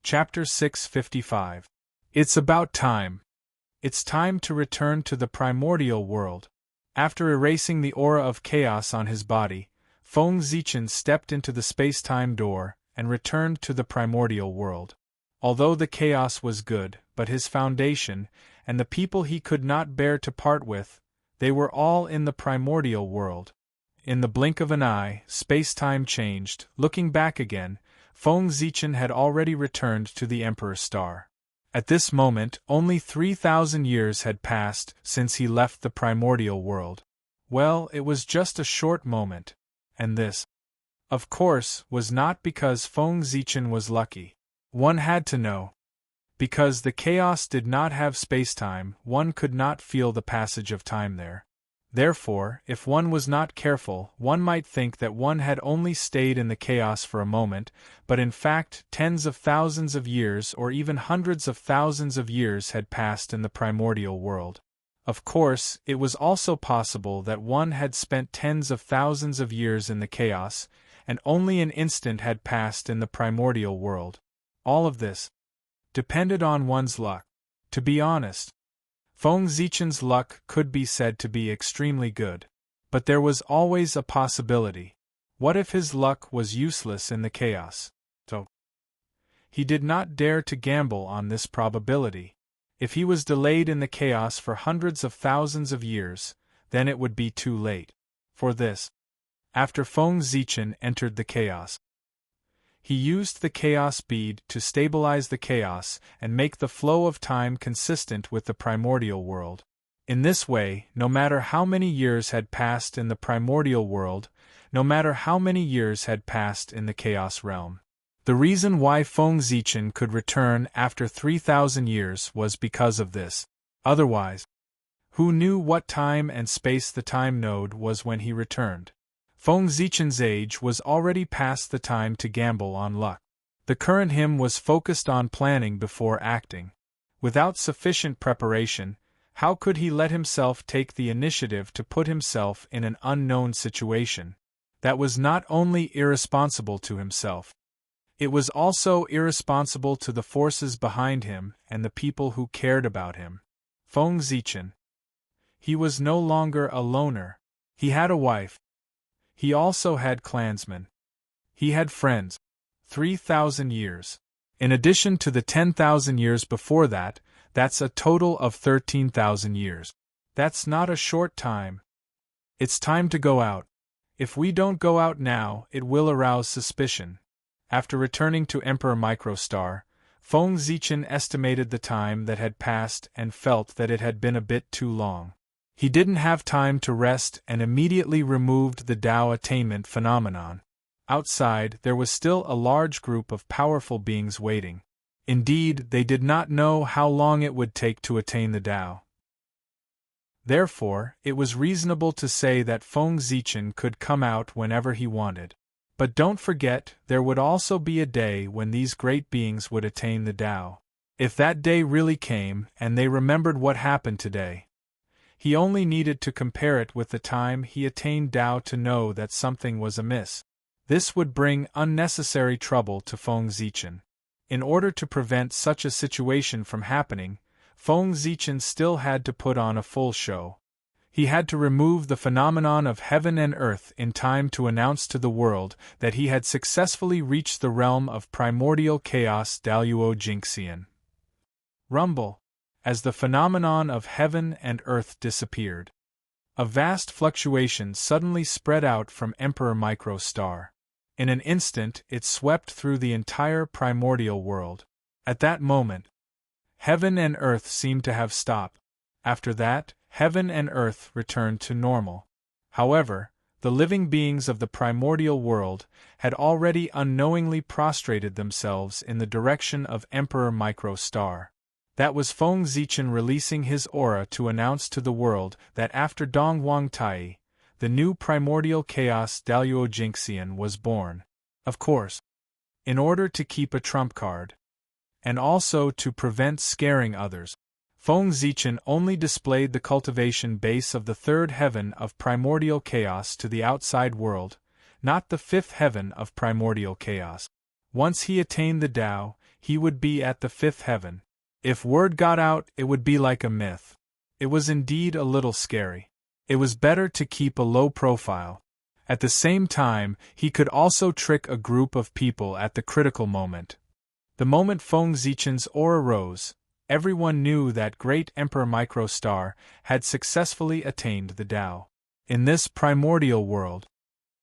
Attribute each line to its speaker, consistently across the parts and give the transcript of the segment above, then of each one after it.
Speaker 1: Chapter 655. It's about time. It's time to return to the primordial world. After erasing the aura of chaos on his body, Feng Zichen stepped into the space-time door and returned to the primordial world. Although the chaos was good, but his foundation, and the people he could not bear to part with, they were all in the primordial world. In the blink of an eye, space-time changed. Looking back again, Feng Zichen had already returned to the Emperor's star. At this moment, only 3,000 years had passed since he left the primordial world. Well, it was just a short moment. And this, of course, was not because Feng Zichen was lucky. One had to know. Because the chaos did not have space-time, one could not feel the passage of time there. Therefore, if one was not careful, one might think that one had only stayed in the chaos for a moment, but in fact tens of thousands of years or even hundreds of thousands of years had passed in the primordial world. Of course, it was also possible that one had spent tens of thousands of years in the chaos, and only an instant had passed in the primordial world. All of this depended on one's luck. To be honest, Feng Zichen's luck could be said to be extremely good. But there was always a possibility. What if his luck was useless in the chaos? So, he did not dare to gamble on this probability. If he was delayed in the chaos for hundreds of thousands of years, then it would be too late. For this, after Feng Zichen entered the chaos, he used the chaos bead to stabilize the chaos and make the flow of time consistent with the primordial world. In this way, no matter how many years had passed in the primordial world, no matter how many years had passed in the chaos realm, the reason why Feng Zichen could return after 3,000 years was because of this. Otherwise, who knew what time and space the time node was when he returned? Feng Zichen's age was already past the time to gamble on luck. The current him was focused on planning before acting. Without sufficient preparation, how could he let himself take the initiative to put himself in an unknown situation? That was not only irresponsible to himself. It was also irresponsible to the forces behind him and the people who cared about him. Feng Zichen. He was no longer a loner. He had a wife. He also had clansmen. He had friends. 3,000 years. In addition to the 10,000 years before that, that's a total of 13,000 years. That's not a short time. It's time to go out. If we don't go out now, it will arouse suspicion. After returning to Emperor Microstar, Feng Zichen estimated the time that had passed and felt that it had been a bit too long. He didn't have time to rest and immediately removed the Tao attainment phenomenon. Outside, there was still a large group of powerful beings waiting. Indeed, they did not know how long it would take to attain the Tao. Therefore, it was reasonable to say that Feng Zichen could come out whenever he wanted. But don't forget, there would also be a day when these great beings would attain the Tao. If that day really came, and they remembered what happened today, he only needed to compare it with the time he attained Tao to know that something was amiss. This would bring unnecessary trouble to Feng Zichen. In order to prevent such a situation from happening, Feng Zichen still had to put on a full show. He had to remove the phenomenon of heaven and earth in time to announce to the world that he had successfully reached the realm of primordial chaos Daluo Jinxian. Rumble. As the phenomenon of heaven and earth disappeared, a vast fluctuation suddenly spread out from Emperor Microstar. In an instant, it swept through the entire primordial world. At that moment, heaven and earth seemed to have stopped. After that, heaven and earth returned to normal. However, the living beings of the primordial world had already unknowingly prostrated themselves in the direction of Emperor Microstar. That was Feng Zichen releasing his aura to announce to the world that after Dongwang Tai, the new primordial chaos Daluo Jinxian was born. Of course, in order to keep a trump card, and also to prevent scaring others, Feng Zichen only displayed the cultivation base of the third heaven of primordial chaos to the outside world, not the fifth heaven of primordial chaos. Once he attained the Tao, he would be at the fifth heaven. If word got out, it would be like a myth. It was indeed a little scary. It was better to keep a low profile. At the same time, he could also trick a group of people at the critical moment. The moment Feng Zichen's aura rose, everyone knew that great Emperor Microstar had successfully attained the Tao. In this primordial world,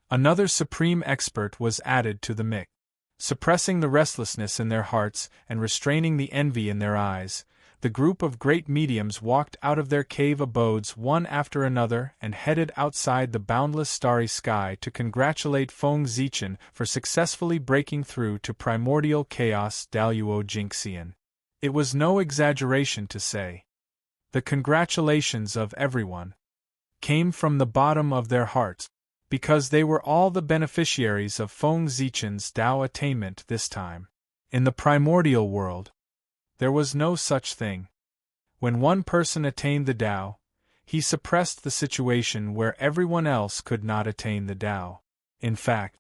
Speaker 1: another supreme expert was added to the mix. Suppressing the restlessness in their hearts and restraining the envy in their eyes, the group of great mediums walked out of their cave abodes one after another and headed outside the boundless starry sky to congratulate Feng Zichen for successfully breaking through to primordial chaos Daluo Jinxian. It was no exaggeration to say. The congratulations of everyone came from the bottom of their hearts, because they were all the beneficiaries of Feng Zichen's Tao attainment this time. In the primordial world, there was no such thing. When one person attained the Tao, he suppressed the situation where everyone else could not attain the Tao. In fact,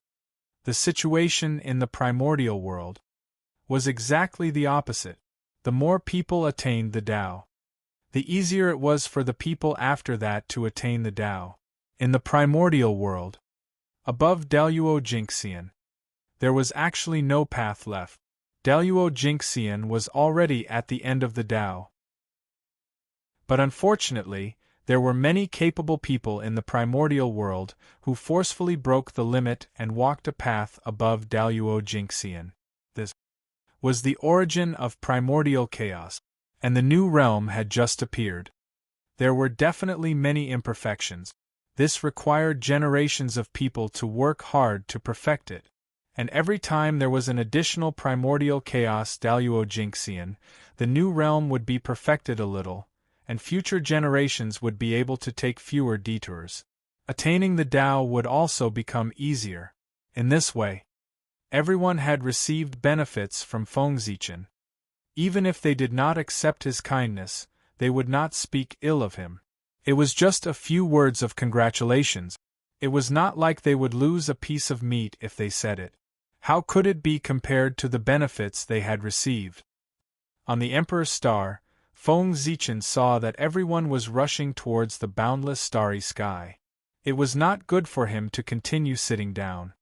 Speaker 1: the situation in the primordial world was exactly the opposite. The more people attained the Tao, the easier it was for the people after that to attain the Tao. In the primordial world, above Daluo Jinxian, there was actually no path left. Daluo Jinxian was already at the end of the Tao. But unfortunately, there were many capable people in the primordial world who forcefully broke the limit and walked a path above Daluo Jinxian. This was the origin of primordial chaos, and the new realm had just appeared. There were definitely many imperfections. This required generations of people to work hard to perfect it. And every time there was an additional primordial chaos Daluo Jinxian, the new realm would be perfected a little, and future generations would be able to take fewer detours. Attaining the Tao would also become easier. In this way, everyone had received benefits from Feng Zichen. Even if they did not accept his kindness, they would not speak ill of him. It was just a few words of congratulations. It was not like they would lose a piece of meat if they said it. How could it be compared to the benefits they had received? On the Emperor's star, Feng Zichen saw that everyone was rushing towards the boundless starry sky. It was not good for him to continue sitting down.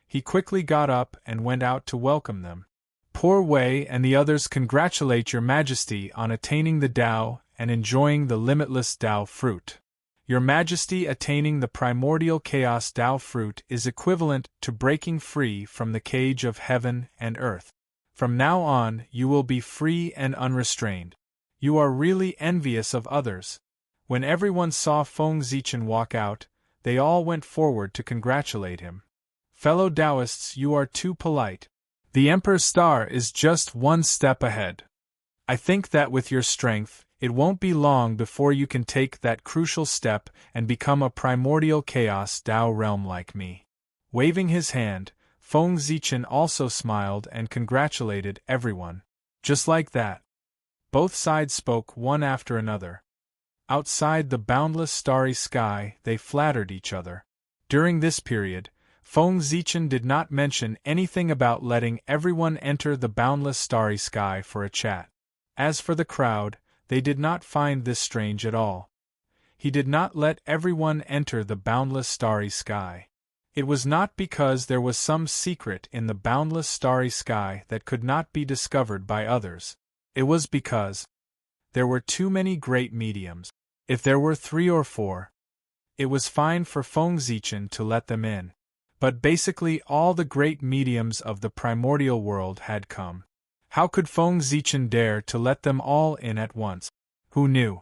Speaker 1: He quickly got up and went out to welcome them. Poor Wei and the others congratulate your Majesty on attaining the Tao and enjoying the limitless Tao fruit. Your Majesty attaining the primordial chaos Tao fruit is equivalent to breaking free from the cage of heaven and earth. From now on, you will be free and unrestrained. You are really envious of others. When everyone saw Feng Zichen walk out, they all went forward to congratulate him. Fellow Taoists, you are too polite. The Emperor's star is just one step ahead. I think that with your strength, it won't be long before you can take that crucial step and become a primordial chaos Tao realm like me. Waving his hand, Feng Zichen also smiled and congratulated everyone. Just like that. Both sides spoke one after another. Outside the boundless starry sky, they flattered each other. During this period, Feng Zichen did not mention anything about letting everyone enter the boundless starry sky for a chat. As for the crowd, they did not find this strange at all. He did not let everyone enter the boundless starry sky. It was not because there was some secret in the boundless starry sky that could not be discovered by others. It was because there were too many great mediums. If there were 3 or 4, it was fine for Feng Zichen to let them in. But basically all the great mediums of the primordial world had come. How could Feng Zichen dare to let them all in at once? Who knew?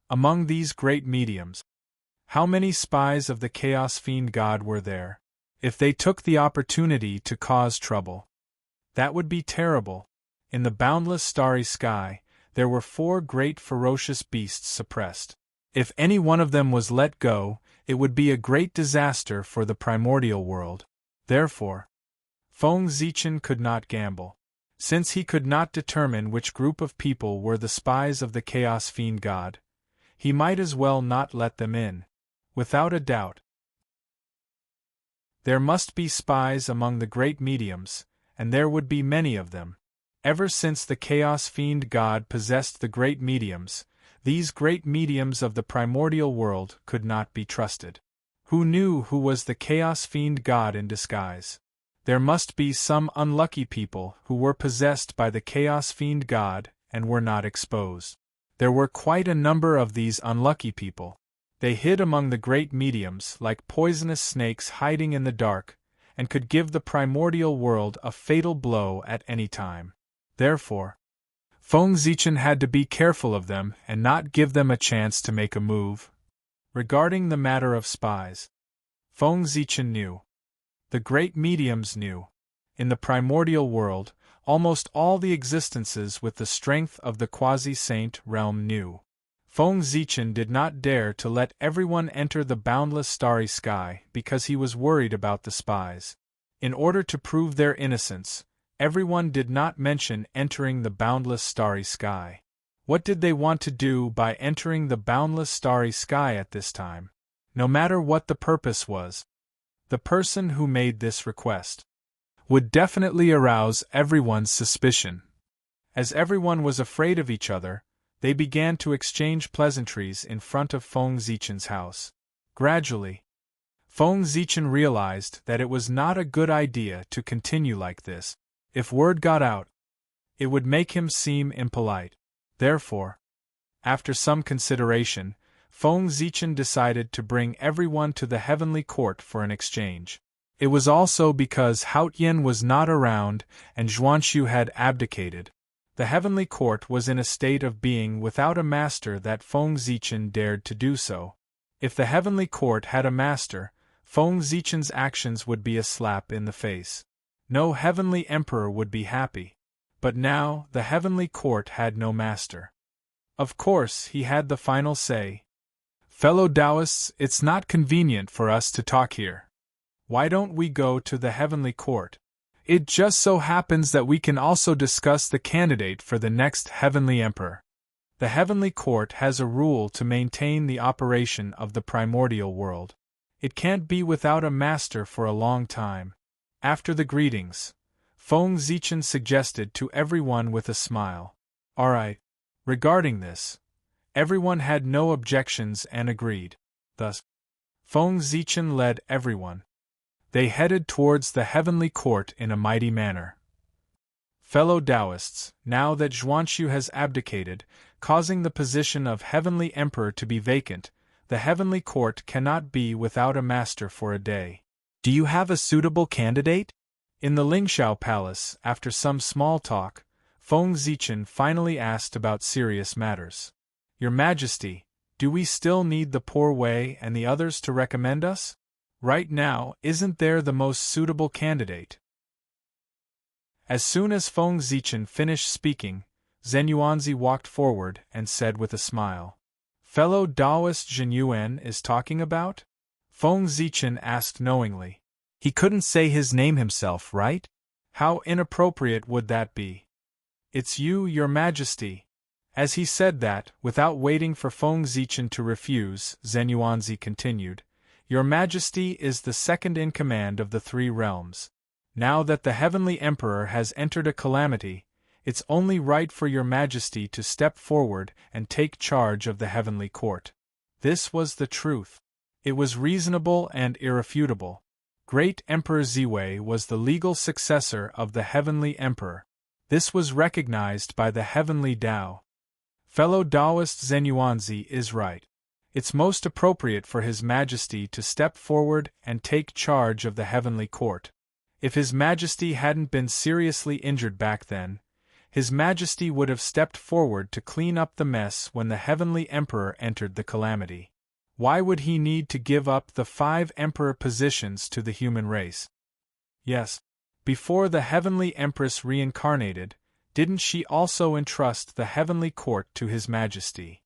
Speaker 1: Among these great mediums, how many spies of the Chaos Fiend God were there? If they took the opportunity to cause trouble, that would be terrible. In the boundless starry sky, there were 4 great ferocious beasts suppressed. If any one of them was let go, it would be a great disaster for the primordial world. Therefore, Feng Zichen could not gamble. Since he could not determine which group of people were the spies of the Chaos Fiend God, he might as well not let them in. Without a doubt, there must be spies among the great mediums, and there would be many of them. Ever since the Chaos Fiend God possessed the great mediums, these great mediums of the primordial world could not be trusted. Who knew who was the Chaos Fiend God in disguise? There must be some unlucky people who were possessed by the Chaos Fiend God and were not exposed. There were quite a number of these unlucky people. They hid among the great mediums like poisonous snakes hiding in the dark, and could give the primordial world a fatal blow at any time. Therefore, Feng Zichen had to be careful of them and not give them a chance to make a move. Regarding the matter of spies, Feng Zichen knew. The great mediums knew. In the primordial world, almost all the existences with the strength of the quasi-saint realm knew. Feng Zichen did not dare to let everyone enter the boundless starry sky because he was worried about the spies. In order to prove their innocence, everyone did not mention entering the boundless starry sky. What did they want to do by entering the boundless starry sky at this time? No matter what the purpose was, the person who made this request would definitely arouse everyone's suspicion. As everyone was afraid of each other, they began to exchange pleasantries in front of Feng Zichen's house. Gradually, Feng Zichen realized that it was not a good idea to continue like this. If word got out, it would make him seem impolite. Therefore, after some consideration, Feng Zichen decided to bring everyone to the heavenly court for an exchange. It was also because Haotian was not around and Zhuanshu had abdicated. The heavenly court was in a state of being without a master that Feng Zichen dared to do so. If the heavenly court had a master, Feng Zichen's actions would be a slap in the face. No heavenly emperor would be happy. But now, the heavenly court had no master. Of course, he had the final say. Fellow Taoists, it's not convenient for us to talk here. Why don't we go to the heavenly court? It just so happens that we can also discuss the candidate for the next heavenly emperor. The heavenly court has a rule to maintain the operation of the primordial world. It can't be without a master for a long time. After the greetings, Feng Zichen suggested to everyone with a smile. All right. Regarding this, everyone had no objections and agreed. Thus, Feng Zichen led everyone. They headed towards the heavenly court in a mighty manner. Fellow Taoists, now that Zhuanshu has abdicated, causing the position of heavenly emperor to be vacant, the heavenly court cannot be without a master for a day. Do you have a suitable candidate? In the Lingxiao Palace, after some small talk, Feng Zichen finally asked about serious matters. Your Majesty, do we still need the poor Wei and the others to recommend us? Right now, isn't there the most suitable candidate? As soon as Feng Zichen finished speaking, Zhen Yuanzi walked forward and said with a smile, Fellow Taoist Zhen Yuan is talking about? Feng Zichen asked knowingly. He couldn't say his name himself, right? How inappropriate would that be? It's you, Your Majesty. As he said that, without waiting for Feng Zichen to refuse, Zhen Yuanzi continued, Your Majesty is the second in command of the three realms. Now that the heavenly emperor has entered a calamity, it's only right for Your Majesty to step forward and take charge of the heavenly court. This was the truth. It was reasonable and irrefutable. Great Emperor Ziwei was the legal successor of the heavenly emperor. This was recognized by the heavenly Tao. Fellow Taoist Zhen Yuanzi is right. It's most appropriate for His Majesty to step forward and take charge of the heavenly court. If His Majesty hadn't been seriously injured back then, His Majesty would have stepped forward to clean up the mess when the heavenly emperor entered the calamity. Why would he need to give up the 5 emperor positions to the human race? Yes, before the heavenly empress reincarnated, didn't she also entrust the heavenly court to His Majesty?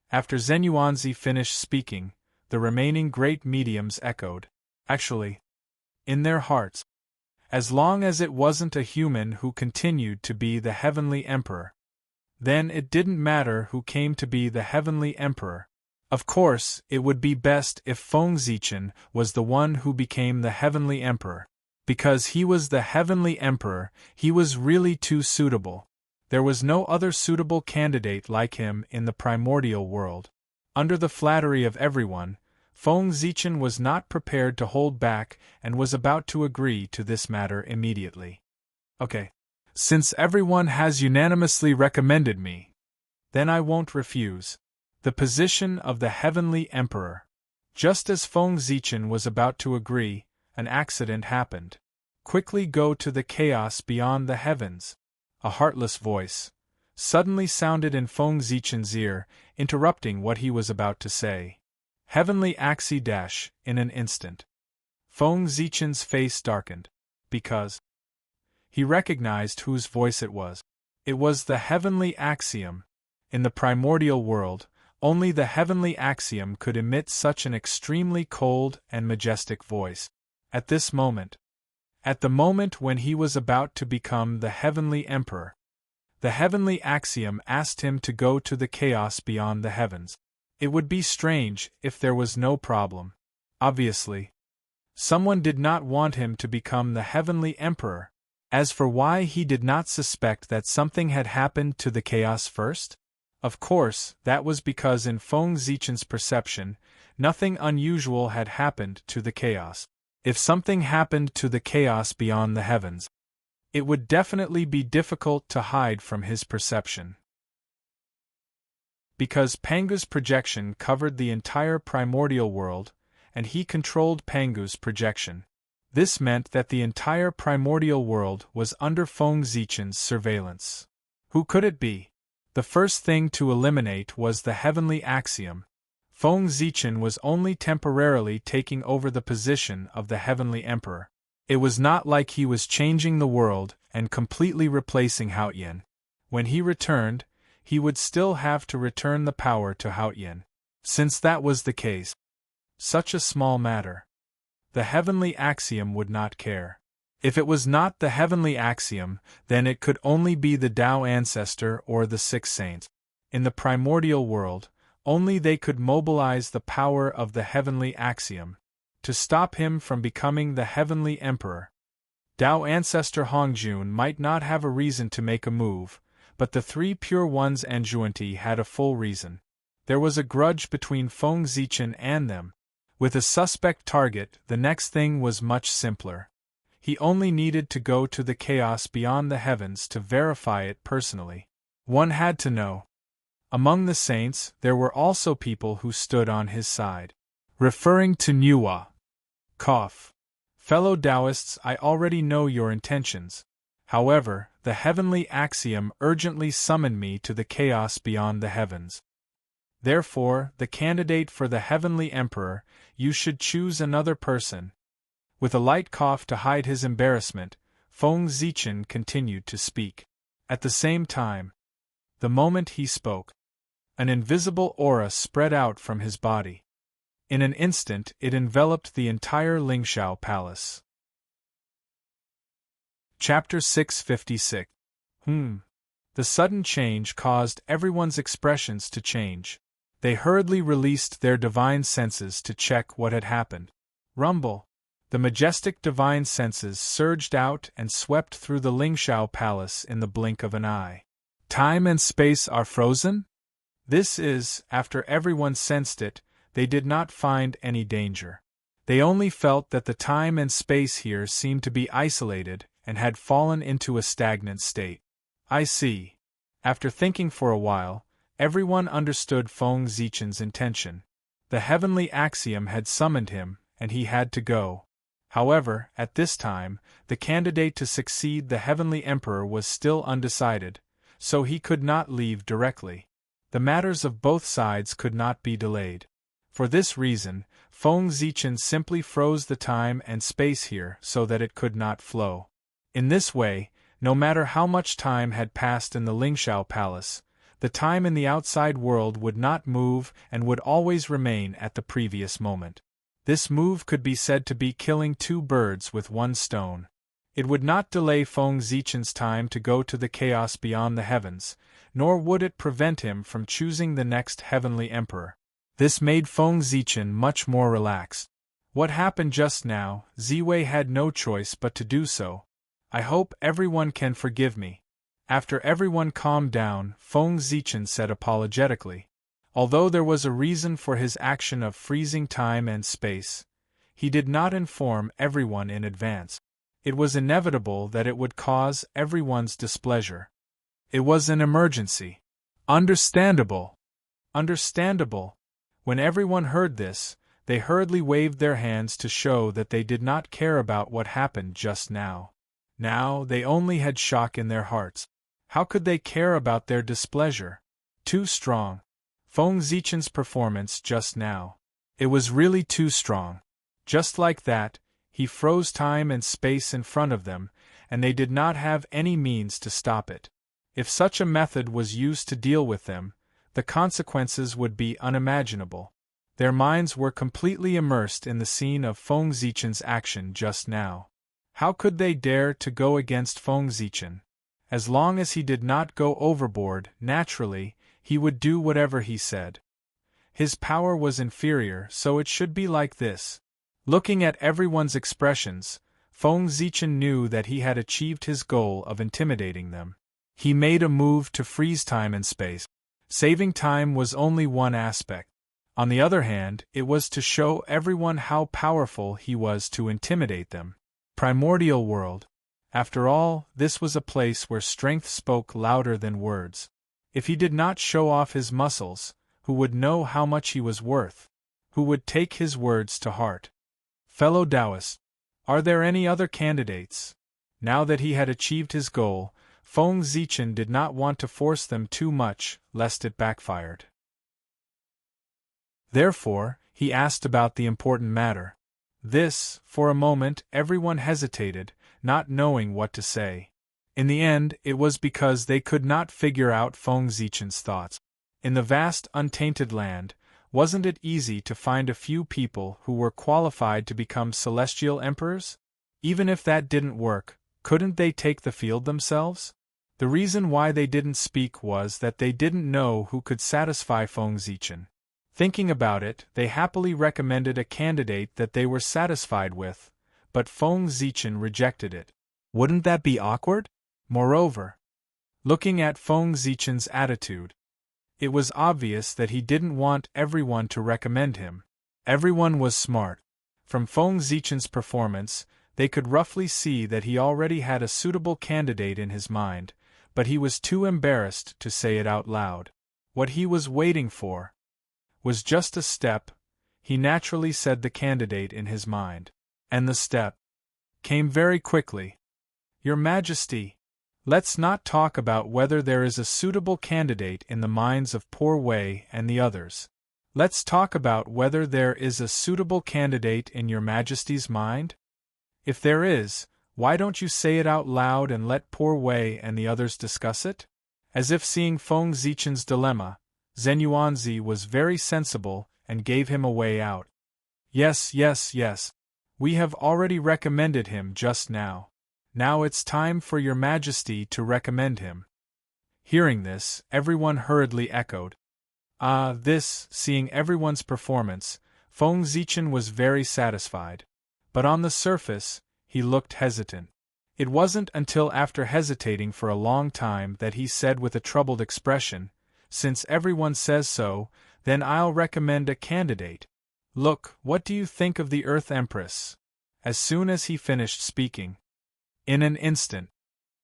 Speaker 1: After Zhen Yuanzi finished speaking, the remaining great mediums echoed, actually, in their hearts, as long as it wasn't a human who continued to be the heavenly emperor, then it didn't matter who came to be the heavenly emperor. Of course, it would be best if Feng Zichen was the one who became the heavenly emperor. Because he was the heavenly emperor, he was really too suitable. There was no other suitable candidate like him in the primordial world. Under the flattery of everyone, Feng Zichen was not prepared to hold back and was about to agree to this matter immediately. Okay. Since everyone has unanimously recommended me, then I won't refuse. The position of the heavenly emperor. Just as Feng Zichen was about to agree, an accident happened. Quickly go to the chaos beyond the heavens. A heartless voice suddenly sounded in Feng Zichen's ear, interrupting what he was about to say. Heavenly Axie dash, in an instant. Feng Zichen's face darkened, because he recognized whose voice it was. It was the heavenly axiom. In the primordial world, only the heavenly axiom could emit such an extremely cold and majestic voice. At this moment, at the moment when he was about to become the heavenly emperor, the heavenly axiom asked him to go to the chaos beyond the heavens. It would be strange if there was no problem. Obviously, someone did not want him to become the heavenly emperor. As for why he did not suspect that something had happened to the chaos first? Of course, that was because in Feng Zichen's perception, nothing unusual had happened to the chaos. If something happened to the chaos beyond the heavens, it would definitely be difficult to hide from his perception. Because Pangu's projection covered the entire primordial world, and he controlled Pangu's projection, this meant that the entire primordial world was under Feng Zichen's surveillance. Who could it be? The first thing to eliminate was the heavenly axiom. Feng Zichen was only temporarily taking over the position of the heavenly emperor. It was not like he was changing the world and completely replacing Haotian. When he returned, he would still have to return the power to Haotian. Since that was the case, such a small matter, the heavenly axiom would not care. If it was not the heavenly axiom, then it could only be the Tao ancestor or the six saints. In the primordial world, only they could mobilize the power of the heavenly axiom to stop him from becoming the heavenly emperor. Tao ancestor Hongjun might not have a reason to make a move, but the three pure ones and Zhuanti had a full reason. There was a grudge between Feng Zichen and them. With a suspect target, the next thing was much simpler. He only needed to go to the chaos beyond the heavens to verify it personally. One had to know. Among the saints, there were also people who stood on his side. Referring to Nuwa. Cough. Fellow Taoists, I already know your intentions. However, the heavenly axiom urgently summoned me to the chaos beyond the heavens. Therefore, the candidate for the heavenly emperor, you should choose another person. With a light cough to hide his embarrassment, Feng Zichen continued to speak. At the same time, the moment he spoke, an invisible aura spread out from his body. In an instant, it enveloped the entire Lingshao Palace. Chapter 656. The sudden change caused everyone's expressions to change. They hurriedly released their divine senses to check what had happened. Rumble. The majestic divine senses surged out and swept through the Lingshao Palace in the blink of an eye. Time and space are frozen? This is, after everyone sensed it, they did not find any danger. They only felt that the time and space here seemed to be isolated and had fallen into a stagnant state. I see. After thinking for a while, everyone understood Feng Zichen's intention. The heavenly axiom had summoned him, and he had to go. However, at this time, the candidate to succeed the heavenly emperor was still undecided, so he could not leave directly. The matters of both sides could not be delayed. For this reason, Feng Zichen simply froze the time and space here so that it could not flow. In this way, no matter how much time had passed in the Lingshao Palace, the time in the outside world would not move and would always remain at the previous moment. This move could be said to be killing two birds with one stone. It would not delay Feng Zichen's time to go to the chaos beyond the heavens, nor would it prevent him from choosing the next heavenly emperor. This made Feng Zichen much more relaxed. What happened just now, Ziwei had no choice but to do so. I hope everyone can forgive me. After everyone calmed down, Feng Zichen said apologetically. Although there was a reason for his action of freezing time and space, he did not inform everyone in advance. It was inevitable that it would cause everyone's displeasure. It was an emergency. Understandable. Understandable. When everyone heard this, they hurriedly waved their hands to show that they did not care about what happened just now. Now they only had shock in their hearts. How could they care about their displeasure? Too strong. Feng Zichen's performance just now. It was really too strong. Just like that, he froze time and space in front of them, and they did not have any means to stop it. If such a method was used to deal with them, the consequences would be unimaginable. Their minds were completely immersed in the scene of Feng Zichen's action just now. How could they dare to go against Feng Zichen? As long as he did not go overboard, naturally, he would do whatever he said. His power was inferior, so it should be like this. Looking at everyone's expressions, Feng Zichen knew that he had achieved his goal of intimidating them. He made a move to freeze time and space. Saving time was only one aspect. On the other hand, it was to show everyone how powerful he was to intimidate them. Primordial world. After all, this was a place where strength spoke louder than words. If he did not show off his muscles, who would know how much he was worth? Who would take his words to heart? Fellow Taoists, are there any other candidates? Now that he had achieved his goal, Feng Zichen did not want to force them too much, lest it backfired. Therefore, he asked about the important matter. This, for a moment, everyone hesitated, not knowing what to say. In the end, it was because they could not figure out Feng Zichen's thoughts. In the vast, untainted land, wasn't it easy to find a few people who were qualified to become celestial emperors? Even if that didn't work, couldn't they take the field themselves? The reason why they didn't speak was that they didn't know who could satisfy Feng Zichen. Thinking about it, they happily recommended a candidate that they were satisfied with, but Feng Zichen rejected it. Wouldn't that be awkward? Moreover, looking at Feng Zichen's attitude, it was obvious that he didn't want everyone to recommend him. Everyone was smart. From Feng Zichen's performance, they could roughly see that he already had a suitable candidate in his mind, but he was too embarrassed to say it out loud. What he was waiting for was just a step. He naturally said the candidate in his mind. And the step came very quickly. Your Majesty, let's not talk about whether there is a suitable candidate in the minds of Poor Wei and the others. Let's talk about whether there is a suitable candidate in your Majesty's mind? If there is, why don't you say it out loud and let Poor Wei and the others discuss it? As if seeing Feng Zichen's dilemma, Zhen Yuanzi was very sensible and gave him a way out. Yes, yes, yes. We have already recommended him just now. Now it's time for your Majesty to recommend him. Hearing this, everyone hurriedly echoed. Seeing everyone's performance, Feng Zichen was very satisfied. But on the surface, he looked hesitant. It wasn't until after hesitating for a long time that he said with a troubled expression, "Since everyone says so, then I'll recommend a candidate. Look, what do you think of the Earth Empress?" As soon as he finished speaking, in an instant,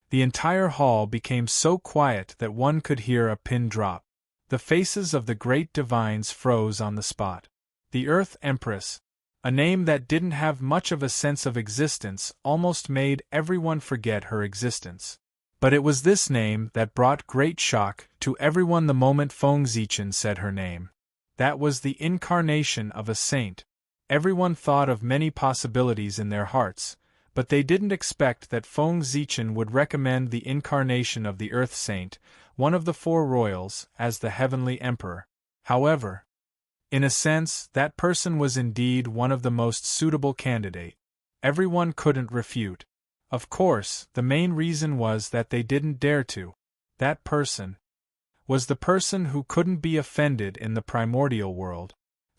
Speaker 1: the entire hall became so quiet that one could hear a pin drop. The faces of the great divines froze on the spot. The Earth Empress, a name that didn't have much of a sense of existence, almost made everyone forget her existence. But it was this name that brought great shock to everyone the moment Feng Zichen said her name. That was the incarnation of a saint. Everyone thought of many possibilities in their hearts, but they didn't expect that Feng Zichen would recommend the incarnation of the Earth Saint, one of the four royals, as the heavenly emperor. However, in a sense, that person was indeed one of the most suitable candidate. Everyone couldn't refute. Of course, the main reason was that they didn't dare to. That person was the person who couldn't be offended in the primordial world.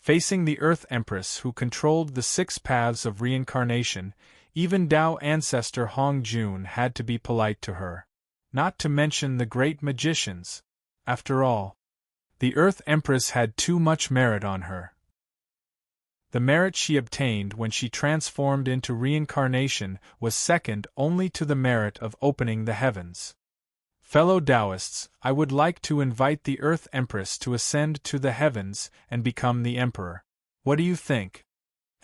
Speaker 1: Facing the Earth Empress who controlled the 6 paths of reincarnation, even Tao ancestor Hong Jun had to be polite to her. Not to mention the great magicians. After all, the Earth Empress had too much merit on her. The merit she obtained when she transformed into reincarnation was second only to the merit of opening the heavens. Fellow Taoists, I would like to invite the Earth Empress to ascend to the heavens and become the Emperor. What do you think?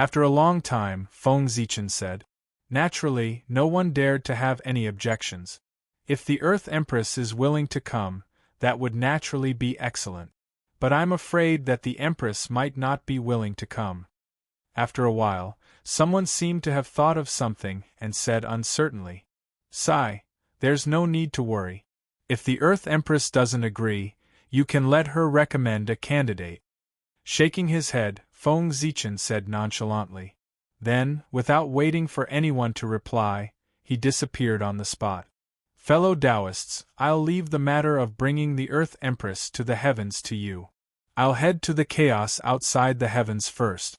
Speaker 1: After a long time, Feng Zichen said. Naturally, no one dared to have any objections. If the Earth Empress is willing to come, that would naturally be excellent. But I'm afraid that the Empress might not be willing to come. After a while, someone seemed to have thought of something and said uncertainly, "Sai, there's no need to worry. If the Earth Empress doesn't agree, you can let her recommend a candidate." Shaking his head, Feng Zichen said nonchalantly. Then, without waiting for anyone to reply, he disappeared on the spot. Fellow Taoists, I'll leave the matter of bringing the Earth Empress to the heavens to you. I'll head to the chaos outside the heavens first.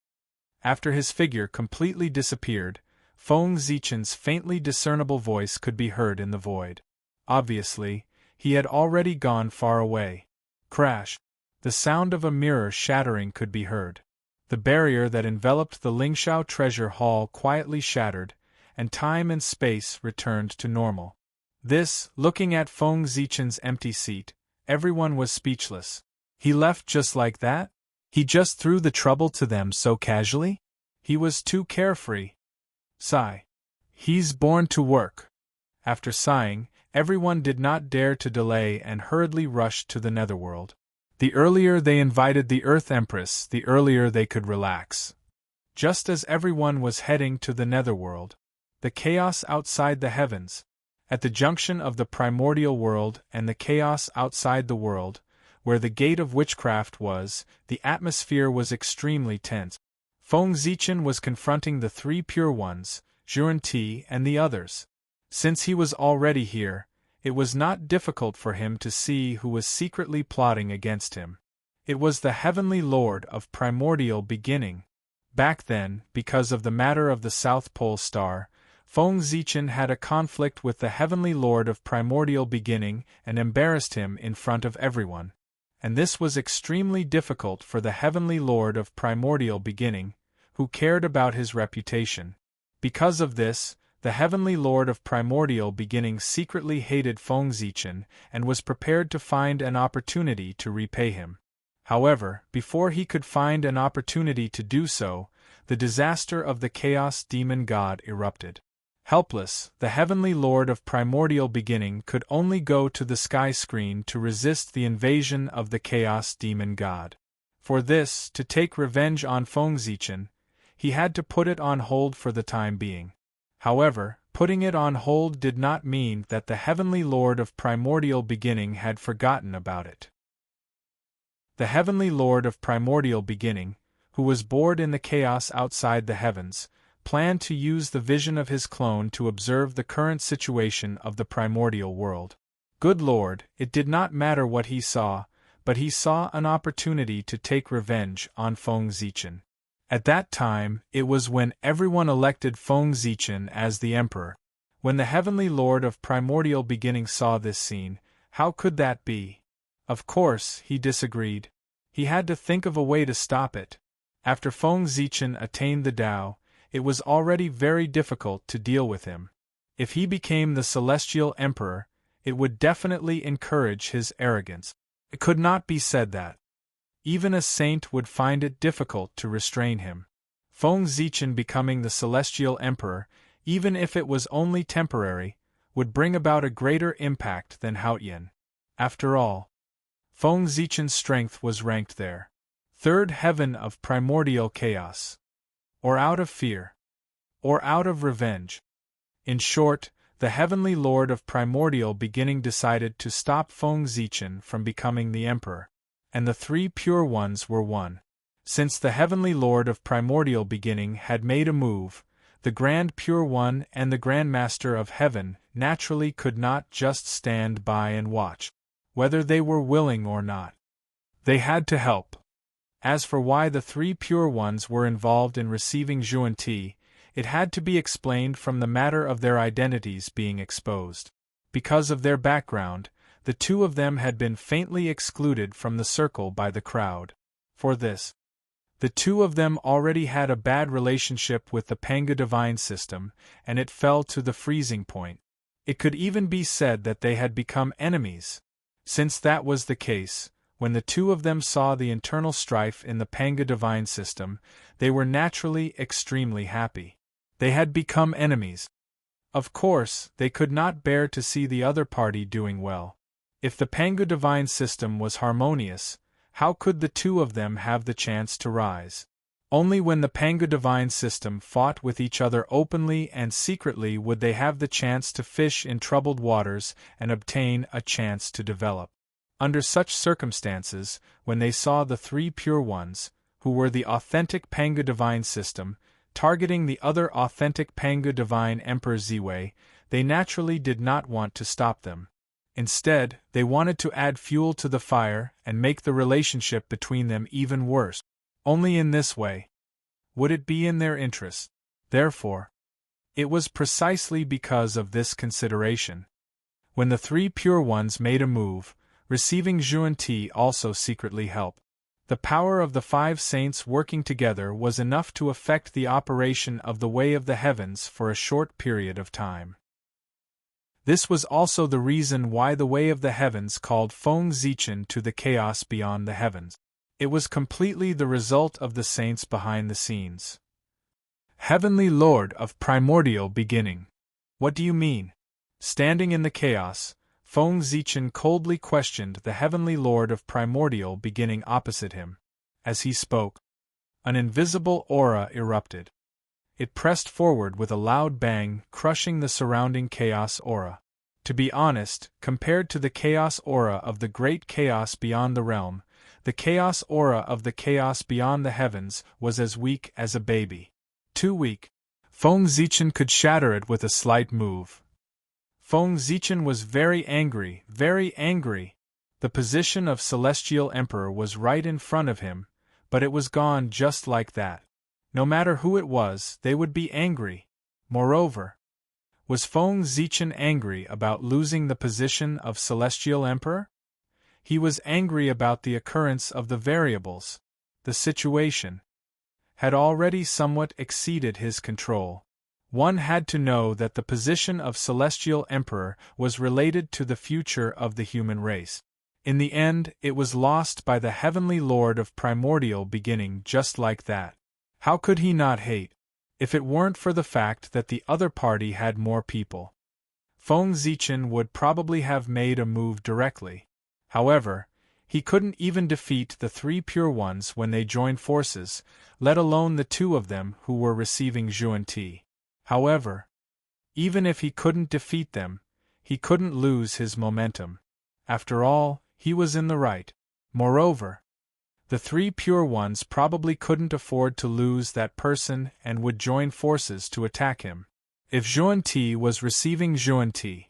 Speaker 1: After his figure completely disappeared, Feng Zichen's faintly discernible voice could be heard in the void. Obviously, he had already gone far away. Crash! The sound of a mirror shattering could be heard. The barrier that enveloped the Lingshao treasure hall quietly shattered, and time and space returned to normal. This, looking at Feng Zichen's empty seat, everyone was speechless. He left just like that? He just threw the trouble to them so casually? He was too carefree. Sigh. He's born to work. After sighing, everyone did not dare to delay and hurriedly rushed to the netherworld. The earlier they invited the Earth Empress, the earlier they could relax. Just as everyone was heading to the netherworld, the chaos outside the heavens, at the junction of the primordial world and the chaos outside the world, where the gate of witchcraft was, the atmosphere was extremely tense. Feng Zichen was confronting the 3 pure ones, Zhuan and the others. Since he was already here, it was not difficult for him to see who was secretly plotting against him. It was the Heavenly Lord of Primordial Beginning. Back then, because of the matter of the South Pole Star, Feng Zichen had a conflict with the Heavenly Lord of Primordial Beginning and embarrassed him in front of everyone. And this was extremely difficult for the Heavenly Lord of Primordial Beginning, who cared about his reputation. Because of this, the Heavenly Lord of Primordial Beginning secretly hated Feng Zichen and was prepared to find an opportunity to repay him. However, before he could find an opportunity to do so, the disaster of the Chaos Demon God erupted. Helpless, the Heavenly Lord of Primordial Beginning could only go to the sky screen to resist the invasion of the Chaos Demon God. For this, to take revenge on Feng Zichen, he had to put it on hold for the time being. However, putting it on hold did not mean that the Heavenly Lord of Primordial Beginning had forgotten about it. The Heavenly Lord of Primordial Beginning, who was bored in the chaos outside the heavens, planned to use the vision of his clone to observe the current situation of the primordial world. Good Lord, it did not matter what he saw, but he saw an opportunity to take revenge on Feng Zichen. At that time, it was when everyone elected Feng Zichen as the emperor. When the Heavenly Lord of Primordial Beginning saw this scene, how could that be? Of course, he disagreed. He had to think of a way to stop it. After Feng Zichen attained the Tao, it was already very difficult to deal with him. If he became the Celestial Emperor, it would definitely encourage his arrogance. It could not be said that even a saint would find it difficult to restrain him. Feng Zichen becoming the Celestial Emperor, even if it was only temporary, would bring about a greater impact than Haotian. After all, Feng Zichen's strength was ranked there. Third heaven of primordial chaos. Or out of fear. Or out of revenge. In short, the Heavenly Lord of Primordial Beginning decided to stop Feng Zichen from becoming the Emperor. And the 3 pure ones were one. Since the Heavenly Lord of Primordial Beginning had made a move, the Grand Pure One and the Grand Master of Heaven naturally could not just stand by and watch, whether they were willing or not. They had to help. As for why the three pure ones were involved in receiving Zhuan-Ti, it had to be explained from the matter of their identities being exposed. Because of their background, the two of them had been faintly excluded from the circle by the crowd. For this, the two of them already had a bad relationship with the Panga divine system, and it fell to the freezing point. It could even be said that they had become enemies. Since that was the case, when the two of them saw the internal strife in the Panga divine system, they were naturally extremely happy. They had become enemies. Of course, they could not bear to see the other party doing well. If the Panga divine system was harmonious, how could the two of them have the chance to rise? Only when the Panga divine system fought with each other openly and secretly would they have the chance to fish in troubled waters and obtain a chance to develop. Under such circumstances, when they saw the three pure ones, who were the authentic Panga divine system, targeting the other authentic Panga divine Emperor Ziwei, they naturally did not want to stop them. Instead, they wanted to add fuel to the fire and make the relationship between them even worse. Only in this way would it be in their interest. Therefore, it was precisely because of this consideration. When the three pure ones made a move, receiving Zhuan-Ti also secretly helped. The power of the five saints working together was enough to affect the operation of the Way of the Heavens for a short period of time. This was also the reason why the Way of the Heavens called Feng Zichen to the chaos beyond the heavens. It was completely the result of the saints behind the scenes. Heavenly Lord of primordial beginning. What do you mean? Standing in the chaos, Feng Zichen coldly questioned the Heavenly Lord of primordial beginning opposite him. As he spoke, an invisible aura erupted. It pressed forward with a loud bang, crushing the surrounding chaos aura. To be honest, compared to the chaos aura of the great chaos beyond the realm, the chaos aura of the chaos beyond the heavens was as weak as a baby. Too weak. Feng Zichen could shatter it with a slight move. Feng Zichen was very angry, very angry. The position of Celestial Emperor was right in front of him, but it was gone just like that. No matter who it was, they would be angry. Moreover, was Feng Zichen angry about losing the position of Celestial Emperor? He was angry about the occurrence of the variables. The situation had already somewhat exceeded his control. One had to know that the position of Celestial Emperor was related to the future of the human race. In the end, it was lost by the Heavenly Lord of primordial beginning just like that. How could he not hate? If it weren't for the fact that the other party had more people, Feng Zichen would probably have made a move directly. However, he couldn't even defeat the three pure ones when they joined forces, let alone the two of them who were receiving Zhuan-Ti. However, even if he couldn't defeat them, he couldn't lose his momentum. After all, he was in the right. Moreover, the three pure ones probably couldn't afford to lose that person and would join forces to attack him. If Zhuan-Ti was receiving Zhuan-Ti,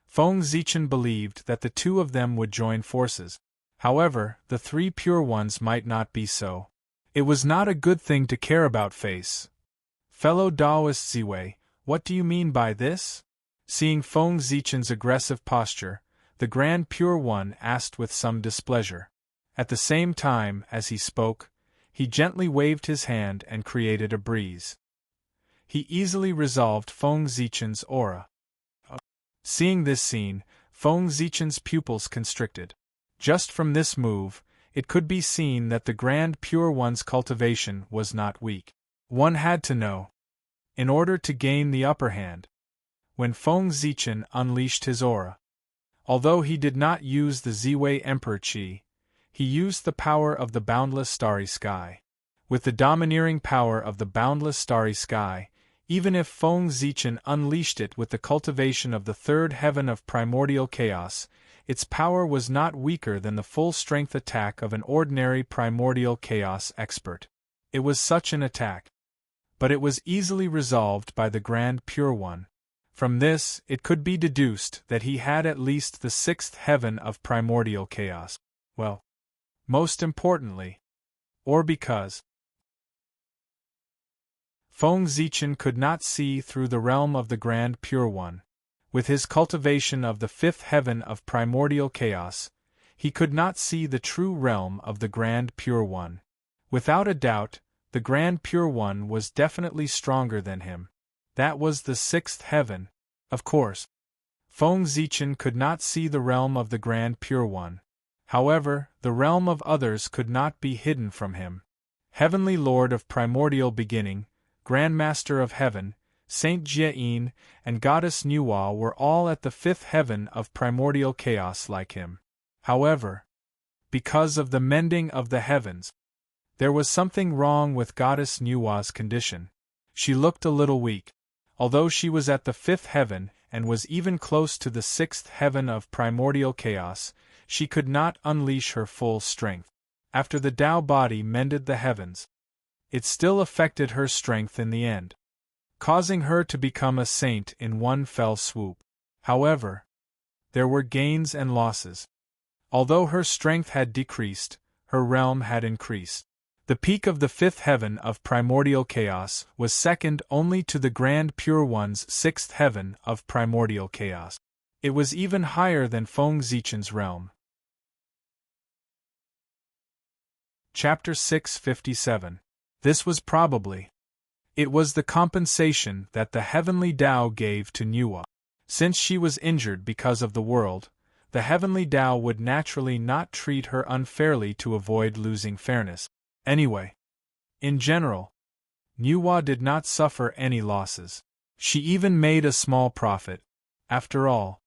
Speaker 1: Feng Zichen believed that the two of them would join forces. However, the three pure ones might not be so. It was not a good thing to care about face. Fellow Taoist Ziwei, what do you mean by this? Seeing Feng Zichen's aggressive posture, the Grand Pure One asked with some displeasure. At the same time as he spoke, he gently waved his hand and created a breeze. He easily resolved Feng Zichen's aura. Seeing this scene, Feng Zichen's pupils constricted. Just from this move, it could be seen that the Grand Pure One's cultivation was not weak. One had to know, in order to gain the upper hand, when Feng Zichen unleashed his aura. Although he did not use the Ziwei Emperor Qi, he used the power of the boundless starry sky. With the domineering power of the boundless starry sky, even if Feng Zichen unleashed it with the cultivation of the third heaven of primordial chaos, its power was not weaker than the full-strength attack of an ordinary primordial chaos expert. It was such an attack. But it was easily resolved by the Grand Pure One. From this, it could be deduced that he had at least the sixth heaven of primordial chaos. Well, most importantly, or because Feng Zichen could not see through the realm of the Grand Pure One. With his cultivation of the fifth heaven of primordial chaos, he could not see the true realm of the Grand Pure One. Without a doubt, the Grand Pure One was definitely stronger than him. That was the sixth heaven, of course. Feng Zichen could not see the realm of the Grand Pure One. However, the realm of others could not be hidden from him. Heavenly Lord of Primordial Beginning, Grand Master of Heaven, Saint Jia-in, and Goddess Nuwa were all at the fifth heaven of primordial chaos like him. However, because of the mending of the heavens, there was something wrong with Goddess Nuwa's condition. She looked a little weak. Although she was at the fifth heaven and was even close to the sixth heaven of primordial chaos, she could not unleash her full strength. After the Tao body mended the heavens, it still affected her strength in the end, causing her to become a saint in one fell swoop. However, there were gains and losses. Although her strength had decreased, her realm had increased. The peak of the fifth heaven of primordial chaos was second only to the Grand Pure One's sixth heaven of primordial chaos. It was even higher than Feng Zichen's realm. Chapter 657. This was probably. It was the compensation that the heavenly Tao gave to Nuwa. Since she was injured because of the world, the heavenly Tao would naturally not treat her unfairly to avoid losing fairness. Anyway, in general, Nuwa did not suffer any losses. She even made a small profit. After all,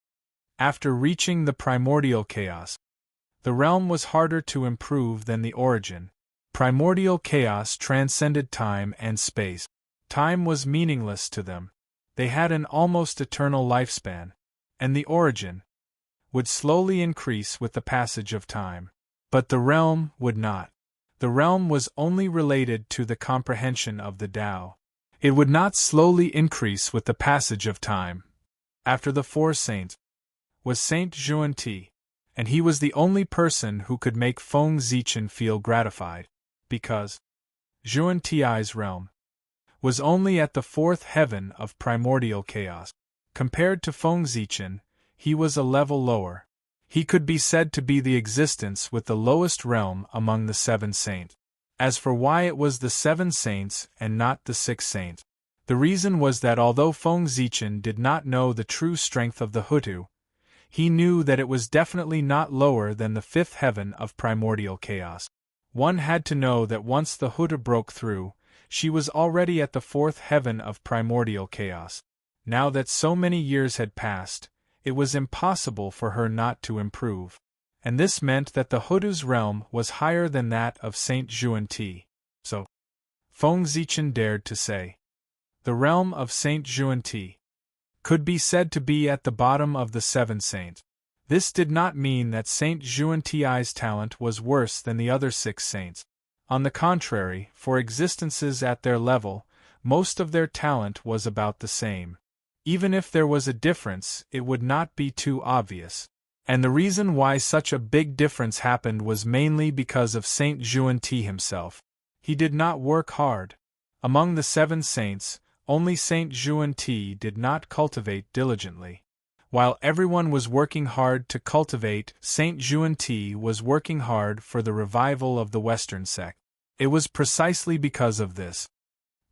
Speaker 1: after reaching the primordial chaos, the realm was harder to improve than the origin. Primordial chaos transcended time and space. Time was meaningless to them. They had an almost eternal lifespan, and the origin would slowly increase with the passage of time. But the realm would not. The realm was only related to the comprehension of the Tao. It would not slowly increase with the passage of time. After the four saints was Saint Xuanti, and he was the only person who could make Feng Zichen feel gratified, because Xuanti's realm was only at the fourth heaven of primordial chaos. Compared to Feng Zichen, he was a level lower. He could be said to be the existence with the lowest realm among the seven saints. As for why it was the seven saints and not the six saints, the reason was that although Feng Zichen did not know the true strength of the Hutu, he knew that it was definitely not lower than the fifth heaven of primordial chaos. One had to know that once the Hutu broke through, she was already at the fourth heaven of primordial chaos. Now that so many years had passed, it was impossible for her not to improve. And this meant that the Hutu's realm was higher than that of Saint Xuanti. So, Feng Zichen dared to say, the realm of Saint Xuanti could be said to be at the bottom of the seven saints. This did not mean that Saint Xuanti's talent was worse than the other six saints. On the contrary, for existences at their level, most of their talent was about the same. Even if there was a difference, it would not be too obvious. And the reason why such a big difference happened was mainly because of Saint Xuanti himself. He did not work hard. Among the seven saints, only Saint Xuanti did not cultivate diligently. While everyone was working hard to cultivate, Saint Xuanti was working hard for the revival of the Western sect. It was precisely because of this.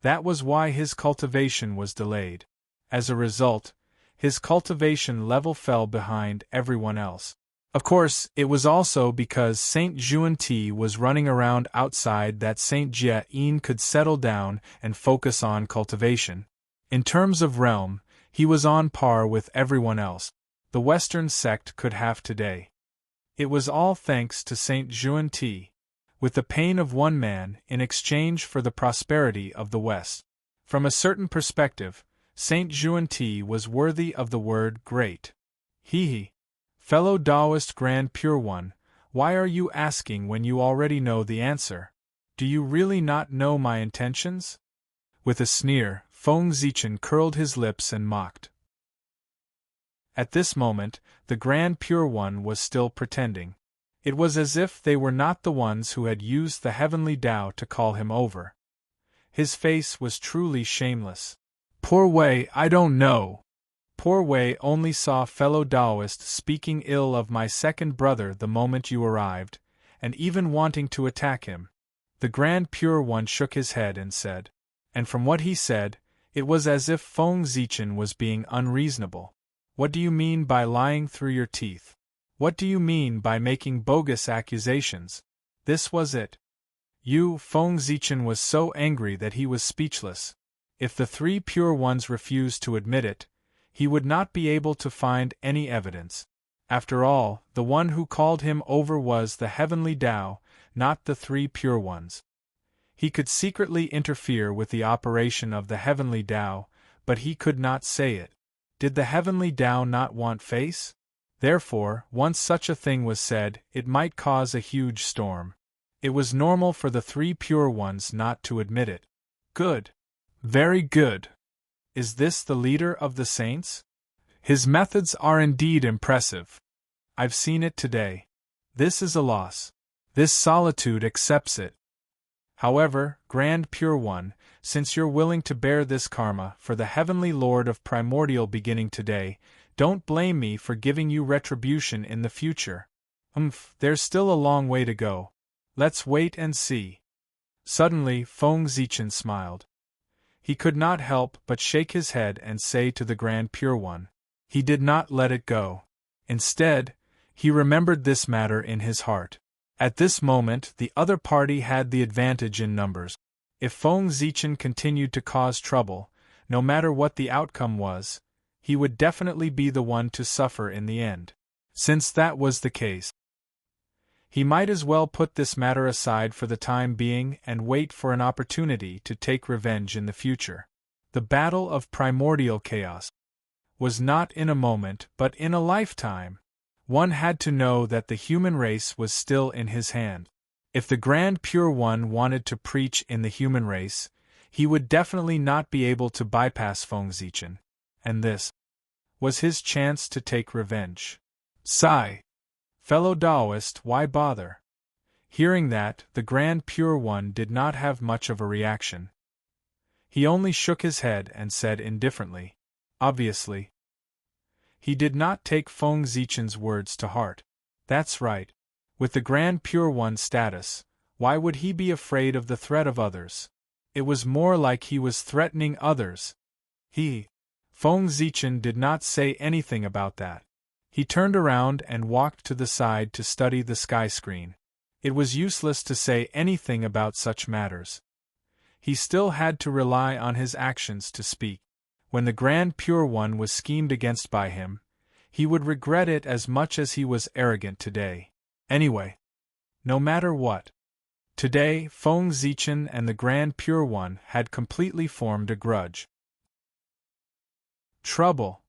Speaker 1: That was why his cultivation was delayed. As a result, his cultivation level fell behind everyone else. Of course, it was also because Saint Xuanti was running around outside that Saint Jia-in could settle down and focus on cultivation. In terms of realm, he was on par with everyone else the Western sect could have today. It was all thanks to Saint Xuanti, with the pain of one man in exchange for the prosperity of the West. From a certain perspective, Saint Xuanti was worthy of the word great. He. Fellow Taoist Grand Pure One, why are you asking when you already know the answer? Do you really not know my intentions? With a sneer, Feng Zichen curled his lips and mocked. At this moment, the Grand Pure One was still pretending. It was as if they were not the ones who had used the heavenly Tao to call him over. His face was truly shameless. Poor Wei, I don't know. Poor Wei only saw fellow Taoist speaking ill of my second brother the moment you arrived, and even wanting to attack him. The Grand Pure One shook his head and said. And from what he said, it was as if Feng Zichen was being unreasonable. What do you mean by lying through your teeth? What do you mean by making bogus accusations? This was it. Feng Zichen was so angry that he was speechless. If the three pure ones refused to admit it, he would not be able to find any evidence. After all, the one who called him over was the heavenly Tao, not the three pure ones. He could secretly interfere with the operation of the heavenly Tao, but he could not say it. Did the heavenly Tao not want face? Therefore, once such a thing was said, it might cause a huge storm. It was normal for the three pure ones not to admit it. Good. Very good. Is this the leader of the saints? His methods are indeed impressive. I've seen it today. This is a loss. This solitude accepts it. However, Grand Pure One, since you're willing to bear this karma for the Heavenly Lord of Primordial beginning today, don't blame me for giving you retribution in the future. There's still a long way to go. Let's wait and see. Suddenly, Feng Zichen smiled. He could not help but shake his head and say to the Grand Pure One. He did not let it go. Instead, he remembered this matter in his heart. At this moment, the other party had the advantage in numbers. If Feng Zichen continued to cause trouble, no matter what the outcome was, he would definitely be the one to suffer in the end. Since that was the case, he might as well put this matter aside for the time being and wait for an opportunity to take revenge in the future. The battle of primordial chaos was not in a moment but in a lifetime. One had to know that the human race was still in his hand. If the Grand Pure One wanted to preach in the human race, he would definitely not be able to bypass Feng Zichen, and this was his chance to take revenge. Sigh. Fellow Taoist, why bother? Hearing that, the Grand Pure One did not have much of a reaction. He only shook his head and said indifferently, obviously. He did not take Feng Zichen's words to heart. That's right. With the Grand Pure One's status, why would he be afraid of the threat of others? It was more like he was threatening others. Feng Zichen did not say anything about that. He turned around and walked to the side to study the sky screen. It was useless to say anything about such matters. He still had to rely on his actions to speak. When the Grand Pure One was schemed against by him, he would regret it as much as he was arrogant today. Anyway, no matter what, today Feng Zichen and the Grand Pure One had completely formed a grudge. Trouble.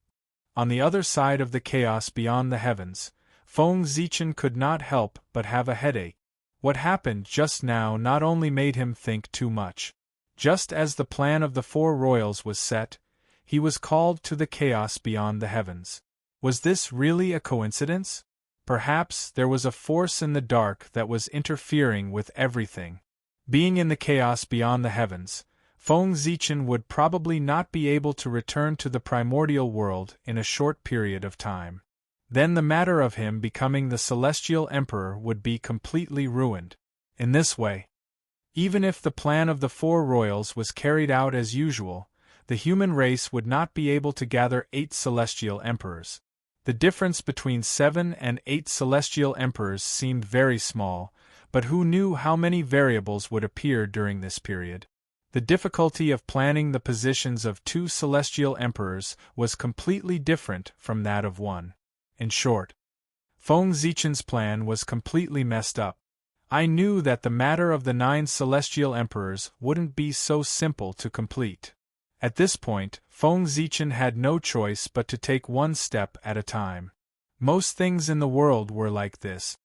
Speaker 1: On the other side of the chaos beyond the heavens, Feng Zichen could not help but have a headache. What happened just now not only made him think too much. Just as the plan of the four royals was set, he was called to the chaos beyond the heavens. Was this really a coincidence? Perhaps there was a force in the dark that was interfering with everything. Being in the chaos beyond the heavens, Feng Zichen would probably not be able to return to the primordial world in a short period of time. Then the matter of him becoming the Celestial Emperor would be completely ruined. In this way, even if the plan of the four royals was carried out as usual, the human race would not be able to gather 8 Celestial Emperors. The difference between 7 and 8 Celestial Emperors seemed very small, but who knew how many variables would appear during this period? The difficulty of planning the positions of 2 Celestial Emperors was completely different from that of one. In short, Feng Zichen's plan was completely messed up. I knew that the matter of the 9 Celestial Emperors wouldn't be so simple to complete. At this point, Feng Zichen had no choice but to take one step at a time. Most things in the world were like this.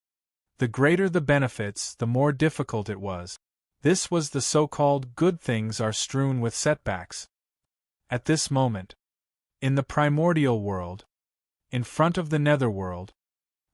Speaker 1: The greater the benefits, the more difficult it was. This was the so-called good things are strewn with setbacks. At this moment, in the primordial world, in front of the netherworld,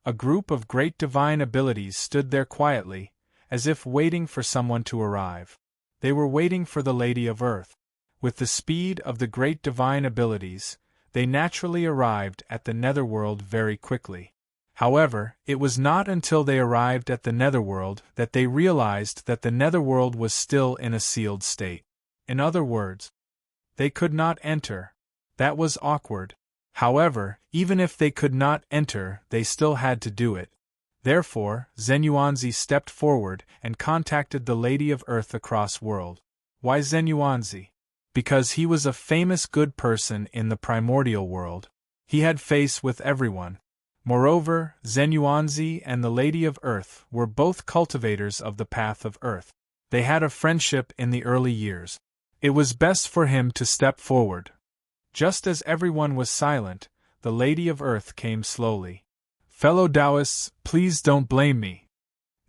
Speaker 1: A group of great divine abilities stood there quietly, as if waiting for someone to arrive. They were waiting for the Lady of Earth. With the speed of the great divine abilities, they naturally arrived at the netherworld very quickly. However, it was not until they arrived at the netherworld that they realized that the netherworld was still in a sealed state. In other words, they could not enter. That was awkward. However, even if they could not enter, they still had to do it. Therefore, Zenuanzi stepped forward and contacted the Lady of Earth across world. Why Zenuanzi? Because he was a famous good person in the primordial world. He had face with everyone. Moreover, Zenuanzi and the Lady of Earth were both cultivators of the path of Earth. They had a friendship in the early years. It was best for him to step forward. Just as everyone was silent, the Lady of Earth came slowly. Fellow Taoists, please don't blame me.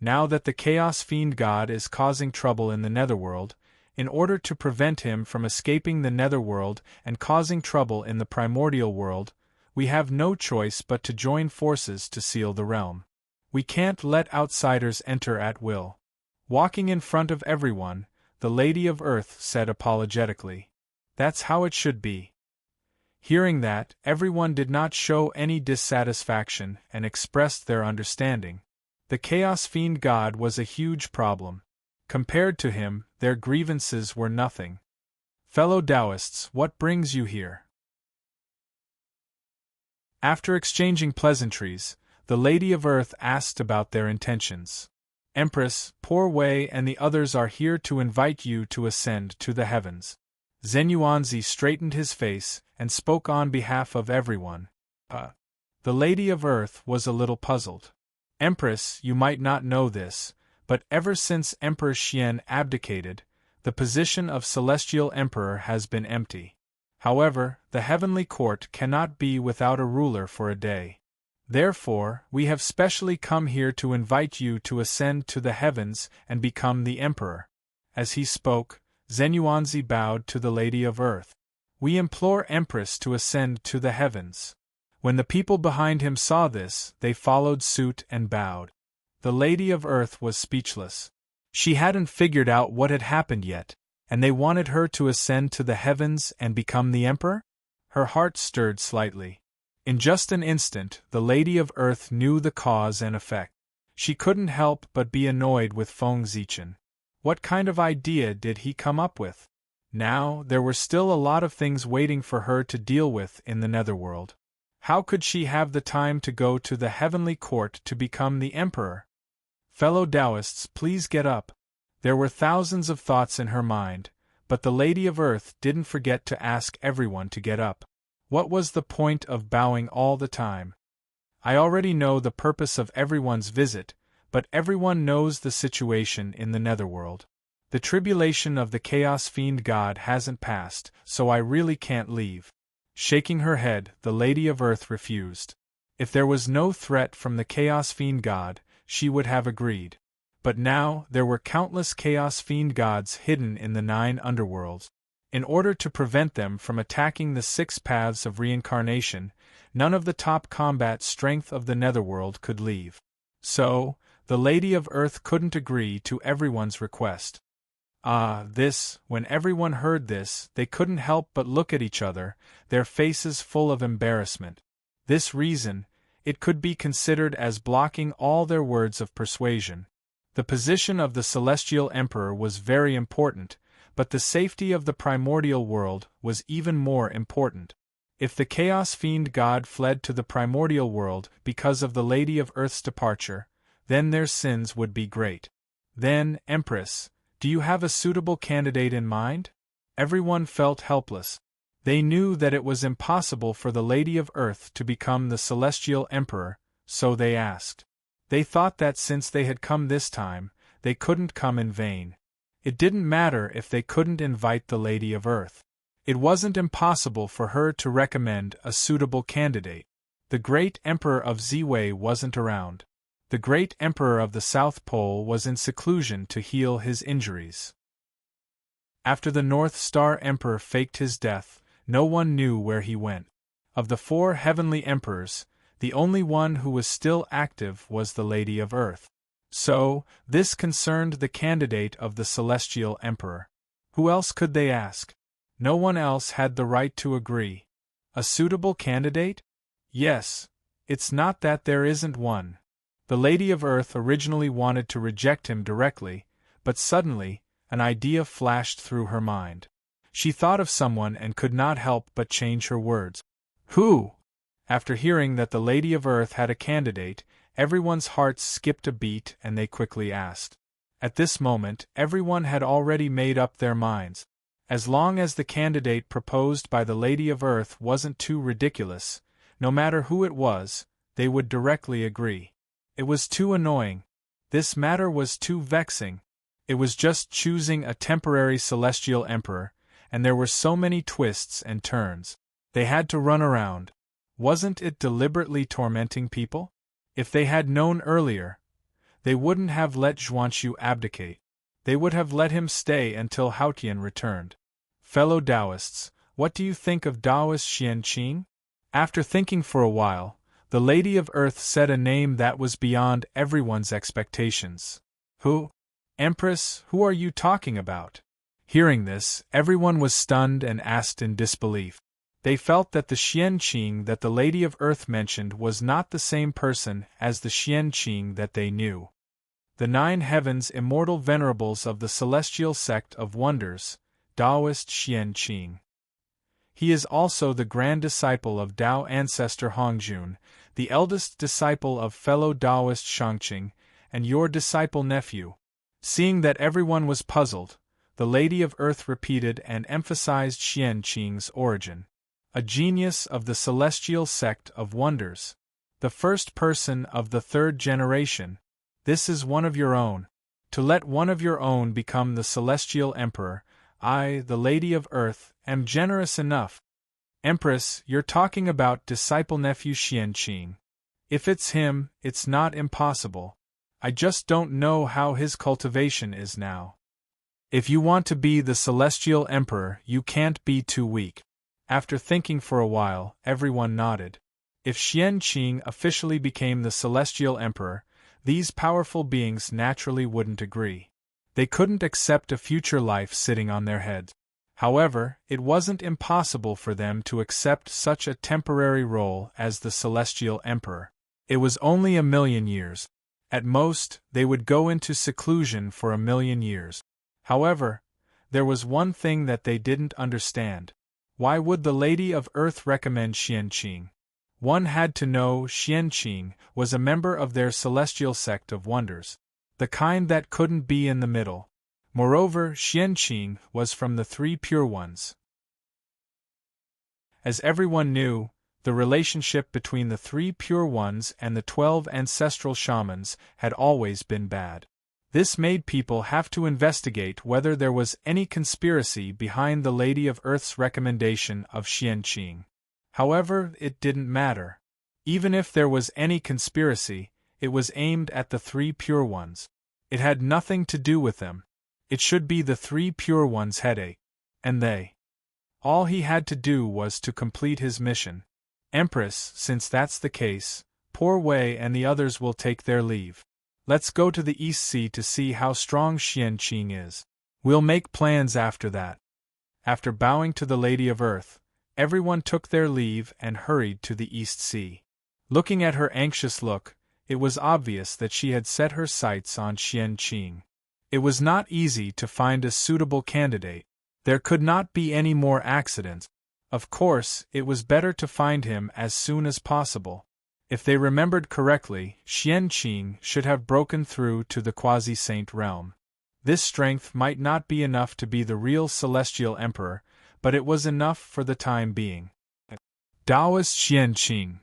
Speaker 1: Now that the Chaos Fiend God is causing trouble in the netherworld, in order to prevent him from escaping the netherworld and causing trouble in the primordial world, we have no choice but to join forces to seal the realm. We can't let outsiders enter at will. Walking in front of everyone, the Lady of Earth said apologetically. That's how it should be. Hearing that, everyone did not show any dissatisfaction and expressed their understanding. The Chaos Fiend God was a huge problem. Compared to him, their grievances were nothing. Fellow Taoists, what brings you here? After exchanging pleasantries, the Lady of Earth asked about their intentions. Empress, Poor Wei and the others are here to invite you to ascend to the heavens. Zenuanzi straightened his face and spoke on behalf of everyone. The Lady of Earth was a little puzzled. Empress, you might not know this, but ever since Emperor Xian abdicated, the position of Celestial Emperor has been empty. However, the heavenly court cannot be without a ruler for a day. Therefore, we have specially come here to invite you to ascend to the heavens and become the Emperor. As he spoke, Zenuanzi bowed to the Lady of Earth. We implore Empress to ascend to the heavens. When the people behind him saw this, they followed suit and bowed. The Lady of Earth was speechless. She hadn't figured out what had happened yet, and they wanted her to ascend to the heavens and become the Emperor? Her heart stirred slightly. In just an instant, the Lady of Earth knew the cause and effect. She couldn't help but be annoyed with Feng Zichen. What kind of idea did he come up with? Now, there were still a lot of things waiting for her to deal with in the netherworld. How could she have the time to go to the heavenly court to become the Emperor? Fellow Taoists, please get up. There were thousands of thoughts in her mind, but the Lady of Earth didn't forget to ask everyone to get up. What was the point of bowing all the time? I already know the purpose of everyone's visit, but everyone knows the situation in the netherworld. The tribulation of the Chaos Fiend God hasn't passed, so I really can't leave. Shaking her head, the Lady of Earth refused. If there was no threat from the Chaos Fiend God, she would have agreed. But now, there were countless Chaos Fiend gods hidden in the 9 underworlds. In order to prevent them from attacking the 6 paths of reincarnation, none of the top combat strength of the netherworld could leave. So, the Lady of Earth couldn't agree to everyone's request. When everyone heard this, they couldn't help but look at each other, their faces full of embarrassment. This reason, it could be considered as blocking all their words of persuasion. The position of the Celestial Emperor was very important, but the safety of the primordial world was even more important. If the Chaos Fiend God fled to the primordial world because of the Lady of Earth's departure, then their sins would be great. Then, Empress, do you have a suitable candidate in mind? Everyone felt helpless. They knew that it was impossible for the Lady of Earth to become the Celestial Emperor, so they asked. They thought that since they had come this time, they couldn't come in vain. It didn't matter if they couldn't invite the Lady of Earth. It wasn't impossible for her to recommend a suitable candidate. The great Emperor of Ziwei wasn't around. The great Emperor of the South Pole was in seclusion to heal his injuries. After the North Star Emperor faked his death, no one knew where he went. Of the 4 heavenly emperors, The only one who was still active was the Lady of Earth. So, this concerned the candidate of the Celestial Emperor. Who else could they ask? No one else had the right to agree. A suitable candidate? Yes. It's not that there isn't one. The Lady of Earth originally wanted to reject him directly, but suddenly, an idea flashed through her mind. She thought of someone and could not help but change her words. Who? After hearing that the Lady of Earth had a candidate, everyone's hearts skipped a beat and they quickly asked. At this moment, everyone had already made up their minds. As long as the candidate proposed by the Lady of Earth wasn't too ridiculous, no matter who it was, they would directly agree. It was too annoying. This matter was too vexing. It was just choosing a temporary celestial emperor, and there were so many twists and turns. They had to run around. Wasn't it deliberately tormenting people? If they had known earlier, they wouldn't have let Zhuanqiu abdicate. They would have let him stay until Haotian returned. Fellow Taoists, what do you think of Taoist Xianqing? After thinking for a while, the Lady of Earth said a name that was beyond everyone's expectations. Who? Empress, who are you talking about? Hearing this, everyone was stunned and asked in disbelief. They felt that the Xianqing that the Lady of Earth mentioned was not the same person as the Xianqing that they knew. The 9 heavens immortal venerables of the celestial sect of wonders, Taoist Xianqing. He is also the grand disciple of Tao ancestor Hongjun, the eldest disciple of fellow Taoist Shangqing, and your disciple nephew. Seeing that everyone was puzzled, the Lady of Earth repeated and emphasized Xianqing's origin. A genius of the celestial sect of wonders. The first person of the 3rd generation. This is one of your own. To let one of your own become the celestial emperor, I, the Lady of Earth, am generous enough. Empress, you're talking about disciple-nephew Xianqing. If it's him, it's not impossible. I just don't know how his cultivation is now. If you want to be the celestial emperor, you can't be too weak. After thinking for a while, everyone nodded. If Xianqing officially became the celestial emperor, these powerful beings naturally wouldn't agree. They couldn't accept a future life sitting on their heads. However, it wasn't impossible for them to accept such a temporary role as the celestial emperor. It was only 1,000,000 years. At most, they would go into seclusion for 1,000,000 years. However, there was one thing that they didn't understand. Why would the Lady of Earth recommend Xianqing? One had to know Xianqing was a member of their celestial sect of wonders. The kind that couldn't be in the middle. Moreover, Xianqing was from the 3 pure ones. As everyone knew, the relationship between the 3 pure ones and the 12 ancestral shamans had always been bad. This made people have to investigate whether there was any conspiracy behind the Lady of Earth's recommendation of Xianqing. However, it didn't matter. Even if there was any conspiracy, it was aimed at the 3 pure ones. It had nothing to do with them. It should be the 3 pure ones' headache. And they. All he had to do was to complete his mission. Empress, since that's the case, Poor Wei and the others will take their leave. Let's go to the East Sea to see how strong Xianqing is. We'll make plans after that. After bowing to the Lady of Earth, everyone took their leave and hurried to the East Sea. Looking at her anxious look, it was obvious that she had set her sights on Xianqing. It was not easy to find a suitable candidate. There could not be any more accidents. Of course, it was better to find him as soon as possible. If they remembered correctly, Xianqing should have broken through to the quasi-saint realm. This strength might not be enough to be the real celestial emperor, but it was enough for the time being. Taoist Xianqing.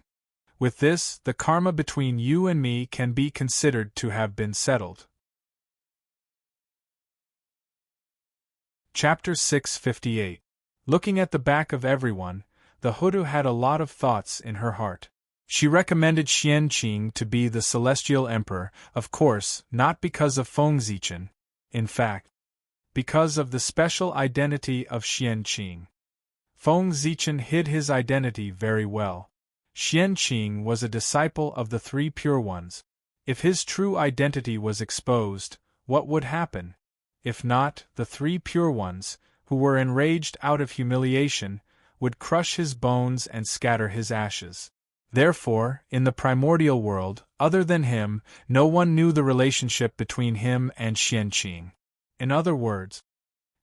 Speaker 1: With this, the karma between you and me can be considered to have been settled. Chapter 658. Looking at the back of everyone, the Hudu had a lot of thoughts in her heart. She recommended Xianqing to be the celestial emperor, of course, not because of Fengzichen. In fact, because of the special identity of Xianqing. Fengzichen hid his identity very well. Xianqing was a disciple of the Three Pure Ones. If his true identity was exposed, what would happen? If not, the Three Pure Ones, who were enraged out of humiliation, would crush his bones and scatter his ashes. Therefore, in the primordial world, other than him, no one knew the relationship between him and Xianqing. In other words,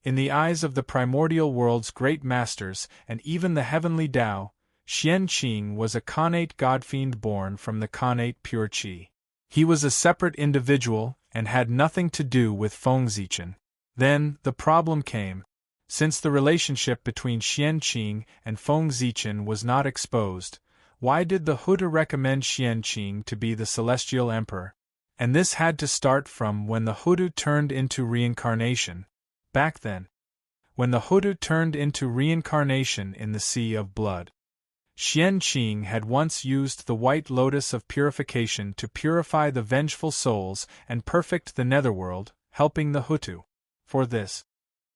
Speaker 1: in the eyes of the primordial world's great masters and even the heavenly Tao, Xianqing was a connate godfiend born from the connate pure qi. He was a separate individual and had nothing to do with Feng Zichen. Then, the problem came. Since the relationship between Xianqing and Feng Zichen was not exposed, why did the Buddha recommend Xianqing to be the celestial emperor? And this had to start from when the Buddha turned into reincarnation. Back then, when the Buddha turned into reincarnation in the Sea of Blood. Xianqing had once used the white lotus of purification to purify the vengeful souls and perfect the netherworld, helping the Hutu. For this,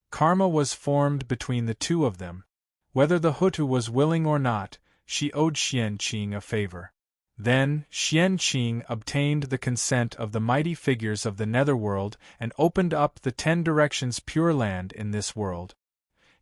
Speaker 1: karma was formed between the two of them. Whether the Hutu was willing or not, she owed Xianqing a favor. Then, Xianqing obtained the consent of the mighty figures of the netherworld and opened up the 10 directions Pure Land in this world.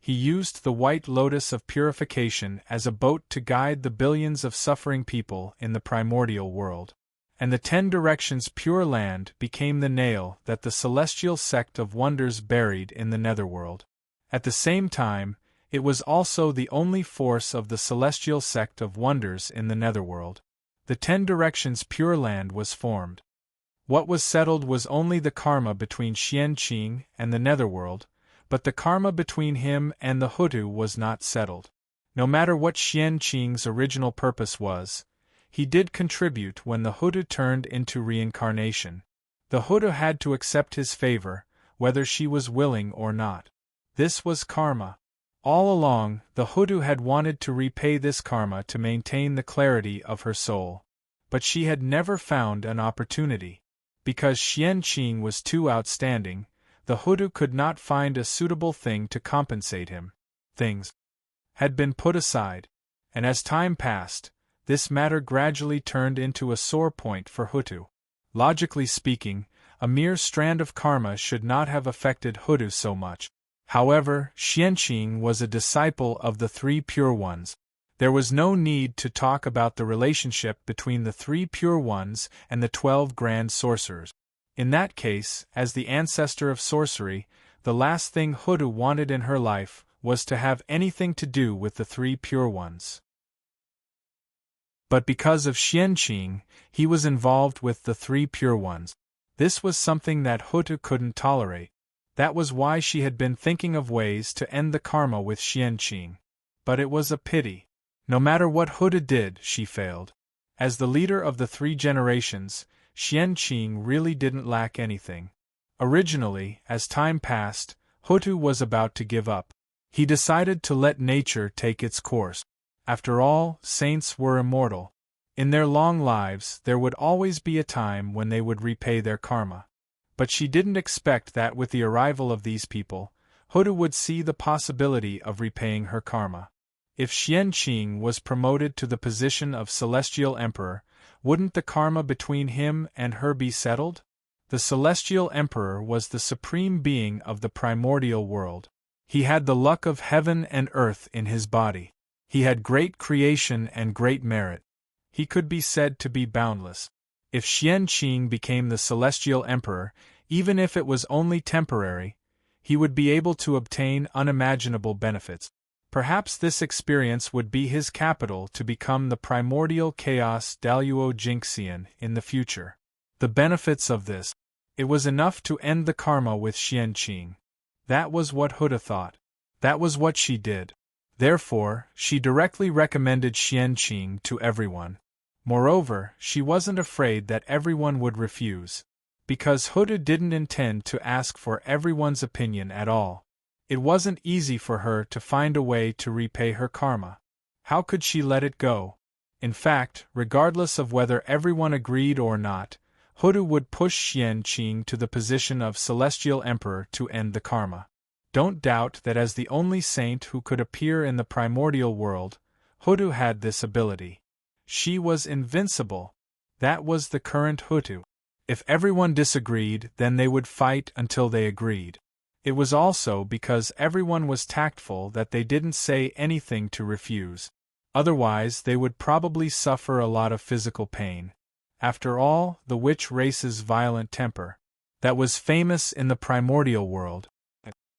Speaker 1: He used the white lotus of purification as a boat to guide the billions of suffering people in the primordial world. And the 10 directions Pure Land became the nail that the celestial sect of wonders buried in the netherworld. At the same time, it was also the only force of the celestial sect of wonders in the netherworld. The 10 directions Pure Land was formed. What was settled was only the karma between Xianqing and the netherworld, but the karma between him and the Hutu was not settled. No matter what Xianqing's original purpose was, he did contribute when the Hutu turned into reincarnation. The Hutu had to accept his favor, whether she was willing or not. This was karma. All along, the Hutu had wanted to repay this karma to maintain the clarity of her soul. But she had never found an opportunity. Because Xianqing was too outstanding, the Hutu could not find a suitable thing to compensate him. Things had been put aside, and as time passed, this matter gradually turned into a sore point for Hutu. Logically speaking, a mere strand of karma should not have affected Hutu so much. However, Xianqing was a disciple of the Three Pure Ones. There was no need to talk about the relationship between the Three Pure Ones and the 12 Grand Sorcerers. In that case, as the ancestor of sorcery, the last thing Hutu wanted in her life was to have anything to do with the Three Pure Ones. But because of Xianqing, he was involved with the Three Pure Ones. This was something that Hutu couldn't tolerate. That was why she had been thinking of ways to end the karma with Xianqing. But it was a pity. No matter what Hutu did, she failed. As the leader of the 3 generations, Xianqing really didn't lack anything. Originally, as time passed, Hutu was about to give up. He decided to let nature take its course. After all, saints were immortal. In their long lives, there would always be a time when they would repay their karma. But she didn't expect that with the arrival of these people, Hutu would see the possibility of repaying her karma. If Xianqing was promoted to the position of celestial emperor, wouldn't the karma between him and her be settled? The celestial emperor was the supreme being of the primordial world. He had the luck of heaven and earth in his body. He had great creation and great merit. He could be said to be boundless. If Xianqing became the celestial emperor, even if it was only temporary, he would be able to obtain unimaginable benefits. Perhaps this experience would be his capital to become the primordial chaos Daluo Jinxian in the future. The benefits of this. It was enough to end the karma with Xianqing. That was what Huda thought. That was what she did. Therefore, she directly recommended Xianqing to everyone. Moreover, she wasn't afraid that everyone would refuse. Because Huda didn't intend to ask for everyone's opinion at all. It wasn't easy for her to find a way to repay her karma. How could she let it go? In fact, regardless of whether everyone agreed or not, Huda would push Xianqing to the position of celestial emperor to end the karma. Don't doubt that as the only saint who could appear in the primordial world, Huda had this ability. She was invincible. That was the current Hutu. If everyone disagreed, then they would fight until they agreed. It was also because everyone was tactful that they didn't say anything to refuse. Otherwise, they would probably suffer a lot of physical pain. After all, the witch race's violent temper. That was famous in the primordial world.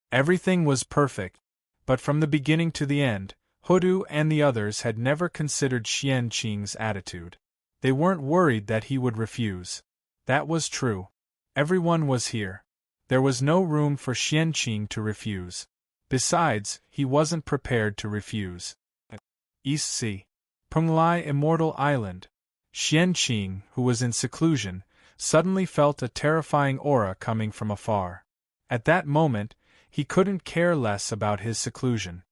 Speaker 1: Everything was perfect, but from the beginning to the end, Hutu and the others had never considered Xianqing's attitude. They weren't worried that he would refuse. That was true. Everyone was here. There was no room for Xianqing to refuse. Besides, he wasn't prepared to refuse. East Sea. Penglai Immortal Island. Xianqing, who was in seclusion, suddenly felt a terrifying aura coming from afar. At that moment, he couldn't care less about his seclusion.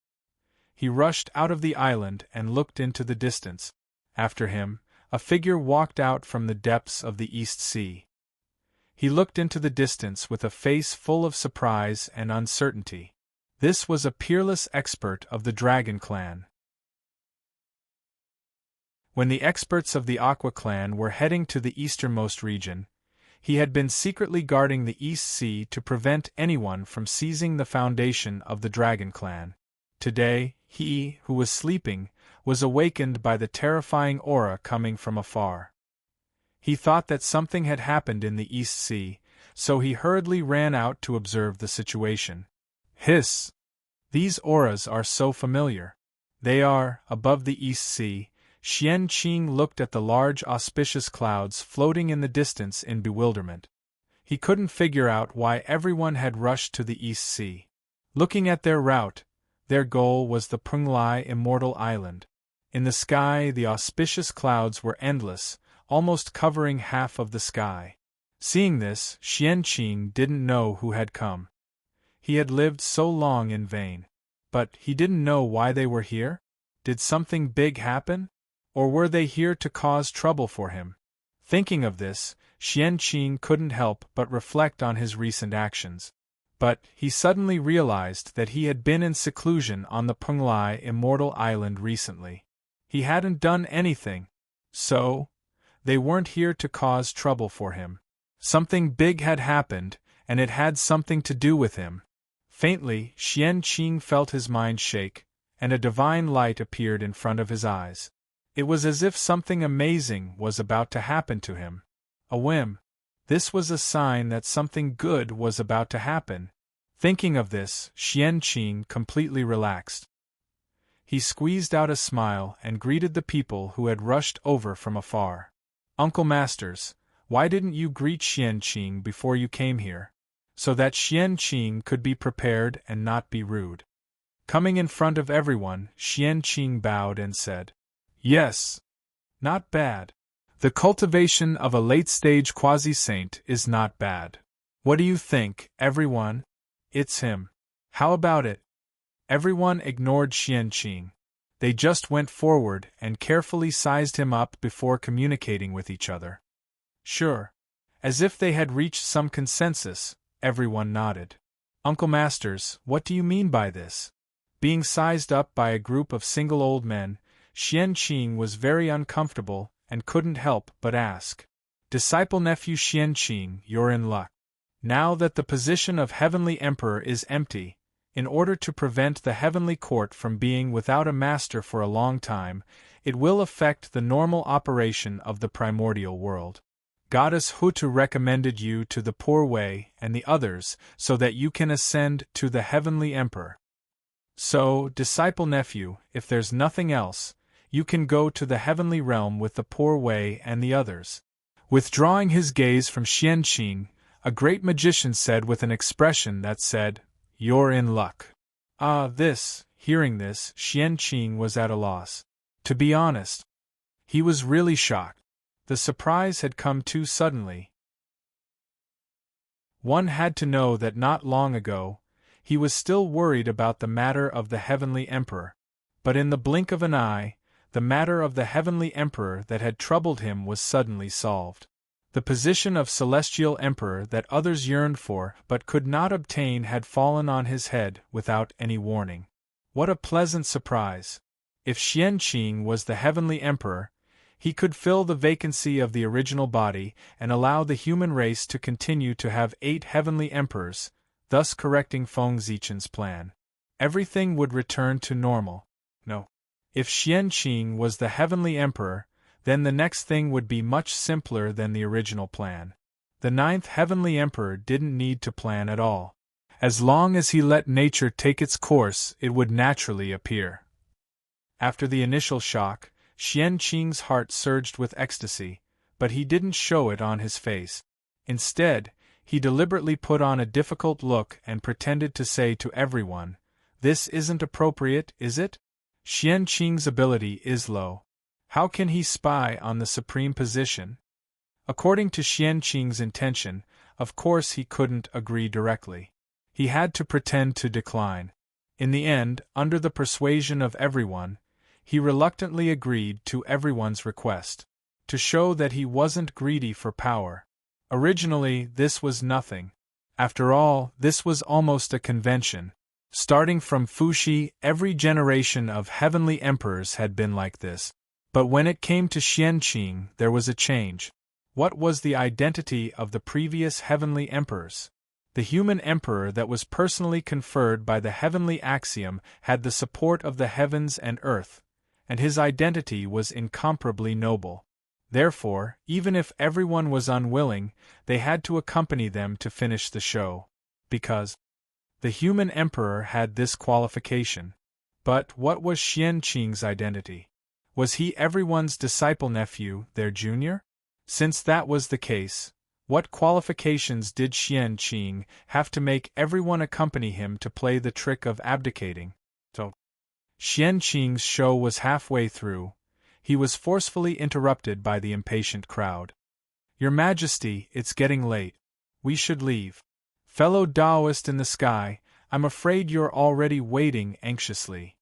Speaker 1: He rushed out of the island and looked into the distance. After him, a figure walked out from the depths of the East Sea. He looked into the distance with a face full of surprise and uncertainty. This was a peerless expert of the Dragon Clan. When the experts of the Aqua Clan were heading to the easternmost region, he had been secretly guarding the East Sea to prevent anyone from seizing the foundation of the Dragon Clan. Today, he, who was sleeping, was awakened by the terrifying aura coming from afar. He thought that something had happened in the East Sea, so he hurriedly ran out to observe the situation. Hiss! These auras are so familiar. They are, above the East Sea. Xianqing looked at the large auspicious clouds floating in the distance in bewilderment. He couldn't figure out why everyone had rushed to the East Sea. Looking at their route, their goal was the Penglai Immortal Island. In the sky, the auspicious clouds were endless, almost covering half of the sky. Seeing this, Xianqing didn't know who had come. He had lived so long in vain. But he didn't know why they were here? Did something big happen? Or were they here to cause trouble for him? Thinking of this, Xianqing couldn't help but reflect on his recent actions. But he suddenly realized that he had been in seclusion on the Penglai Immortal Island recently. He hadn't done anything. So, they weren't here to cause trouble for him. Something big had happened, and it had something to do with him. Faintly, Xianqing felt his mind shake, and a divine light appeared in front of his eyes. It was as if something amazing was about to happen to him. A whim. This was a sign that something good was about to happen. Thinking of this, Xianqing completely relaxed. He squeezed out a smile and greeted the people who had rushed over from afar. Uncle Masters, why didn't you greet Xianqing before you came here? So that Xianqing could be prepared and not be rude. Coming in front of everyone, Xianqing bowed and said, "Yes. Not bad. The cultivation of a late-stage quasi-saint is not bad. What do you think, everyone? It's him. How about it?" Everyone ignored Xianqing. They just went forward and carefully sized him up before communicating with each other. Sure. As if they had reached some consensus, everyone nodded. Uncle Masters, what do you mean by this? Being sized up by a group of single old men, Xianqing was very uncomfortable and couldn't help but ask. Disciple-nephew Xianqing, you're in luck. Now that the position of Heavenly Emperor is empty, in order to prevent the Heavenly Court from being without a master for a long time, it will affect the normal operation of the primordial world. Goddess Hutu recommended you to the Poor Way and the others so that you can ascend to the Heavenly Emperor. So, disciple-nephew, if there's nothing else, you can go to the heavenly realm with the Poor Way and the others. Withdrawing his gaze from Xianqing, a great magician said with an expression that said, "You're in luck." Hearing this, Xianqing was at a loss. To be honest, he was really shocked. The surprise had come too suddenly. One had to know that not long ago, he was still worried about the matter of the Heavenly Emperor, but in the blink of an eye, the matter of the Heavenly Emperor that had troubled him was suddenly solved. The position of Celestial Emperor that others yearned for but could not obtain had fallen on his head without any warning. What a pleasant surprise! If Xianqing was the Heavenly Emperor, He could fill the vacancy of the original body and allow the human race to continue to have 8 heavenly emperors, thus correcting Feng Zichen's plan. Everything would return to normal. No. If Xianqing was the heavenly emperor, then the next thing would be much simpler than the original plan. The 9th heavenly emperor didn't need to plan at all. As long as he let nature take its course, it would naturally appear. After the initial shock, Xianqing's heart surged with ecstasy, but he didn't show it on his face. Instead, he deliberately put on a difficult look and pretended to say to everyone, "This isn't appropriate, is it? Xianqing's ability is low. How can he spy on the supreme position?" According to Xianqing's intention, of course he couldn't agree directly. He had to pretend to decline. In the end, under the persuasion of everyone, he reluctantly agreed to everyone's request, to show that he wasn't greedy for power. Originally, this was nothing. After all, this was almost a convention. Starting from Fuxi, every generation of heavenly emperors had been like this. But when it came to Xianqing, there was a change. What was the identity of the previous heavenly emperors? The human emperor that was personally conferred by the heavenly axiom had the support of the heavens and earth, and his identity was incomparably noble. Therefore, even if everyone was unwilling, they had to accompany them to finish the show. Because the human emperor had this qualification. But what was Xianqing's identity? Was he everyone's disciple-nephew, their junior? Since that was the case, what qualifications did Xianqing have to make everyone accompany him to play the trick of abdicating? So, Xianqing's show was halfway through. He was forcefully interrupted by the impatient crowd. "Your Majesty, it's getting late. We should leave. Fellow Taoist in the sky, I'm afraid you're already waiting anxiously."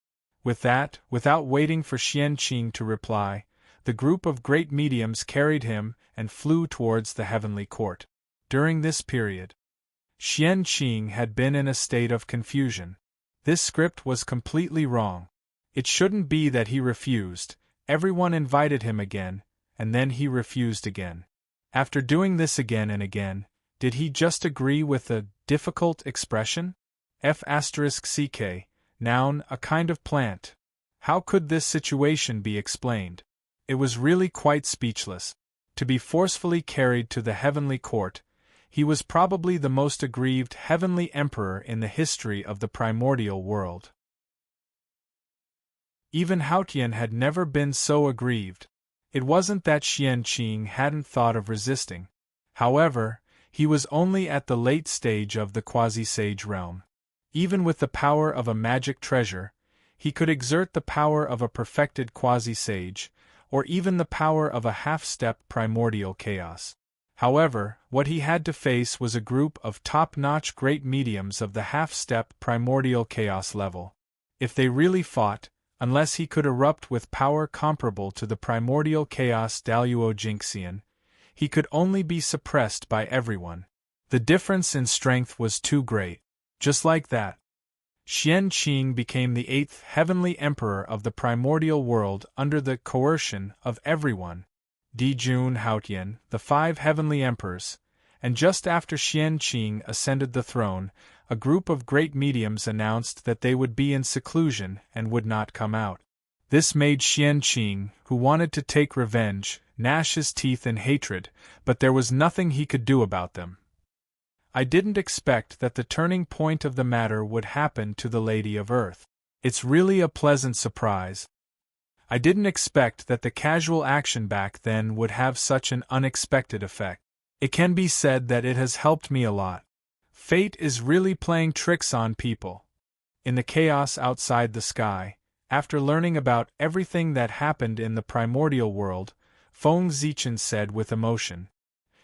Speaker 1: With that, without waiting for Xianqing to reply, the group of great mediums carried him and flew towards the heavenly court. During this period, Xianqing had been in a state of confusion. This script was completely wrong. It shouldn't be that he refused. Everyone invited him again, and then he refused again. After doing this again and again, did he just agree with a difficult expression? F*ck, noun, a kind of plant. How could this situation be explained? It was really quite speechless. To be forcefully carried to the heavenly court, he was probably the most aggrieved heavenly emperor in the history of the primordial world. Even Haotian had never been so aggrieved. It wasn't that Xianqing hadn't thought of resisting. However, he was only at the late stage of the quasi-sage realm. Even with the power of a magic treasure, he could exert the power of a perfected quasi-sage, or even the power of a half-step primordial chaos. However, what he had to face was a group of top-notch great mediums of the half-step primordial chaos level. If they really fought, unless he could erupt with power comparable to the primordial chaos Daluo Jinxian, he could only be suppressed by everyone. The difference in strength was too great. Just like that, Xianqing became the 8th heavenly emperor of the primordial world under the coercion of everyone. Dijun Haotian, the 5 heavenly emperors, and just after Xianqing ascended the throne, a group of great mediums announced that they would be in seclusion and would not come out. This made Xianqing, who wanted to take revenge, gnash his teeth in hatred, but there was nothing he could do about them. I didn't expect that the turning point of the matter would happen to the Lady of Earth. It's really a pleasant surprise. I didn't expect that the casual action back then would have such an unexpected effect. It can be said that it has helped me a lot. Fate is really playing tricks on people. In the chaos outside the sky, after learning about everything that happened in the primordial world, Feng Zichen said with emotion.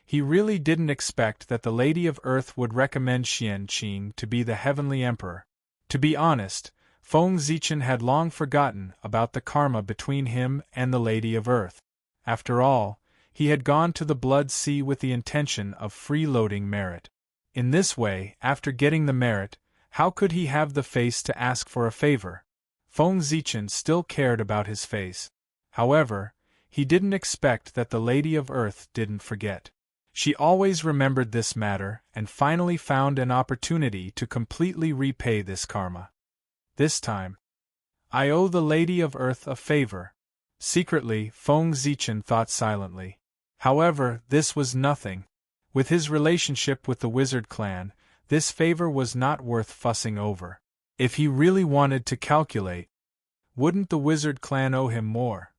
Speaker 1: He really didn't expect that the Lady of Earth would recommend Xianqing to be the heavenly emperor. To be honest, Feng Zichen had long forgotten about the karma between him and the Lady of Earth. After all, he had gone to the Blood Sea with the intention of freeloading merit. In this way, after getting the merit, how could he have the face to ask for a favor? Feng Zichen still cared about his face. However, He didn't expect that the Lady of Earth didn't forget. She always remembered this matter and finally found an opportunity to completely repay this karma. This time, I owe the Lady of Earth a favor. Secretly, Feng Zichen thought silently. However, this was nothing. With his relationship with the wizard clan, this favor was not worth fussing over. If he really wanted to calculate, wouldn't the wizard clan owe him more?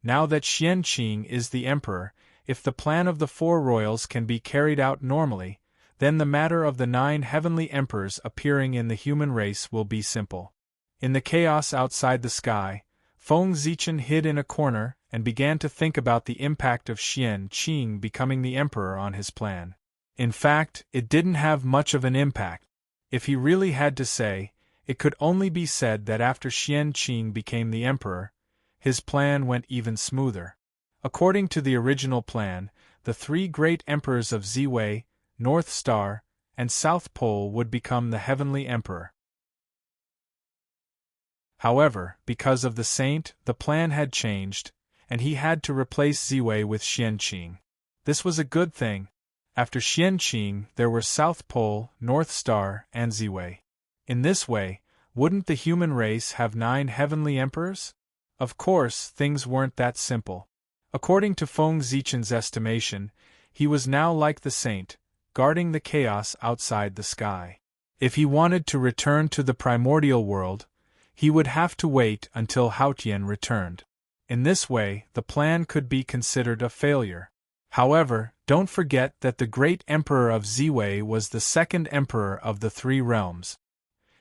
Speaker 1: Now that Xianqing is the emperor, if the plan of the 4 royals can be carried out normally, then the matter of the 9 heavenly emperors appearing in the human race will be simple. In the chaos outside the sky, Feng Zichen hid in a corner and began to think about the impact of Xianqing becoming the emperor on his plan. In fact, it didn't have much of an impact. If he really had to say, it could only be said that after Xianqing became the emperor, his plan went even smoother. According to the original plan, the 3 great emperors of Ziwei, North Star, and South Pole would become the heavenly emperor. However, because of the saint, the plan had changed, and he had to replace Ziwei with Xianqing. This was a good thing. After Xianqing, there were South Pole, North Star, and Ziwei. In this way, wouldn't the human race have 9 heavenly emperors? Of course, things weren't that simple. According to Feng Zichen's estimation, he was now like the saint, guarding the chaos outside the sky. If he wanted to return to the primordial world, he would have to wait until Haotian returned. In this way, the plan could be considered a failure. However, don't forget that the great emperor of Ziwei was the 2nd emperor of the 3 realms.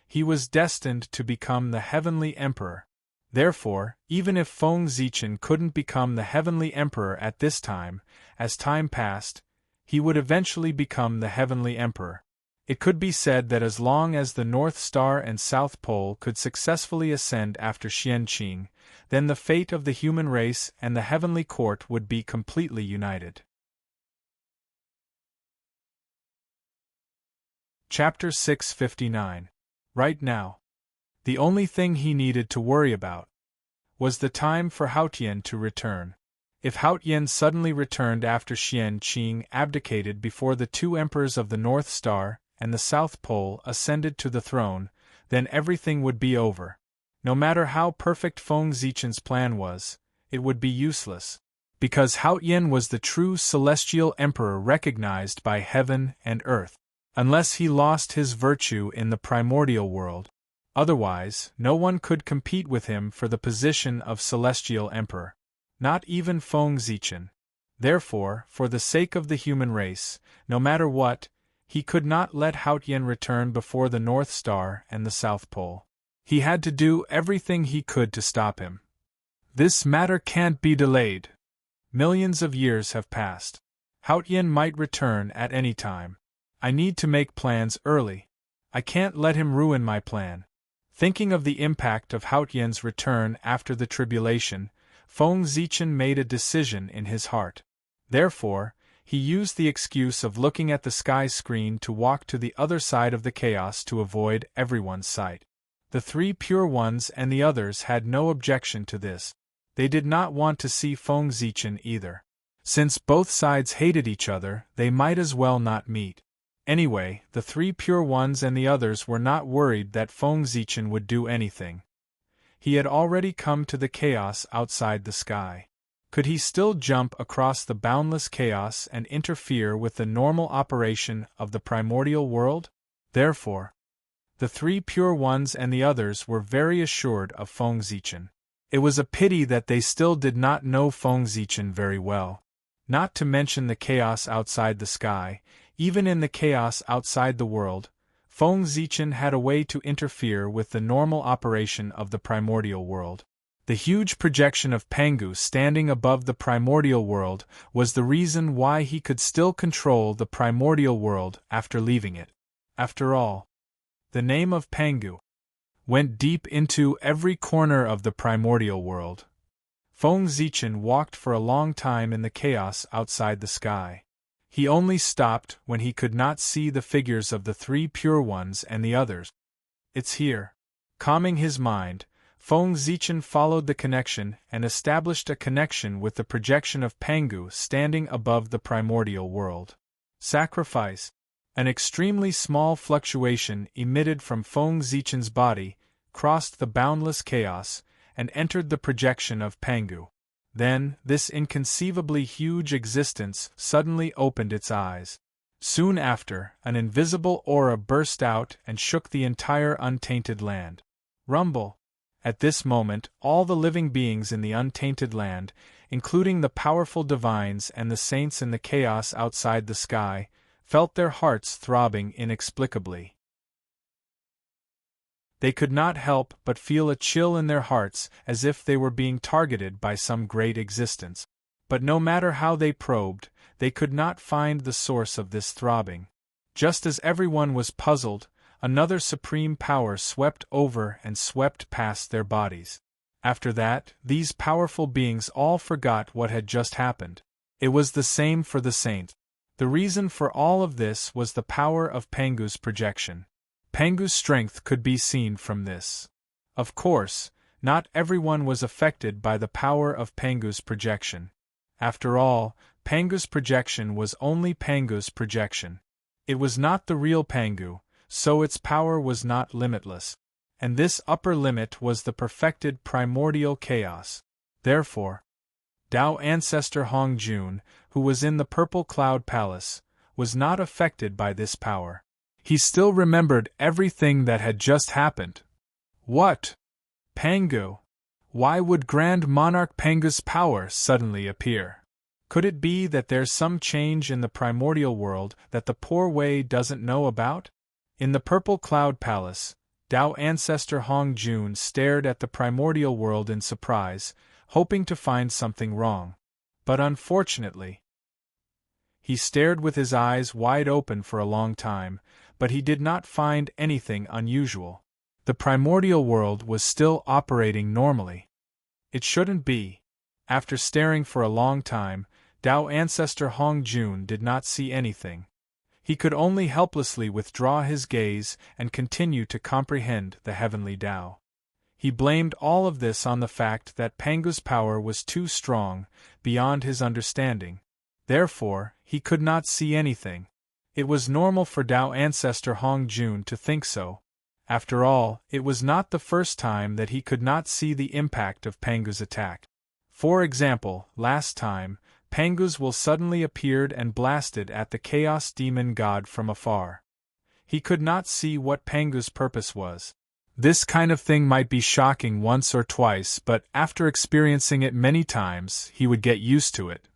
Speaker 1: He was destined to become the heavenly emperor. Therefore, even if Feng Zichen couldn't become the heavenly emperor at this time, as time passed, he would eventually become the heavenly emperor. It could be said that as long as the North Star and South Pole could successfully ascend after Xianqing, then the fate of the human race and the heavenly court would be completely united. Chapter 659. Right now, the only thing he needed to worry about was the time for Haotian to return. If Haotian suddenly returned after Xianqing abdicated before the 2 emperors of the North Star and the South Pole ascended to the throne, then everything would be over. No matter how perfect Feng Zichen's plan was, it would be useless, because Haotian was the true celestial emperor recognized by heaven and earth. Unless he lost his virtue in the primordial world. Otherwise, no one could compete with him for the position of celestial emperor. Not even Feng Zichen. Therefore, for the sake of the human race, no matter what, he could not let Haotian return before the North Star and the South Pole. He had to do everything he could to stop him. This matter can't be delayed. Millions of years have passed. Haotian might return at any time. I need to make plans early. I can't let him ruin my plan. Thinking of the impact of Haotian's return after the tribulation, Feng Zichen made a decision in his heart. Therefore, he used the excuse of looking at the sky screen to walk to the other side of the chaos to avoid everyone's sight. The 3 pure ones and the others had no objection to this. They did not want to see Feng Zichen either. Since both sides hated each other, they might as well not meet. Anyway, the 3 pure ones and the others were not worried that Feng Zichen would do anything. He had already come to the chaos outside the sky. Could he still jump across the boundless chaos and interfere with the normal operation of the primordial world? Therefore, the 3 pure ones and the others were very assured of Feng Zichen. It was a pity that they still did not know Feng Zichen very well. Not to mention the chaos outside the sky, even in the chaos outside the world, Feng Zichen had a way to interfere with the normal operation of the primordial world. The huge projection of Pangu standing above the primordial world was the reason why he could still control the primordial world after leaving it. After all, the name of Pangu went deep into every corner of the primordial world. Feng Zichen walked for a long time in the chaos outside the sky. He only stopped when he could not see the figures of the 3 pure ones and the others. It's here. Calming his mind, Feng Zichen followed the connection and established a connection with the projection of Pangu standing above the primordial world. Sacrifice. An extremely small fluctuation emitted from Feng Zichen's body, crossed the boundless chaos, and entered the projection of Pangu. Then, this inconceivably huge existence suddenly opened its eyes. Soon after, an invisible aura burst out and shook the entire untainted land. Rumble. At this moment, all the living beings in the untainted land, including the powerful divines and the saints in the chaos outside the sky, felt their hearts throbbing inexplicably. They could not help but feel a chill in their hearts as if they were being targeted by some great existence. But no matter how they probed, they could not find the source of this throbbing. Just as everyone was puzzled, another supreme power swept over and swept past their bodies. After that, these powerful beings all forgot what had just happened. It was the same for the saint. The reason for all of this was the power of Pangu's projection. Pangu's strength could be seen from this. Of course, not everyone was affected by the power of Pangu's projection. After all, Pangu's projection was only Pangu's projection. It was not the real Pangu, so its power was not limitless. And this upper limit was the perfected primordial chaos. Therefore, Tao ancestor Hongjun, who was in the Purple Cloud Palace, was not affected by this power. He still remembered everything that had just happened. What? Pangu? Why would Grand Monarch Pangu's power suddenly appear? Could it be that there's some change in the primordial world that the poor Wei doesn't know about? In the Purple Cloud Palace, Tao ancestor Hongjun stared at the primordial world in surprise, hoping to find something wrong. But unfortunately, he stared with his eyes wide open for a long time, but he did not find anything unusual. The primordial world was still operating normally. It shouldn't be. After staring for a long time, Tao ancestor Hongjun did not see anything. He could only helplessly withdraw his gaze and continue to comprehend the heavenly Tao. He blamed all of this on the fact that Pangu's power was too strong, beyond his understanding. Therefore, he could not see anything. It was normal for Tao ancestor Hongjun to think so. After all, it was not the first time that he could not see the impact of Pangu's attack. For example, last time, Pangu's will suddenly appeared and blasted at the Chaos Demon God from afar. He could not see what Pangu's purpose was. This kind of thing might be shocking once or twice, but after experiencing it many times, he would get used to it.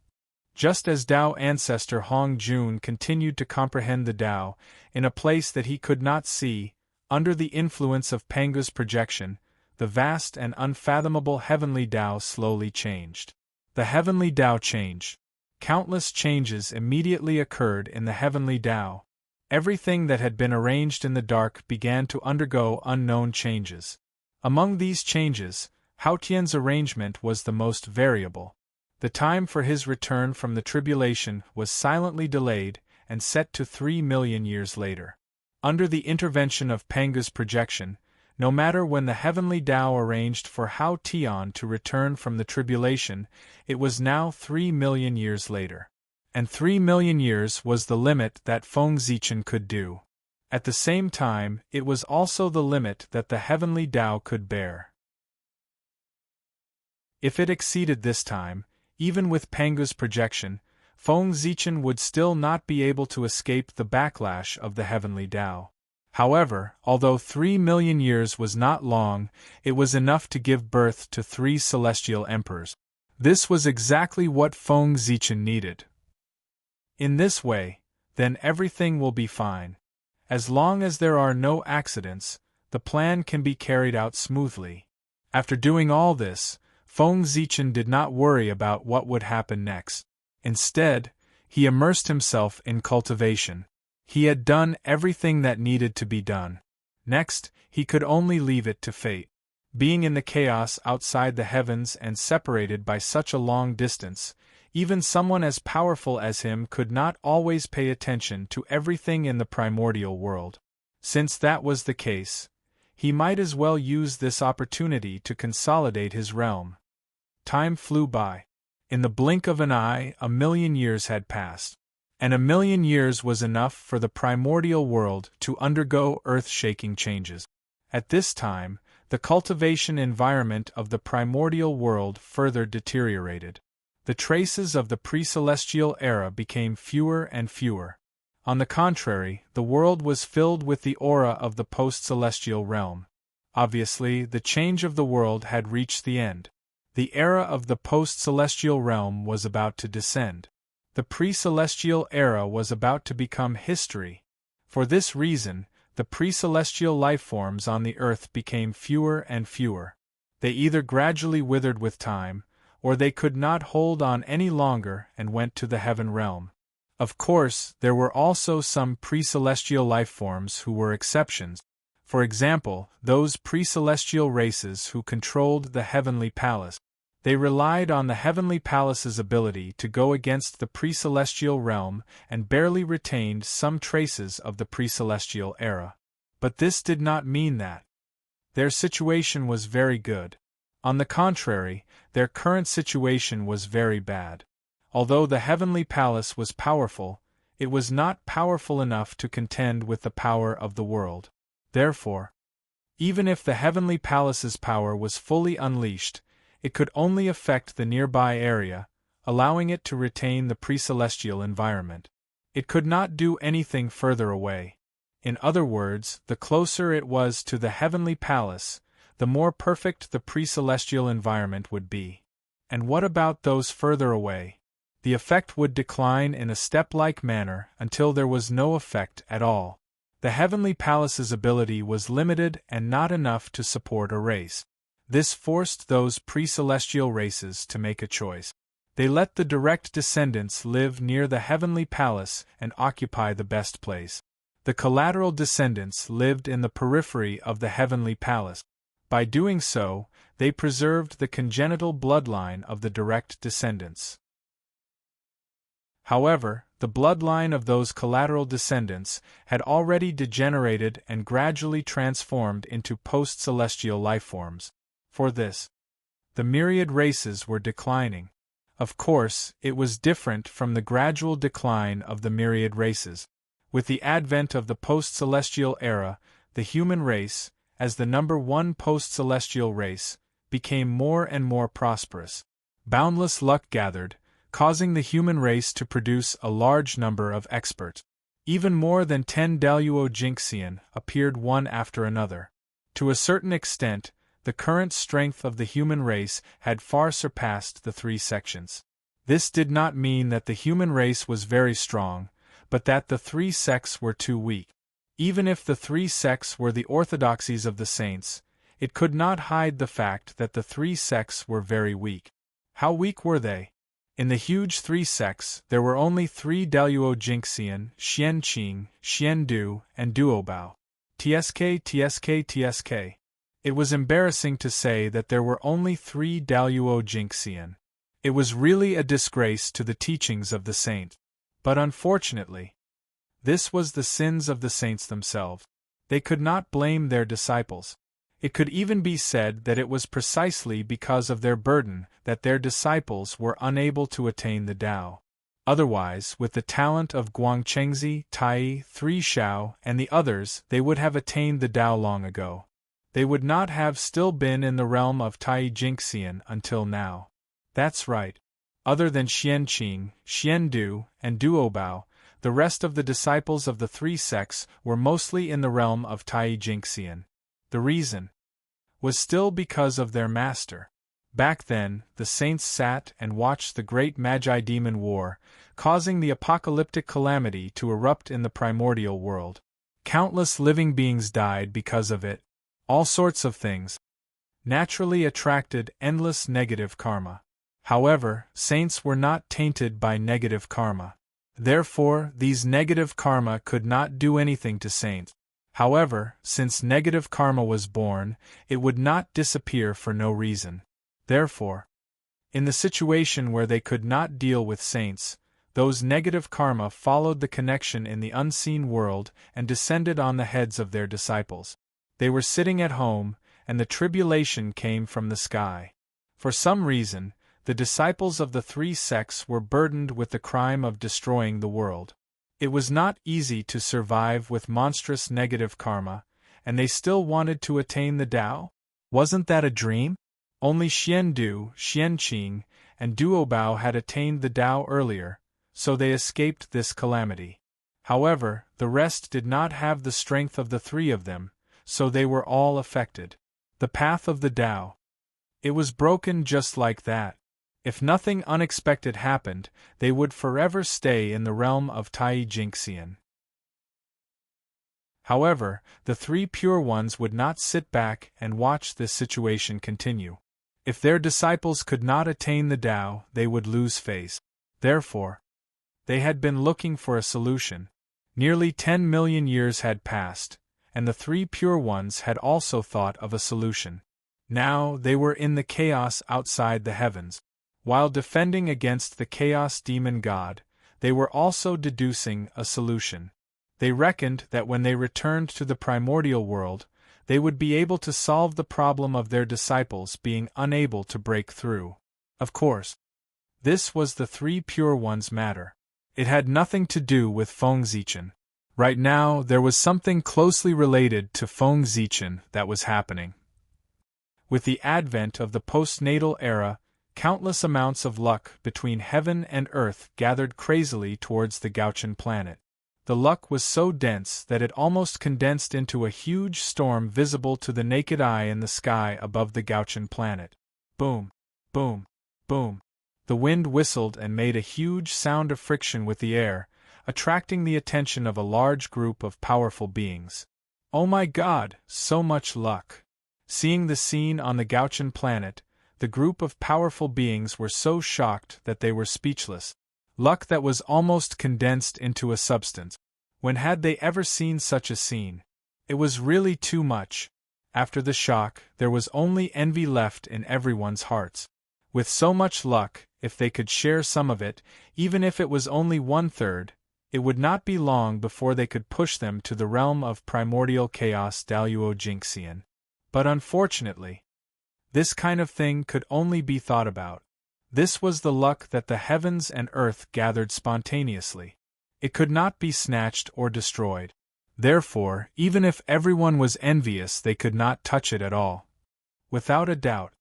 Speaker 1: Just as Tao ancestor Hongjun continued to comprehend the Tao, in a place that he could not see, under the influence of Pangu's projection, the vast and unfathomable heavenly Tao slowly changed. The heavenly Tao changed. Countless changes immediately occurred in the heavenly Tao. Everything that had been arranged in the dark began to undergo unknown changes. Among these changes, Hao Tian's arrangement was the most variable. The time for his return from the tribulation was silently delayed and set to 3 million years later. Under the intervention of Pangu's projection, no matter when the heavenly Tao arranged for Hao Tian to return from the tribulation, it was now 3 million years later. And 3 million years was the limit that Feng Zichen could do. At the same time, it was also the limit that the heavenly Tao could bear. If it exceeded this time, even with Pangu's projection, Feng Zichen would still not be able to escape the backlash of the heavenly Tao. However, although 3 million years was not long, it was enough to give birth to 3 celestial emperors. This was exactly what Feng Zichen needed. In this way, then everything will be fine. As long as there are no accidents, the plan can be carried out smoothly. After doing all this, Feng Zichen did not worry about what would happen next. Instead, he immersed himself in cultivation. He had done everything that needed to be done. Next, he could only leave it to fate. Being in the chaos outside the heavens and separated by such a long distance, even someone as powerful as him could not always pay attention to everything in the primordial world. Since that was the case, he might as well use this opportunity to consolidate his realm. Time flew by. In the blink of an eye, 1,000,000 years had passed. And 1,000,000 years was enough for the primordial world to undergo earth-shaking changes. At this time, the cultivation environment of the primordial world further deteriorated. The traces of the pre-celestial era became fewer and fewer. On the contrary, the world was filled with the aura of the post-celestial realm. Obviously, the change of the world had reached the end. The era of the post-celestial realm was about to descend. The pre-celestial era was about to become history. For this reason, the pre-celestial lifeforms on the earth became fewer and fewer. They either gradually withered with time, or they could not hold on any longer and went to the heaven realm. Of course, there were also some pre-celestial lifeforms who were exceptions. For example, those pre-celestial races who controlled the heavenly palace. They relied on the heavenly palace's ability to go against the pre-celestial realm and barely retained some traces of the pre-celestial era. But this did not mean that their situation was very good. On the contrary, their current situation was very bad. Although the heavenly palace was powerful, it was not powerful enough to contend with the power of the world. Therefore, even if the heavenly palace's power was fully unleashed, it could only affect the nearby area, allowing it to retain the pre-celestial environment. It could not do anything further away. In other words, the closer it was to the heavenly palace, the more perfect the pre-celestial environment would be. And what about those further away? The effect would decline in a step-like manner until there was no effect at all. The heavenly palace's ability was limited and not enough to support a race. This forced those pre-celestial races to make a choice. They let the direct descendants live near the heavenly palace and occupy the best place. The collateral descendants lived in the periphery of the heavenly palace. By doing so, they preserved the congenital bloodline of the direct descendants. However, the bloodline of those collateral descendants had already degenerated and gradually transformed into post-celestial lifeforms. For this, the myriad races were declining. Of course, it was different from the gradual decline of the myriad races. With the advent of the post-celestial era, the human race, as the number one post-celestial race, became more and more prosperous. Boundless luck gathered, causing the human race to produce a large number of experts. Even more than 10 Daluo-Jinxian appeared one after another. To a certain extent, the current strength of the human race had far surpassed the 3 sections. This did not mean that the human race was very strong, but that the 3 sects were too weak. Even if the 3 sects were the orthodoxies of the saints, it could not hide the fact that the 3 sects were very weak. How weak were they? In the huge 3 sects, there were only 3 Daluo-Jinxian, Xianqing, Xiandu, and Duobao. Tsk. It was embarrassing to say that there were only 3 Daluo-Jinxian. It was really a disgrace to the teachings of the saint. But unfortunately, this was the sins of the saints themselves. They could not blame their disciples. It could even be said that it was precisely because of their burden that their disciples were unable to attain the Tao. Otherwise, with the talent of Guangchengzi, Tai, 3 Shao, and the others, they would have attained the Tao long ago. They would not have still been in the realm of Tai Jinxian until now. That's right. Other than Xianqing, Xiandu, and Duobao, the rest of the disciples of the 3 sects were mostly in the realm of Tai Jinxian. The reason was still because of their master. Back then, the saints sat and watched the great Magi-Demon War, causing the apocalyptic calamity to erupt in the primordial world. Countless living beings died because of it. All sorts of things naturally attracted endless negative karma. However, saints were not tainted by negative karma. Therefore, these negative karma could not do anything to saints. However, since negative karma was born, it would not disappear for no reason. Therefore, in the situation where they could not deal with saints, those negative karma followed the connection in the unseen world and descended on the heads of their disciples. They were sitting at home, and the tribulation came from the sky. For some reason, the disciples of the three sects were burdened with the crime of destroying the world. It was not easy to survive with monstrous negative karma, and they still wanted to attain the Tao? Wasn't that a dream? Only Xiandu, Xianqing, and Duobao had attained the Tao earlier, so they escaped this calamity. However, the rest did not have the strength of the three of them, so they were all affected. The path of the Tao. It was broken just like that. If nothing unexpected happened, they would forever stay in the realm of Tai Jingxian. However, the three pure ones would not sit back and watch this situation continue. If their disciples could not attain the Tao, they would lose face. Therefore, they had been looking for a solution. Nearly 10 million years had passed, and the three pure ones had also thought of a solution. Now they were in the chaos outside the heavens. While defending against the chaos demon god, they were also deducing a solution. They reckoned that when they returned to the primordial world, they would be able to solve the problem of their disciples being unable to break through. Of course, this was the three pure ones' matter. It had nothing to do with Feng Zichen. Right now, there was something closely related to Feng Zichen that was happening. With the advent of the postnatal era, countless amounts of luck between heaven and earth gathered crazily towards the Gauchen planet. The luck was so dense that it almost condensed into a huge storm visible to the naked eye in the sky above the Gauchen planet. Boom, boom, boom. The wind whistled and made a huge sound of friction with the air, attracting the attention of a large group of powerful beings. Oh my God, so much luck! Seeing the scene on the Gauchen planet, the group of powerful beings were so shocked that they were speechless. Luck that was almost condensed into a substance. When had they ever seen such a scene? It was really too much. After the shock, there was only envy left in everyone's hearts. With so much luck, if they could share some of it, even if it was only 1/3, it would not be long before they could push them to the realm of primordial chaos Daluo Jingxian. But unfortunately, this kind of thing could only be thought about. This was the luck that the heavens and earth gathered spontaneously. It could not be snatched or destroyed. Therefore, even if everyone was envious, they could not touch it at all. Without a doubt,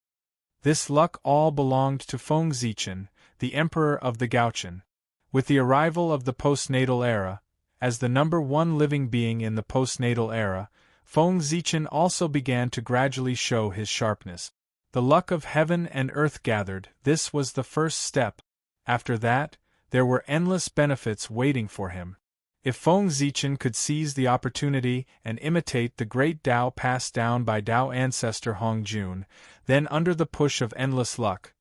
Speaker 1: this luck all belonged to Feng Zichen, the emperor of the Gauchen. With the arrival of the postnatal era, as the number one living being in the postnatal era, Feng Zichen also began to gradually show his sharpness. The luck of heaven and earth gathered, this was the first step. After that, there were endless benefits waiting for him. If Feng Zichen could seize the opportunity and imitate the great Tao passed down by Tao ancestor Hongjun, then under the push of endless luck,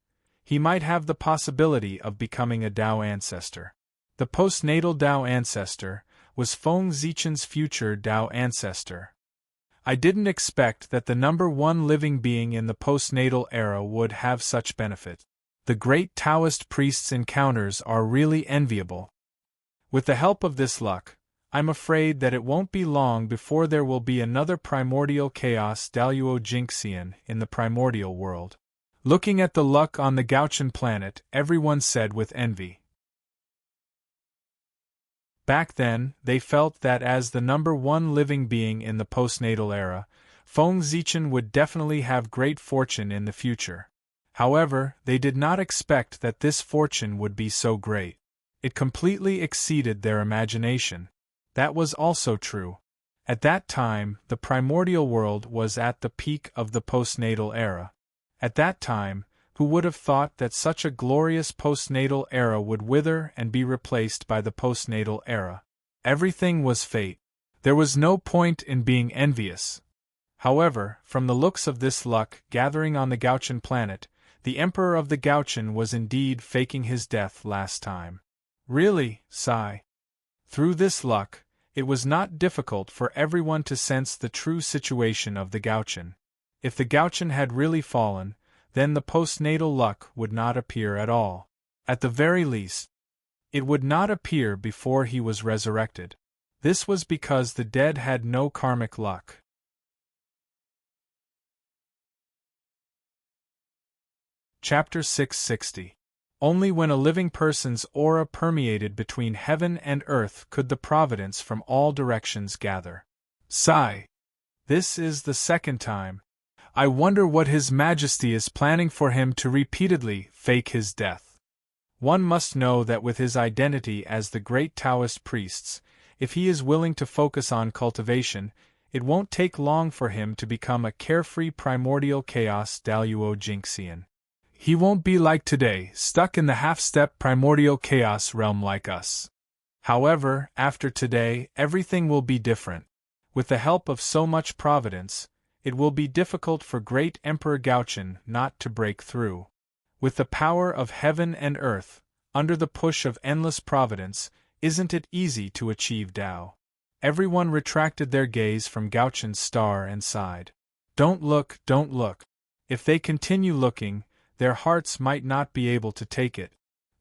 Speaker 1: he might have the possibility of becoming a Tao ancestor. The postnatal Tao ancestor was Feng Zichen's future Tao ancestor. I didn't expect that the number one living being in the postnatal era would have such benefit. The great Taoist priest's encounters are really enviable. With the help of this luck, I'm afraid that it won't be long before there will be another primordial chaos Daluo Jingxian in the primordial world. Looking at the luck on the Gauchen planet, everyone said with envy. Back then, they felt that as the number one living being in the postnatal era, Feng Zichen would definitely have great fortune in the future. However, they did not expect that this fortune would be so great. It completely exceeded their imagination. That was also true. At that time, the primordial world was at the peak of the postnatal era. At that time, who would have thought that such a glorious postnatal era would wither and be replaced by the postnatal era? Everything was fate. There was no point in being envious. However, from the looks of this luck gathering on the Gauchen planet, the Emperor of the Gauchen was indeed faking his death last time. Really, sigh. Through this luck, it was not difficult for everyone to sense the true situation of the Gauchen. If the Gauchen had really fallen, then the postnatal luck would not appear at all. At the very least, it would not appear before he was resurrected. This was because the dead had no karmic luck. Chapter 660. Only when a living person's aura permeated between heaven and earth could the providence from all directions gather. Sigh. This is the second time. I wonder what His Majesty is planning for him to repeatedly fake his death. One must know that with his identity as the great Taoist priests, if he is willing to focus on cultivation, it won't take long for him to become a carefree primordial chaos Daluo Jinxian. He won't be like today, stuck in the half-step primordial chaos realm like us. However, after today, everything will be different. With the help of so much providence, it will be difficult for great Emperor Gaochen not to break through. With the power of heaven and earth, under the push of endless providence, isn't it easy to achieve Tao? Everyone retracted their gaze from Gaochen's star and sighed. Don't look, don't look. If they continue looking, their hearts might not be able to take it.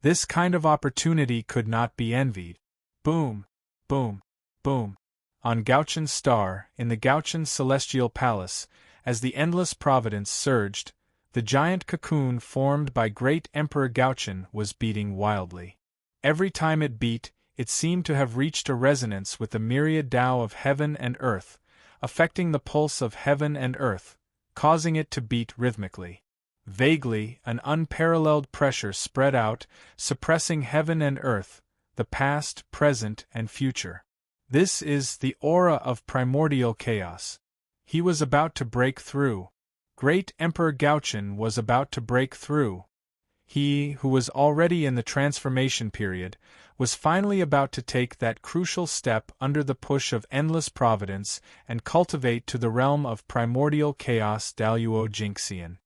Speaker 1: This kind of opportunity could not be envied. Boom, boom, boom. On Gaochen's star, in the Gaochen celestial palace, as the endless providence surged, the giant cocoon formed by great Emperor Gaochen was beating wildly. Every time it beat, it seemed to have reached a resonance with the myriad Tao of heaven and earth, affecting the pulse of heaven and earth, causing it to beat rhythmically. Vaguely, an unparalleled pressure spread out, suppressing heaven and earth, the past, present, and future. This is the aura of primordial chaos. He was about to break through. Great Emperor Gaochen was about to break through. He, who was already in the transformation period, was finally about to take that crucial step under the push of endless providence and cultivate to the realm of primordial chaos Daluo Jinxian.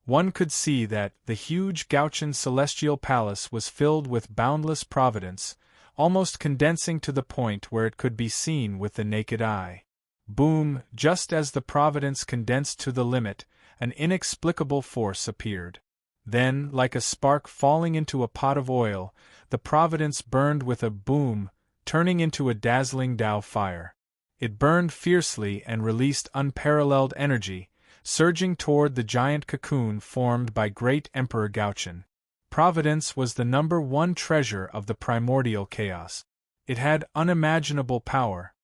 Speaker 1: One could see that the huge Gaochen celestial palace was filled with boundless providence, almost condensing to the point where it could be seen with the naked eye. Boom! Just as the providence condensed to the limit, an inexplicable force appeared. Then, like a spark falling into a pot of oil, the providence burned with a boom, turning into a dazzling Tao fire. It burned fiercely and released unparalleled energy, surging toward the giant cocoon formed by great Emperor Gaochen. Providence was the #1 treasure of the primordial chaos. It had unimaginable power.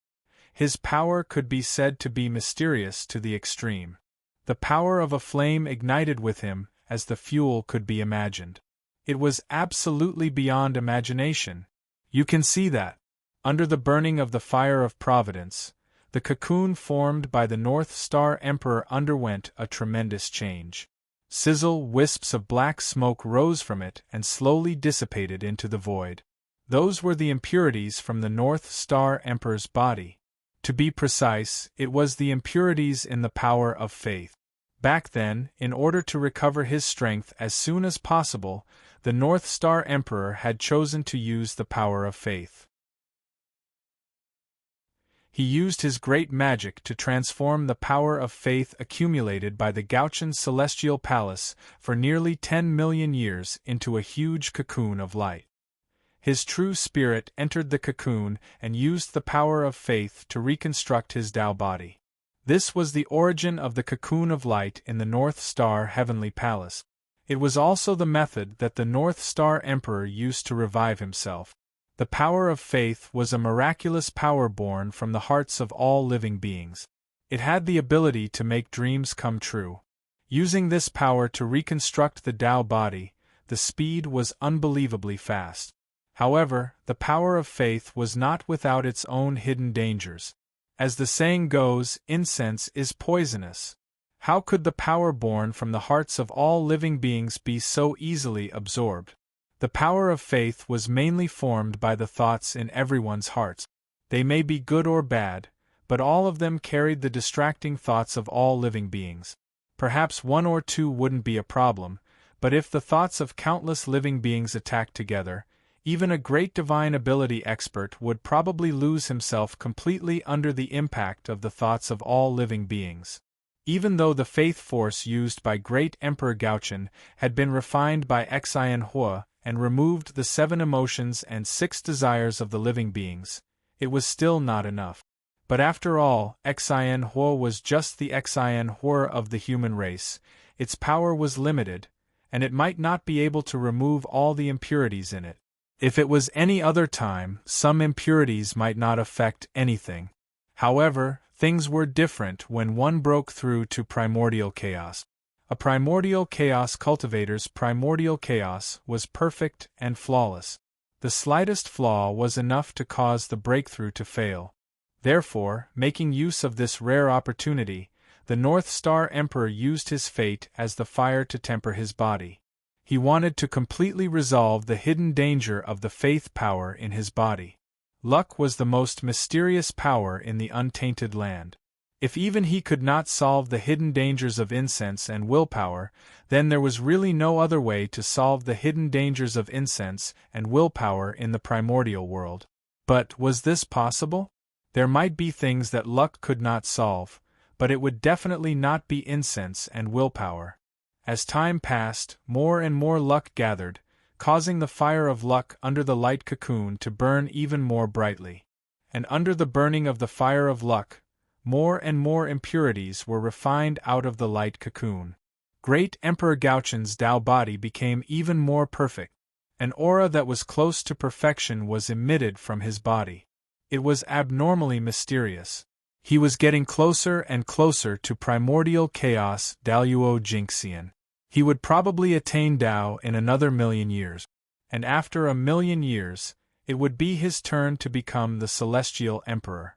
Speaker 1: His power could be said to be mysterious to the extreme. The power of a flame ignited with him, as the fuel could be imagined. It was absolutely beyond imagination. You can see that. Under the burning of the fire of providence, the cocoon formed by the North Star Emperor underwent a tremendous change. Sizzle, wisps of black smoke rose from it and slowly dissipated into the void. Those were the impurities from the North Star Emperor's body. To be precise, it was the impurities in the power of faith. Back then, in order to recover his strength as soon as possible, the North Star Emperor had chosen to use the power of faith. He used his great magic to transform the power of faith accumulated by the Gaochen celestial palace for nearly 10 million years into a huge cocoon of light. His true spirit entered the cocoon and used the power of faith to reconstruct his Tao body. This was the origin of the cocoon of light in the North Star Heavenly Palace. It was also the method that the North Star Emperor used to revive himself. The power of faith was a miraculous power born from the hearts of all living beings. It had the ability to make dreams come true. Using this power to reconstruct the Tao body, the speed was unbelievably fast. However, the power of faith was not without its own hidden dangers. As the saying goes, incense is poisonous. How could the power born from the hearts of all living beings be so easily absorbed? The power of faith was mainly formed by the thoughts in everyone's hearts. They may be good or bad, but all of them carried the distracting thoughts of all living beings. Perhaps one or two wouldn't be a problem, but if the thoughts of countless living beings attacked together, even a great divine ability expert would probably lose himself completely under the impact of the thoughts of all living beings. Even though the faith force used by great Emperor Gaochen had been refined by Xian Hua and removed the 7 emotions and 6 desires of the living beings, it was still not enough. But after all, Xian Hua was just the Xian Hua of the human race. Its power was limited, and it might not be able to remove all the impurities in it. If it was any other time, some impurities might not affect anything. However, things were different when one broke through to primordial chaos. A primordial chaos cultivator's primordial chaos was perfect and flawless. The slightest flaw was enough to cause the breakthrough to fail. Therefore, making use of this rare opportunity, the North Star Emperor used his fate as the fire to temper his body. He wanted to completely resolve the hidden danger of the faith power in his body. Luck was the most mysterious power in the untainted land. If even he could not solve the hidden dangers of incense and willpower, then there was really no other way to solve the hidden dangers of incense and willpower in the primordial world. But was this possible? There might be things that luck could not solve, but it would definitely not be incense and willpower. As time passed, more and more luck gathered, causing the fire of luck under the light cocoon to burn even more brightly. And under the burning of the fire of luck, more and more impurities were refined out of the light cocoon. Great Emperor Gaochun's Tao body became even more perfect. An aura that was close to perfection was emitted from his body. It was abnormally mysterious. He was getting closer and closer to primordial chaos Daluo Jinxian. He would probably attain Tao in another 1,000,000 years. And after 1,000,000 years, it would be his turn to become the Celestial Emperor.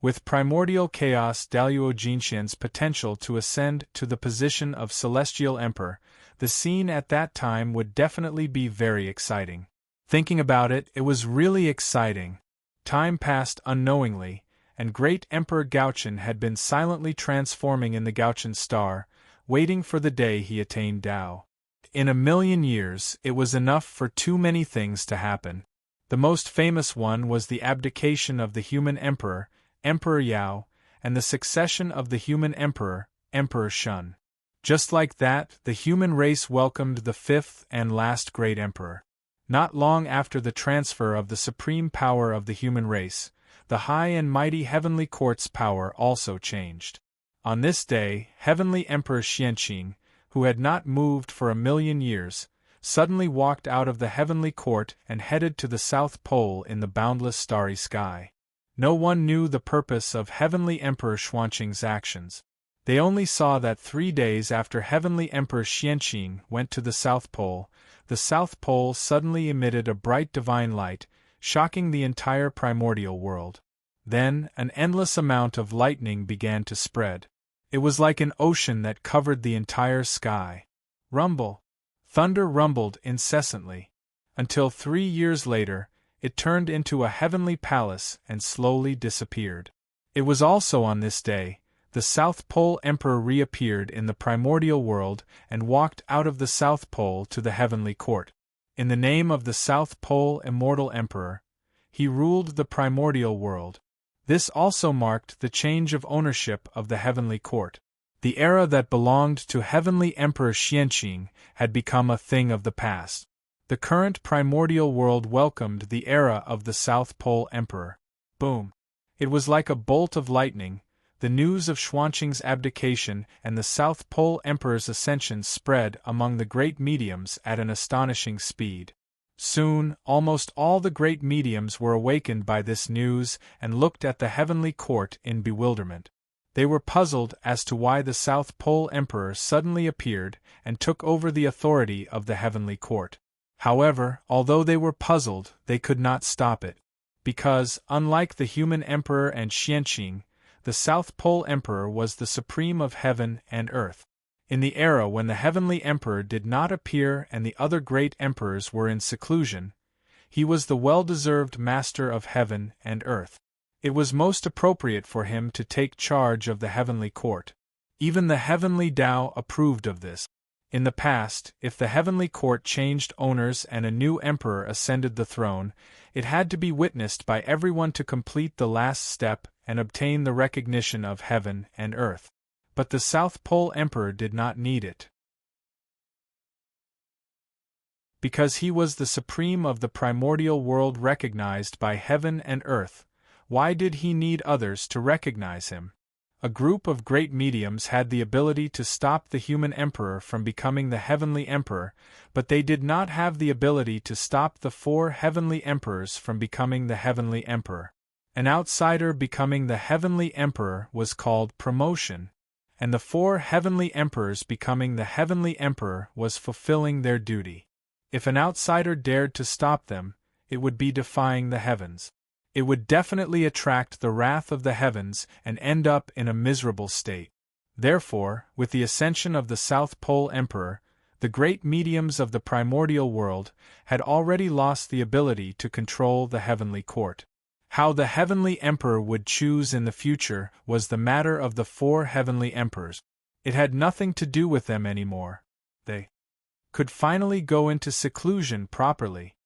Speaker 1: With primordial chaos Daluo Jinxian's potential to ascend to the position of Celestial Emperor, the scene at that time would definitely be very exciting. Thinking about it, it was really exciting. Time passed unknowingly, and great Emperor Gaochun had been silently transforming in the Gaochun star, waiting for the day he attained Tao. In 1,000,000 years, it was enough for too many things to happen. The most famous one was the abdication of the human emperor, Emperor Yao, and the succession of the human emperor, Emperor Shun. Just like that, the human race welcomed the fifth and last great emperor. Not long after the transfer of the supreme power of the human race, the high and mighty heavenly court's power also changed. On this day, heavenly Emperor Xianqing, who had not moved for 1,000,000 years, suddenly walked out of the heavenly court and headed to the South Pole in the boundless starry sky. No one knew the purpose of heavenly Emperor Xuanqing's actions. They only saw that 3 days after heavenly Emperor Xianqing went to the South Pole, the South Pole suddenly emitted a bright divine light, shocking the entire primordial world. Then, an endless amount of lightning began to spread. It was like an ocean that covered the entire sky. Rumble. Thunder rumbled incessantly. Until 3 years later, it turned into a heavenly palace and slowly disappeared. It was also on this day, the South Pole Emperor reappeared in the primordial world and walked out of the South Pole to the heavenly court. In the name of the South Pole Immortal Emperor, he ruled the primordial world. This also marked the change of ownership of the heavenly court. The era that belonged to heavenly Emperor Xianqing had become a thing of the past. The current primordial world welcomed the era of the South Pole Emperor. Boom! It was like a bolt of lightning. The news of Xuanqing's abdication and the South Pole Emperor's ascension spread among the great mediums at an astonishing speed. Soon, almost all the great mediums were awakened by this news and looked at the heavenly court in bewilderment. They were puzzled as to why the South Pole Emperor suddenly appeared and took over the authority of the heavenly court. However, although they were puzzled, they could not stop it. Because, unlike the human emperor and Xianqing, the South Pole Emperor was the supreme of heaven and earth. In the era when the heavenly emperor did not appear and the other great emperors were in seclusion, he was the well-deserved master of heaven and earth. It was most appropriate for him to take charge of the heavenly court. Even the heavenly Tao approved of this. In the past, if the heavenly court changed owners and a new emperor ascended the throne, it had to be witnessed by everyone to complete the last step and obtain the recognition of heaven and earth. But the South Pole Emperor did not need it. Because he was the supreme of the primordial world recognized by heaven and earth, why did he need others to recognize him? A group of great mediums had the ability to stop the human emperor from becoming the heavenly emperor, but they did not have the ability to stop the 4 heavenly emperors from becoming the heavenly emperor. An outsider becoming the heavenly emperor was called promotion, and the 4 heavenly emperors becoming the heavenly emperor was fulfilling their duty. If an outsider dared to stop them, it would be defying the heavens. It would definitely attract the wrath of the heavens and end up in a miserable state. Therefore, with the ascension of the South Pole Emperor, the great mediums of the primordial world had already lost the ability to control the heavenly court. How the heavenly emperor would choose in the future was the matter of the 4 heavenly emperors. It had nothing to do with them anymore. They could finally go into seclusion properly.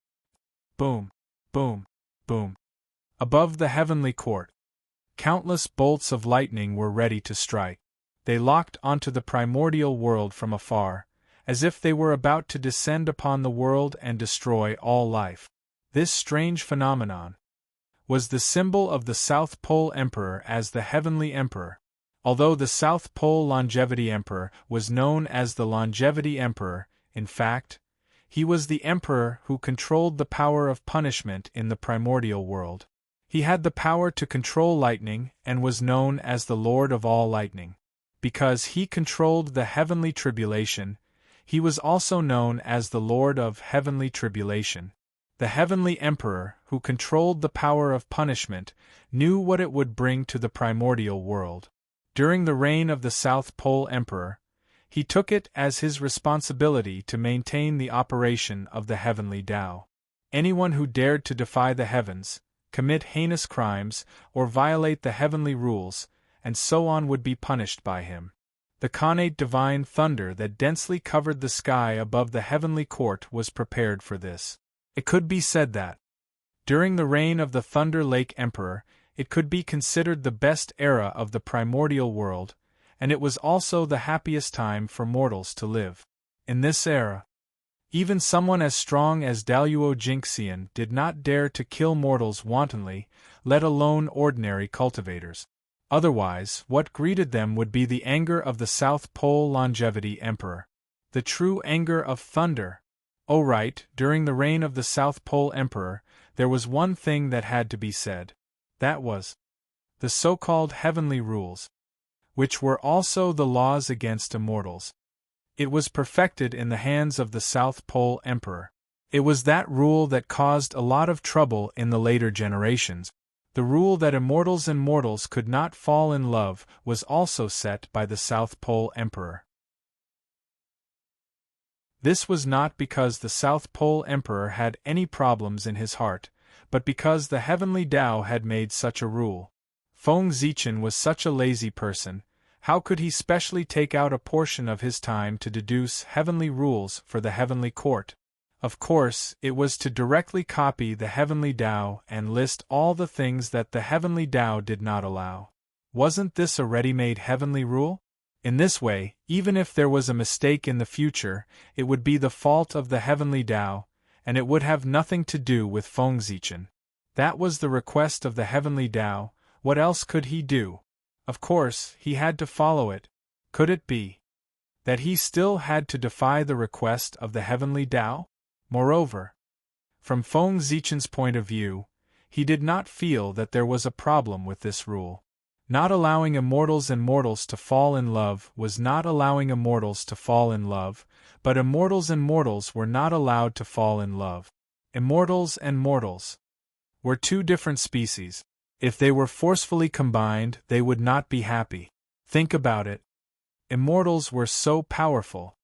Speaker 1: Boom, boom, boom. Above the heavenly court, countless bolts of lightning were ready to strike. They locked onto the primordial world from afar, as if they were about to descend upon the world and destroy all life. This strange phenomenon was the symbol of the South Pole Emperor as the Heavenly Emperor. Although the South Pole Longevity Emperor was known as the Longevity Emperor, in fact, he was the emperor who controlled the power of punishment in the primordial world. He had the power to control lightning and was known as the Lord of all lightning. Because he controlled the heavenly tribulation, he was also known as the Lord of heavenly tribulation. The heavenly emperor, who controlled the power of punishment, knew what it would bring to the primordial world. During the reign of the South Pole Emperor, he took it as his responsibility to maintain the operation of the heavenly Tao. Anyone who dared to defy the heavens, commit heinous crimes, or violate the heavenly rules, and so on would be punished by him. The connate divine thunder that densely covered the sky above the heavenly court was prepared for this. It could be said that, during the reign of the Thunder Lake Emperor, it could be considered the best era of the primordial world, and it was also the happiest time for mortals to live. In this era, even someone as strong as Daluo Jinxian did not dare to kill mortals wantonly, let alone ordinary cultivators. Otherwise, what greeted them would be the anger of the South Pole Longevity Emperor. The true anger of thunder. Oh right, during the reign of the South Pole Emperor, there was one thing that had to be said. That was the so-called heavenly rules, which were also the laws against immortals. It was perfected in the hands of the South Pole Emperor. It was that rule that caused a lot of trouble in the later generations. The rule that immortals and mortals could not fall in love was also set by the South Pole Emperor. This was not because the South Pole Emperor had any problems in his heart, but because the heavenly Tao had made such a rule. Feng Zichen was such a lazy person. How could he specially take out a portion of his time to deduce heavenly rules for the heavenly court? Of course, it was to directly copy the heavenly Tao and list all the things that the heavenly Tao did not allow. Wasn't this a ready-made heavenly rule? In this way, even if there was a mistake in the future, it would be the fault of the heavenly Tao, and it would have nothing to do with Feng Zichen. That was the request of the heavenly Tao. What else could he do? Of course, he had to follow it. Could it be that he still had to defy the request of the heavenly Tao? Moreover, from Feng Zichen's point of view, he did not feel that there was a problem with this rule. Not allowing immortals and mortals to fall in love was not allowing immortals to fall in love, but immortals and mortals were not allowed to fall in love. Immortals and mortals were 2 different species. If they were forcefully combined, they would not be happy. Think about it. Immortals were so powerful.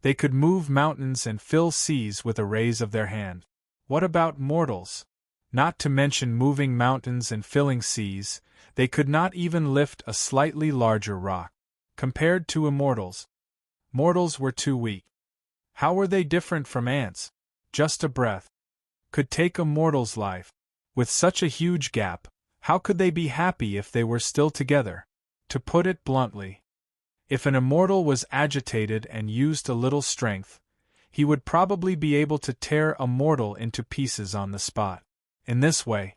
Speaker 1: They could move mountains and fill seas with a raise of their hand. What about mortals? Not to mention moving mountains and filling seas, they could not even lift a slightly larger rock. Compared to immortals, mortals were too weak. How were they different from ants? Just a breath could take a mortal's life. With such a huge gap, how could they be happy if they were still together? To put it bluntly, if an immortal was agitated and used a little strength, he would probably be able to tear a mortal into pieces on the spot. In this way,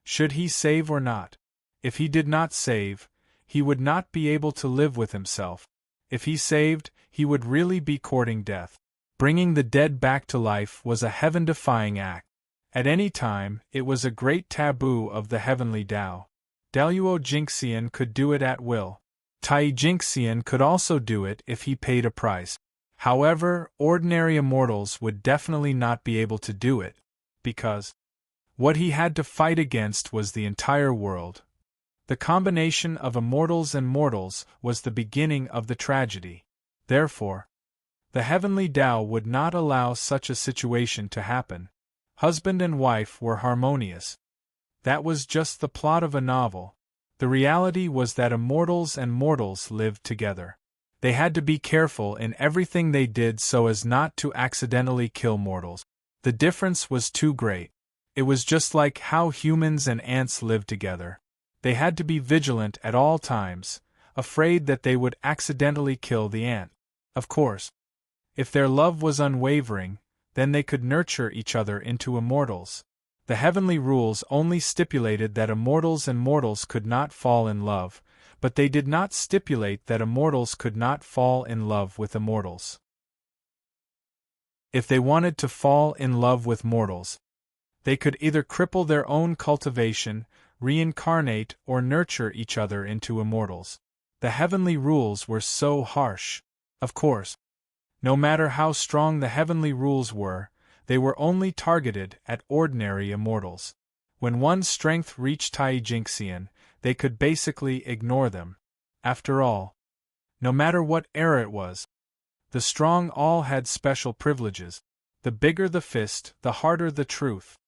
Speaker 1: should he save or not? If he did not save, he would not be able to live with himself. If he saved, he would really be courting death. Bringing the dead back to life was a heaven-defying act. At any time, it was a great taboo of the heavenly Tao. Daluo Jingxian could do it at will. Tai Jingxian could also do it if he paid a price. However, ordinary immortals would definitely not be able to do it, because what he had to fight against was the entire world. The combination of immortals and mortals was the beginning of the tragedy. Therefore, the heavenly Tao would not allow such a situation to happen. Husband and wife were harmonious. That was just the plot of a novel. The reality was that immortals and mortals lived together. They had to be careful in everything they did so as not to accidentally kill mortals. The difference was too great. It was just like how humans and ants lived together. They had to be vigilant at all times, afraid that they would accidentally kill the ant. Of course, if their love was unwavering, then they could nurture each other into immortals. The heavenly rules only stipulated that immortals and mortals could not fall in love, but they did not stipulate that immortals could not fall in love with immortals. If they wanted to fall in love with mortals, they could either cripple their own cultivation, reincarnate, or nurture each other into immortals. The heavenly rules were so harsh. Of course, no matter how strong the heavenly rules were, they were only targeted at ordinary immortals. When one's strength reached Tai Jingxian, they could basically ignore them. After all, no matter what era it was, the strong all had special privileges. The bigger the fist, the harder the truth.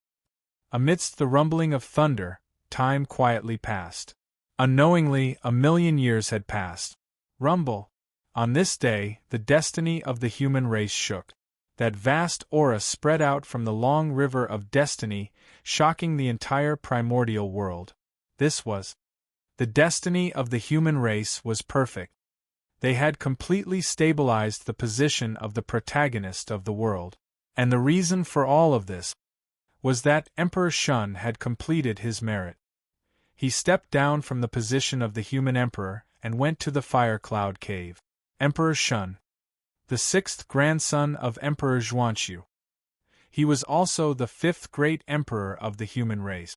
Speaker 1: Amidst the rumbling of thunder, time quietly passed. Unknowingly, 1,000,000 years had passed. Rumble. On this day, the destiny of the human race shook. That vast aura spread out from the long river of destiny, shocking the entire primordial world. This was the destiny of the human race was perfect. They had completely stabilized the position of the protagonist of the world. And the reason for all of this was that Emperor Shun had completed his merit. He stepped down from the position of the human emperor and went to the Fire Cloud Cave. Emperor Shun, the 6th grandson of Emperor Zhuanxu. He was also the 5th great emperor of the human race.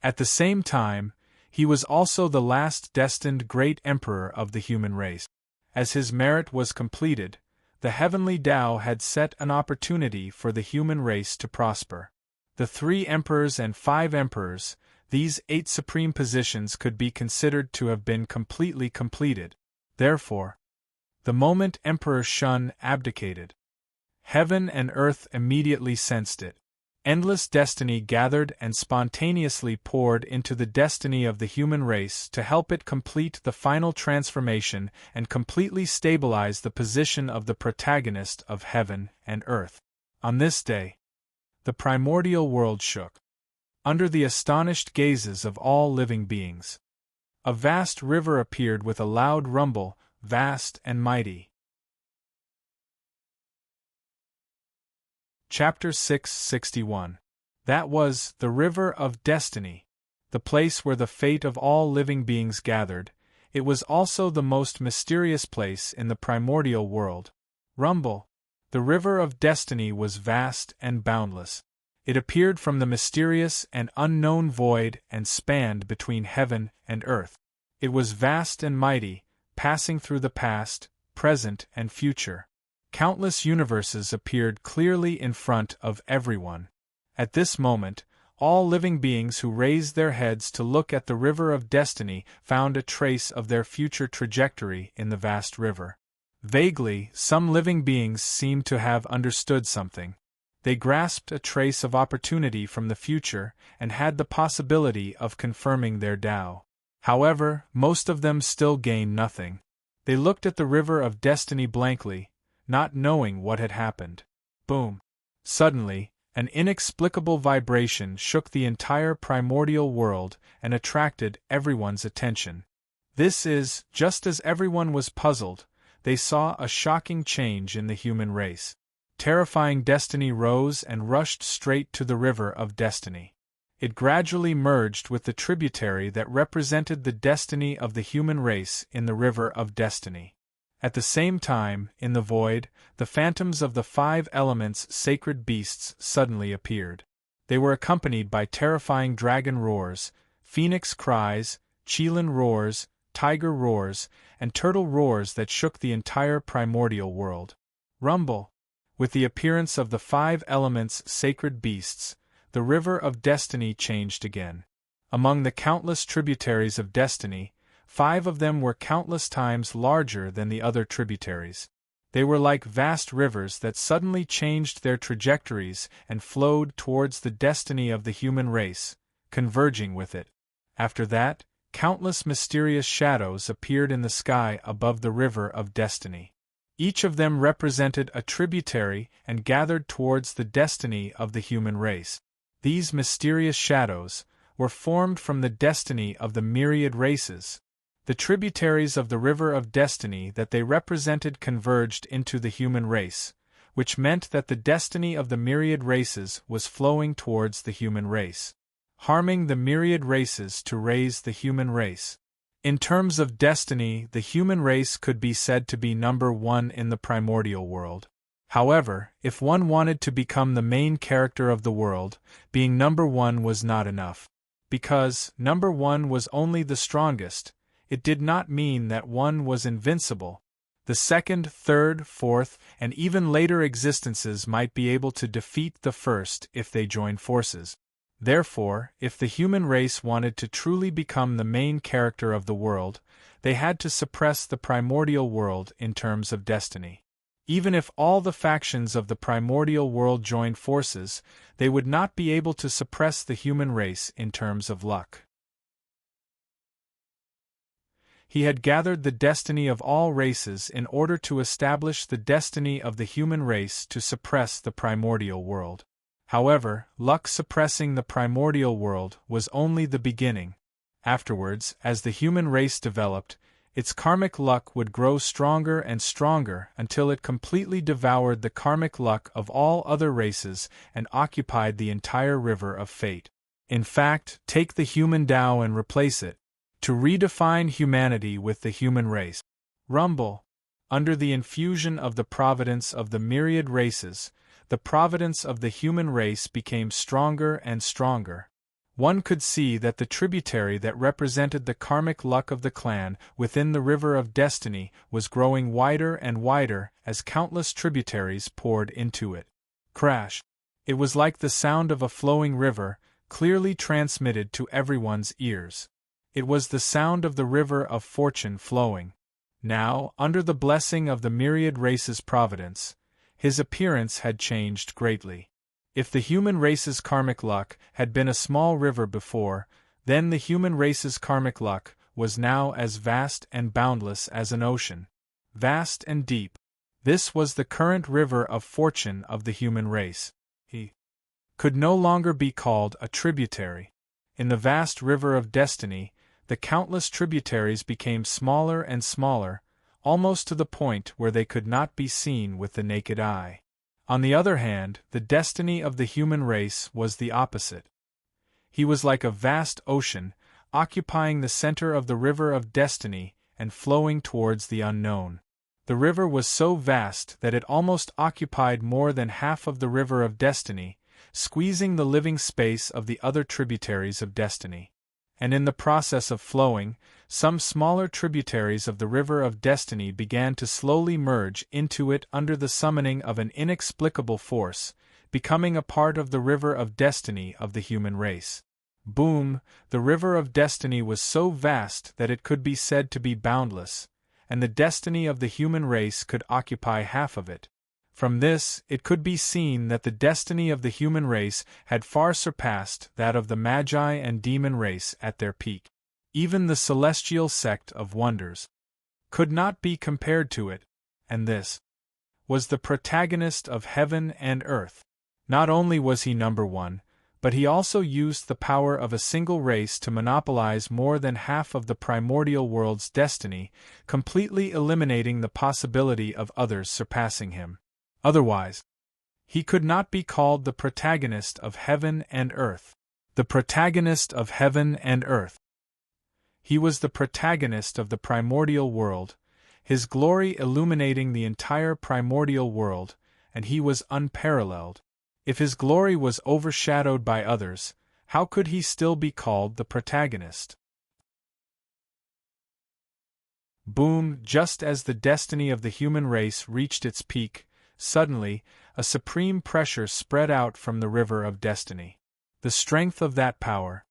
Speaker 1: At the same time, he was also the last destined great emperor of the human race. As his merit was completed, the heavenly Tao had set an opportunity for the human race to prosper. The 3 emperors and 5 emperors, these 8 supreme positions could be considered to have been completely completed. Therefore, the moment Emperor Shun abdicated, heaven and earth immediately sensed it. Endless destiny gathered and spontaneously poured into the destiny of the human race to help it complete the final transformation and completely stabilize the position of the protagonist of heaven and earth. On this day, the primordial world shook. Under the astonished gazes of all living beings, a vast river appeared with a loud rumble, vast and mighty. Chapter 661. That was the River of Destiny, the place where the fate of all living beings gathered. It was also the most mysterious place in the primordial world. Rumble. The River of Destiny was vast and boundless. It appeared from the mysterious and unknown void and spanned between heaven and earth. It was vast and mighty, passing through the past, present, and future. Countless universes appeared clearly in front of everyone. At this moment, all living beings who raised their heads to look at the River of Destiny found a trace of their future trajectory in the vast river. Vaguely, some living beings seemed to have understood something. They grasped a trace of opportunity from the future and had the possibility of confirming their Tao. However, most of them still gained nothing. They looked at the River of Destiny blankly, not knowing what had happened. Boom! Suddenly, an inexplicable vibration shook the entire primordial world and attracted everyone's attention. This is, just as everyone was puzzled, they saw a shocking change in the human race. Terrifying destiny rose and rushed straight to the River of Destiny. It gradually merged with the tributary that represented the destiny of the human race in the river of destiny. At the same time, in the void, the phantoms of the 5 elements' sacred beasts suddenly appeared. They were accompanied by terrifying dragon roars, phoenix cries, chelan roars, tiger roars, and turtle roars that shook the entire primordial world. Rumble! With the appearance of the 5 elements' sacred beasts, the river of destiny changed again. Among the countless tributaries of destiny, 5 of them were countless times larger than the other tributaries. They were like vast rivers that suddenly changed their trajectories and flowed towards the destiny of the human race, converging with it. After that, countless mysterious shadows appeared in the sky above the river of destiny. Each of them represented a tributary and gathered towards the destiny of the human race. These mysterious shadows were formed from the destiny of the myriad races. The tributaries of the river of destiny that they represented converged into the human race, which meant that the destiny of the myriad races was flowing towards the human race, harming the myriad races to raise the human race. In terms of destiny, the human race could be said to be number 1 in the primordial world. However, if one wanted to become the main character of the world, being number 1 was not enough. Because number 1 was only the strongest, it did not mean that one was invincible. The second, third, fourth, and even later existences might be able to defeat the first if they joined forces. Therefore, if the human race wanted to truly become the main character of the world, they had to suppress the primordial world in terms of destiny. Even if all the factions of the primordial world joined forces, they would not be able to suppress the human race in terms of luck. He had gathered the destiny of all races in order to establish the destiny of the human race to suppress the primordial world. However, luck suppressing the primordial world was only the beginning. Afterwards, as the human race developed, its karmic luck would grow stronger and stronger until it completely devoured the karmic luck of all other races and occupied the entire river of fate. In fact, take the human Tao and replace it, to redefine humanity with the human race. Rumble! Under the infusion of the providence of the myriad races, the providence of the human race became stronger and stronger. One could see that the tributary that represented the karmic luck of the clan within the river of destiny was growing wider and wider as countless tributaries poured into it. Crash! It was like the sound of a flowing river, clearly transmitted to everyone's ears. It was the sound of the river of fortune flowing. Now, under the blessing of the myriad race's providence, his appearance had changed greatly. If the human race's karmic luck had been a small river before, then the human race's karmic luck was now as vast and boundless as an ocean. Vast and deep. This was the current river of fortune of the human race. He could no longer be called a tributary. In the vast river of destiny, the countless tributaries became smaller and smaller, almost to the point where they could not be seen with the naked eye. On the other hand, the destiny of the human race was the opposite. He was like a vast ocean, occupying the center of the river of destiny and flowing towards the unknown. The river was so vast that it almost occupied more than half of the river of destiny, squeezing the living space of the other tributaries of destiny. And in the process of flowing, some smaller tributaries of the river of destiny began to slowly merge into it under the summoning of an inexplicable force, becoming a part of the river of destiny of the human race. Boom! The river of destiny was so vast that it could be said to be boundless, and the destiny of the human race could occupy half of it. From this, it could be seen that the destiny of the human race had far surpassed that of the Magi and demon race at their peak. Even the celestial sect of wonders could not be compared to it, and this was the protagonist of heaven and earth. Not only was he number 1, but he also used the power of a single race to monopolize more than half of the primordial world's destiny, completely eliminating the possibility of others surpassing him. Otherwise, he could not be called the protagonist of heaven and earth. The protagonist of heaven and earth. He was the protagonist of the primordial world, his glory illuminating the entire primordial world, and he was unparalleled. If his glory was overshadowed by others, how could he still be called the protagonist? Boom! Just as the destiny of the human race reached its peak, suddenly, a supreme pressure spread out from the river of destiny. The strength of that power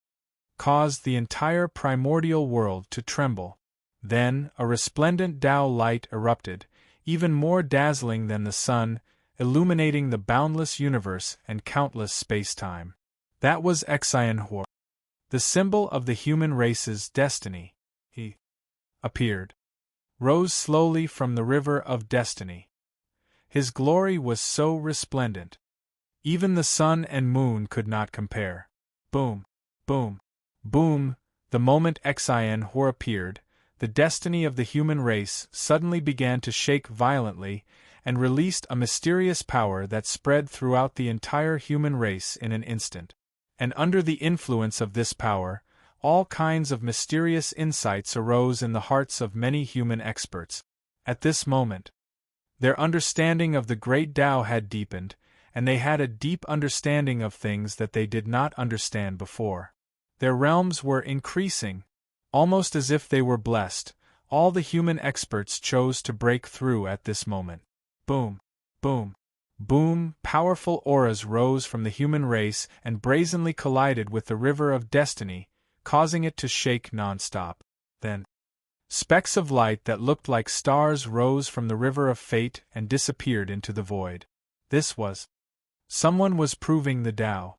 Speaker 1: caused the entire primordial world to tremble. Then, a resplendent Tao light erupted, even more dazzling than the sun, illuminating the boundless universe and countless space-time. That was Exhilarating, the symbol of the human race's destiny. He appeared, rose slowly from the river of destiny. His glory was so resplendent, even the sun and moon could not compare. Boom, boom, boom! The moment Exhilarating appeared, the destiny of the human race suddenly began to shake violently and released a mysterious power that spread throughout the entire human race in an instant. And under the influence of this power, all kinds of mysterious insights arose in the hearts of many human experts. At this moment, their understanding of the great Tao had deepened, and they had a deep understanding of things that they did not understand before. Their realms were increasing, almost as if they were blessed. All the human experts chose to break through at this moment. Boom, boom, boom! Powerful auras rose from the human race and brazenly collided with the river of destiny, causing it to shake non-stop. Then, specks of light that looked like stars rose from the river of fate and disappeared into the void. This was someone was proving the Tao,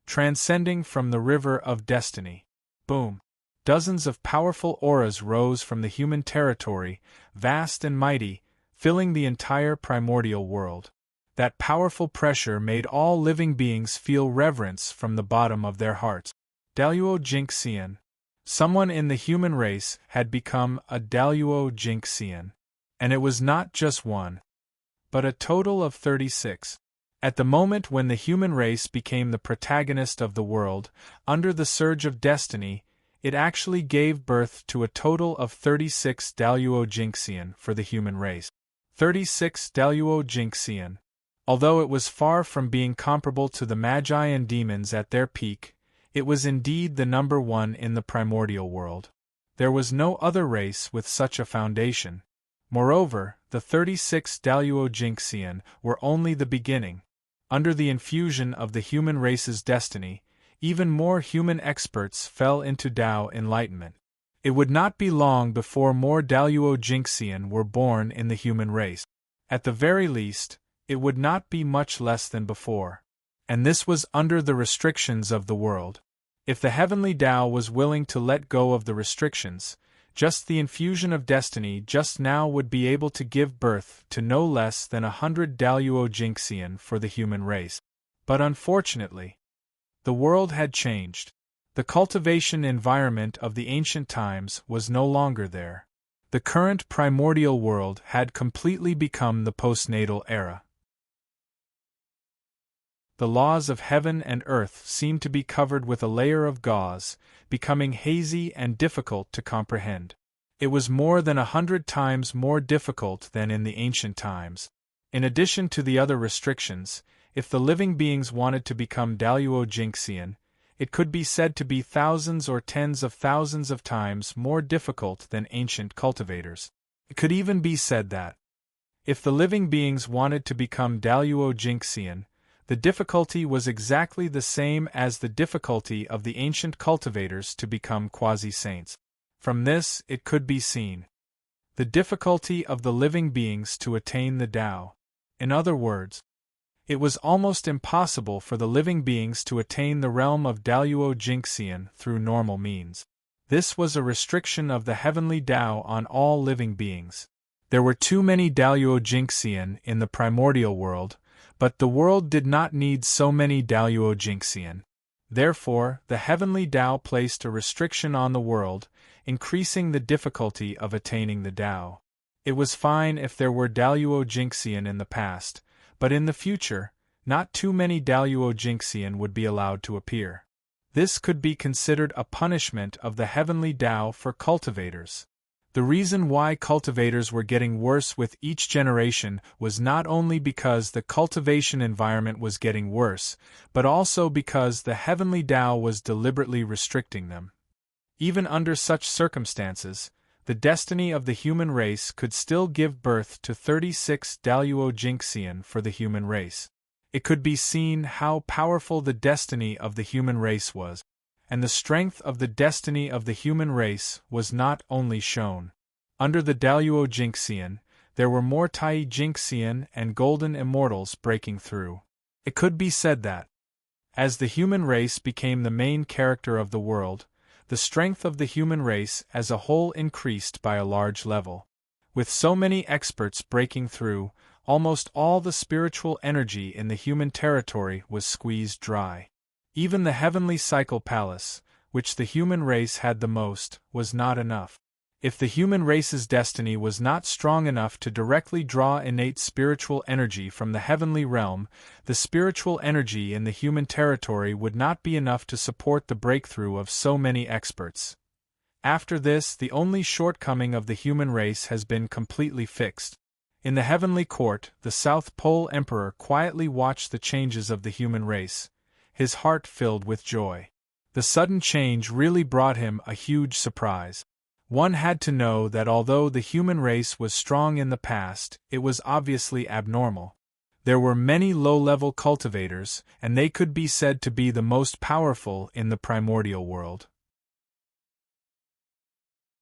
Speaker 1: transcending from the river of destiny. Boom! Dozens of powerful auras rose from the human territory, vast and mighty, filling the entire primordial world. That powerful pressure made all living beings feel reverence from the bottom of their hearts. Daluo Jinxian. Someone in the human race had become a Daluo Jinxian. And it was not just one, but a total of 36. At the moment when the human race became the protagonist of the world, under the surge of destiny, it actually gave birth to a total of 36 Daluo Jinxian for the human race. 36 Daluo Jinxian. Although it was far from being comparable to the Magi and demons at their peak, it was indeed the number one in the primordial world. There was no other race with such a foundation. Moreover, the 36 Daluo Jinxian were only the beginning. Under the infusion of the human race's destiny, even more human experts fell into Tao enlightenment. It would not be long before more Daluo Jinxian were born in the human race. At the very least, it would not be much less than before. And this was under the restrictions of the world. If the heavenly Tao was willing to let go of the restrictions, just the infusion of destiny just now would be able to give birth to no less than 100 Daluo Jinxian for the human race. But unfortunately, the world had changed. The cultivation environment of the ancient times was no longer there. The current primordial world had completely become the postnatal era. The laws of heaven and earth seemed to be covered with a layer of gauze, becoming hazy and difficult to comprehend. It was more than 100 times more difficult than in the ancient times. In addition to the other restrictions, if the living beings wanted to become Daluo Jinxian, it could be said to be thousands or tens of thousands of times more difficult than ancient cultivators. It could even be said that, if the living beings wanted to become Daluo Jinxian, the difficulty was exactly the same as the difficulty of the ancient cultivators to become quasi-saints. From this, it could be seen the difficulty of the living beings to attain the Tao. In other words, it was almost impossible for the living beings to attain the realm of Daluo Jinxian through normal means. This was a restriction of the heavenly Tao on all living beings. There were too many Daluo Jinxian in the primordial world, but the world did not need so many Daluo Jinxian. Therefore, the heavenly Tao placed a restriction on the world, increasing the difficulty of attaining the Tao. It was fine if there were Daluo Jinxian in the past, but in the future, not too many Daluo Jinxian would be allowed to appear. This could be considered a punishment of the heavenly Tao for cultivators. The reason why cultivators were getting worse with each generation was not only because the cultivation environment was getting worse, but also because the heavenly Tao was deliberately restricting them. Even under such circumstances, the destiny of the human race could still give birth to 36 Daluo Jinxian for the human race. It could be seen how powerful the destiny of the human race was. And the strength of the destiny of the human race was not only shown. Under the Daluo Jinxian, there were more Tai Jinxian and Golden Immortals breaking through. It could be said that, as the human race became the main character of the world, the strength of the human race as a whole increased by a large level. With so many experts breaking through, almost all the spiritual energy in the human territory was squeezed dry. Even the heavenly cycle palace, which the human race had the most, was not enough. If the human race's destiny was not strong enough to directly draw innate spiritual energy from the heavenly realm, the spiritual energy in the human territory would not be enough to support the breakthrough of so many experts. After this, the only shortcoming of the human race has been completely fixed. In the heavenly court, the South Pole Emperor quietly watched the changes of the human race, his heart filled with joy. The sudden change really brought him a huge surprise. One had to know that although the human race was strong in the past, it was obviously abnormal. There were many low-level cultivators, and they could be said to be the most powerful in the primordial world.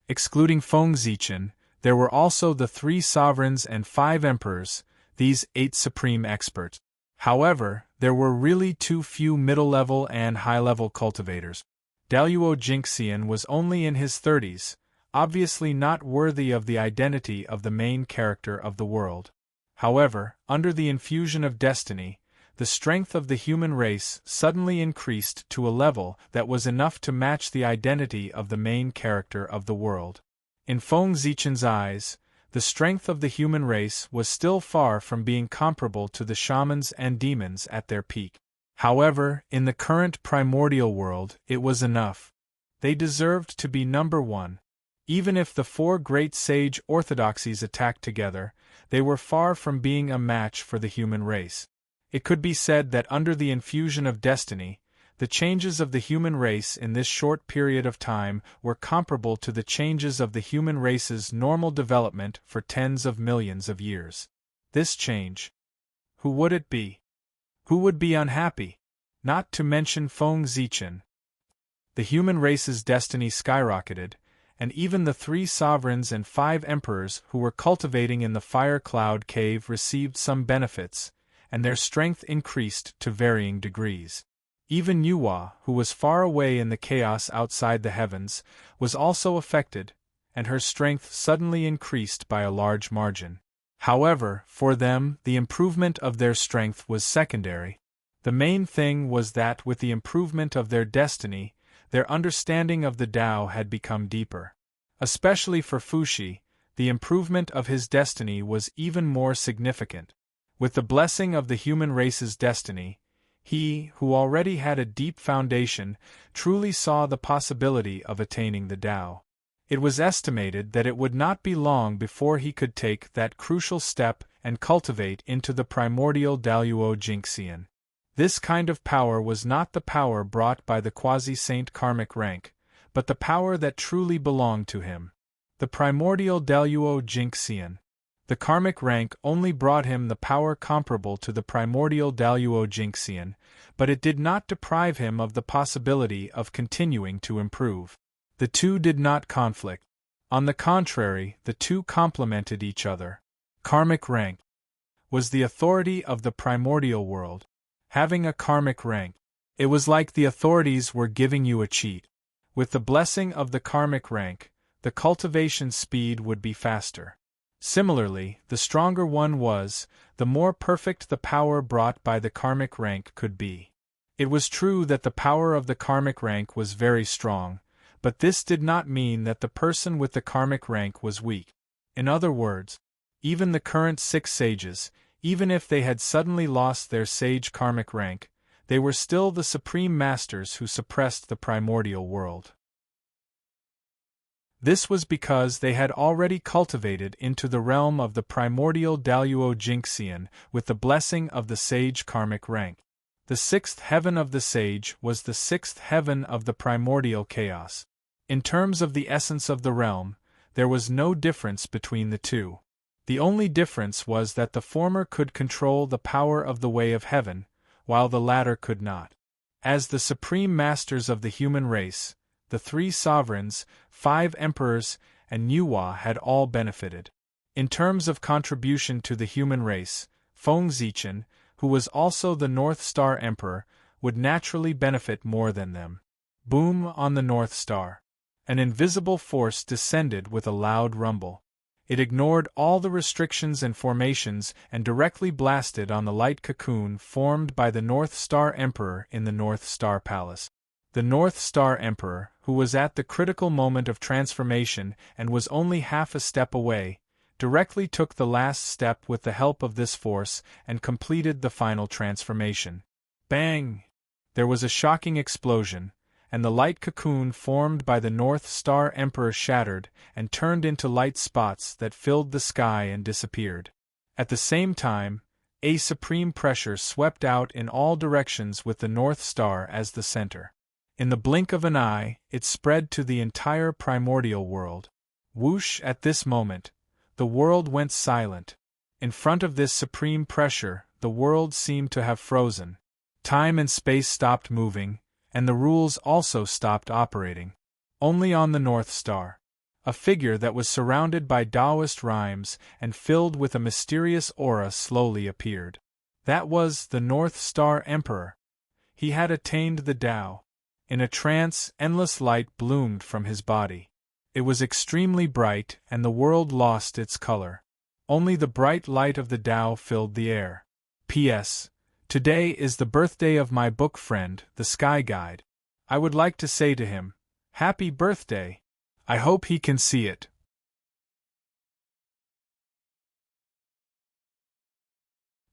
Speaker 1: Excluding Feng Zichen, there were also the 3 sovereigns and 5 emperors, these 8 supreme experts. However, there were really too few middle-level and high-level cultivators. Daluo Jinxian was only in his 30s, obviously not worthy of the identity of the main character of the world. However, under the infusion of destiny, the strength of the human race suddenly increased to a level that was enough to match the identity of the main character of the world. In Feng Zichen's eyes, the strength of the human race was still far from being comparable to the shamans and demons at their peak. However, in the current primordial world, it was enough. They deserved to be number 1. Even if the 4 great sage orthodoxies attacked together, they were far from being a match for the human race. It could be said that under the infusion of destiny, the changes of the human race in this short period of time were comparable to the changes of the human race's normal development for tens of millions of years. This change. Who would it be? Who would be unhappy? Not to mention Feng Zichen. The human race's destiny skyrocketed, and even the 3 sovereigns and 5 emperors who were cultivating in the Fire Cloud Cave received some benefits, and their strength increased to varying degrees. Even Yuhua, who was far away in the chaos outside the heavens, was also affected, and her strength suddenly increased by a large margin. However, for them, the improvement of their strength was secondary. The main thing was that with the improvement of their destiny, their understanding of the Tao had become deeper. Especially for Fuxi, the improvement of his destiny was even more significant. With the blessing of the human race's destiny, he, who already had a deep foundation, truly saw the possibility of attaining the Tao. It was estimated that it would not be long before he could take that crucial step and cultivate into the primordial Daluo Jinxian. This kind of power was not the power brought by the quasi-saint karmic rank, but the power that truly belonged to him. The primordial Daluo Jinxian. The karmic rank only brought him the power comparable to the primordial Daluo Jinxian, but it did not deprive him of the possibility of continuing to improve. The two did not conflict. On the contrary, the two complemented each other. Karmic rank was the authority of the primordial world. Having a karmic rank, it was like the authorities were giving you a cheat. With the blessing of the karmic rank, the cultivation speed would be faster. Similarly, the stronger one was, the more perfect the power brought by the karmic rank could be. It was true that the power of the karmic rank was very strong, but this did not mean that the person with the karmic rank was weak. In other words, even the current 6 sages, even if they had suddenly lost their sage karmic rank, they were still the supreme masters who suppressed the primordial world. This was because they had already cultivated into the realm of the primordial Daluo Jinxian with the blessing of the sage karmic rank. The sixth heaven of the sage was the sixth heaven of the primordial chaos. In terms of the essence of the realm, there was no difference between the two. The only difference was that the former could control the power of the way of heaven, while the latter could not. As the supreme masters of the human race, the 3 sovereigns, 5 emperors, and Nuwa had all benefited. In terms of contribution to the human race, Feng Zichen, who was also the North Star Emperor, would naturally benefit more than them. Boom on the North Star. An invisible force descended with a loud rumble. It ignored all the restrictions and formations and directly blasted on the light cocoon formed by the North Star Emperor in the North Star Palace. The North Star Emperor, who was at the critical moment of transformation and was only half a step away, directly took the last step with the help of this force and completed the final transformation. Bang! There was a shocking explosion, and the light cocoon formed by the North Star Emperor shattered and turned into light spots that filled the sky and disappeared. At the same time, a supreme pressure swept out in all directions with the North Star as the center. In the blink of an eye, it spread to the entire primordial world. Whoosh! At this moment, the world went silent. In front of this supreme pressure, the world seemed to have frozen. Time and space stopped moving, and the rules also stopped operating. Only on the North Star, a figure that was surrounded by Taoist rhymes and filled with a mysterious aura slowly appeared. That was the North Star Emperor. He had attained the Tao. In a trance, endless light bloomed from his body. It was extremely bright, and the world lost its color. Only the bright light of the Tao filled the air. P.S. Today is the birthday of my book friend, the Sky Guide. I would like to say to him, Happy birthday! I hope he can see it.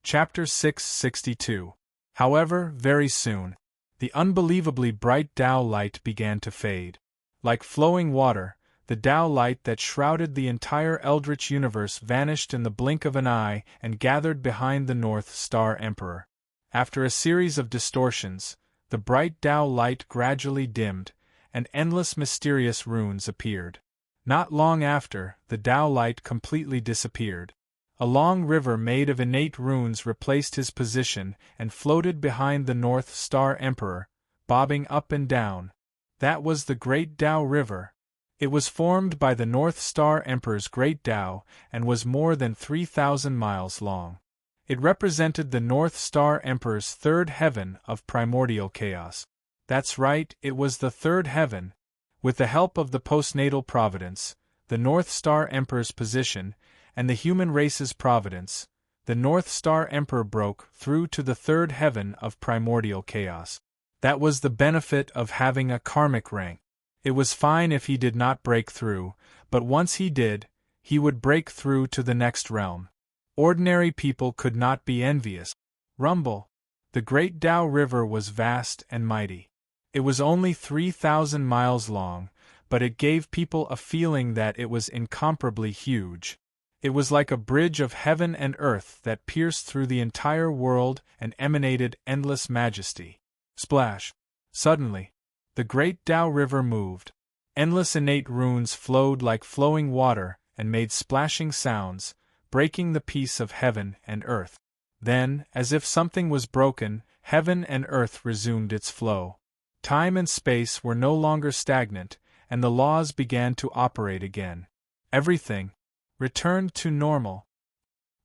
Speaker 1: Chapter 662. However, very soon, the unbelievably bright Tao light began to fade. Like flowing water, the Tao light that shrouded the entire eldritch universe vanished in the blink of an eye and gathered behind the North Star Emperor. After a series of distortions, the bright Tao light gradually dimmed, and endless mysterious runes appeared. Not long after, the Tao light completely disappeared. A long river made of innate runes replaced his position and floated behind the North Star Emperor, bobbing up and down. That was the Great Tao River. It was formed by the North Star Emperor's Great Tao and was more than 3,000 miles long. It represented the North Star Emperor's third heaven of primordial chaos. That's right, it was the third heaven. With the help of the postnatal providence, the North Star Emperor's position, and the human race's providence, the North Star Emperor broke through to the third heaven of primordial chaos. That was the benefit of having a karmic rank. It was fine if he did not break through, but once he did, he would break through to the next realm. Ordinary people could not be envious. Rumble. The Great Tao River was vast and mighty. It was only 3,000 miles long, but it gave people a feeling that it was incomparably huge. It was like a bridge of heaven and earth that pierced through the entire world and emanated endless majesty. Splash! Suddenly, the Great Tao River moved. Endless innate runes flowed like flowing water and made splashing sounds, breaking the peace of heaven and earth. Then, as if something was broken, heaven and earth resumed its flow. Time and space were no longer stagnant, and the laws began to operate again. Everything returned to normal.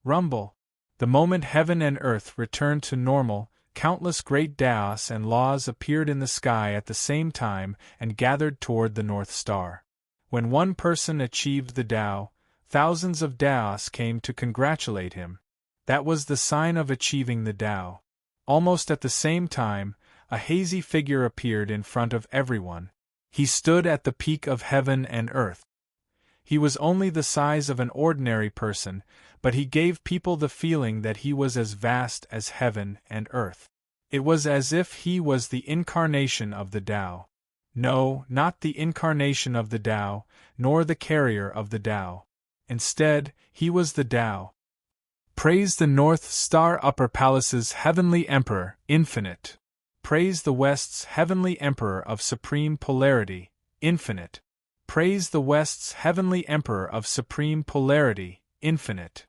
Speaker 1: Rumble. The moment heaven and earth returned to normal, countless great Taos and laws appeared in the sky at the same time and gathered toward the North Star. When one person achieved the Tao, thousands of Taos came to congratulate him. That was the sign of achieving the Tao. Almost at the same time, a hazy figure appeared in front of everyone. He stood at the peak of heaven and earth. He was only the size of an ordinary person, but he gave people the feeling that he was as vast as heaven and earth. It was as if he was the incarnation of the Tao. No, not the incarnation of the Tao, nor the carrier of the Tao. Instead, he was the Tao. Praise the North Star Upper Palace's heavenly emperor, infinite. Praise the West's heavenly emperor of supreme polarity, infinite. Praise the West's heavenly emperor of supreme polarity, infinite.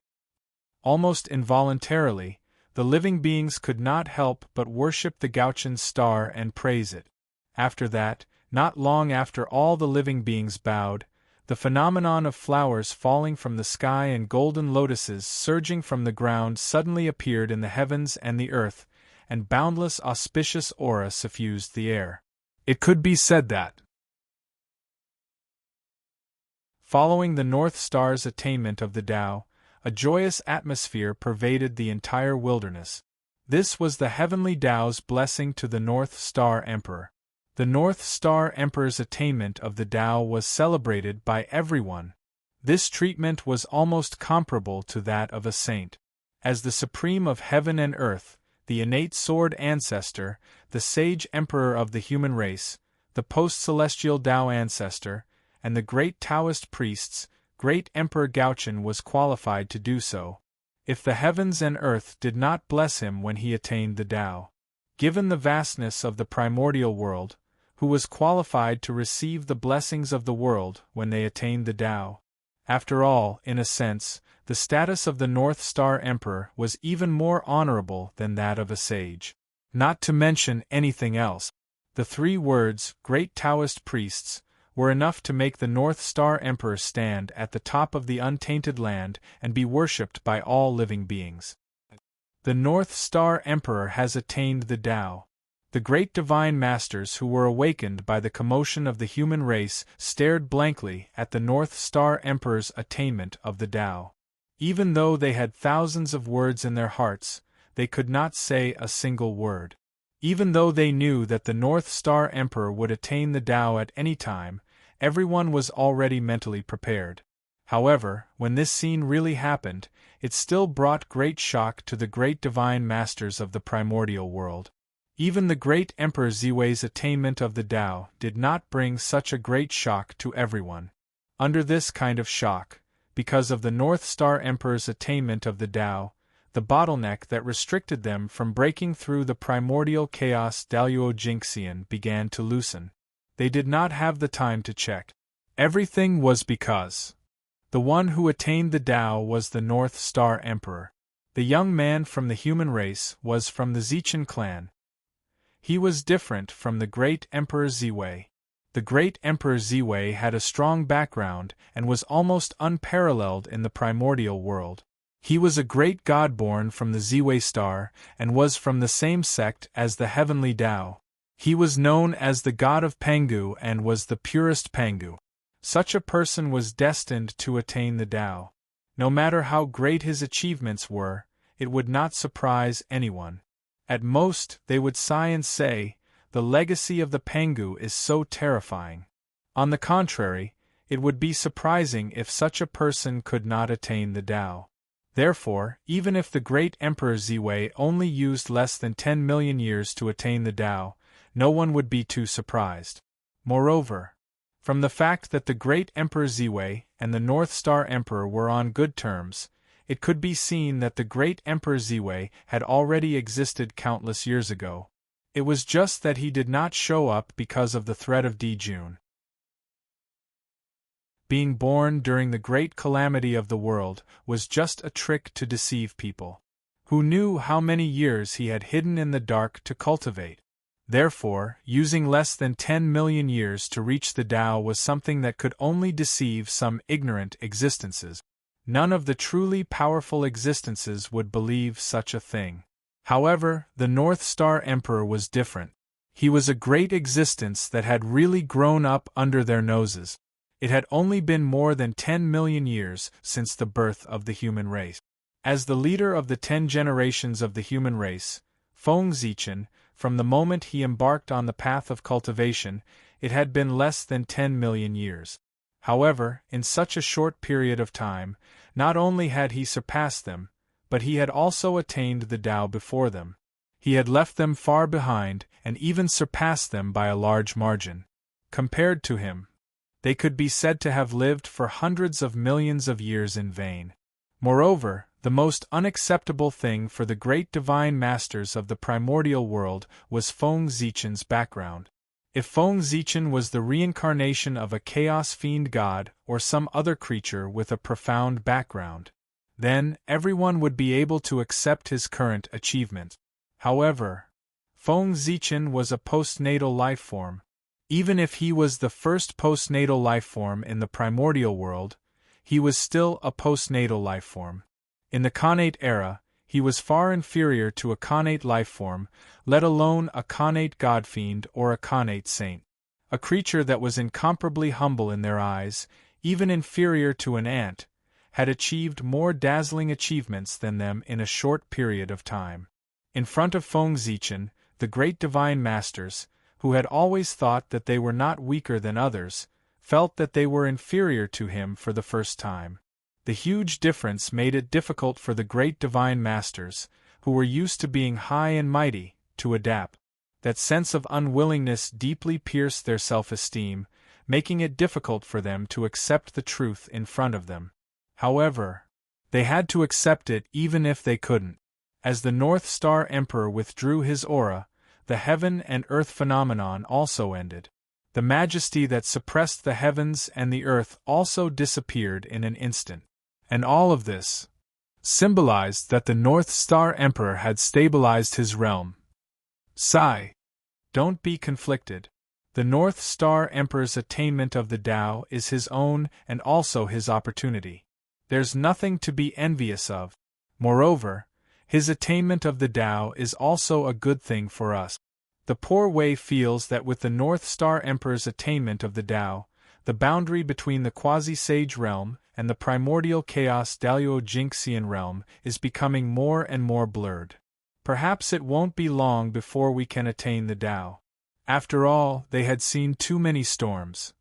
Speaker 1: Almost involuntarily, the living beings could not help but worship the Gauchan star and praise it. After that, not long after all the living beings bowed, the phenomenon of flowers falling from the sky and golden lotuses surging from the ground suddenly appeared in the heavens and the earth, and boundless auspicious aura suffused the air. It could be said that, following the North Star's attainment of the Tao, a joyous atmosphere pervaded the entire wilderness. This was the heavenly Tao's blessing to the North Star Emperor. The North Star Emperor's attainment of the Tao was celebrated by everyone. This treatment was almost comparable to that of a saint. As the supreme of heaven and earth, the innate sword ancestor, the sage emperor of the human race, the post-celestial Tao ancestor, and the great Taoist priests, great Emperor Gauchan was qualified to do so. If the heavens and earth did not bless him when he attained the Tao, given the vastness of the primordial world, who was qualified to receive the blessings of the world when they attained the Tao? After all, in a sense, the status of the North Star Emperor was even more honorable than that of a sage. Not to mention anything else. The 3 words, great Taoist priests, were enough to make the North Star Emperor stand at the top of the untainted land and be worshipped by all living beings. The North Star Emperor has attained the Tao. The great divine masters who were awakened by the commotion of the human race stared blankly at the North Star Emperor's attainment of the Tao. Even though they had thousands of words in their hearts, they could not say a single word. Even though they knew that the North Star Emperor would attain the Tao at any time, everyone was already mentally prepared. However, when this scene really happened, it still brought great shock to the great divine masters of the primordial world. Even the great Emperor Ziwei's attainment of the Tao did not bring such a great shock to everyone. Under this kind of shock, because of the North Star Emperor's attainment of the Tao, the bottleneck that restricted them from breaking through the primordial chaos Daluo Jinxian began to loosen. They did not have the time to check. Everything was because the one who attained the Tao was the North Star Emperor. The young man from the human race was from the Zichen clan. He was different from the great Emperor Ziwei. The great Emperor Ziwei had a strong background and was almost unparalleled in the primordial world. He was a great god born from the Ziwei star and was from the same sect as the heavenly Tao. He was known as the god of Pangu and was the purest Pangu. Such a person was destined to attain the Tao. No matter how great his achievements were, it would not surprise anyone. At most, they would sigh and say, "The legacy of the Pangu is so terrifying." On the contrary, it would be surprising if such a person could not attain the Tao. Therefore, even if the great Emperor Ziwei only used less than 10 million years to attain the Tao, no one would be too surprised. Moreover, from the fact that the great Emperor Ziwei and the North Star Emperor were on good terms, it could be seen that the great Emperor Ziwei had already existed countless years ago. It was just that he did not show up because of the threat of Dijun. Being born during the great calamity of the world was just a trick to deceive people. Who knew how many years he had hidden in the dark to cultivate? Therefore, using less than 10 million years to reach the Tao was something that could only deceive some ignorant existences. None of the truly powerful existences would believe such a thing. However, the North Star Emperor was different. He was a great existence that had really grown up under their noses. It had only been more than 10 million years since the birth of the human race. As the leader of the 10 generations of the human race, Feng Zichen, from the moment he embarked on the path of cultivation, it had been less than 10 million years. However, in such a short period of time, not only had he surpassed them, but he had also attained the Tao before them. He had left them far behind and even surpassed them by a large margin. Compared to him, they could be said to have lived for hundreds of millions of years in vain. Moreover, the most unacceptable thing for the great divine masters of the primordial world was Feng Zichen's background. If Feng Zichen was the reincarnation of a chaos fiend god or some other creature with a profound background, then everyone would be able to accept his current achievement. However, Feng Zichen was a postnatal lifeform. Even if he was the first postnatal lifeform in the primordial world, he was still a postnatal lifeform. In the Khanate era, he was far inferior to a Khanate lifeform, let alone a Khanate godfiend or a Khanate saint. A creature that was incomparably humble in their eyes, even inferior to an ant, had achieved more dazzling achievements than them in a short period of time. In front of Feng Zichen, the great divine masters, who had always thought that they were not weaker than others, felt that they were inferior to him for the first time. The huge difference made it difficult for the great divine masters, who were used to being high and mighty, to adapt. That sense of unwillingness deeply pierced their self-esteem, making it difficult for them to accept the truth in front of them. However, they had to accept it even if they couldn't. As the North Star Emperor withdrew his aura, the heaven and earth phenomenon also ended. The majesty that suppressed the heavens and the earth also disappeared in an instant. And all of this symbolized that the North Star Emperor had stabilized his realm. Sigh. Don't be conflicted. The North Star Emperor's attainment of the Tao is his own and also his opportunity. There's nothing to be envious of. Moreover, his attainment of the Tao is also a good thing for us. The poor Wei feels that with the North Star Emperor's attainment of the Tao, the boundary between the quasi-sage realm and the primordial chaos Daluo Jinxian realm is becoming more and more blurred. Perhaps it won't be long before we can attain the Tao. After all, they had seen too many storms.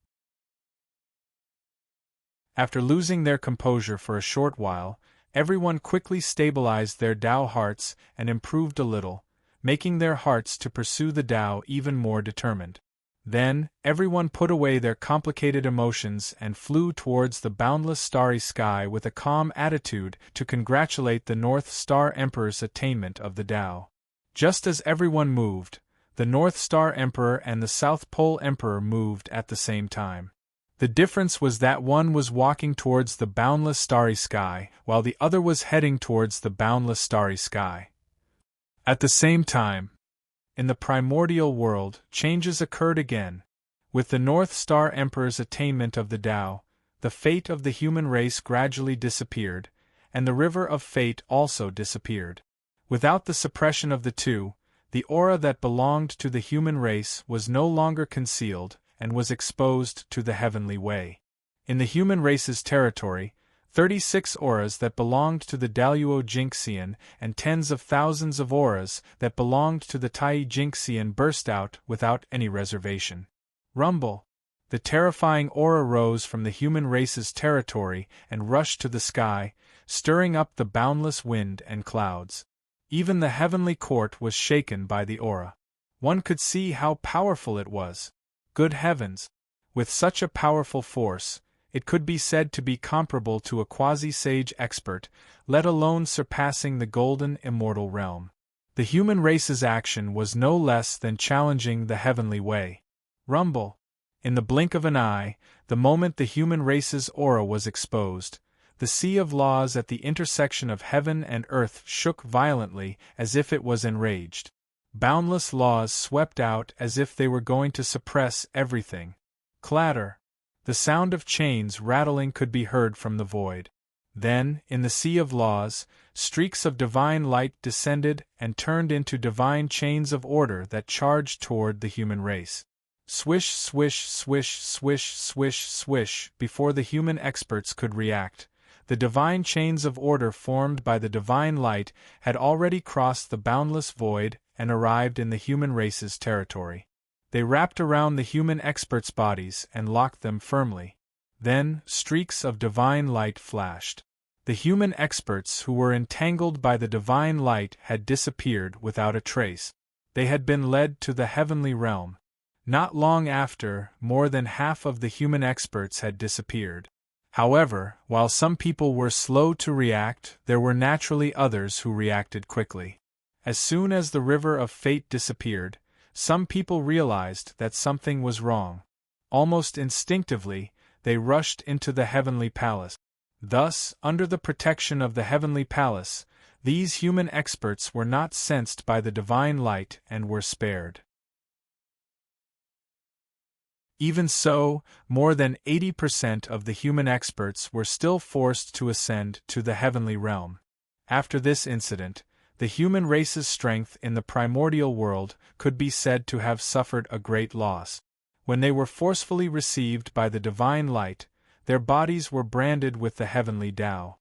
Speaker 1: After losing their composure for a short while, everyone quickly stabilized their Tao hearts and improved a little, making their hearts to pursue the Tao even more determined. Then, everyone put away their complicated emotions and flew towards the boundless starry sky with a calm attitude to congratulate the North Star Emperor's attainment of the Tao. Just as everyone moved, the North Star Emperor and the South Pole Emperor moved at the same time. The difference was that one was walking towards the boundless starry sky, while the other was heading towards the boundless starry sky. At the same time, in the primordial world, changes occurred again. With the North Star Emperor's attainment of the Tao, the fate of the human race gradually disappeared, and the river of fate also disappeared. Without the suppression of the two, the aura that belonged to the human race was no longer concealed and was exposed to the heavenly way. In the human race's territory, 36 auras that belonged to the Daluo Jinxian and tens of thousands of auras that belonged to the Tai Jinxian burst out without any reservation. Rumble! The terrifying aura rose from the human race's territory and rushed to the sky, stirring up the boundless wind and clouds. Even the heavenly court was shaken by the aura. One could see how powerful it was. Good heavens! With such a powerful force, it could be said to be comparable to a quasi-sage expert, let alone surpassing the golden immortal realm. The human race's action was no less than challenging the heavenly way. Rumble! In the blink of an eye, the moment the human race's aura was exposed, the sea of laws at the intersection of heaven and earth shook violently as if it was enraged. Boundless laws swept out as if they were going to suppress everything. Clatter! The sound of chains rattling could be heard from the void. Then, in the sea of laws, streaks of divine light descended and turned into divine chains of order that charged toward the human race. Swish, swish, swish, swish, swish, swish, before the human experts could react. The divine chains of order formed by the divine light had already crossed the boundless void and arrived in the human race's territory. They wrapped around the human experts' bodies and locked them firmly. Then, streaks of divine light flashed. The human experts who were entangled by the divine light had disappeared without a trace. They had been led to the heavenly realm. Not long after, more than half of the human experts had disappeared. However, while some people were slow to react, there were naturally others who reacted quickly. As soon as the river of fate disappeared, some people realized that something was wrong. Almost instinctively, they rushed into the heavenly palace. Thus, under the protection of the heavenly palace, these human experts were not sensed by the divine light and were spared. Even so, more than 80% of the human experts were still forced to ascend to the heavenly realm. After this incident, the human race's strength in the primordial world could be said to have suffered a great loss. When they were forcefully received by the divine light, their bodies were branded with the heavenly Tao.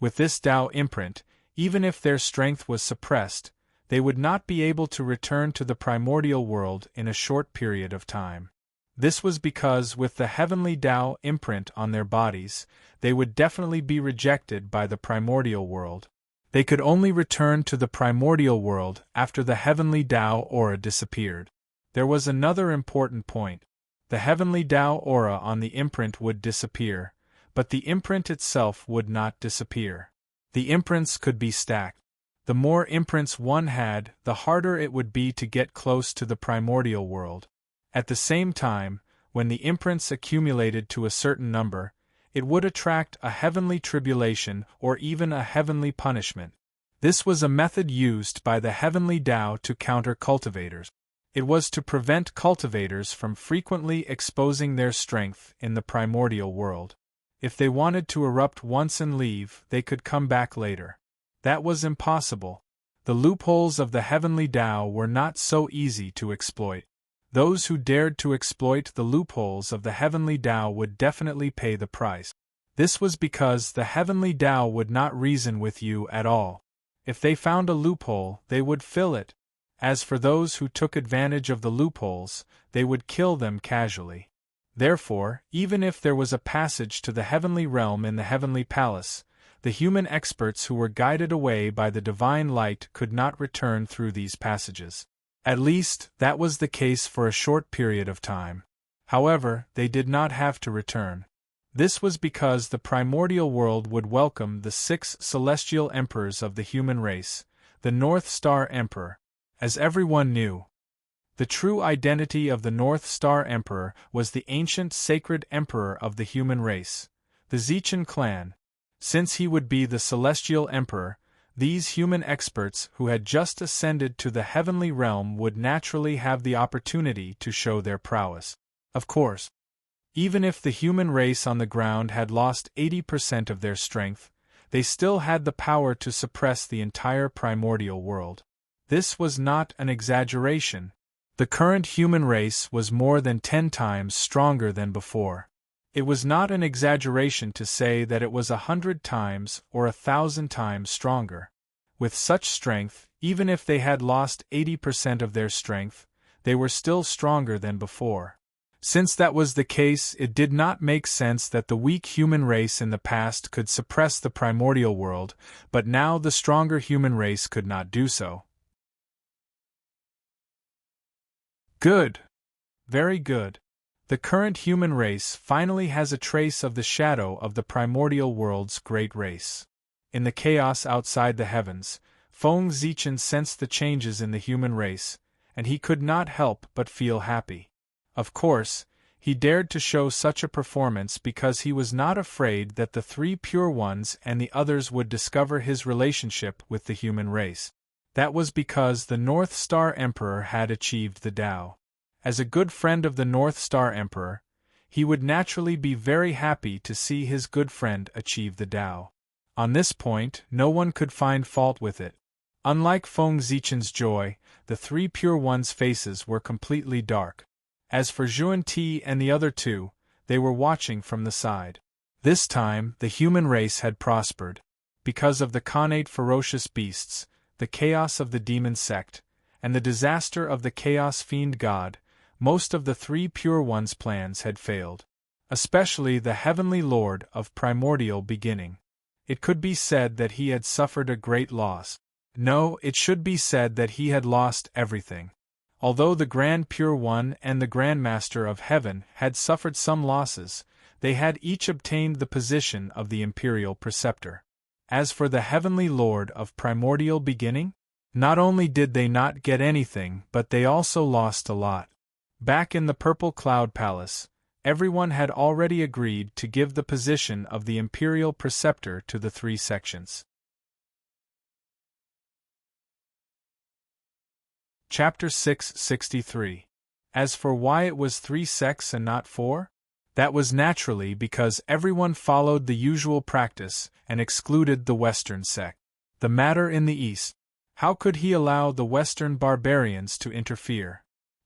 Speaker 1: With this Tao imprint, even if their strength was suppressed, they would not be able to return to the primordial world in a short period of time. This was because with the heavenly Tao imprint on their bodies, they would definitely be rejected by the primordial world. They could only return to the primordial world after the heavenly Tao aura disappeared. There was another important point. The heavenly Tao aura on the imprint would disappear, but the imprint itself would not disappear. The imprints could be stacked. The more imprints one had, the harder it would be to get close to the primordial world. At the same time, when the imprints accumulated to a certain number, it would attract a heavenly tribulation or even a heavenly punishment. This was a method used by the heavenly Tao to counter cultivators. It was to prevent cultivators from frequently exposing their strength in the primordial world. If they wanted to erupt once and leave, they could come back later. That was impossible. The loopholes of the heavenly Tao were not so easy to exploit. Those who dared to exploit the loopholes of the heavenly Tao would definitely pay the price. This was because the heavenly Tao would not reason with you at all. If they found a loophole, they would fill it. As for those who took advantage of the loopholes, they would kill them casually. Therefore, even if there was a passage to the heavenly realm in the heavenly palace, the human experts who were guided away by the divine light could not return through these passages. At least, that was the case for a short period of time. However, they did not have to return. This was because the primordial world would welcome the 6 celestial emperors of the human race, the North Star Emperor. As everyone knew, the true identity of the North Star Emperor was the ancient sacred emperor of the human race, the Zichan clan. Since he would be the celestial emperor, these human experts who had just ascended to the heavenly realm would naturally have the opportunity to show their prowess. Of course, even if the human race on the ground had lost 80% of their strength, they still had the power to suppress the entire primordial world. This was not an exaggeration. The current human race was more than 10 times stronger than before. It was not an exaggeration to say that it was 100 times or 1,000 times stronger. With such strength, even if they had lost 80% of their strength, they were still stronger than before. Since that was the case, it did not make sense that the weak human race in the past could suppress the primordial world, but now the stronger human race could not do so. Good. Very good. The current human race finally has a trace of the shadow of the primordial world's great race. In the chaos outside the heavens, Feng Zichan sensed the changes in the human race, and he could not help but feel happy. Of course, he dared to show such a performance because he was not afraid that the 3 pure ones and the others would discover his relationship with the human race. That was because the North Star Emperor had achieved the Tao. As a good friend of the North Star Emperor, he would naturally be very happy to see his good friend achieve the Tao. On this point, no one could find fault with it. Unlike Feng Zichan's joy, the 3 pure ones' faces were completely dark. As for Zhuan Ti and the other 2, they were watching from the side. This time, the human race had prospered. Because of the Khanate ferocious beasts, the chaos of the demon sect, and the disaster of the chaos fiend god, most of the 3 pure ones' plans had failed. Especially the heavenly lord of primordial beginning. It could be said that he had suffered a great loss. No, it should be said that he had lost everything. Although the Grand Pure One and the Grand Master of Heaven had suffered some losses, they had each obtained the position of the Imperial Preceptor. As for the Heavenly Lord of Primordial Beginning, not only did they not get anything, but they also lost a lot. Back in the Purple Cloud Palace, everyone had already agreed to give the position of the Imperial Preceptor to the 3 sections. Chapter 663. As for why it was 3 sects and not 4? That was naturally because everyone followed the usual practice and excluded the Western sect. The matter in the East. How could he allow the Western barbarians to interfere?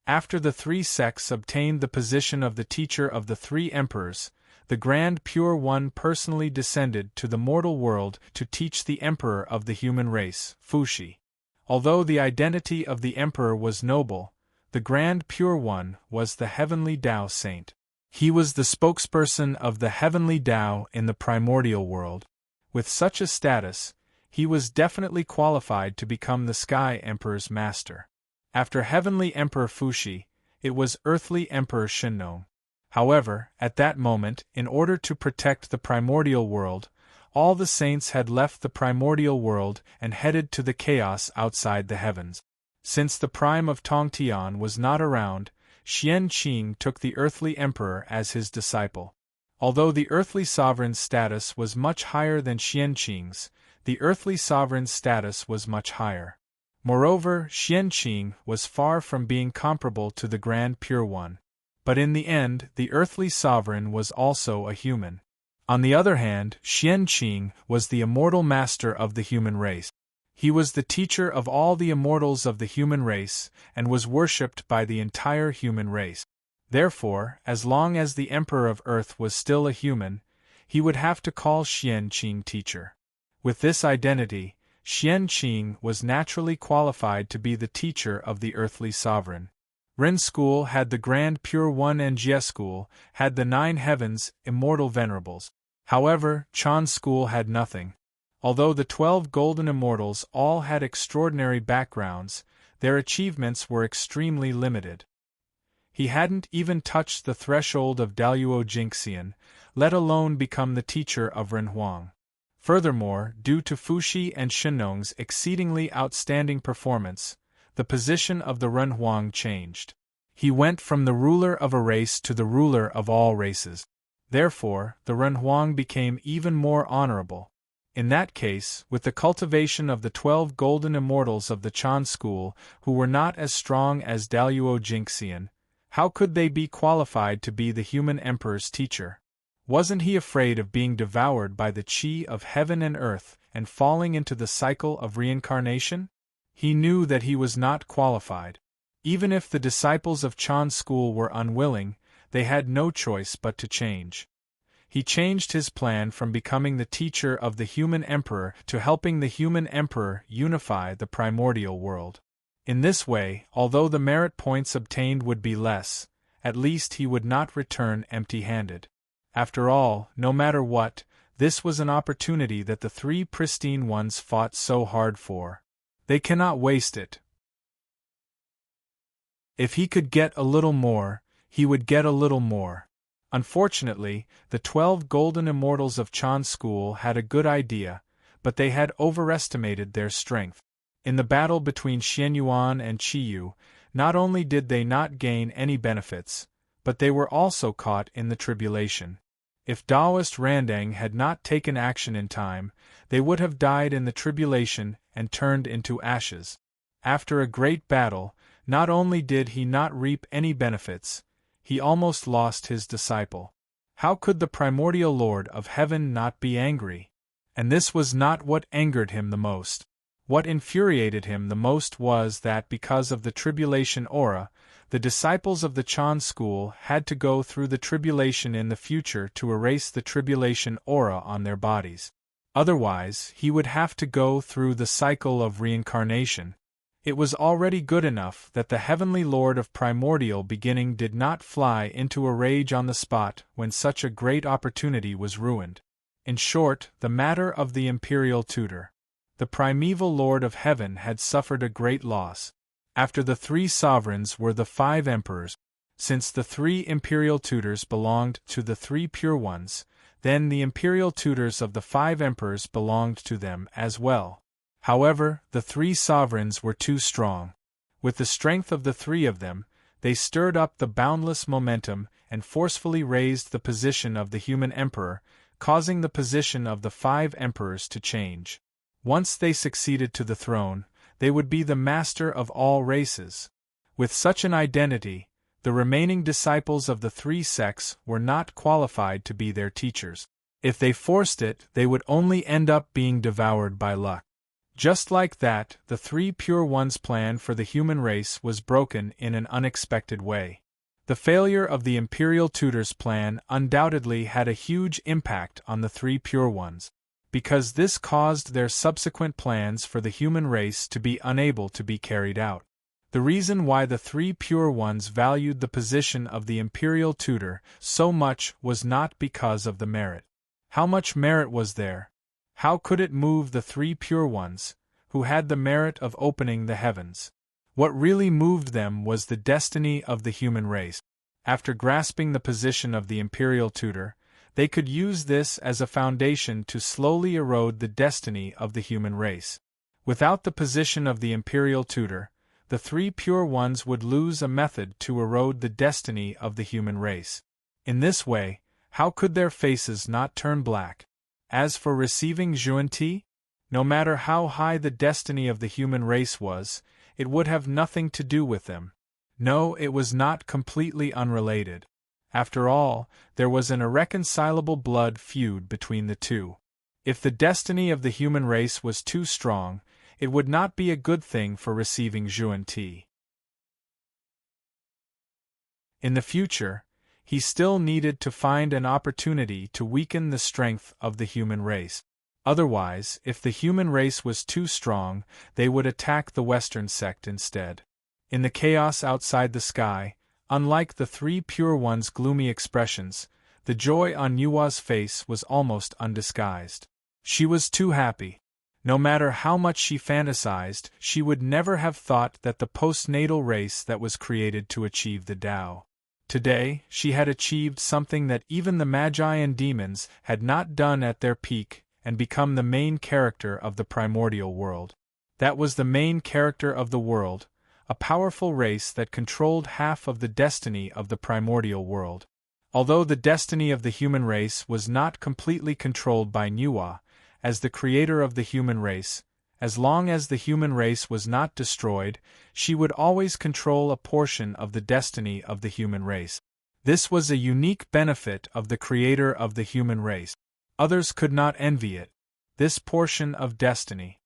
Speaker 1: After the 3 sects obtained the position of the teacher of the 3 emperors, the Grand Pure One personally descended to the mortal world to teach the emperor of the human race, Fuxi. Although the identity of the emperor was noble, the Grand Pure One was the heavenly Tao saint. He was the spokesperson of the heavenly Tao in the primordial world. With such a status, he was definitely qualified to become the Sky Emperor's master. After Heavenly Emperor Fuxi, it was Earthly Emperor Shenong. However, at that moment, in order to protect the primordial world, all the saints had left the primordial world and headed to the chaos outside the heavens. Since the prime of Tongtian was not around, Xian Qing took the Earthly Emperor as his disciple. Although the Earthly Sovereign's status was much higher than Xian Qing's, the Earthly Sovereign's status was much higher. Moreover, Xian Qing was far from being comparable to the Grand Pure One. But in the end, the Earthly Sovereign was also a human. On the other hand, Xian Qing was the immortal master of the human race. He was the teacher of all the immortals of the human race, and was worshipped by the entire human race. Therefore, as long as the Emperor of Earth was still a human, he would have to call Xian Qing teacher. With this identity, Xian Qing was naturally qualified to be the teacher of the Earthly Sovereign. Ren School had the Grand Pure One and Jie School had the 9 heavens, immortal venerables. However, Chan School had nothing. Although the 12 golden immortals all had extraordinary backgrounds, their achievements were extremely limited. He hadn't even touched the threshold of Daluo Jingxian, let alone become the teacher of Ren Huang. Furthermore, due to Fuxi and Shenong's exceedingly outstanding performance, the position of the Ren Huang changed. He went from the ruler of a race to the ruler of all races. Therefore, the Ren Huang became even more honorable. In that case, with the cultivation of the 12 golden immortals of the Chan school, who were not as strong as Daluo Jingxian, how could they be qualified to be the human emperor's teacher? Wasn't he afraid of being devoured by the qi of heaven and earth and falling into the cycle of reincarnation? He knew that he was not qualified. Even if the disciples of Chan school were unwilling, they had no choice but to change. He changed his plan from becoming the teacher of the human emperor to helping the human emperor unify the primordial world. In this way, although the merit points obtained would be less, at least he would not return empty-handed. After all, no matter what, this was an opportunity that the 3 pristine ones fought so hard for. They cannot waste it. If he could get a little more, he would get a little more. Unfortunately, the 12 golden immortals of Chan school had a good idea, but they had overestimated their strength. In the battle between Xianyuan and Qiyu, not only did they not gain any benefits, but they were also caught in the tribulation. If Taoist Randang had not taken action in time, they would have died in the tribulation and turned into ashes. After a great battle, not only did he not reap any benefits, he almost lost his disciple. How could the primordial Lord of Heaven not be angry? And this was not what angered him the most. What infuriated him the most was that because of the tribulation aura, the disciples of the Chan school had to go through the tribulation in the future to erase the tribulation aura on their bodies. Otherwise, he would have to go through the cycle of reincarnation. It was already good enough that the Heavenly Lord of Primordial Beginning did not fly into a rage on the spot when such a great opportunity was ruined. In short, the matter of the imperial tutor. The primeval Lord of Heaven had suffered a great loss. After the 3 sovereigns were the 5 emperors. Since the 3 imperial tutors belonged to the 3 pure ones, then the imperial tutors of the 5 emperors belonged to them as well. However, the 3 sovereigns were too strong. With the strength of the 3 of them, they stirred up the boundless momentum and forcefully raised the position of the human emperor, causing the position of the 5 emperors to change. Once they succeeded to the throne, they would be the master of all races. With such an identity, the remaining disciples of the 3 sects were not qualified to be their teachers. If they forced it, they would only end up being devoured by luck. Just like that, the 3 pure ones' plan for the human race was broken in an unexpected way. The failure of the imperial tutors' plan undoubtedly had a huge impact on the 3 pure ones, because this caused their subsequent plans for the human race to be unable to be carried out. The reason why the 3 pure ones valued the position of the imperial tutor so much was not because of the merit. How much merit was there? How could it move the 3 pure ones, who had the merit of opening the heavens? What really moved them was the destiny of the human race. After grasping the position of the imperial tutor, they could use this as a foundation to slowly erode the destiny of the human race. Without the position of the imperial tutor, the 3 pure ones would lose a method to erode the destiny of the human race. In this way, how could their faces not turn black? As for receiving Xuanti, no matter how high the destiny of the human race was, it would have nothing to do with them. No, it was not completely unrelated. After all, there was an irreconcilable blood feud between the 2. If the destiny of the human race was too strong, it would not be a good thing for receiving Xuanti. In the future, he still needed to find an opportunity to weaken the strength of the human race. Otherwise, if the human race was too strong, they would attack the Western sect instead. In the chaos outside the sky, unlike the 3 pure ones' gloomy expressions, the joy on Yua's face was almost undisguised. She was too happy. No matter how much she fantasized, she would never have thought that the postnatal race that was created to achieve the Tao. Today, she had achieved something that even the Magi and demons had not done at their peak, and become the main character of the primordial world. That was the main character of the world, a powerful race that controlled half of the destiny of the primordial world. Although the destiny of the human race was not completely controlled by Nuwa, as the creator of the human race, as long as the human race was not destroyed, she would always control a portion of the destiny of the human race. This was a unique benefit of the creator of the human race. Others could not envy it. This portion of destiny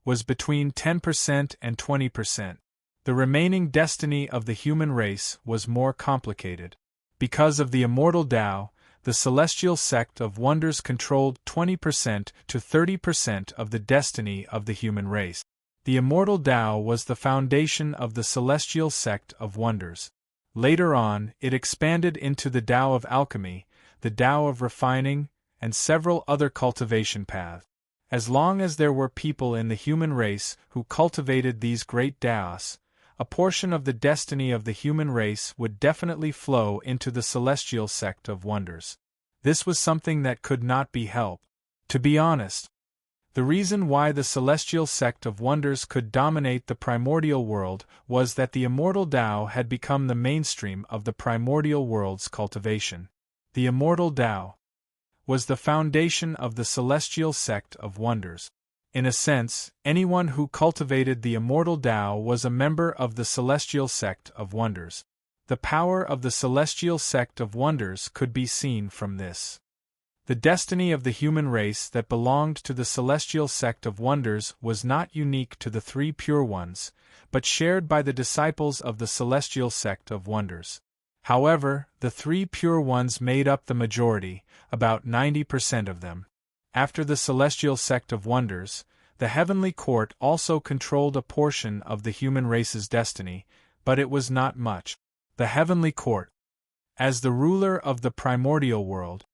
Speaker 1: was between 10% and 20%. The remaining destiny of the human race was more complicated. Because of the immortal Tao, the celestial sect of wonders controlled 20% to 30% of the destiny of the human race. The immortal Tao was the foundation of the celestial sect of wonders. Later on, it expanded into the Tao of alchemy, the Tao of refining, and several other cultivation paths. As long as there were people in the human race who cultivated these great Taos, a portion of the destiny of the human race would definitely flow into the celestial sect of wonders. This was something that could not be helped. To be honest, the reason why the celestial sect of wonders could dominate the primordial world was that the immortal Tao had become the mainstream of the primordial world's cultivation. The immortal Tao was the foundation of the celestial sect of wonders. In a sense, anyone who cultivated the immortal Tao was a member of the celestial sect of wonders. The power of the celestial sect of wonders could be seen from this. The destiny of the human race that belonged to the celestial sect of wonders was not unique to the 3 pure ones, but shared by the disciples of the celestial sect of wonders. However, the 3 pure ones made up the majority, about 90% of them. After the celestial sect of wonders, the heavenly court also controlled a portion of the human race's destiny, but it was not much. The heavenly court, as the ruler of the primordial world,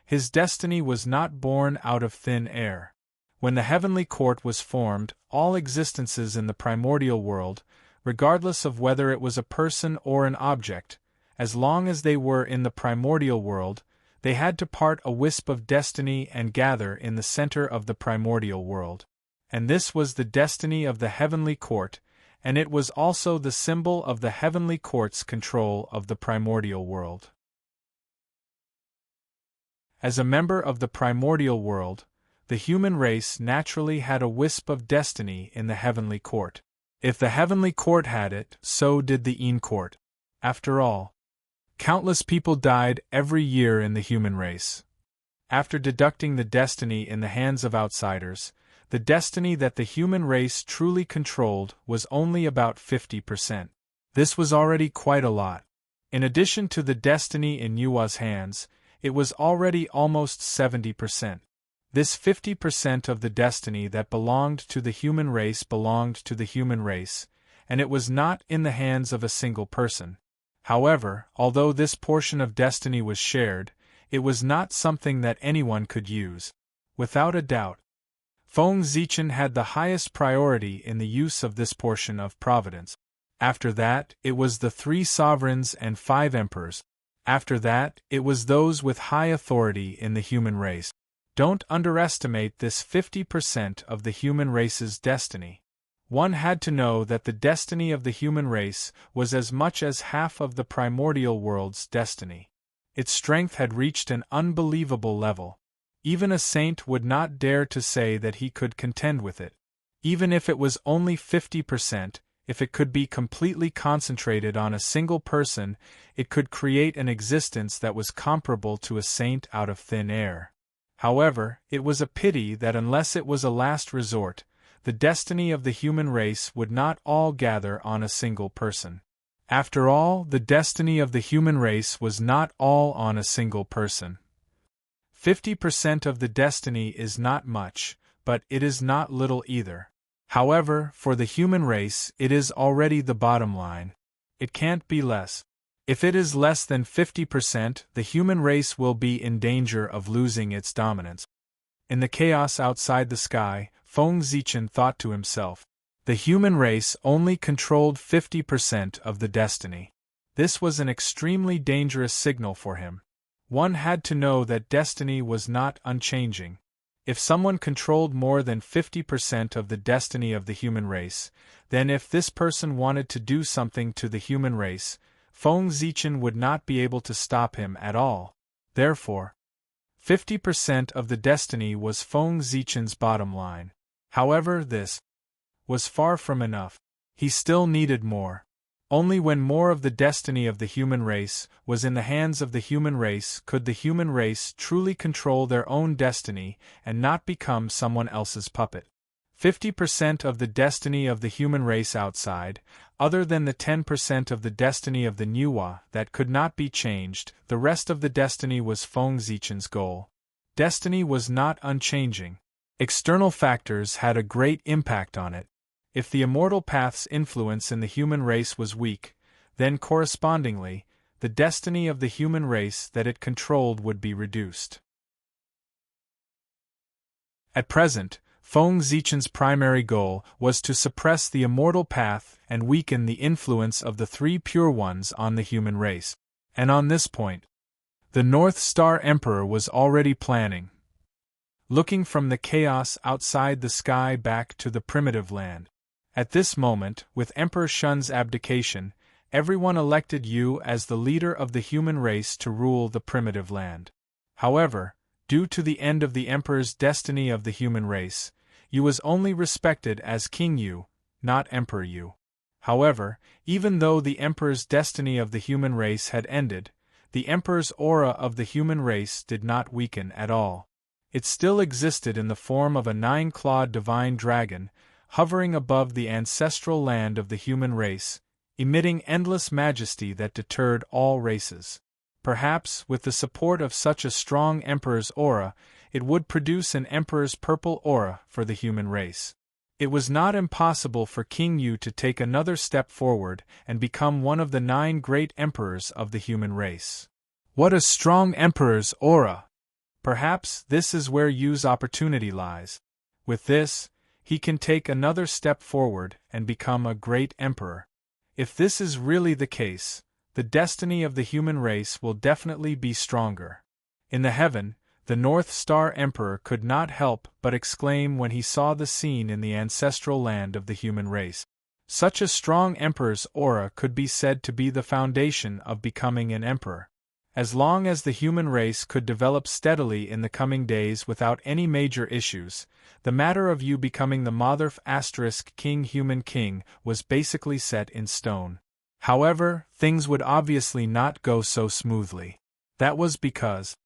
Speaker 1: His destiny was not born out of thin air. When the heavenly court was formed, all existences in the primordial world, regardless of whether it was a person or an object, as long as they were in the primordial world, they had to part a wisp of destiny and gather in the center of the primordial world. And this was the destiny of the heavenly court, and it was also the symbol of the heavenly court's control of the primordial world. As a member of the primordial world, the human race naturally had a wisp of destiny in the heavenly court. If the heavenly court had it, so did the Een court. After all, countless people died every year in the human race. After deducting the destiny in the hands of outsiders, the destiny that the human race truly controlled was only about 50%. This was already quite a lot. In addition to the destiny in Yua's hands, it was already almost 70%. This 50% of the destiny that belonged to the human race belonged to the human race, and it was not in the hands of a single person. However, although this portion of destiny was shared, it was not something that anyone could use. Without a doubt, Feng Zichen had the highest priority in the use of this portion of providence. After that, it was the 3 sovereigns and 5 emperors. After that, it was those with high authority in the human race. Don't underestimate this 50% of the human race's destiny. One had to know that the destiny of the human race was as much as half of the primordial world's destiny. Its strength had reached an unbelievable level. Even a saint would not dare to say that he could contend with it. Even if it was only 50%, if it could be completely concentrated on a single person, it could create an existence that was comparable to a saint out of thin air. However, it was a pity that unless it was a last resort, the destiny of the human race would not all gather on a single person. After all, the destiny of the human race was not all on a single person. 50% of the destiny is not much, but it is not little either. However, for the human race, it is already the bottom line. It can't be less. If it is less than 50%, the human race will be in danger of losing its dominance. In the chaos outside the sky, Feng Zichen thought to himself, the human race only controlled 50% of the destiny. This was an extremely dangerous signal for him. One had to know that destiny was not unchanging. If someone controlled more than 50% of the destiny of the human race, then if this person wanted to do something to the human race, Feng Zichen would not be able to stop him at all. Therefore, 50% of the destiny was Feng Zichen's bottom line. However, this was far from enough. He still needed more. Only when more of the destiny of the human race was in the hands of the human race could the human race truly control their own destiny and not become someone else's puppet. 50% of the destiny of the human race outside, other than the 10% of the destiny of the Nuwa that could not be changed, the rest of the destiny was Feng Zichen's goal. Destiny was not unchanging. External factors had a great impact on it. If the immortal path's influence in the human race was weak, then correspondingly, the destiny of the human race that it controlled would be reduced. At present, Feng Zichen's primary goal was to suppress the immortal path and weaken the influence of the 3 pure ones on the human race. And on this point, the North Star Emperor was already planning. Looking from the chaos outside the sky back to the primitive land. At this moment, with Emperor Shun's abdication, everyone elected Yu as the leader of the human race to rule the primitive land. However, due to the end of the Emperor's destiny of the human race, Yu was only respected as King Yu, not Emperor Yu. However, even though the Emperor's destiny of the human race had ended, the Emperor's aura of the human race did not weaken at all. It still existed in the form of a 9-clawed divine dragon, hovering above the ancestral land of the human race, emitting endless majesty that deterred all races. Perhaps, with the support of such a strong emperor's aura, it would produce an emperor's purple aura for the human race. It was not impossible for King Yu to take another step forward and become one of the 9 great emperors of the human race. What a strong emperor's aura! Perhaps this is where Yu's opportunity lies. With this, he can take another step forward and become a great emperor. If this is really the case, the destiny of the human race will definitely be stronger. In the heaven, the North Star Emperor could not help but exclaim when he saw the scene in the ancestral land of the human race. Such a strong emperor's aura could be said to be the foundation of becoming an emperor. As long as the human race could develop steadily in the coming days without any major issues, the matter of you becoming the Motherf *King Human King was basically set in stone. However, things would obviously not go so smoothly. That was because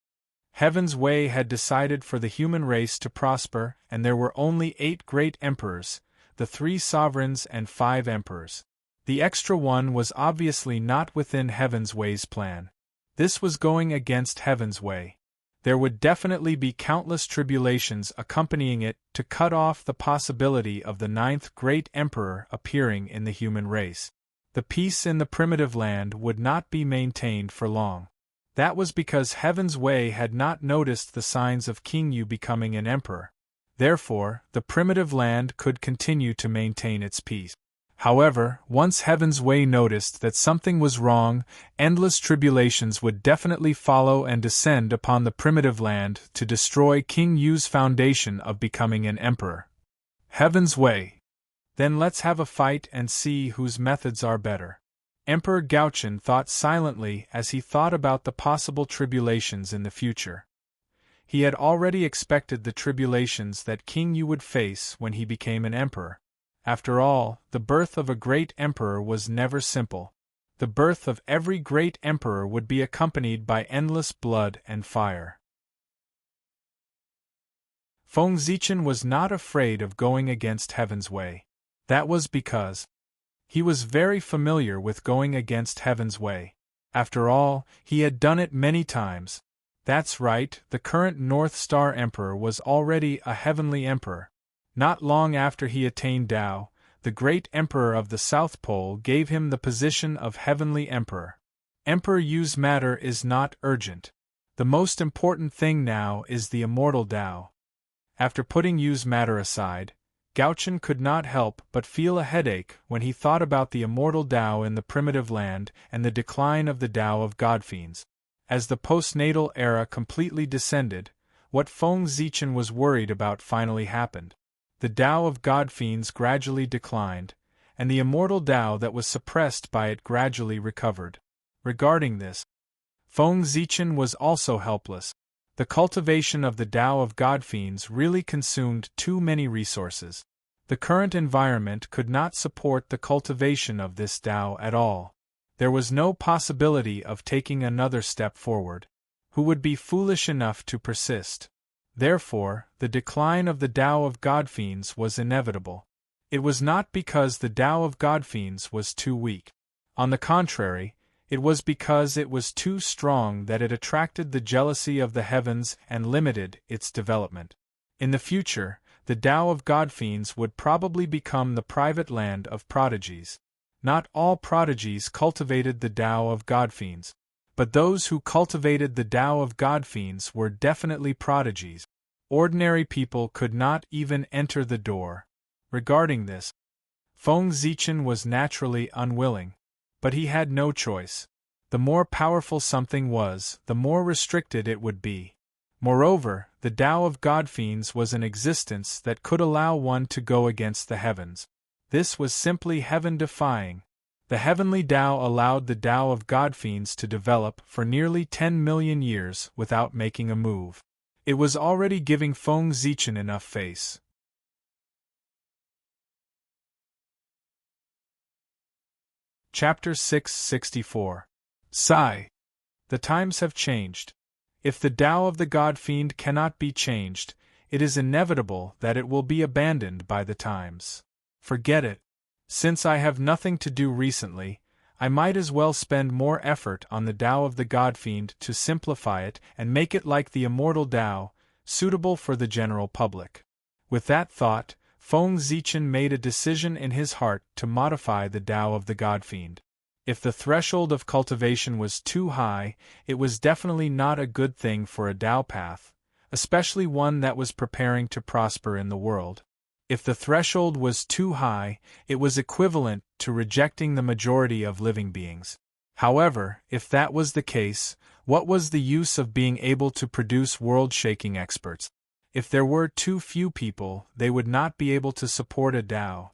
Speaker 1: Heaven's Way had decided for the human race to prosper, and there were only 8 great emperors, the 3 sovereigns and 5 emperors. The extra one was obviously not within Heaven's Way's plan. This was going against Heaven's Way. There would definitely be countless tribulations accompanying it to cut off the possibility of the 9th great emperor appearing in the human race. The peace in the primitive land would not be maintained for long. That was because Heaven's Way had not noticed the signs of King Yu becoming an emperor. Therefore, the primitive land could continue to maintain its peace. However, once Heaven's Way noticed that something was wrong, endless tribulations would definitely follow and descend upon the primitive land to destroy King Yu's foundation of becoming an emperor. Heaven's Way. Then let's have a fight and see whose methods are better. Emperor Gaochen thought silently as he thought about the possible tribulations in the future. He had already expected the tribulations that King Yu would face when he became an emperor. After all, the birth of a great emperor was never simple. The birth of every great emperor would be accompanied by endless blood and fire. Feng Zichen was not afraid of going against Heaven's Way. That was because he was very familiar with going against Heaven's Way. After all, he had done it many times. That's right, the current North Star Emperor was already a heavenly emperor. Not long after he attained Tao, the great emperor of the South Pole gave him the position of heavenly emperor. Emperor Yu's matter is not urgent. The most important thing now is the immortal Tao. After putting Yu's matter aside, Gaochen could not help but feel a headache when he thought about the immortal Tao in the primitive land and the decline of the Tao of Godfiends. As the postnatal era completely descended, what Feng Zichen was worried about finally happened. The Tao of Godfiends gradually declined, and the immortal Tao that was suppressed by it gradually recovered. Regarding this, Feng Zichen was also helpless. The cultivation of the Tao of Godfiends really consumed too many resources. The current environment could not support the cultivation of this Tao at all. There was no possibility of taking another step forward. Who would be foolish enough to persist? Therefore, the decline of the Tao of Godfiends was inevitable. It was not because the Tao of Godfiends was too weak. On the contrary, it was because it was too strong that it attracted the jealousy of the heavens and limited its development. In the future, the Tao of Godfiends would probably become the private land of prodigies. Not all prodigies cultivated the Tao of Godfiends. But those who cultivated the Tao of Godfiends were definitely prodigies. Ordinary people could not even enter the door. Regarding this, Feng Zichen was naturally unwilling. But he had no choice. The more powerful something was, the more restricted it would be. Moreover, the Tao of Godfiends was an existence that could allow one to go against the heavens. This was simply heaven-defying. The heavenly Tao allowed the Tao of Godfiends to develop for nearly 10 million years without making a move. It was already giving Feng Zichen enough face. Chapter 664. Sigh. The times have changed. If the Tao of the Godfiend cannot be changed, it is inevitable that it will be abandoned by the times. Forget it. Since I have nothing to do recently, I might as well spend more effort on the Tao of the Godfiend to simplify it and make it like the immortal Tao, suitable for the general public. With that thought, Feng Zichen made a decision in his heart to modify the Tao of the Godfiend. If the threshold of cultivation was too high, it was definitely not a good thing for a Tao path, especially one that was preparing to prosper in the world. If the threshold was too high, it was equivalent to rejecting the majority of living beings. However, if that was the case, what was the use of being able to produce world-shaking experts? If there were too few people, they would not be able to support a Tao.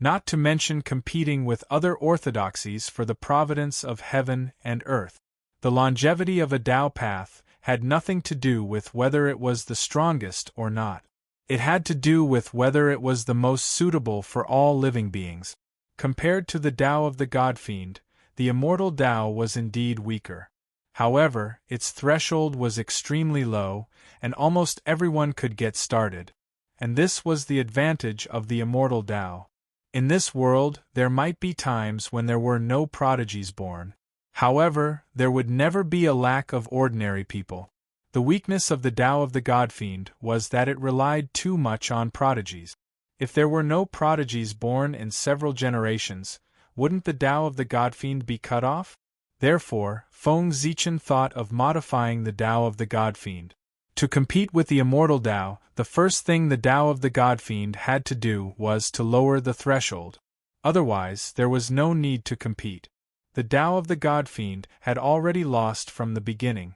Speaker 1: Not to mention competing with other orthodoxies for the providence of heaven and earth. The longevity of a Tao path had nothing to do with whether it was the strongest or not. It had to do with whether it was the most suitable for all living beings. Compared to the Tao of the God-fiend, the immortal Tao was indeed weaker. However, its threshold was extremely low, and almost everyone could get started. And this was the advantage of the immortal Tao. In this world, there might be times when there were no prodigies born. However, there would never be a lack of ordinary people. The weakness of the Tao of the God-fiend was that it relied too much on prodigies. If there were no prodigies born in several generations, wouldn't the Tao of the God-fiend be cut off? Therefore, Feng Zichen thought of modifying the Tao of the God-fiend. To compete with the immortal Tao, the first thing the Tao of the God-fiend had to do was to lower the threshold. Otherwise, there was no need to compete. The Tao of the God-fiend had already lost from the beginning.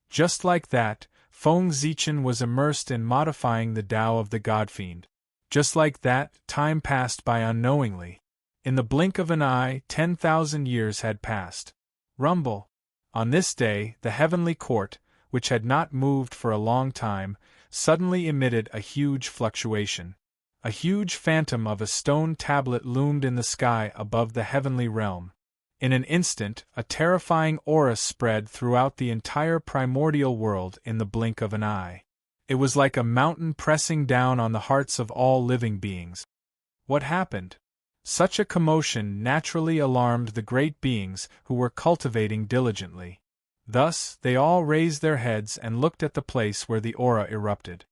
Speaker 1: Just like that, Feng Zichen was immersed in modifying the Tao of the God-fiend. Just like that, time passed by unknowingly. In the blink of an eye, 10,000 years had passed. Rumble. On this day, the heavenly court, which had not moved for a long time, suddenly emitted a huge fluctuation. A huge phantom of a stone tablet loomed in the sky above the heavenly realm. In an instant, a terrifying aura spread throughout the entire primordial world in the blink of an eye. It was like a mountain pressing down on the hearts of all living beings. What happened? Such a commotion naturally alarmed the great beings who were cultivating diligently. Thus, they all raised their heads and looked at the place where the aura erupted.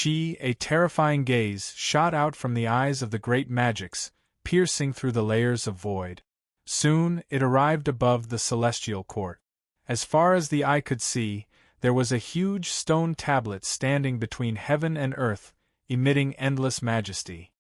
Speaker 1: A terrifying gaze shot out from the eyes of the great magics, piercing through the layers of void. Soon, it arrived above the celestial court. As far as the eye could see, there was a huge stone tablet standing between heaven and earth, emitting endless majesty.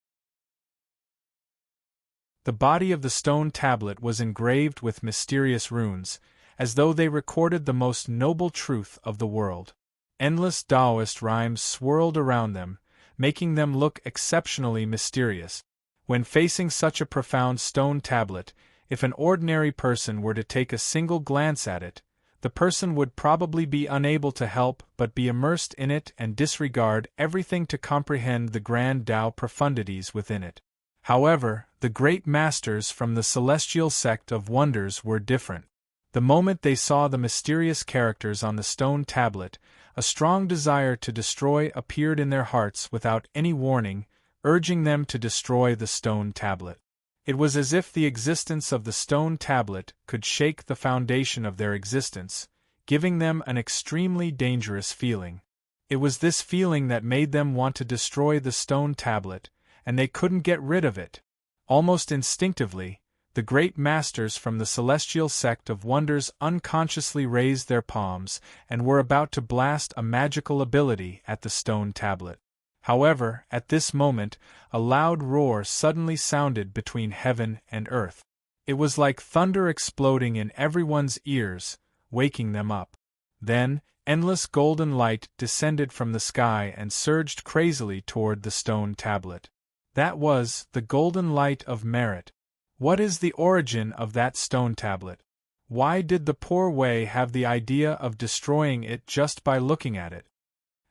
Speaker 1: The body of the stone tablet was engraved with mysterious runes, as though they recorded the most noble truth of the world. Endless Taoist rhymes swirled around them, making them look exceptionally mysterious. When facing such a profound stone tablet, if an ordinary person were to take a single glance at it, the person would probably be unable to help but be immersed in it and disregard everything to comprehend the grand Tao profundities within it. However, the great masters from the celestial sect of wonders were different. The moment they saw the mysterious characters on the stone tablet, a strong desire to destroy appeared in their hearts without any warning, urging them to destroy the stone tablet. It was as if the existence of the stone tablet could shake the foundation of their existence, giving them an extremely dangerous feeling. It was this feeling that made them want to destroy the stone tablet, and they couldn't get rid of it. Almost instinctively, the great masters from the celestial sect of wonders unconsciously raised their palms and were about to blast a magical ability at the stone tablet. However, at this moment, a loud roar suddenly sounded between heaven and earth. It was like thunder exploding in everyone's ears, waking them up. Then, endless golden light descended from the sky and surged crazily toward the stone tablet. That was the golden light of merit. What is the origin of that stone tablet? Why did the poor Wei have the idea of destroying it just by looking at it?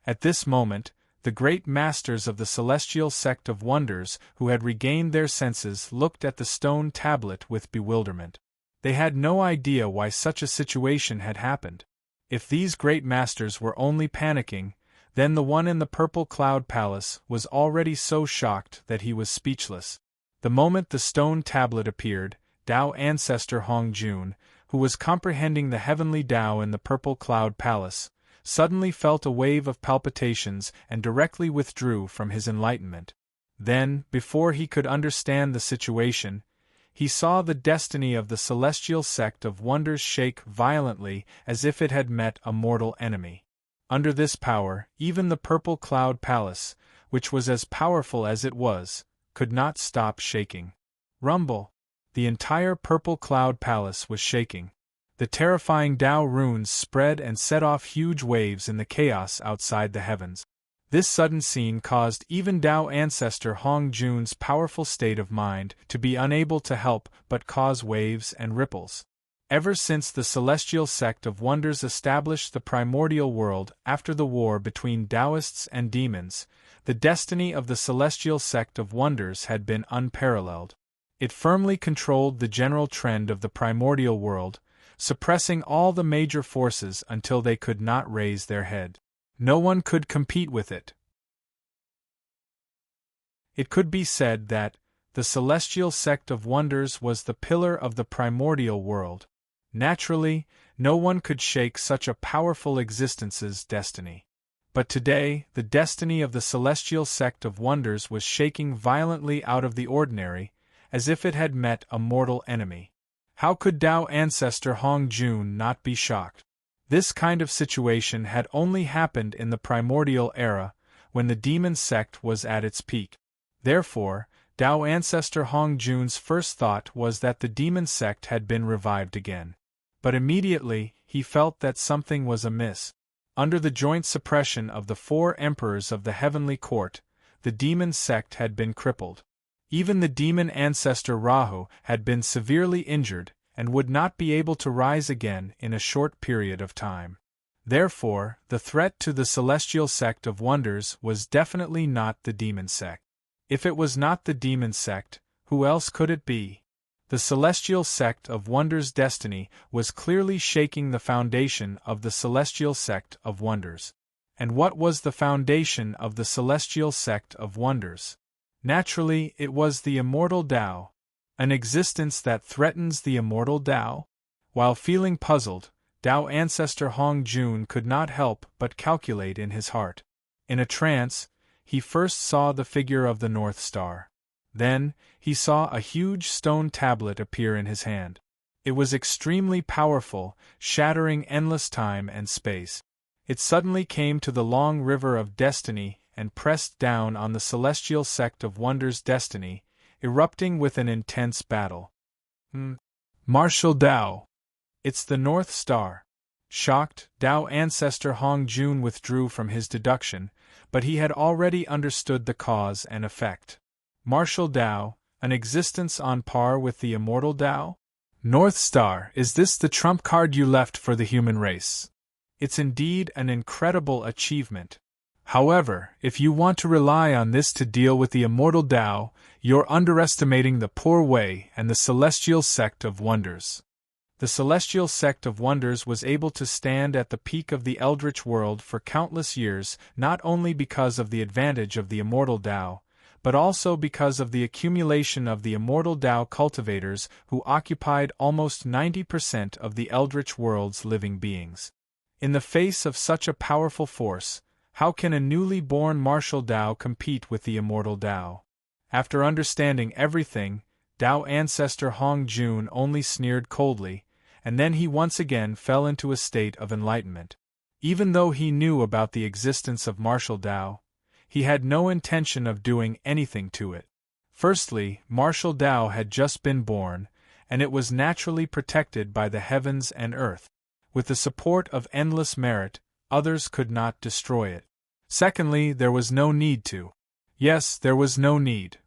Speaker 1: At this moment, the great masters of the celestial sect of wonders who had regained their senses looked at the stone tablet with bewilderment. They had no idea why such a situation had happened. If these great masters were only panicking, then the one in the purple cloud palace was already so shocked that he was speechless. The moment the stone tablet appeared, Tao ancestor Hong Jun, who was comprehending the heavenly Tao in the purple cloud palace, suddenly felt a wave of palpitations and directly withdrew from his enlightenment. Then, before he could understand the situation, he saw the destiny of the celestial sect of wonders shake violently as if it had met a mortal enemy. Under this power, even the purple cloud palace, which was as powerful as it was, could not stop shaking. Rumble! The entire purple cloud palace was shaking. The terrifying Tao runes spread and set off huge waves in the chaos outside the heavens. This sudden scene caused even Tao ancestor Hong Jun's powerful state of mind to be unable to help but cause waves and ripples. Ever since the Celestial Sect of Wonders established the primordial world after the war between Taoists and demons, the destiny of the Celestial Sect of Wonders had been unparalleled. It firmly controlled the general trend of the primordial world, suppressing all the major forces until they could not raise their head. No one could compete with it. It could be said that the Celestial Sect of Wonders was the pillar of the primordial world. Naturally, no one could shake such a powerful existence's destiny. But today, the destiny of the Celestial Sect of Wonders was shaking violently out of the ordinary, as if it had met a mortal enemy. How could Tao ancestor Hong Jun not be shocked? This kind of situation had only happened in the primordial era, when the demon sect was at its peak. Therefore, Tao ancestor Hong Jun's first thought was that the demon sect had been revived again. But immediately, he felt that something was amiss. Under the joint suppression of the 4 emperors of the heavenly court, the demon sect had been crippled. Even the demon ancestor Rahu had been severely injured and would not be able to rise again in a short period of time. Therefore, the threat to the Celestial Sect of Wonders was definitely not the demon sect. If it was not the demon sect, who else could it be? The Celestial Sect of Wonders' destiny was clearly shaking the foundation of the Celestial Sect of Wonders. And what was the foundation of the Celestial Sect of Wonders? Naturally, it was the immortal Tao. An existence that threatens the immortal Tao? While feeling puzzled, Tao ancestor Hong Jun could not help but calculate in his heart. In a trance, he first saw the figure of the North Star. Then, he saw a huge stone tablet appear in his hand. It was extremely powerful, shattering endless time and space. It suddenly came to the long river of destiny and pressed down on the Celestial Sect of Wonders' destiny, erupting with an intense battle. Martial Tao! It's the North Star. Shocked, Tao ancestor Hong Jun withdrew from his deduction, but he had already understood the cause and effect. Martial Tao, an existence on par with the immortal Tao? North Star, is this the trump card you left for the human race? It's indeed an incredible achievement. However, if you want to rely on this to deal with the immortal Tao, you're underestimating the poor way and the Celestial Sect of Wonders. The Celestial Sect of Wonders was able to stand at the peak of the Eldritch world for countless years, not only because of the advantage of the immortal Tao, but also because of the accumulation of the immortal Tao cultivators who occupied almost 90% of the Eldritch world's living beings. In the face of such a powerful force, how can a newly born martial Tao compete with the immortal Tao? After understanding everything, Tao ancestor Hong Jun only sneered coldly, and then he once again fell into a state of enlightenment. Even though he knew about the existence of martial Tao, he had no intention of doing anything to it. Firstly, martial Tao had just been born, and it was naturally protected by the heavens and earth. With the support of endless merit, others could not destroy it. Secondly, there was no need to. Yes, there was no need.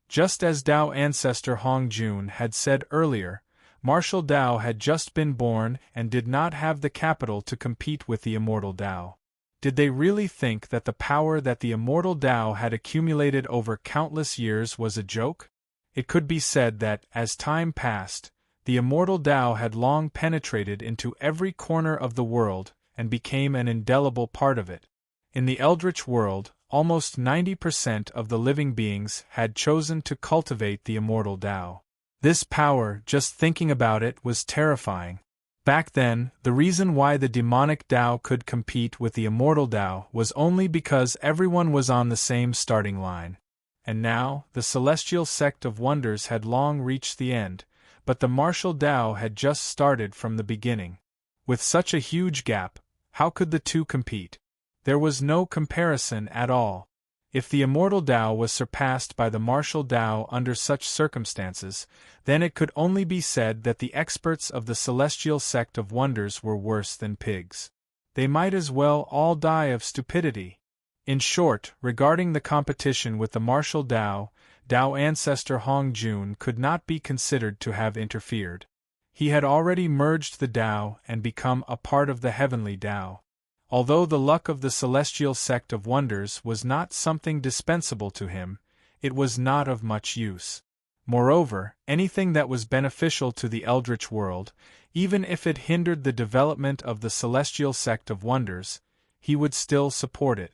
Speaker 1: Just as Tao ancestor Hong Jun had said earlier, martial Tao had just been born and did not have the capital to compete with the immortal Tao. Did they really think that the power that the immortal Tao had accumulated over countless years was a joke? It could be said that, as time passed, the immortal Tao had long penetrated into every corner of the world and became an indelible part of it. In the Eldritch world, almost 90% of the living beings had chosen to cultivate the immortal Tao. This power, just thinking about it, was terrifying. Back then, the reason why the demonic Tao could compete with the immortal Tao was only because everyone was on the same starting line. And now, the Celestial Sect of Wonders had long reached the end, but the martial Tao had just started from the beginning. With such a huge gap, how could the two compete? There was no comparison at all. If the immortal Tao was surpassed by the martial Tao under such circumstances, then it could only be said that the experts of the celestial sect of wonders were worse than pigs. They might as well all die of stupidity. In short, regarding the competition with the martial Tao, Tao ancestor Hong Jun could not be considered to have interfered. He had already merged the Tao and become a part of the heavenly Tao. Although the luck of the celestial sect of wonders was not something dispensable to him, it was not of much use. Moreover, anything that was beneficial to the eldritch world, even if it hindered the development of the celestial sect of wonders, he would still support it.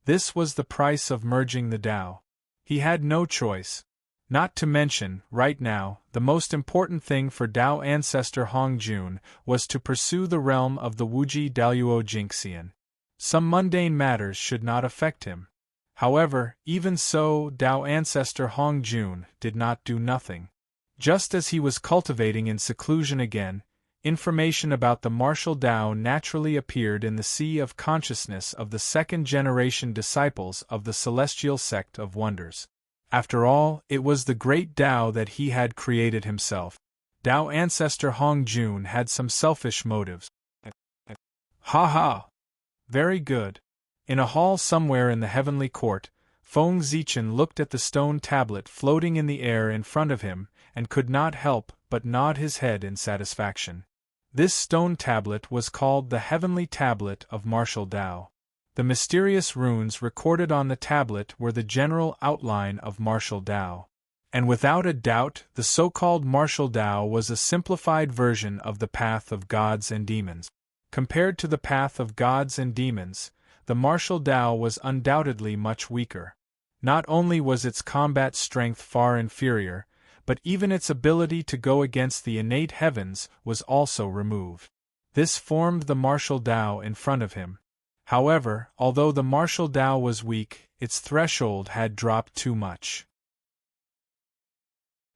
Speaker 1: This was the price of merging the Tao. He had no choice. Not to mention, right now, the most important thing for Tao ancestor Hong Jun was to pursue the realm of the Wuji Daluo Jinxian. Some mundane matters should not affect him. However, even so, Tao ancestor Hong Jun did not do nothing. Just as he was cultivating in seclusion again, information about the martial Tao naturally appeared in the sea of consciousness of the second-generation disciples of the celestial sect of wonders. After all, it was the great Tao that he had created himself. Tao ancestor Hong Jun had some selfish motives. Ha ha! Very good. In a hall somewhere in the heavenly court, Feng Zichen looked at the stone tablet floating in the air in front of him, and could not help but nod his head in satisfaction. This stone tablet was called the Heavenly Tablet of Martial Tao. The mysterious runes recorded on the tablet were the general outline of martial Tao. And without a doubt, the so-called martial Tao was a simplified version of the path of gods and demons. Compared to the path of gods and demons, the martial Tao was undoubtedly much weaker. Not only was its combat strength far inferior, but even its ability to go against the innate heavens was also removed. This formed the martial Tao in front of him. However, although the martial Tao was weak, its threshold had dropped too much.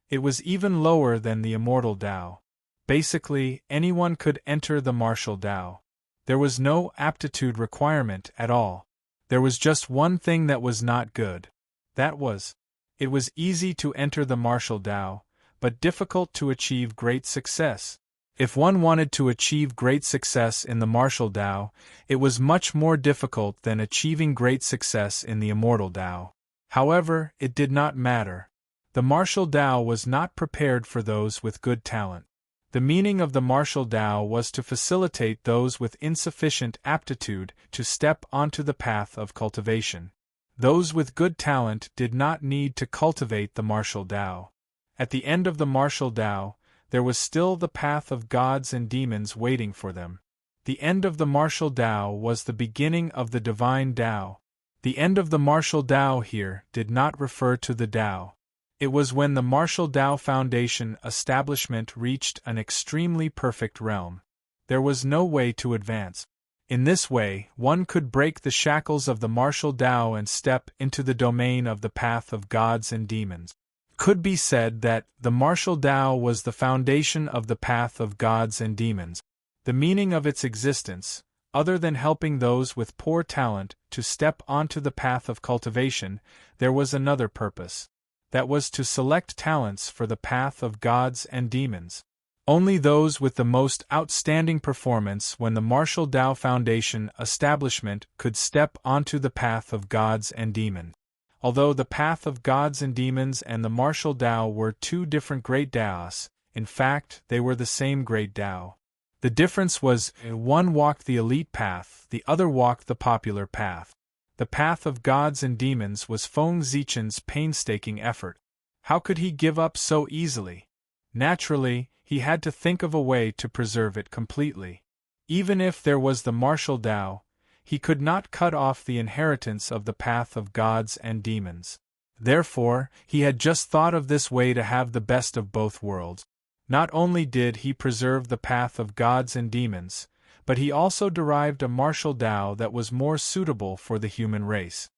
Speaker 1: It was even lower than the immortal Tao. Basically, anyone could enter the martial Tao. There was no aptitude requirement at all. There was just one thing that was not good. That was, it was easy to enter the martial Tao, but difficult to achieve great success. If one wanted to achieve great success in the martial Tao, it was much more difficult than achieving great success in the immortal Tao. However, it did not matter. The martial Tao was not prepared for those with good talent. The meaning of the martial Tao was to facilitate those with insufficient aptitude to step onto the path of cultivation. Those with good talent did not need to cultivate the martial Tao. At the end of the martial Tao, there was still the path of gods and demons waiting for them. The end of the martial Tao was the beginning of the divine Tao. The end of the martial Tao here did not refer to the Tao. It was when the martial Tao foundation establishment reached an extremely perfect realm. There was no way to advance. In this way, one could break the shackles of the martial Tao and step into the domain of the path of gods and demons. Could be said that the martial Tao was the foundation of the path of gods and demons. The meaning of its existence, other than helping those with poor talent to step onto the path of cultivation, there was another purpose. That was to select talents for the path of gods and demons. Only those with the most outstanding performance when the martial Tao foundation establishment could step onto the path of gods and demons. Although the path of gods and demons and the martial Tao were two different great Taos, in fact, they were the same great Tao. The difference was, one walked the elite path, the other walked the popular path. The path of gods and demons was Feng Zichen's painstaking effort. How could he give up so easily? Naturally, he had to think of a way to preserve it completely. Even if there was the martial Tao, he could not cut off the inheritance of the path of gods and demons. Therefore, he had just thought of this way to have the best of both worlds. Not only did he preserve the path of gods and demons, but he also derived a martial Tao that was more suitable for the human race.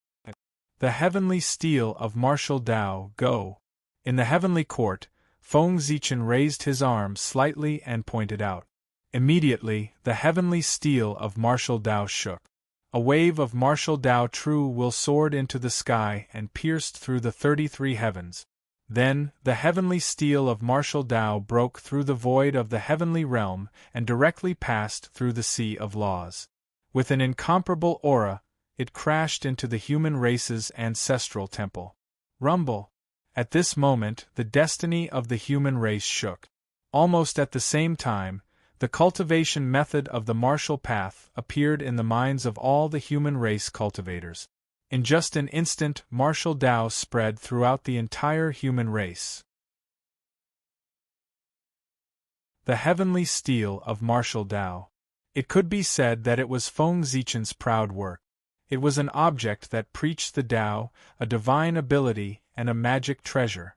Speaker 1: The heavenly steel of martial Tao, go. In the heavenly court, Feng Zichen raised his arm slightly and pointed out. Immediately, the heavenly steel of martial Tao shook. A wave of martial Tao true will soared into the sky and pierced through the 33 heavens. Then, the heavenly steel of martial Tao broke through the void of the heavenly realm and directly passed through the sea of laws. With an incomparable aura, it crashed into the human race's ancestral temple. Rumble! At this moment, the destiny of the human race shook. Almost at the same time, the cultivation method of the martial path appeared in the minds of all the human race cultivators. In just an instant, martial Tao spread throughout the entire human race. The heavenly steel of martial Tao. It could be said that it was Feng Zichen's proud work. It was an object that preached the Tao, a divine ability, and a magic treasure.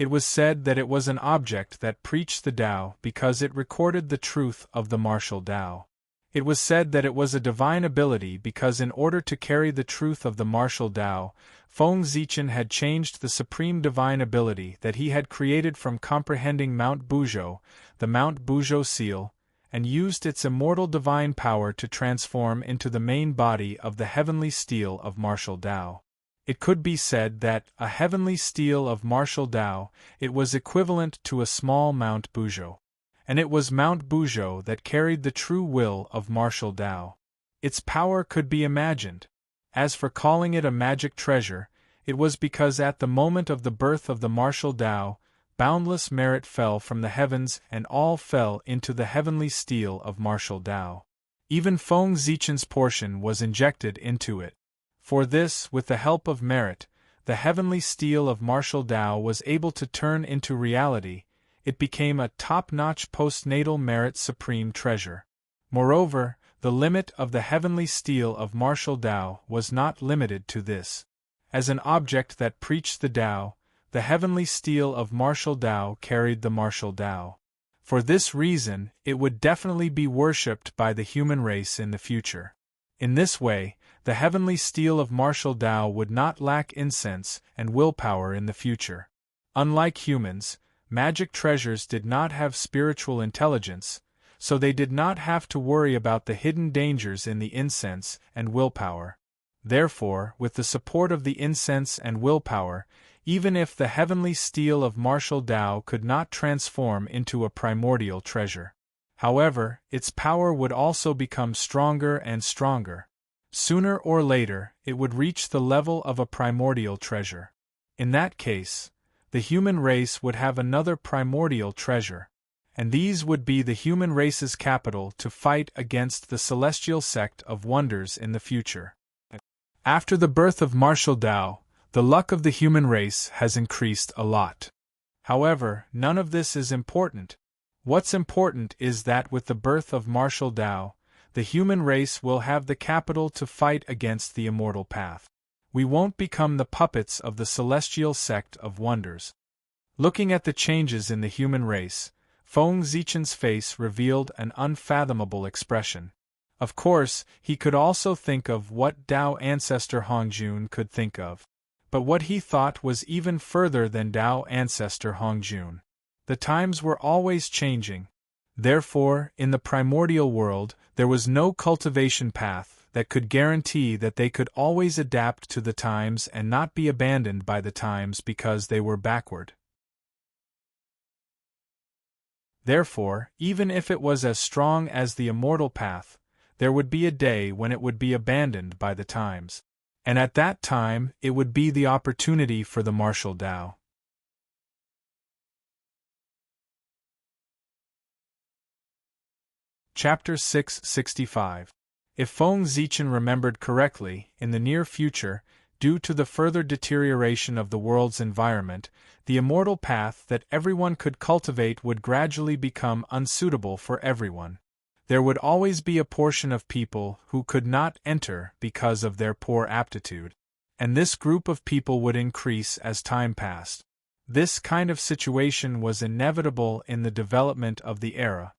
Speaker 1: It was said that it was an object that preached the Tao because it recorded the truth of the martial Tao. It was said that it was a divine ability because in order to carry the truth of the martial Tao, Feng Zichen had changed the supreme divine ability that he had created from comprehending Mount Buzhou, the Mount Buzhou seal, and used its immortal divine power to transform into the main body of the heavenly steel of martial Tao. It could be said that, a heavenly steel of martial Tao, it was equivalent to a small Mount Buzhou. And it was Mount Buzhou that carried the true will of martial Tao. Its power could be imagined. As for calling it a magic treasure, it was because at the moment of the birth of the martial Tao, boundless merit fell from the heavens and all fell into the heavenly steel of martial Tao. Even Feng Zichen's portion was injected into it. For this, with the help of merit, the heavenly steel of martial Tao was able to turn into reality. It became a top-notch postnatal merit supreme treasure. Moreover, the limit of the heavenly steel of martial Tao was not limited to this. As an object that preached the Tao, the heavenly steel of martial Tao carried the martial Tao. For this reason, it would definitely be worshipped by the human race in the future. In this way, the heavenly steel of martial Tao would not lack incense and willpower in the future. Unlike humans, magic treasures did not have spiritual intelligence, so they did not have to worry about the hidden dangers in the incense and willpower. Therefore, with the support of the incense and willpower, even if the heavenly steel of martial Tao could not transform into a primordial treasure, however, its power would also become stronger and stronger. Sooner or later, it would reach the level of a primordial treasure. In that case, the human race would have another primordial treasure, and these would be the human race's capital to fight against the celestial sect of wonders in the future. After the birth of martial Tao, the luck of the human race has increased a lot. However, none of this is important. What's important is that with the birth of martial Tao, the human race will have the capital to fight against the immortal path. We won't become the puppets of the celestial sect of wonders. Looking at the changes in the human race, Feng Zichen's face revealed an unfathomable expression. Of course, he could also think of what Tao ancestor Hongjun could think of. But what he thought was even further than Tao ancestor Hongjun. The times were always changing. Therefore, in the primordial world, there was no cultivation path that could guarantee that they could always adapt to the times and not be abandoned by the times because they were backward. Therefore, even if it was as strong as the immortal path, there would be a day when it would be abandoned by the times. And at that time, it would be the opportunity for the martial Tao. Chapter 665. If Feng Zichen remembered correctly, in the near future, due to the further deterioration of the world's environment, the immortal path that everyone could cultivate would gradually become unsuitable for everyone. There would always be a portion of people who could not enter because of their poor aptitude, and this group of people would increase as time passed. This kind of situation was inevitable in the development of the era.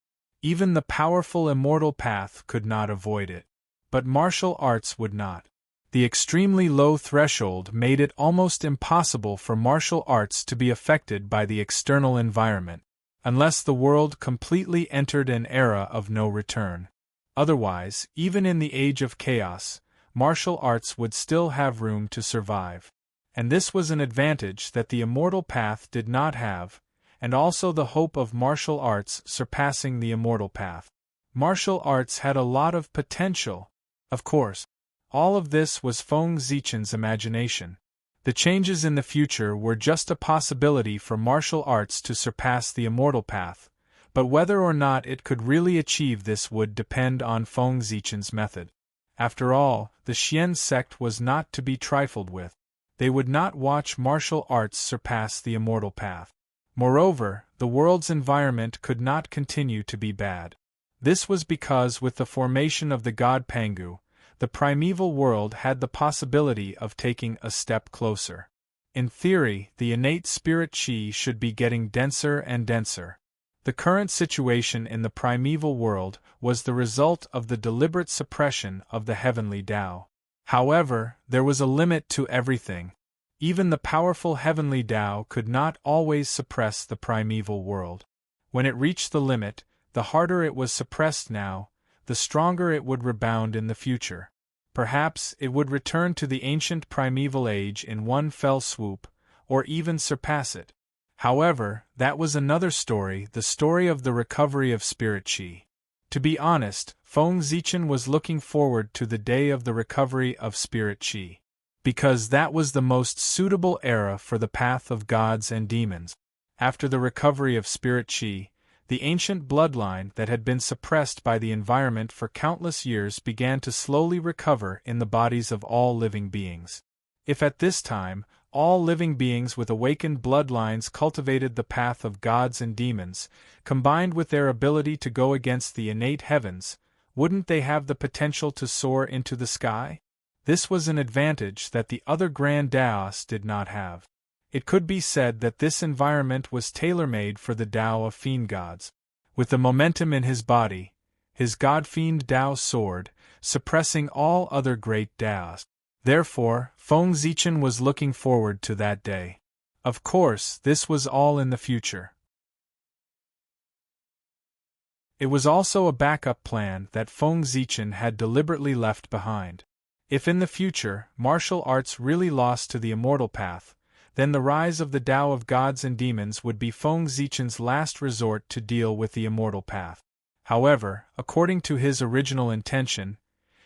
Speaker 1: Even the powerful immortal path could not avoid it. But martial arts would not. The extremely low threshold made it almost impossible for martial arts to be affected by the external environment. unless the world completely entered an era of no return. Otherwise, even in the age of chaos, martial arts would still have room to survive. And this was an advantage that the immortal path did not have, and also the hope of martial arts surpassing the immortal path. Martial arts had a lot of potential. Of course, all of this was Feng Zichen's imagination. The changes in the future were just a possibility for martial arts to surpass the immortal path, but whether or not it could really achieve this would depend on Feng Zichen's method. After all, the Xian sect was not to be trifled with. They would not watch martial arts surpass the immortal path. Moreover, the world's environment could not continue to be bad. This was because with the formation of the god Pangu, the primeval world had the possibility of taking a step closer. In theory, the innate spirit qi should be getting denser and denser. The current situation in the primeval world was the result of the deliberate suppression of the heavenly Tao. However, there was a limit to everything. Even the powerful heavenly Tao could not always suppress the primeval world. When it reached the limit, the harder it was suppressed now, the stronger it would rebound in the future. Perhaps it would return to the ancient primeval age in one fell swoop, or even surpass it. However, that was another story, the story of the recovery of spirit qi. To be honest, Feng Zichen was looking forward to the day of the recovery of spirit qi, because that was the most suitable era for the path of gods and demons. After the recovery of spirit qi, the ancient bloodline that had been suppressed by the environment for countless years began to slowly recover in the bodies of all living beings. If at this time, all living beings with awakened bloodlines cultivated the path of gods and demons, combined with their ability to go against the innate heavens, wouldn't they have the potential to soar into the sky? This was an advantage that the other Grand Daos did not have. It could be said that this environment was tailor-made for the Tao of Fiend Gods. With the momentum in his body, his God-Fiend Tao soared, suppressing all other great Daos. Therefore, Feng Zichen was looking forward to that day. Of course, this was all in the future. It was also a backup plan that Feng Zichen had deliberately left behind. If in the future, martial arts really lost to the immortal path, then the rise of the Tao of gods and demons would be Feng Zichen's last resort to deal with the immortal path. However, according to his original intention,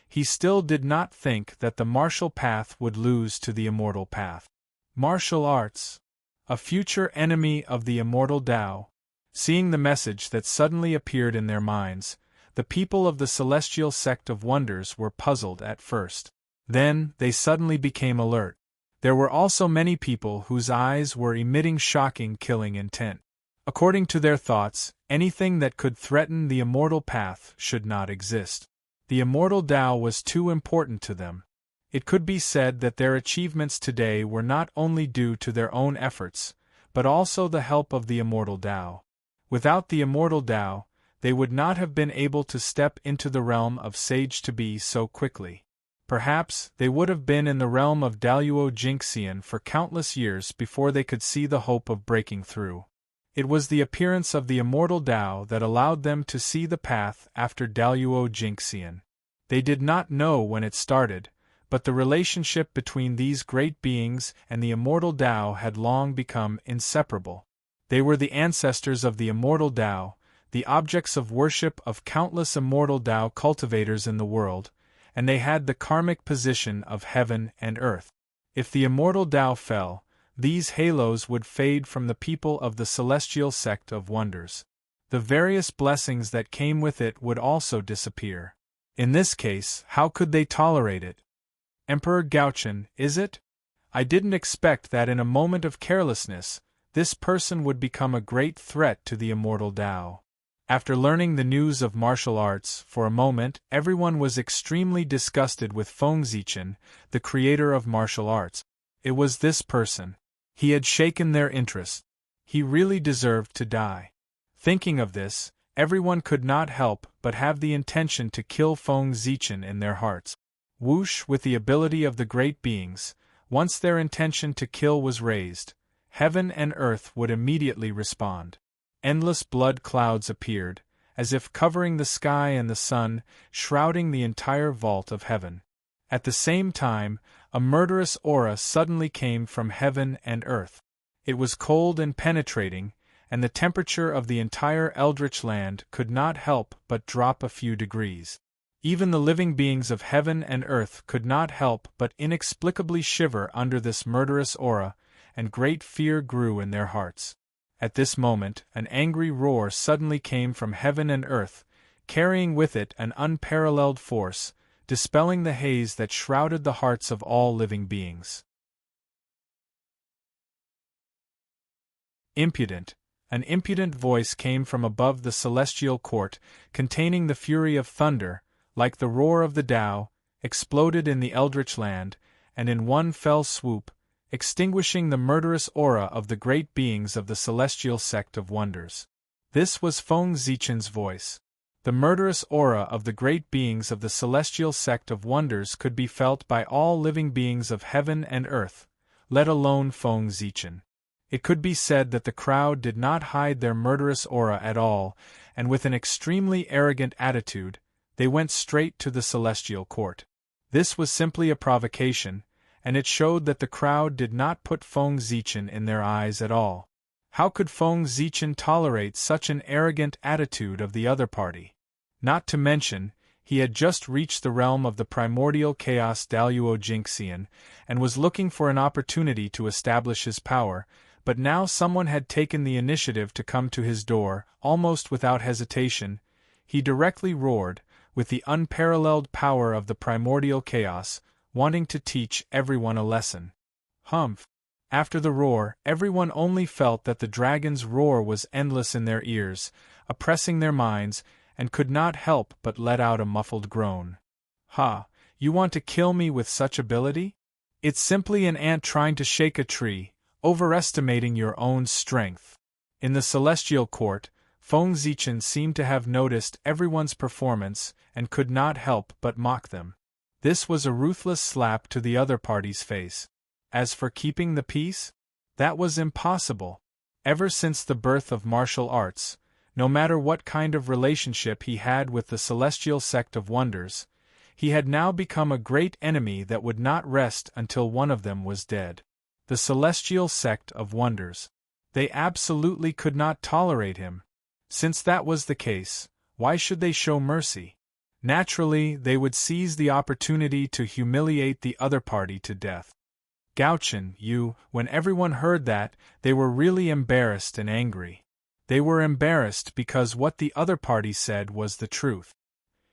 Speaker 1: he still did not think that the martial path would lose to the immortal path. Martial arts, a future enemy of the immortal Tao. Seeing the message that suddenly appeared in their minds, the people of the celestial sect of wonders were puzzled at first. Then, they suddenly became alert. There were also many people whose eyes were emitting shocking killing intent. According to their thoughts, anything that could threaten the immortal path should not exist. The immortal Tao was too important to them. It could be said that their achievements today were not only due to their own efforts, but also the help of the immortal Tao. Without the immortal Tao, they would not have been able to step into the realm of Sage-to-Be so quickly. Perhaps they would have been in the realm of Daluo Jinxian for countless years before they could see the hope of breaking through. It was the appearance of the immortal Tao that allowed them to see the path after Daluo Jinxian. They did not know when it started, but the relationship between these great beings and the immortal Tao had long become inseparable. They were the ancestors of the immortal Tao, the objects of worship of countless immortal Tao cultivators in the world, and they had the karmic position of heaven and earth. If the immortal Tao fell, these halos would fade from the people of the celestial sect of wonders. The various blessings that came with it would also disappear. In this case, how could they tolerate it? Emperor Gaochen, is it? I didn't expect that in a moment of carelessness, this person would become a great threat to the immortal Tao. After learning the news of martial arts, for a moment, everyone was extremely disgusted with Feng Zichen, the creator of martial arts. It was this person. He had shaken their interest. He really deserved to die. Thinking of this, everyone could not help but have the intention to kill Feng Zichen in their hearts. Whoosh, with the ability of the great beings, once their intention to kill was raised, heaven and earth would immediately respond. endless blood clouds appeared, as if covering the sky and the sun, shrouding the entire vault of heaven. At the same time, a murderous aura suddenly came from heaven and earth. It was cold and penetrating, and the temperature of the entire eldritch land could not help but drop a few degrees. Even the living beings of heaven and earth could not help but inexplicably shiver under this murderous aura, and great fear grew in their hearts. At this moment, an angry roar suddenly came from heaven and earth, carrying with it an unparalleled force, dispelling the haze that shrouded the hearts of all living beings. Impudent. An impudent voice came from above the celestial court, containing the fury of thunder, like the roar of the Tao, exploded in the eldritch land, and in one fell swoop, extinguishing the murderous aura of the great beings of the celestial sect of wonders. This was Feng Zichen's voice. The murderous aura of the great beings of the celestial sect of wonders could be felt by all living beings of heaven and earth, let alone Feng Zichen. It could be said that the crowd did not hide their murderous aura at all, and with an extremely arrogant attitude, they went straight to the celestial court. This was simply a provocation, and it showed that the crowd did not put Feng Zichen in their eyes at all. How could Feng Zichen tolerate such an arrogant attitude of the other party? Not to mention, he had just reached the realm of the primordial chaos Daluo Jinxian, and was looking for an opportunity to establish his power, but now someone had taken the initiative to come to his door, almost without hesitation. He directly roared, with the unparalleled power of the primordial chaos, wanting to teach everyone a lesson. Humph! After the roar, everyone only felt that the dragon's roar was endless in their ears, oppressing their minds, and could not help but let out a muffled groan. Ha! You want to kill me with such ability? It's simply an ant trying to shake a tree, overestimating your own strength. In the celestial court, Feng Zichen seemed to have noticed everyone's performance and could not help but mock them. This was a ruthless slap to the other party's face. As for keeping the peace, that was impossible. Ever since the birth of martial arts, no matter what kind of relationship he had with the celestial sect of wonders, he had now become a great enemy that would not rest until one of them was dead. The celestial sect of wonders. They absolutely could not tolerate him. Since that was the case, why should they show mercy? Naturally, they would seize the opportunity to humiliate the other party to death. Gauchen, when everyone heard that, they were really embarrassed and angry. They were embarrassed because what the other party said was the truth.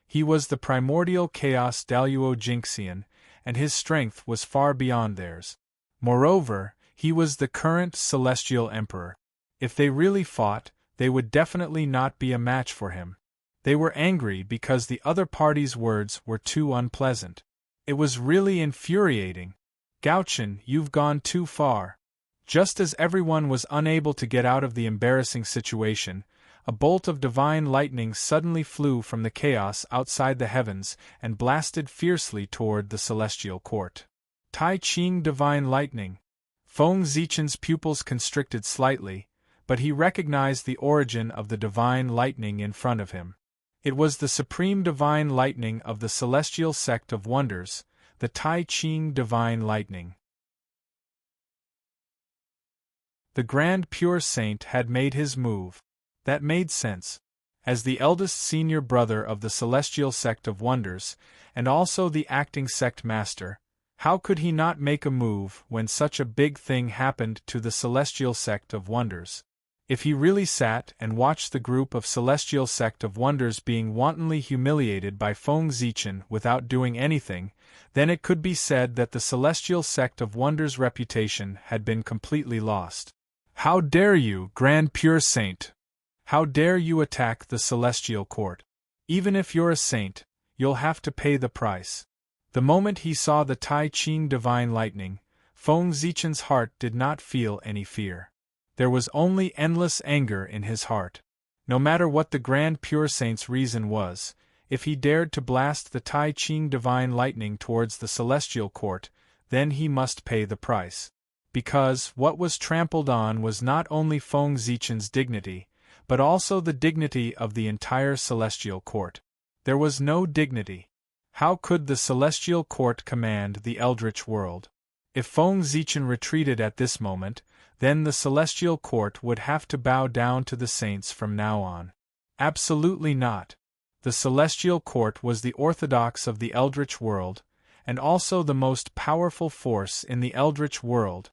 Speaker 1: He was the primordial chaos Daluo Jinxian, and his strength was far beyond theirs. Moreover, he was the current celestial emperor. If they really fought, they would definitely not be a match for him. They were angry because the other party's words were too unpleasant. It was really infuriating. Gauchen, you've gone too far. Just as everyone was unable to get out of the embarrassing situation, a bolt of divine lightning suddenly flew from the chaos outside the heavens and blasted fiercely toward the celestial court. Tai Ching divine lightning. Feng Zichen's pupils constricted slightly, but he recognized the origin of the divine lightning in front of him. It was the supreme divine lightning of the celestial sect of wonders, the Tai Ching divine lightning. The grand pure saint had made his move. That made sense. As the eldest senior brother of the celestial sect of wonders, and also the acting sect master, how could he not make a move when such a big thing happened to the celestial sect of wonders? If he really sat and watched the group of celestial sect of wonders being wantonly humiliated by Feng Zichen without doing anything, then it could be said that the celestial sect of wonders' reputation had been completely lost. How dare you, Grand Pure Saint? How dare you attack the celestial court? Even if you're a saint, you'll have to pay the price. The moment he saw the Tai Ching divine lightning, Feng Zichen's heart did not feel any fear. There was only endless anger in his heart. No matter what the Grand Pure Saint's reason was, if he dared to blast the Tai Ching divine lightning towards the celestial court, then he must pay the price. Because what was trampled on was not only Feng Zichen's dignity, but also the dignity of the entire celestial court. There was no dignity. How could the celestial court command the eldritch world? If Feng Zichen retreated at this moment, then the celestial court would have to bow down to the saints from now on. Absolutely not. The celestial court was the orthodox of the eldritch world, and also the most powerful force in the eldritch world.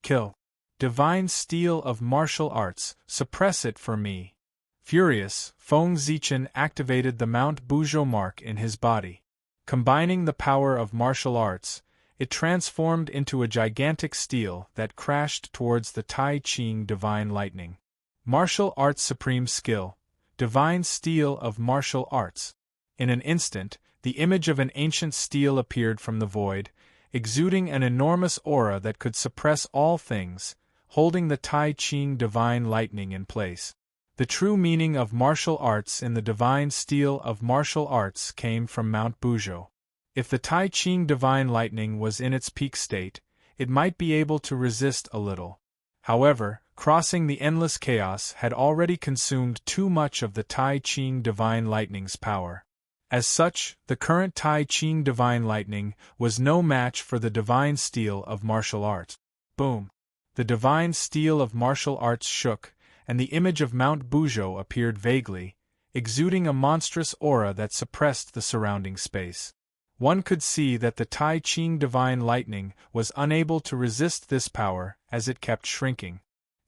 Speaker 1: Kill. Divine steel of martial arts, suppress it for me. Furious, Feng Zichen activated the Mount Buzhou mark in his body. Combining the power of martial arts, it transformed into a gigantic steel that crashed towards the Tai Ching divine lightning. Martial arts supreme skill, divine steel of martial arts. In an instant, the image of an ancient steel appeared from the void, exuding an enormous aura that could suppress all things, holding the Tai Ching divine lightning in place. The true meaning of martial arts in the divine steel of martial arts came from Mount Buzhou. If the Tai Ching divine lightning was in its peak state, it might be able to resist a little. However, crossing the endless chaos had already consumed too much of the Tai Ching divine lightning's power. As such, the current Tai Ching divine lightning was no match for the divine steel of martial arts. Boom! The divine steel of martial arts shook, and the image of Mount Buzhou appeared vaguely, exuding a monstrous aura that suppressed the surrounding space. One could see that the Tai Ching divine lightning was unable to resist this power as it kept shrinking.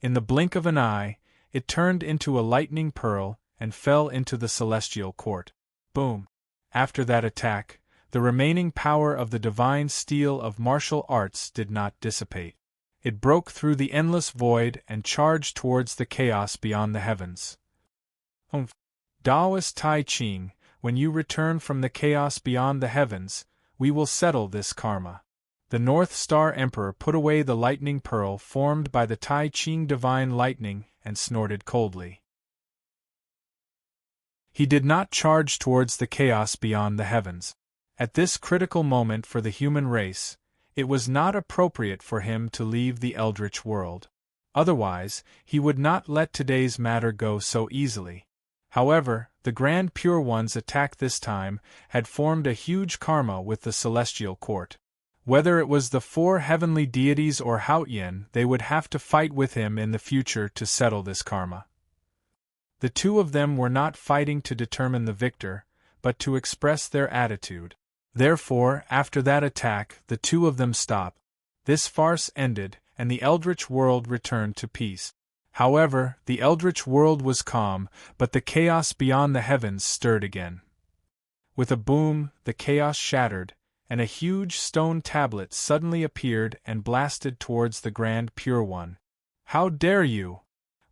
Speaker 1: In the blink of an eye, it turned into a lightning pearl and fell into the celestial court. Boom! After that attack, the remaining power of the divine steel of martial arts did not dissipate. It broke through the endless void and charged towards the chaos beyond the heavens. Taoist Tai Ching, when you return from the chaos beyond the heavens, we will settle this karma. The North Star Emperor put away the lightning pearl formed by the Tai Ching divine lightning and snorted coldly. He did not charge towards the chaos beyond the heavens. At this critical moment for the human race, it was not appropriate for him to leave the eldritch world. Otherwise, he would not let today's matter go so easily. However, the Grand Pure One's attack this time had formed a huge karma with the celestial court. Whether it was the four heavenly deities or Haotian, they would have to fight with him in the future to settle this karma. The two of them were not fighting to determine the victor, but to express their attitude. Therefore, after that attack, the two of them stopped. This farce ended, and the eldritch world returned to peace. However, the eldritch world was calm, but the chaos beyond the heavens stirred again. With a boom, the chaos shattered, and a huge stone tablet suddenly appeared and blasted towards the Grand Pure One. "How dare you!"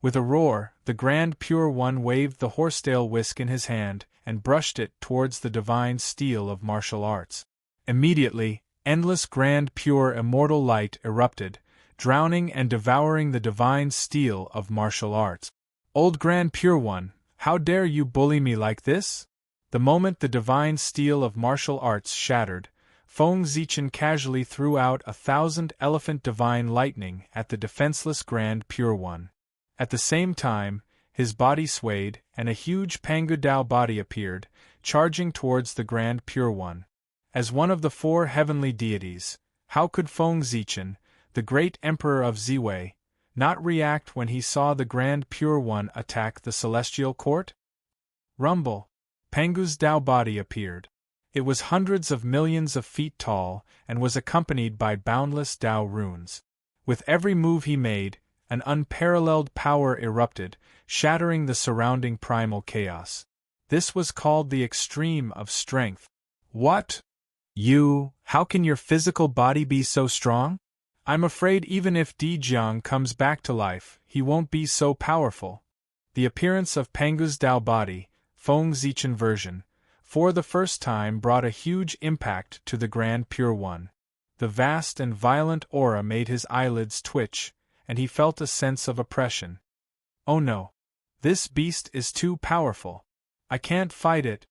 Speaker 1: With a roar, the Grand Pure One waved the horsetail whisk in his hand and brushed it towards the divine steel of martial arts. Immediately, endless grand pure immortal light erupted, drowning and devouring the divine steel of martial arts. "Old Grand Pure One, how dare you bully me like this?" The moment the divine steel of martial arts shattered, Feng Zichen casually threw out 1,000 elephant divine lightning at the defenseless Grand Pure One. At the same time, his body swayed, and a huge Pangu Dao body appeared, charging towards the Grand Pure One. As one of the four heavenly deities, how could Feng Zichen, the great emperor of Ziwei, not react when he saw the Grand Pure One attack the celestial court? Rumble! Pangu's Dao body appeared. It was hundreds of millions of feet tall, and was accompanied by boundless Dao runes. With every move he made, an unparalleled power erupted, shattering the surrounding primal chaos. This was called the extreme of strength. "What? How can your physical body be so strong? I'm afraid even if Di Jiang comes back to life, he won't be so powerful." The appearance of Pangu's Dao body, Feng Zichen version, for the first time brought a huge impact to the Grand Pure One. The vast and violent aura made his eyelids twitch, and he felt a sense of oppression. "Oh no! This beast is too powerful. I can't fight it."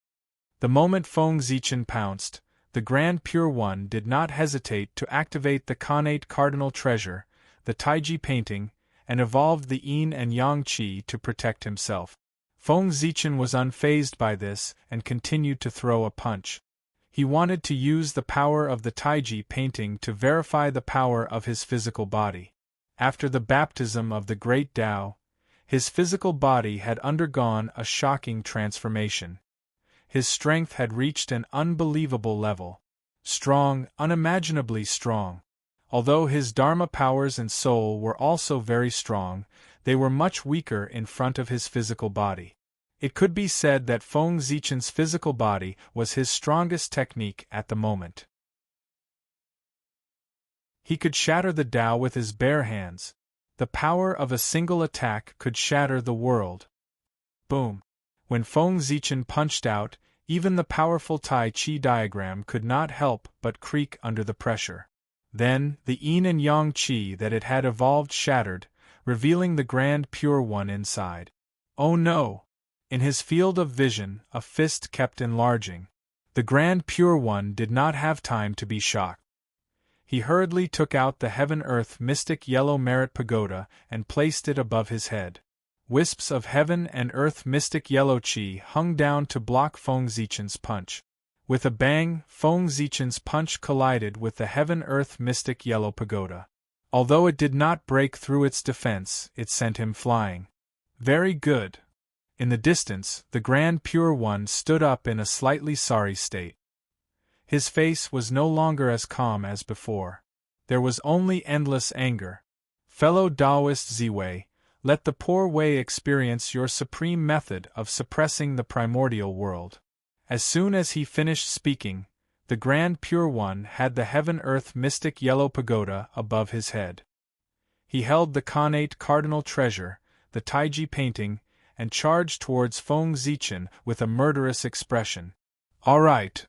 Speaker 1: The moment Feng Zichen pounced, the Grand Pure One did not hesitate to activate the Khanate Cardinal Treasure, the Taiji painting, and evolved the yin and yang qi to protect himself. Feng Zichen was unfazed by this and continued to throw a punch. He wanted to use the power of the Taiji painting to verify the power of his physical body. After the baptism of the Great Tao, his physical body had undergone a shocking transformation. His strength had reached an unbelievable level. Strong, unimaginably strong. Although his Dharma powers and soul were also very strong, they were much weaker in front of his physical body. It could be said that Feng Zichen's physical body was his strongest technique at the moment. He could shatter the Tao with his bare hands. The power of a single attack could shatter the world. Boom! When Feng Zichen punched out, even the powerful Tai Chi diagram could not help but creak under the pressure. Then, the yin and yang qi that it had evolved shattered, revealing the grand pure one inside. Oh no! In his field of vision, a fist kept enlarging. The grand pure one did not have time to be shocked. He hurriedly took out the heaven-earth mystic yellow merit pagoda and placed it above his head. Wisps of heaven and earth mystic yellow qi hung down to block Feng Zichen's punch. With a bang, Feng Zichen's punch collided with the heaven-earth mystic yellow pagoda. Although it did not break through its defense, it sent him flying. Very good. In the distance, the Grand Pure One stood up in a slightly sorry state. His face was no longer as calm as before. There was only endless anger. Fellow Taoist Ziwei, let the poor Wei experience your supreme method of suppressing the primordial world. As soon as he finished speaking, the Grand Pure One had the heaven-earth mystic yellow pagoda above his head. He held the connate cardinal treasure, the Taiji painting, and charged towards Feng Zichen with a murderous expression. All right.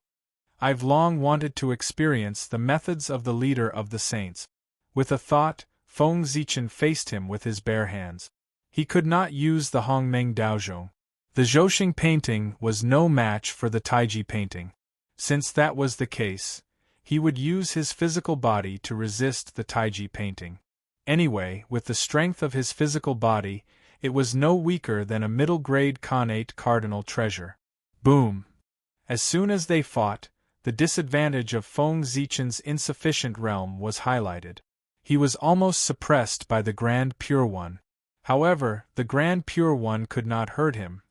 Speaker 1: I've long wanted to experience the methods of the leader of the saints. With a thought, Feng Zichen faced him with his bare hands. He could not use the Hongmeng Daozhong. The Zhouxing painting was no match for the Taiji painting. Since that was the case, he would use his physical body to resist the Taiji painting. Anyway, with the strength of his physical body, it was no weaker than a middle-grade connate cardinal treasure. Boom! As soon as they fought, the disadvantage of Feng Zichen's insufficient realm was highlighted. He was almost suppressed by the Grand Pure One. However, the Grand Pure One could not hurt him.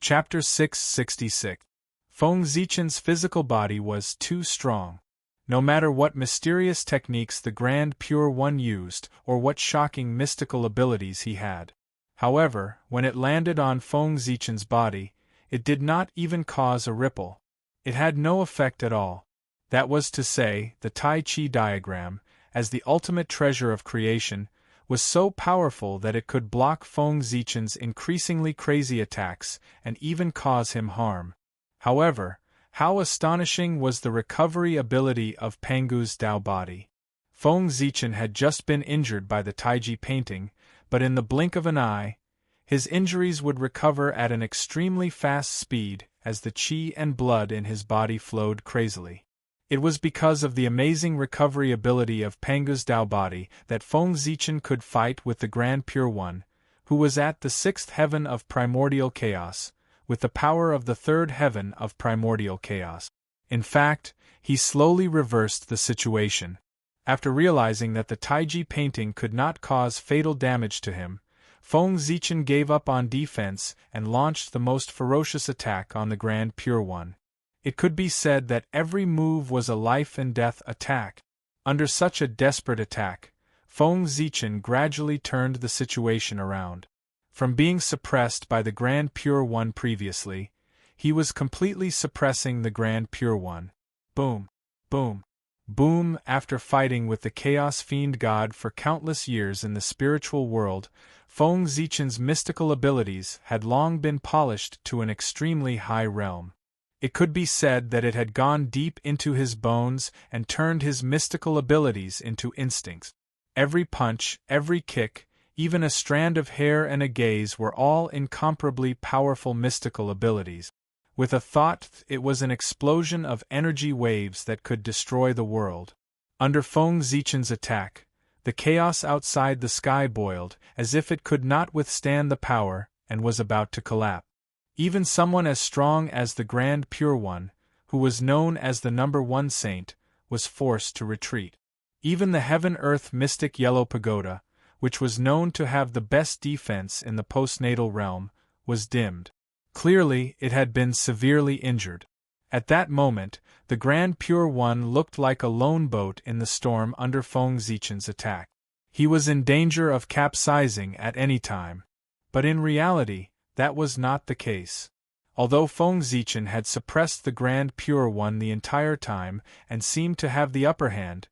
Speaker 1: Chapter 666. Feng Zichen's physical body was too strong. No matter what mysterious techniques the Grand Pure One used, or what shocking mystical abilities he had. However, when it landed on Feng Zichen's body, it did not even cause a ripple. It had no effect at all. That was to say, the Tai Chi diagram, as the ultimate treasure of creation, was so powerful that it could block Feng Zichen's increasingly crazy attacks and even cause him harm. However, how astonishing was the recovery ability of Pangu's Tao body. Feng Zichen had just been injured by the Taiji painting, but in the blink of an eye, his injuries would recover at an extremely fast speed as the qi and blood in his body flowed crazily. It was because of the amazing recovery ability of Pangu's Tao body that Feng Zichen could fight with the Grand Pure One, who was at the sixth heaven of primordial chaos, with the power of the third heaven of primordial chaos. In fact, he slowly reversed the situation. After realizing that the Taiji painting could not cause fatal damage to him, Feng Zichen gave up on defense and launched the most ferocious attack on the Grand Pure One. It could be said that every move was a life-and-death attack. Under such a desperate attack, Feng Zichen gradually turned the situation around. From being suppressed by the Grand Pure One previously, he was completely suppressing the Grand Pure One. Boom! Boom! Boom! After fighting with the Chaos Fiend God for countless years in the spiritual world, Feng Zichen's mystical abilities had long been polished to an extremely high realm. It could be said that it had gone deep into his bones and turned his mystical abilities into instincts. Every punch, every kick, even a strand of hair and a gaze were all incomparably powerful mystical abilities. With a thought, it was an explosion of energy waves that could destroy the world. Under Feng Zichen's attack, the chaos outside the sky boiled, as if it could not withstand the power, and was about to collapse. Even someone as strong as the Grand Pure One, who was known as the #1 saint, was forced to retreat. Even the heaven-earth mystic Yellow Pagoda, which was known to have the best defense in the postnatal realm, was dimmed. Clearly, it had been severely injured. At that moment, the Grand Pure One looked like a lone boat in the storm under Feng Zichen's attack. He was in danger of capsizing at any time. But in reality, that was not the case. Although Feng Zichen had suppressed the Grand Pure One the entire time and seemed to have the upper hand,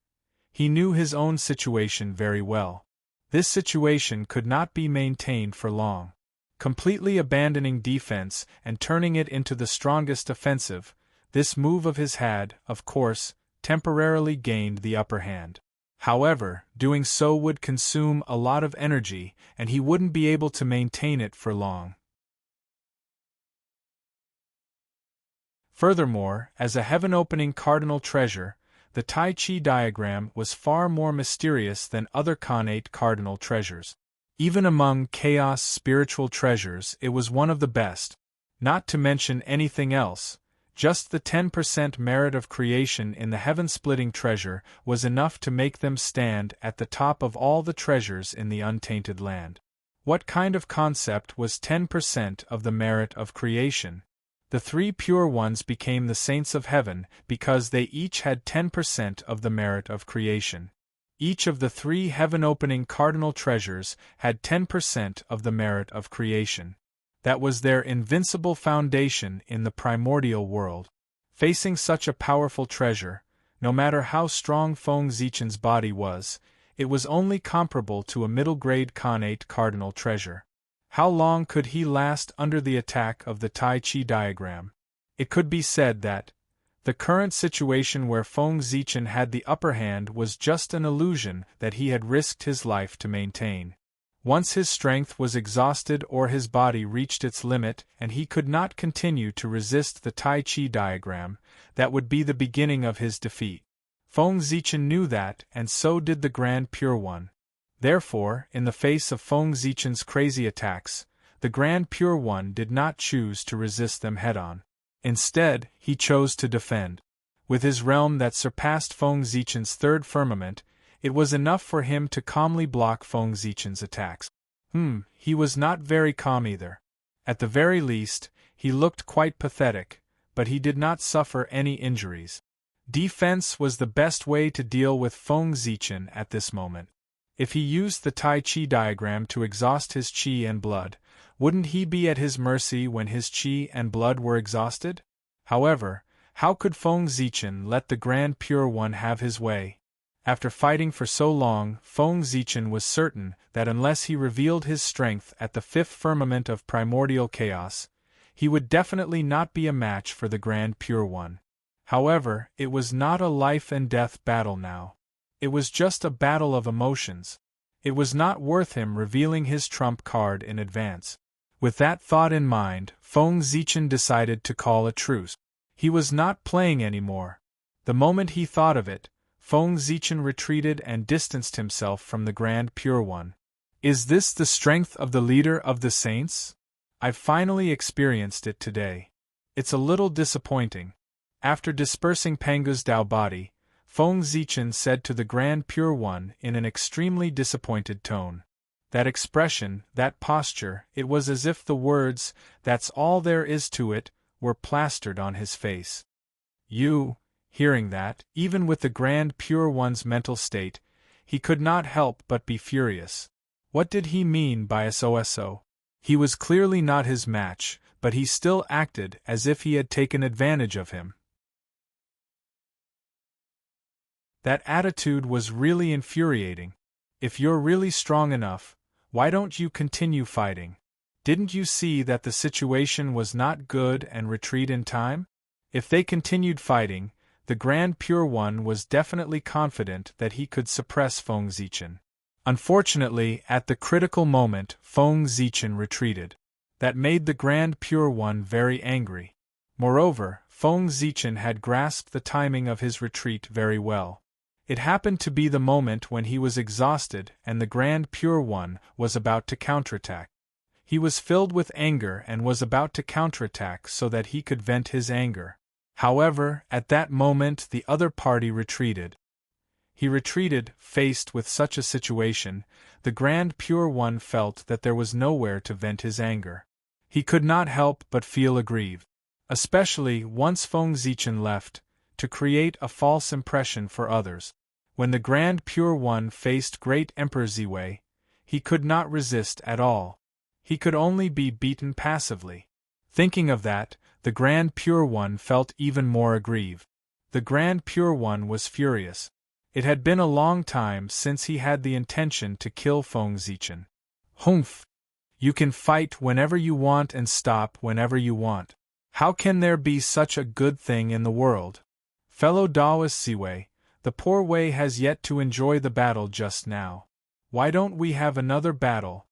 Speaker 1: he knew his own situation very well. This situation could not be maintained for long. Completely abandoning defense and turning it into the strongest offensive, this move of his had, of course, temporarily gained the upper hand. However, doing so would consume a lot of energy, and he wouldn't be able to maintain it for long. Furthermore, as a heaven-opening cardinal treasure, the Tai Chi diagram was far more mysterious than other connate cardinal treasures. Even among chaos spiritual treasures, it was one of the best. Not to mention anything else, just the 10% merit of creation in the heaven-splitting treasure was enough to make them stand at the top of all the treasures in the untainted land. What kind of concept was 10% of the merit of creation? The 3 pure ones became the saints of heaven because they each had 10% of the merit of creation. Each of the 3 heaven-opening cardinal treasures had 10% of the merit of creation. That was their invincible foundation in the primordial world. Facing such a powerful treasure, no matter how strong Feng Zichen's body was, it was only comparable to a middle-grade connate cardinal treasure. How long could he last under the attack of the Tai Chi diagram? It could be said that the current situation where Feng Zichen had the upper hand was just an illusion that he had risked his life to maintain. Once his strength was exhausted or his body reached its limit and he could not continue to resist the Tai Chi diagram, that would be the beginning of his defeat. Feng Zichen knew that, and so did the Grand Pure One. Therefore, in the face of Feng Zichen's crazy attacks, the Grand Pure One did not choose to resist them head-on. Instead, he chose to defend. With his realm that surpassed Feng Zichen's third firmament, it was enough for him to calmly block Feng Zichen's attacks. He was not very calm either. At the very least, he looked quite pathetic, but he did not suffer any injuries. Defense was the best way to deal with Feng Zichen at this moment. If he used the Tai Chi diagram to exhaust his Qi and blood, wouldn't he be at his mercy when his Qi and blood were exhausted? However, how could Feng Zichen let the Grand Pure One have his way? After fighting for so long, Feng Zichen was certain that unless he revealed his strength at the 5th firmament of primordial chaos, he would definitely not be a match for the Grand Pure One. However, it was not a life-and-death battle now. It was just a battle of emotions. It was not worth him revealing his trump card in advance. With that thought in mind, Feng Zichen decided to call a truce. He was not playing anymore. The moment he thought of it, Feng Zichen retreated and distanced himself from the Grand Pure One. Is this the strength of the leader of the saints? I've finally experienced it today. It's a little disappointing. After dispersing Pangu's Dao body, Feng Zichen said to the Grand Pure One in an extremely disappointed tone. That expression, that posture, it was as if the words, "That's all there is to it," were plastered on his face. Hearing that, even with the Grand Pure One's mental state, he could not help but be furious. What did he mean by SOSO? He was clearly not his match, but he still acted as if he had taken advantage of him. That attitude was really infuriating. If you're really strong enough, why don't you continue fighting? Didn't you see that the situation was not good and retreat in time? If they continued fighting, the Grand Pure One was definitely confident that he could suppress Feng Zichen. Unfortunately, at the critical moment, Feng Zichen retreated. That made the Grand Pure One very angry. Moreover, Feng Zichen had grasped the timing of his retreat very well. It happened to be the moment when he was exhausted and the Grand Pure One was about to counterattack. He was filled with anger and was about to counterattack so that he could vent his anger. However, at that moment the other party retreated. He retreated, faced with such a situation. The Grand Pure One felt that there was nowhere to vent his anger. He could not help but feel aggrieved. Especially once Feng Zichen left, to create a false impression for others. When the Grand Pure One faced Great Emperor Ziwei, he could not resist at all. He could only be beaten passively. Thinking of that, the Grand Pure One felt even more aggrieved. The Grand Pure One was furious. It had been a long time since he had the intention to kill Feng Zichen. Humph! You can fight whenever you want and stop whenever you want. How can there be such a good thing in the world? Fellow Taoist Ziwei, the poor Wei has yet to enjoy the battle just now. Why don't we have another battle?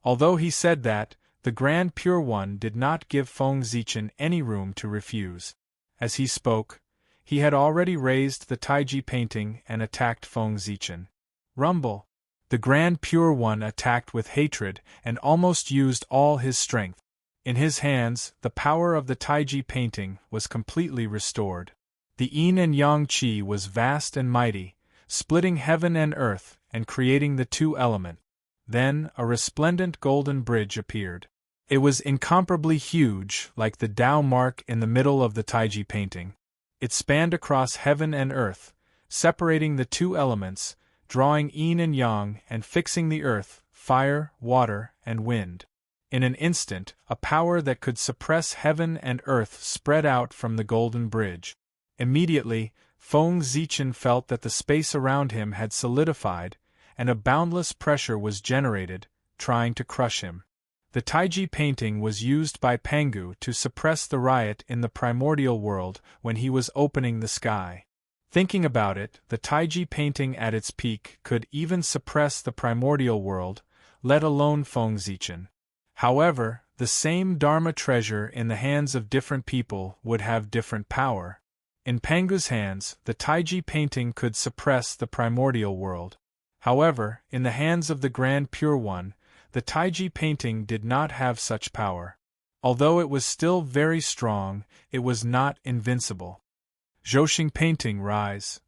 Speaker 1: Although he said that, the Grand Pure One did not give Feng Zichen any room to refuse. As he spoke, he had already raised the Taiji painting and attacked Feng Zichen. Rumble! The Grand Pure One attacked with hatred and almost used all his strength. In his hands, the power of the Taiji painting was completely restored. The yin and yang qi was vast and mighty, splitting heaven and earth and creating the two elements. Then, a resplendent golden bridge appeared. It was incomparably huge, like the Tao mark in the middle of the Taiji painting. It spanned across heaven and earth, separating the two elements, drawing yin and yang and fixing the earth, fire, water, and wind. In an instant, a power that could suppress heaven and earth spread out from the golden bridge. Immediately, Feng Zichen felt that the space around him had solidified, and a boundless pressure was generated, trying to crush him. The Taiji painting was used by Pangu to suppress the riot in the primordial world when he was opening the sky. Thinking about it, the Taiji painting at its peak could even suppress the primordial world, let alone Feng Zichen. However, the same Dharma treasure in the hands of different people would have different power. In Pangu's hands, the Taiji painting could suppress the primordial world. However, in the hands of the Grand Pure One, the Taiji painting did not have such power. Although it was still very strong, it was not invincible. Zhouxing painting rise.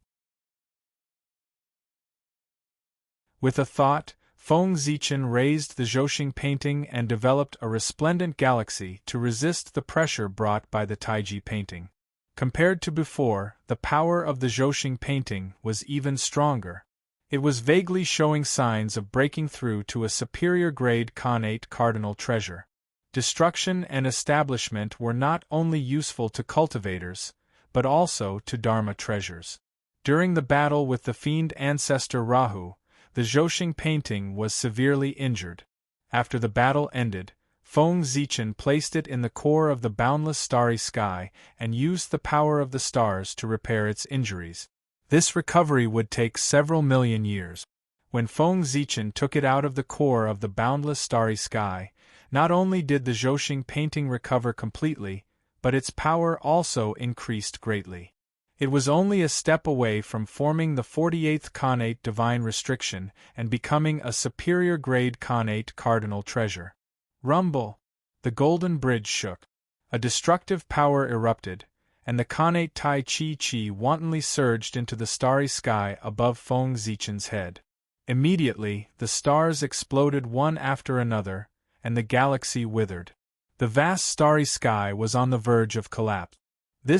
Speaker 1: With a thought, Feng Zichen raised the Zhouxing painting and developed a resplendent galaxy to resist the pressure brought by the Taiji painting. Compared to before, the power of the Zhouxing painting was even stronger. It was vaguely showing signs of breaking through to a superior grade connate cardinal treasure. Destruction and establishment were not only useful to cultivators, but also to Dharma treasures. During the battle with the fiend ancestor Rahu, the Zhouxing painting was severely injured. After the battle ended, Feng Zichen placed it in the core of the boundless starry sky and used the power of the stars to repair its injuries. This recovery would take several million years. When Feng Zichen took it out of the core of the boundless starry sky, not only did the Zhouxing painting recover completely, but its power also increased greatly. It was only a step away from forming the 48th connate divine restriction and becoming a superior grade connate cardinal treasure. Rumble! The golden bridge shook. A destructive power erupted, and the connate Tai Chi Chi wantonly surged into the starry sky above Feng Zichen's head. Immediately, the stars exploded one after another, and the galaxy withered. The vast starry sky was on the verge of collapse. The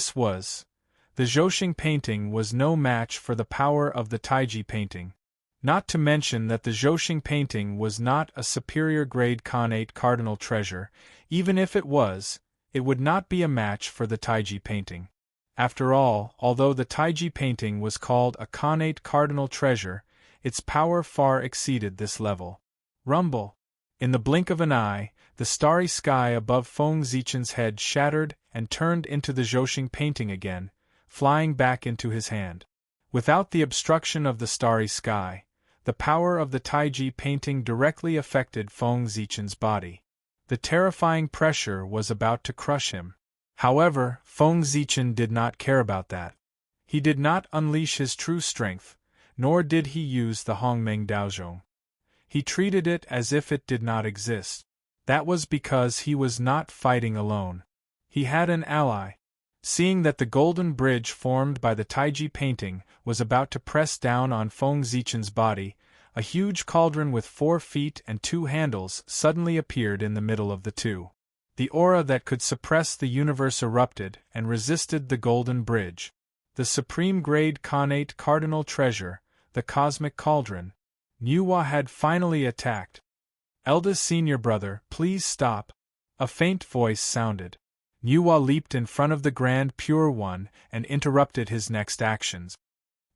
Speaker 1: Zhouxing painting was no match for the power of the Taiji painting. Not to mention that the Zhouxing painting was not a superior grade connate cardinal treasure. Even if it was, it would not be a match for the Taiji painting. After all, although the Taiji painting was called a connate cardinal treasure, its power far exceeded this level. Rumble! In the blink of an eye, the starry sky above Feng Zichen's head shattered and turned into the Zhouxing painting again, flying back into his hand. Without the obstruction of the starry sky, the power of the Taiji painting directly affected Feng Zichen's body. The terrifying pressure was about to crush him. However, Feng Zichen did not care about that. He did not unleash his true strength, nor did he use the Hongmeng Daozhong. He treated it as if it did not exist. That was because he was not fighting alone. He had an ally. Seeing that the golden bridge formed by the Taiji painting was about to press down on Feng Zichen's body, a huge cauldron with 4 feet and 2 handles suddenly appeared in the middle of the two. The aura that could suppress the universe erupted and resisted the golden bridge. The supreme-grade Khanate cardinal treasure, the cosmic cauldron, Nuwa had finally attacked. Eldest senior brother, please stop. A faint voice sounded. Nuwa leaped in front of the Grand Pure One and interrupted his next actions.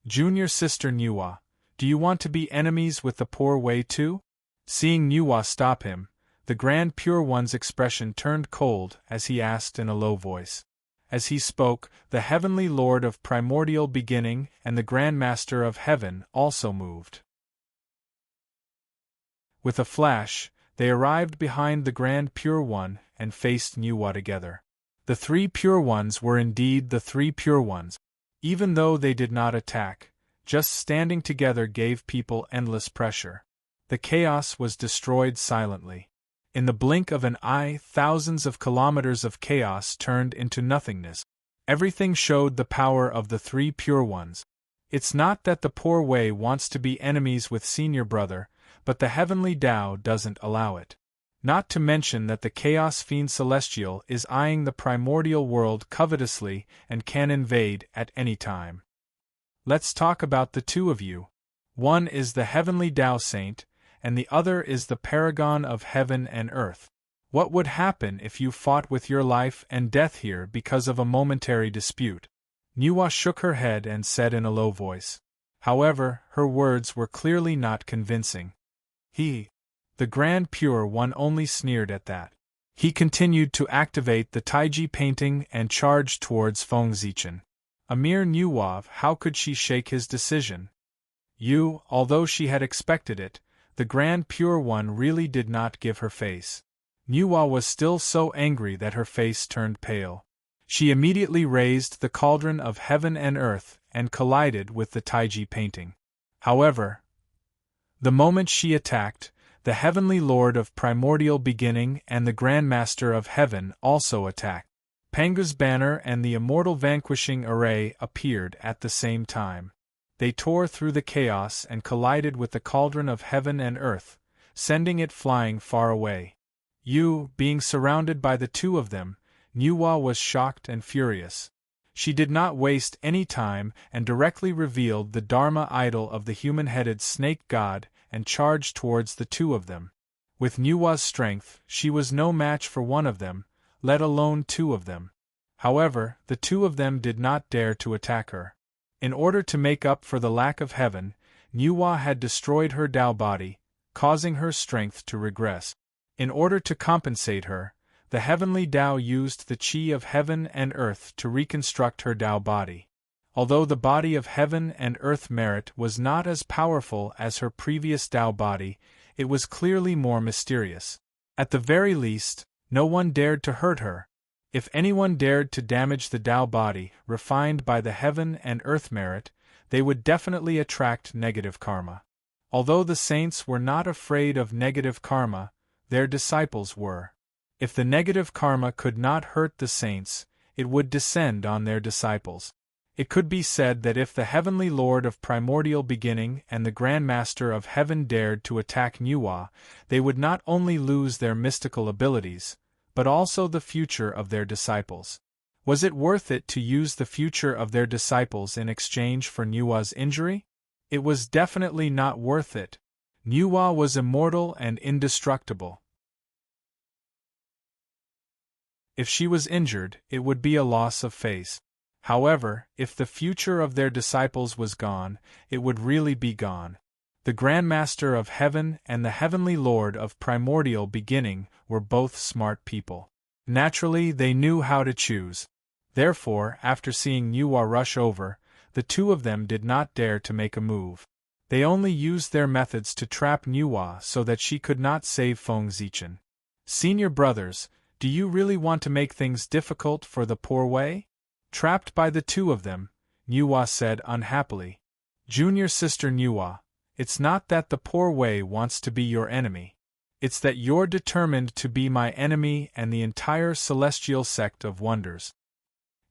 Speaker 1: Junior sister Nuwa, do you want to be enemies with the Poor Way too? Seeing Nuwa stop him, the Grand Pure One's expression turned cold as he asked in a low voice. As he spoke, the Heavenly Lord of Primordial Beginning and the Grand Master of Heaven also moved. With a flash, they arrived behind the Grand Pure One and faced Nuwa together. The 3 Pure Ones were indeed the 3 Pure Ones. Even though they did not attack, just standing together gave people endless pressure. The chaos was destroyed silently. In the blink of an eye, thousands of kilometers of chaos turned into nothingness. Everything showed the power of the 3 Pure Ones. It's not that the Poor Way wants to be enemies with Senior Brother, but the Heavenly Tao doesn't allow it. Not to mention that the Chaos Fiend Celestial is eyeing the primordial world covetously and can invade at any time. Let's talk about the two of you. One is the Heavenly Tao Saint, and the other is the Paragon of Heaven and Earth. What would happen if you fought with your life and death here because of a momentary dispute? Nuwa shook her head and said in a low voice. However, her words were clearly not convincing. The Grand Pure One only sneered at that. He continued to activate the Taiji painting and charged towards Feng Zichen. A mere Nuwa, how could she shake his decision? Although she had expected it, the Grand Pure One really did not give her face. Nuwa was still so angry that her face turned pale. She immediately raised the cauldron of heaven and earth and collided with the Taiji painting. However, the moment she attacked, the Heavenly Lord of Primordial Beginning and the Grand Master of Heaven also attacked. Pangu's banner and the Immortal Vanquishing Array appeared at the same time. They tore through the chaos and collided with the cauldron of heaven and earth, sending it flying far away. Being surrounded by the two of them, Nuwa was shocked and furious. She did not waste any time and directly revealed the Dharma idol of the human-headed snake god and charged towards the two of them. With Nuwa's strength, she was no match for one of them, let alone two of them. However, the two of them did not dare to attack her. In order to make up for the lack of heaven, Nuwa had destroyed her Tao body, causing her strength to regress. In order to compensate her, the Heavenly Tao used the Qi of heaven and earth to reconstruct her Tao body. Although the body of heaven and earth merit was not as powerful as her previous Tao body, it was clearly more mysterious. At the very least, no one dared to hurt her. If anyone dared to damage the Tao body, refined by the heaven and earth merit, they would definitely attract negative karma. Although the saints were not afraid of negative karma, their disciples were. If the negative karma could not hurt the saints, it would descend on their disciples. It could be said that if the Heavenly Lord of Primordial Beginning and the Grand Master of Heaven dared to attack Nuwa, they would not only lose their mystical abilities, but also the future of their disciples. Was it worth it to use the future of their disciples in exchange for Nuwa's injury? It was definitely not worth it. Nuwa was immortal and indestructible. If she was injured, it would be a loss of face. However, if the future of their disciples was gone, it would really be gone. The Grand Master of Heaven and the Heavenly Lord of Primordial Beginning were both smart people. Naturally, they knew how to choose. Therefore, after seeing Nuwa rush over, the two of them did not dare to make a move. They only used their methods to trap Nuwa so that she could not save Feng Zichen. Senior brothers, do you really want to make things difficult for the Poor Way? Trapped by the two of them, Nuwa said unhappily. Junior sister Nuwa, it's not that the poor way wants to be your enemy. It's that you're determined to be my enemy and the entire celestial sect of wonders.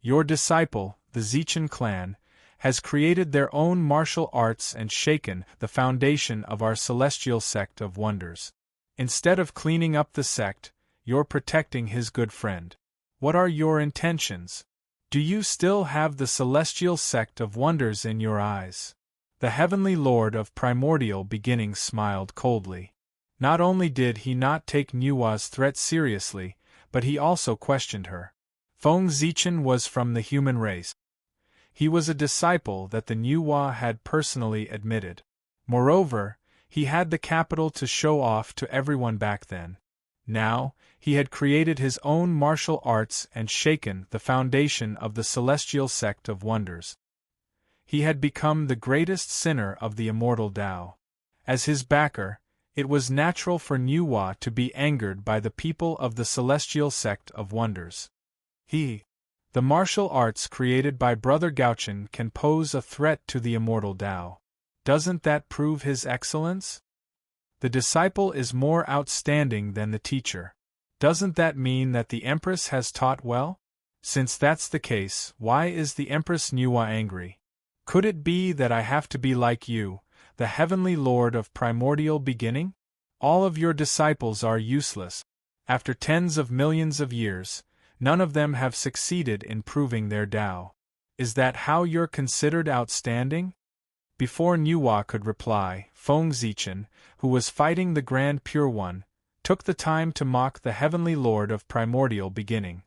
Speaker 1: Your disciple, the Zichin clan, has created their own martial arts and shaken the foundation of our celestial sect of wonders. Instead of cleaning up the sect, you're protecting his good friend. What are your intentions? Do you still have the celestial sect of wonders in your eyes? The heavenly lord of primordial beginnings smiled coldly. Not only did he not take Nuwa's threat seriously, but he also questioned her. Feng Zichin was from the human race. He was a disciple that the Nuwa had personally admitted. Moreover, he had the capital to show off to everyone back then. Now, he had created his own martial arts and shaken the foundation of the celestial sect of wonders. He had become the greatest sinner of the immortal Tao. As his backer, it was natural for Nuwa to be angered by the people of the celestial sect of wonders. The martial arts created by Brother Gaochen can pose a threat to the immortal Tao. Doesn't that prove his excellence? The disciple is more outstanding than the teacher. Doesn't that mean that the Empress has taught well? Since that's the case, why is the Empress Nuwa angry? Could it be that I have to be like you, the heavenly lord of primordial beginning? All of your disciples are useless. After tens of millions of years, none of them have succeeded in proving their Tao. Is that how you're considered outstanding? Before Nuwa could reply, Feng Zichin, who was fighting the Grand Pure One, took the time to mock the heavenly lord of primordial beginning.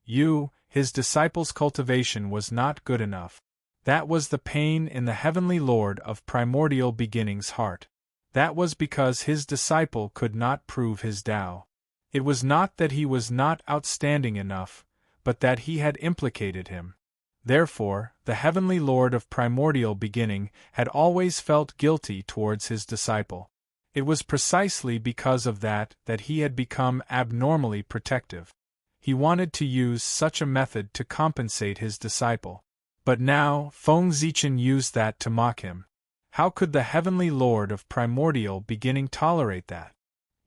Speaker 1: His disciple's cultivation was not good enough. That was the pain in the heavenly lord of primordial beginning's heart. That was because his disciple could not prove his Tao. It was not that he was not outstanding enough, but that he had implicated him. Therefore, the heavenly lord of primordial beginning had always felt guilty towards his disciple. It was precisely because of that he had become abnormally protective. He wanted to use such a method to compensate his disciple. But now, Feng Zichin used that to mock him. How could the heavenly lord of primordial beginning tolerate that?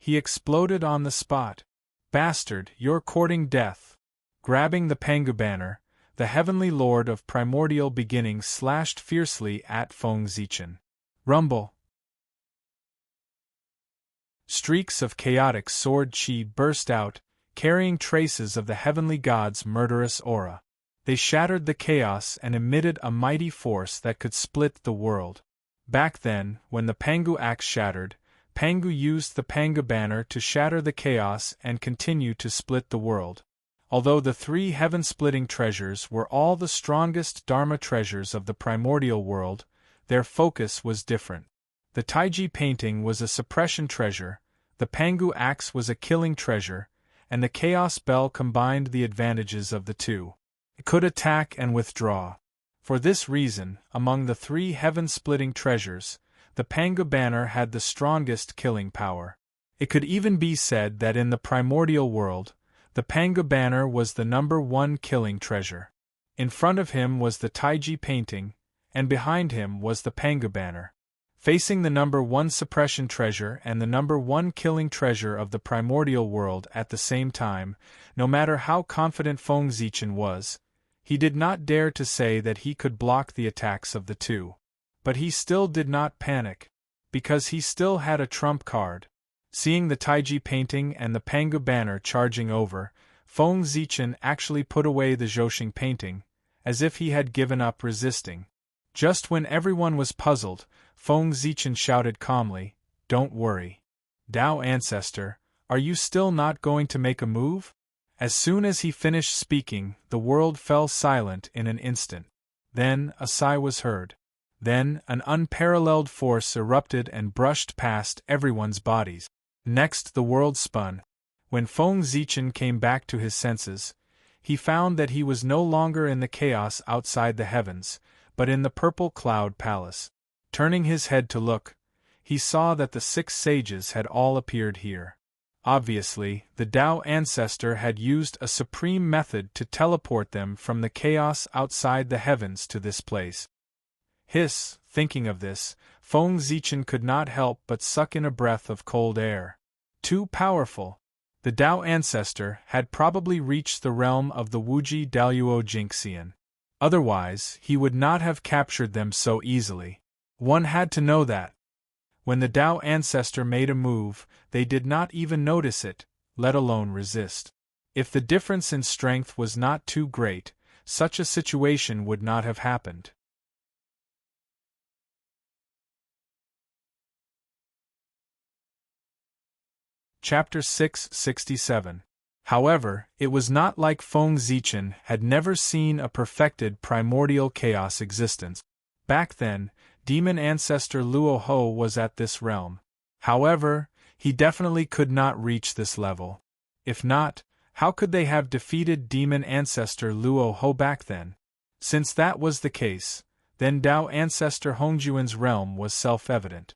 Speaker 1: He exploded on the spot. Bastard, you're courting death. Grabbing the Pangu banner, the heavenly lord of primordial beginning slashed fiercely at Feng Zichin. Rumble! Streaks of chaotic sword chi burst out, carrying traces of the heavenly god's murderous aura. They shattered the chaos and emitted a mighty force that could split the world. Back then, when the Pangu axe shattered, Pangu used the Pangu banner to shatter the chaos and continue to split the world. Although the three heaven-splitting treasures were all the strongest Dharma treasures of the primordial world, their focus was different. The Taiji painting was a suppression treasure, the Pangu axe was a killing treasure, and the Chaos Bell combined the advantages of the two. It could attack and withdraw. For this reason, among the three heaven-splitting treasures, the Pangu banner had the strongest killing power. It could even be said that in the primordial world, the Pangu banner was the #1 killing treasure. In front of him was the Taiji painting, and behind him was the Pangu banner. Facing the #1 suppression treasure and the #1 killing treasure of the primordial world at the same time, no matter how confident Feng Zichin was, he did not dare to say that he could block the attacks of the two. But he still did not panic, because he still had a trump card. Seeing the Taiji painting and the Pangu banner charging over, Feng Zichin actually put away the Zhousing painting, as if he had given up resisting. Just when everyone was puzzled, Feng Zichin shouted calmly, "Don't worry. Tao Ancestor, are you still not going to make a move?" As soon as he finished speaking, the world fell silent in an instant. Then a sigh was heard. Then an unparalleled force erupted and brushed past everyone's bodies. Next the world spun. When Feng Zichin came back to his senses, he found that he was no longer in the chaos outside the heavens, but in the purple cloud palace. Turning his head to look, he saw that the 6 sages had all appeared here. Obviously, the Tao ancestor had used a supreme method to teleport them from the chaos outside the heavens to this place. Thinking of this, Feng Zichen could not help but suck in a breath of cold air. Too powerful. The Tao ancestor had probably reached the realm of the Wuji Daluo Jinxian. Otherwise, he would not have captured them so easily. One had to know that. When the Tao ancestor made a move, they did not even notice it, let alone resist. If the difference in strength was not too great, such a situation would not have happened. Chapter 667. However, it was not like Feng Zichen had never seen a perfected primordial chaos existence. Back then, demon ancestor Luo Ho was at this realm. However, he definitely could not reach this level. If not, how could they have defeated demon ancestor Luo Ho back then? Since that was the case, then Tao ancestor Hongjuan's realm was self-evident.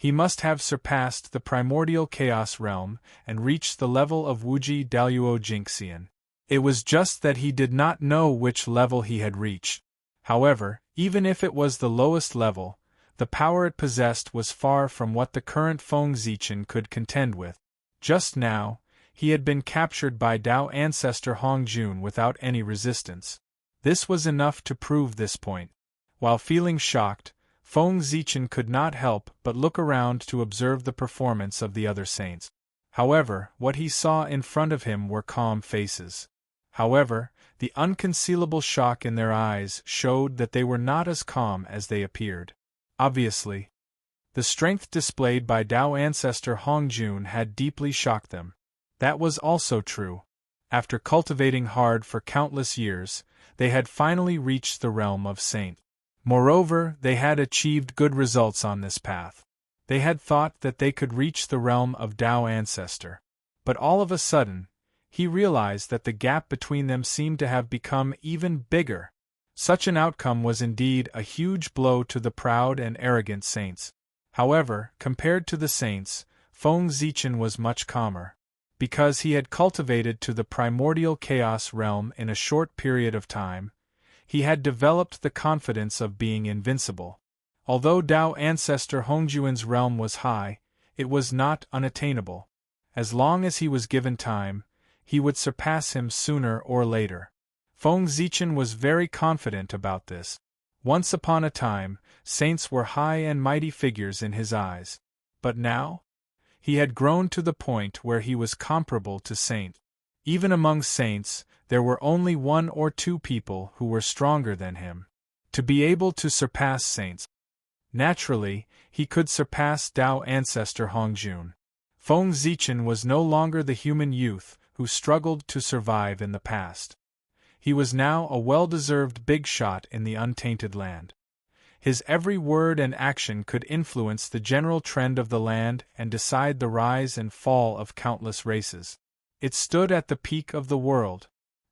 Speaker 1: He must have surpassed the primordial chaos realm and reached the level of Wuji Daluo Jinxian. It was just that he did not know which level he had reached. However, even if it was the lowest level, the power it possessed was far from what the current Feng Zichen could contend with. Just now, he had been captured by Tao ancestor Hongjun without any resistance. This was enough to prove this point. While feeling shocked, Feng Zichen could not help but look around to observe the performance of the other saints. However, what he saw in front of him were calm faces. However, the unconcealable shock in their eyes showed that they were not as calm as they appeared. Obviously, the strength displayed by Tao ancestor Hongjun had deeply shocked them. That was also true. After cultivating hard for countless years, they had finally reached the realm of saint. Moreover, they had achieved good results on this path. They had thought that they could reach the realm of Tao ancestor. But all of a sudden, he realized that the gap between them seemed to have become even bigger. Such an outcome was indeed a huge blow to the proud and arrogant saints. However, compared to the saints, Feng Zichen was much calmer. Because he had cultivated to the primordial chaos realm in a short period of time, he had developed the confidence of being invincible. Although Tao ancestor Hongjuan's realm was high, it was not unattainable. As long as he was given time, he would surpass him sooner or later. Feng Zichen was very confident about this. Once upon a time, saints were high and mighty figures in his eyes. But now? He had grown to the point where he was comparable to saint. Even among saints, there were only one or two people who were stronger than him. To be able to surpass saints. Naturally, he could surpass Tao ancestor Hongjun. Feng Zichen was no longer the human youth who struggled to survive in the past. He was now a well-deserved big shot in the untainted land. His every word and action could influence the general trend of the land and decide the rise and fall of countless races. It stood at the peak of the world.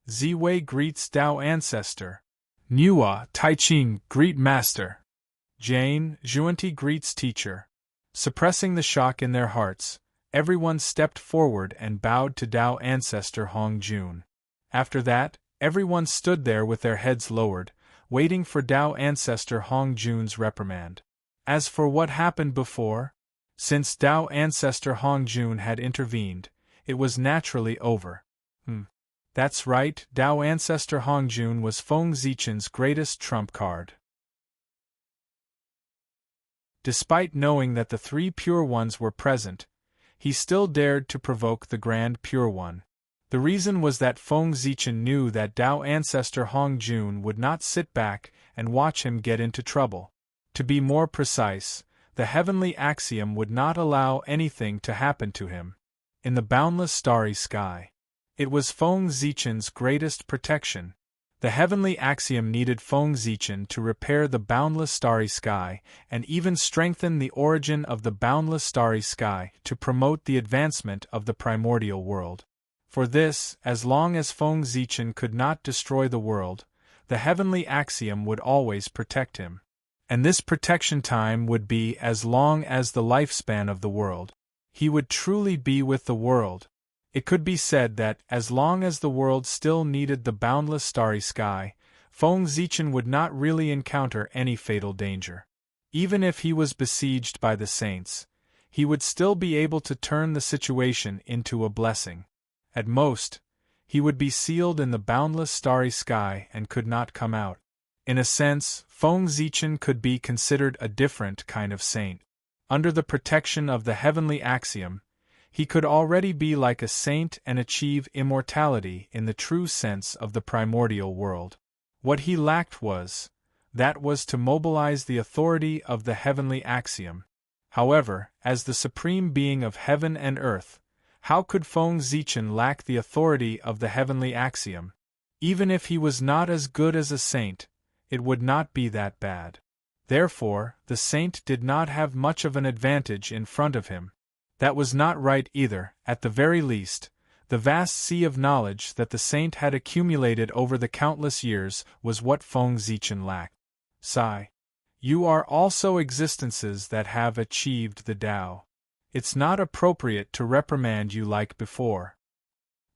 Speaker 1: Ziwei greets Tao ancestor. Nuwa Taiqing greet master. Jane Zhuanti greets teacher. Suppressing the shock in their hearts, everyone stepped forward and bowed to Tao ancestor Hongjun. After that, everyone stood there with their heads lowered, waiting for Tao ancestor Hongjun's reprimand. As for what happened before, since Tao ancestor Hongjun had intervened, it was naturally over. That's right, Tao ancestor Hongjun was Feng Zichen's greatest trump card. Despite knowing that the three Pure Ones were present, he still dared to provoke the Grand Pure One. The reason was that Feng Zichen knew that Tao ancestor Hongjun would not sit back and watch him get into trouble. To be more precise, the heavenly axiom would not allow anything to happen to him. In the boundless starry sky, it was Feng Zichen's greatest protection. The heavenly axiom needed Feng Zichen to repair the boundless starry sky and even strengthen the origin of the boundless starry sky to promote the advancement of the primordial world. For this, as long as Feng Zichen could not destroy the world, the heavenly axiom would always protect him. And this protection time would be as long as the lifespan of the world. he would truly be with the world. It could be said that, as long as the world still needed the boundless starry sky, Feng Zichen would not really encounter any fatal danger. Even if he was besieged by the saints, he would still be able to turn the situation into a blessing. At most, he would be sealed in the boundless starry sky and could not come out. In a sense, Feng Zichen could be considered a different kind of saint. Under the protection of the heavenly axiom, he could already be like a saint and achieve immortality in the true sense of the primordial world. What he lacked was to mobilize the authority of the heavenly axiom. However, as the supreme being of heaven and earth, how could Feng Zichen lack the authority of the heavenly axiom? Even if he was not as good as a saint, it would not be that bad. Therefore, the saint did not have much of an advantage in front of him. That was not right either. At the very least, the vast sea of knowledge that the saint had accumulated over the countless years was what Feng Zichen lacked. Sigh. You are also existences that have achieved the Tao. It's not appropriate to reprimand you like before.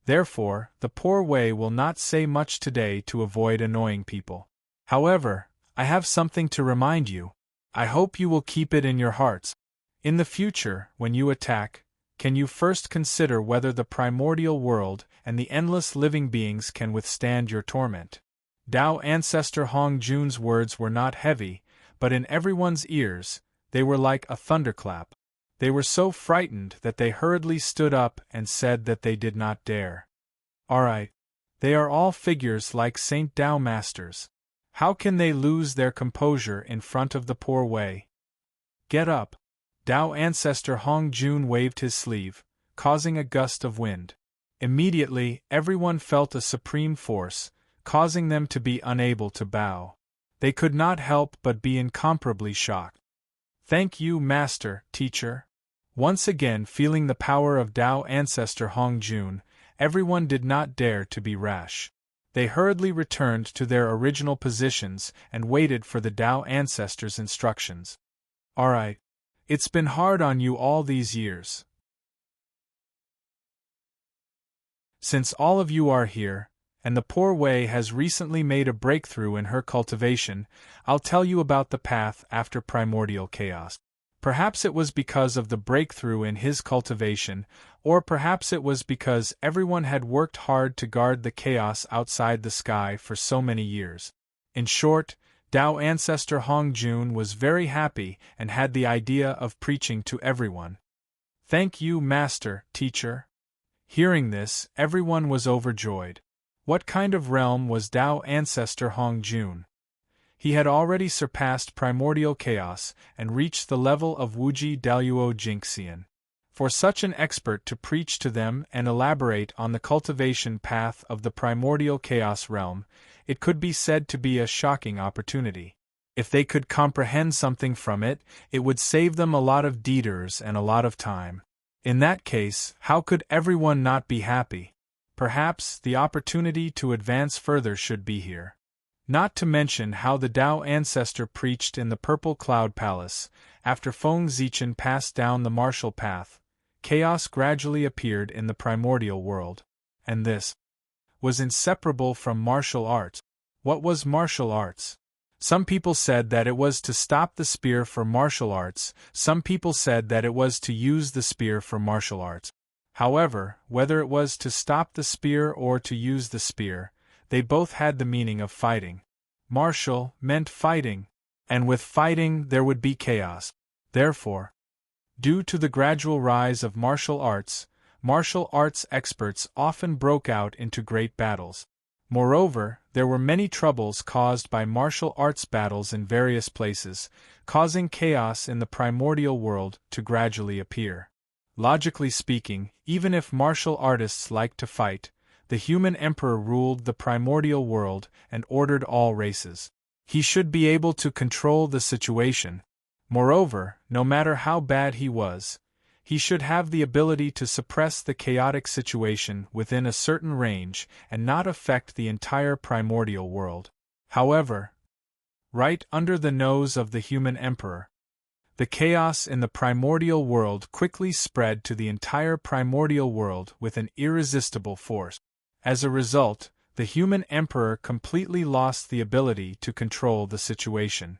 Speaker 1: Therefore, the poor way will not say much today to avoid annoying people. However, I have something to remind you. I hope you will keep it in your hearts. In the future, when you attack, can you first consider whether the primordial world and the endless living beings can withstand your torment? Tao Ancestor Hongjun's words were not heavy, but in everyone's ears, they were like a thunderclap. They were so frightened that they hurriedly stood up and said that they did not dare. All right. They are all figures like Saint Tao Masters. How can they lose their composure in front of the poor way? Get up. Tao Ancestor Hongjun waved his sleeve, causing a gust of wind. Immediately, everyone felt a supreme force, causing them to be unable to bow. They could not help but be incomparably shocked. Thank you, Master, Teacher. Once again feeling the power of Tao Ancestor Hongjun, everyone did not dare to be rash. They hurriedly returned to their original positions and waited for the Tao Ancestor's instructions. All right. It's been hard on you all these years. Since all of you are here, and the poor Wei has recently made a breakthrough in her cultivation, I'll tell you about the path after primordial chaos. Perhaps it was because of the breakthrough in his cultivation, or perhaps it was because everyone had worked hard to guard the chaos outside the sky for so many years. In short, Tao Ancestor Hongjun was very happy and had the idea of preaching to everyone. Thank you, Master, Teacher. Hearing this, everyone was overjoyed. What kind of realm was Tao Ancestor Hongjun? He had already surpassed primordial chaos and reached the level of Wuji Daluo Jinxian. For such an expert to preach to them and elaborate on the cultivation path of the primordial chaos realm, it could be said to be a shocking opportunity. If they could comprehend something from it, it would save them a lot of detours and a lot of time. In that case, how could everyone not be happy? Perhaps the opportunity to advance further should be here. Not to mention how the Tao Ancestor preached in the Purple Cloud Palace. After Feng Zichen passed down the martial path, chaos gradually appeared in the primordial world. And this was inseparable from martial arts. What was martial arts? Some people said that it was to stop the spear for martial arts, some people said that it was to use the spear for martial arts. However, whether it was to stop the spear or to use the spear, they both had the meaning of fighting. Martial meant fighting, and with fighting there would be chaos. Therefore, due to the gradual rise of martial arts experts often broke out into great battles. Moreover, there were many troubles caused by martial arts battles in various places, causing chaos in the primordial world to gradually appear. Logically speaking, even if martial artists liked to fight, the human emperor ruled the primordial world and ordered all races. He should be able to control the situation. Moreover, no matter how bad he was, he should have the ability to suppress the chaotic situation within a certain range and not affect the entire primordial world. However, right under the nose of the human emperor, The chaos in the primordial world quickly spread to the entire primordial world with an irresistible force. As a result, the human emperor completely lost the ability to control the situation.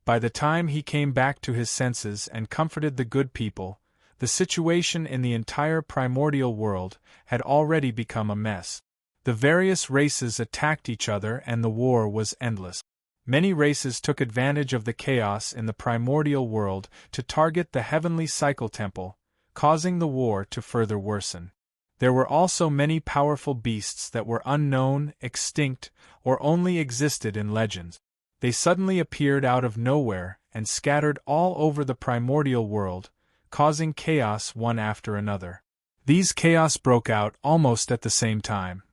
Speaker 1: By the time he came back to his senses and comforted the good people, the situation in the entire primordial world had already become a mess. The various races attacked each other and the war was endless. Many races took advantage of the chaos in the primordial world to target the heavenly cycle temple, causing the war to further worsen. There were also many powerful beasts that were unknown, extinct, or only existed in legends. They suddenly appeared out of nowhere and scattered all over the primordial world, causing chaos one after another. These chaos broke out almost at the same time.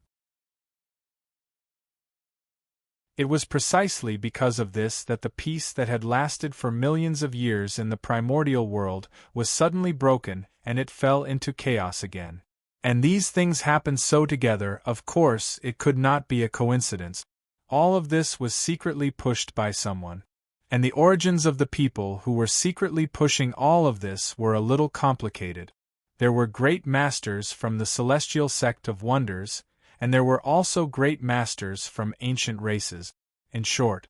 Speaker 1: It was precisely because of this that the peace that had lasted for millions of years in the primordial world was suddenly broken and it fell into chaos again. And these things happened so together, of course, it could not be a coincidence. All of this was secretly pushed by someone. And the origins of the people who were secretly pushing all of this were a little complicated. There were great masters from the celestial sect of wonders, and there were also great masters from ancient races. In short,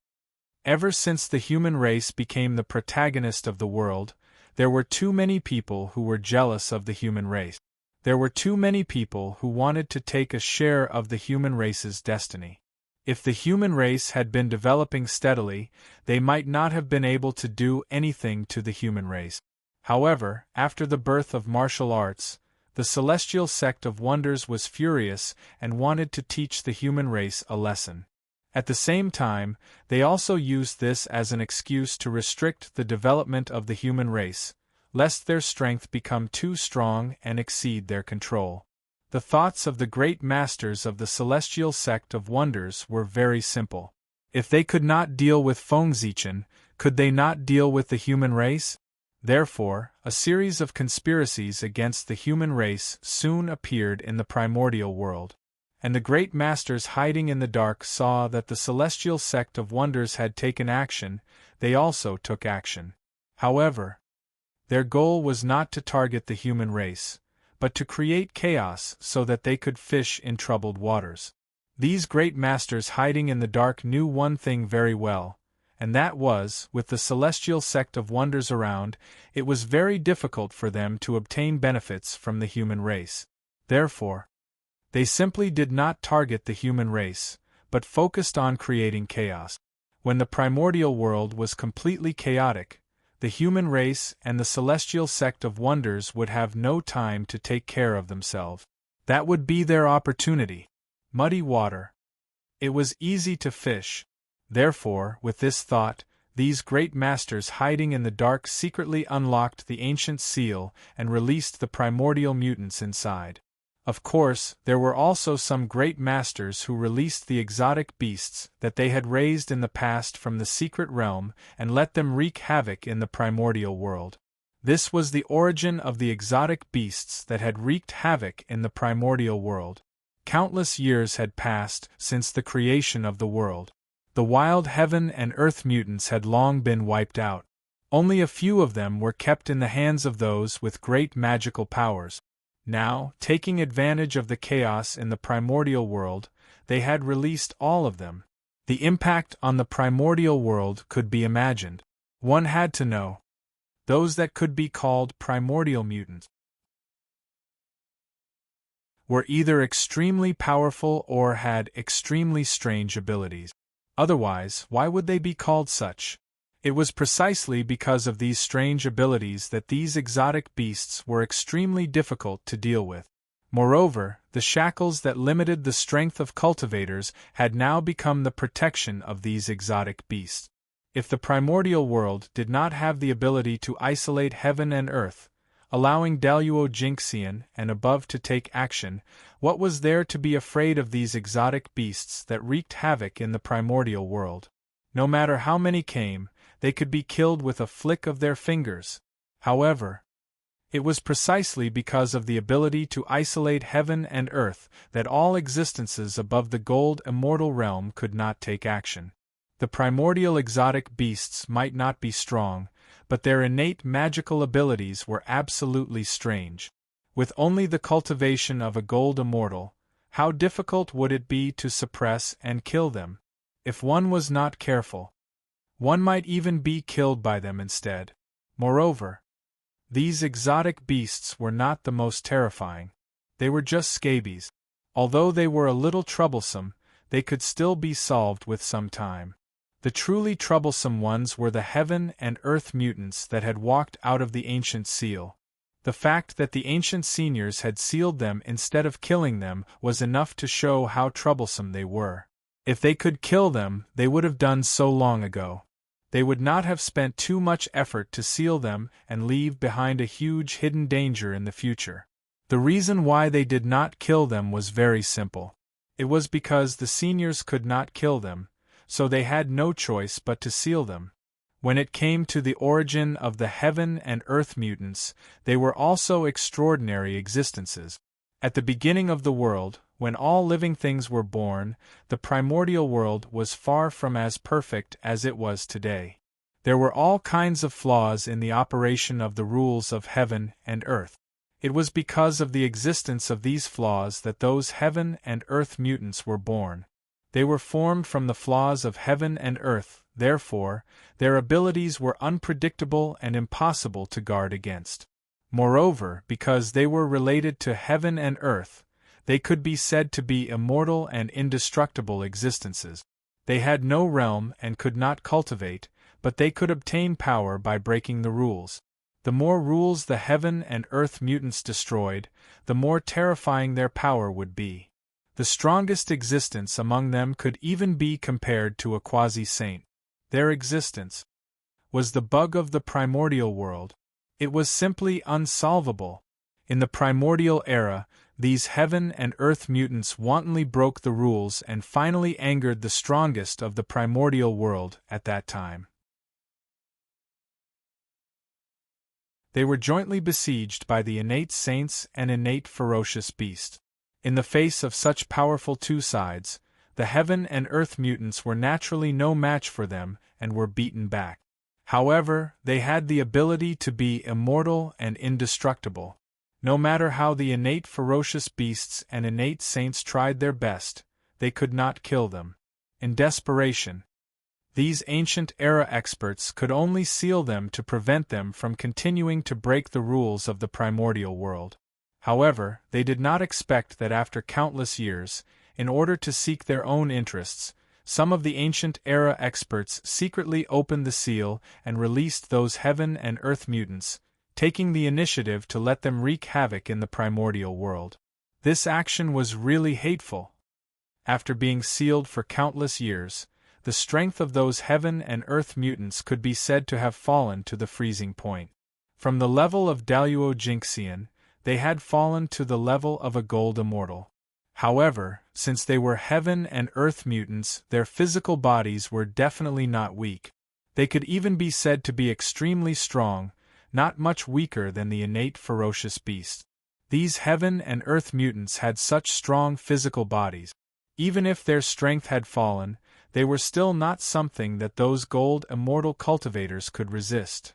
Speaker 1: ever since the human race became the protagonist of the world, there were too many people who were jealous of the human race. There were too many people who wanted to take a share of the human race's destiny. If the human race had been developing steadily, they might not have been able to do anything to the human race. However, after the birth of martial arts, the celestial sect of wonders was furious and wanted to teach the human race a lesson. At the same time, they also used this as an excuse to restrict the development of the human race, lest their strength become too strong and exceed their control. The thoughts of the great masters of the celestial sect of wonders were very simple. If they could not deal with confrontations, could they not deal with the human race? Therefore, a series of conspiracies against the human race soon appeared in the primordial world. And the great masters hiding in the dark saw that the celestial sect of wonders had taken action, they also took action. However, their goal was not to target the human race, but to create chaos so that they could fish in troubled waters. These great masters hiding in the dark knew one thing very well, and that was, with the celestial sect of wonders around, it was very difficult for them to obtain benefits from the human race. Therefore, they simply did not target the human race, but focused on creating chaos. When the primordial world was completely chaotic, the human race and the celestial sect of wonders would have no time to take care of themselves. That would be their opportunity. Muddy water. It was easy to fish. Therefore, with this thought, these great masters hiding in the dark secretly unlocked the ancient seal and released the primordial mutants inside. Of course, there were also some great masters who released the exotic beasts that they had raised in the past from the secret realm and let them wreak havoc in the primordial world. This was the origin of the exotic beasts that had wreaked havoc in the primordial world. Countless years had passed since the creation of the world. The wild heaven and earth mutants had long been wiped out. Only a few of them were kept in the hands of those with great magical powers. Now, taking advantage of the chaos in the primordial world, they had released all of them. The impact on the primordial world could be imagined. One had to know. Those that could be called primordial mutants were either extremely powerful or had extremely strange abilities. Otherwise, why would they be called such? It was precisely because of these strange abilities that these exotic beasts were extremely difficult to deal with. Moreover, the shackles that limited the strength of cultivators had now become the protection of these exotic beasts. If the primordial world did not have the ability to isolate heaven and earth, allowing Deluo Jinxian and above to take action, what was there to be afraid of these exotic beasts that wreaked havoc in the primordial world? No matter how many came, they could be killed with a flick of their fingers. However, it was precisely because of the ability to isolate heaven and earth that all existences above the gold immortal realm could not take action. The primordial exotic beasts might not be strong, but their innate magical abilities were absolutely strange. With only the cultivation of a gold immortal, how difficult would it be to suppress and kill them? If one was not careful, one might even be killed by them instead. Moreover, these exotic beasts were not the most terrifying. They were just scabies. Although they were a little troublesome, they could still be solved with some time. The truly troublesome ones were the heaven and earth mutants that had walked out of the ancient seal. The fact that the ancient seniors had sealed them instead of killing them was enough to show how troublesome they were. If they could kill them, they would have done so long ago. They would not have spent too much effort to seal them and leave behind a huge hidden danger in the future. The reason why they did not kill them was very simple. It was because the seniors could not kill them, so they had no choice but to seal them. When it came to the origin of the heaven and earth mutants, they were also extraordinary existences. At the beginning of the world, when all living things were born, the primordial world was far from as perfect as it was today. There were all kinds of flaws in the operation of the rules of heaven and earth. It was because of the existence of these flaws that those heaven and earth mutants were born. They were formed from the flaws of heaven and earth, therefore, their abilities were unpredictable and impossible to guard against. Moreover, because they were related to heaven and earth, they could be said to be immortal and indestructible existences. They had no realm and could not cultivate, but they could obtain power by breaking the rules. The more rules the heaven and earth mutants destroyed, the more terrifying their power would be. The strongest existence among them could even be compared to a quasi-saint. Their existence was the bug of the primordial world. It was simply unsolvable. In the primordial era, these heaven and earth mutants wantonly broke the rules and finally angered the strongest of the primordial world at that time. They were jointly besieged by the innate saints and innate ferocious beast. In the face of such powerful two sides, the heaven and earth mutants were naturally no match for them and were beaten back. However, they had the ability to be immortal and indestructible. No matter how the innate ferocious beasts and innate saints tried their best, they could not kill them. In desperation, these ancient era experts could only seal them to prevent them from continuing to break the rules of the primordial world. However, they did not expect that after countless years, in order to seek their own interests, some of the ancient era experts secretly opened the seal and released those heaven and earth mutants, taking the initiative to let them wreak havoc in the primordial world. This action was really hateful. After being sealed for countless years, the strength of those heaven and earth mutants could be said to have fallen to the freezing point. From the level of Daluo Jinxian, they had fallen to the level of a gold immortal. However, since they were heaven and earth mutants, their physical bodies were definitely not weak. They could even be said to be extremely strong, not much weaker than the innate ferocious beast. These heaven and earth mutants had such strong physical bodies. Even if their strength had fallen, they were still not something that those gold immortal cultivators could resist.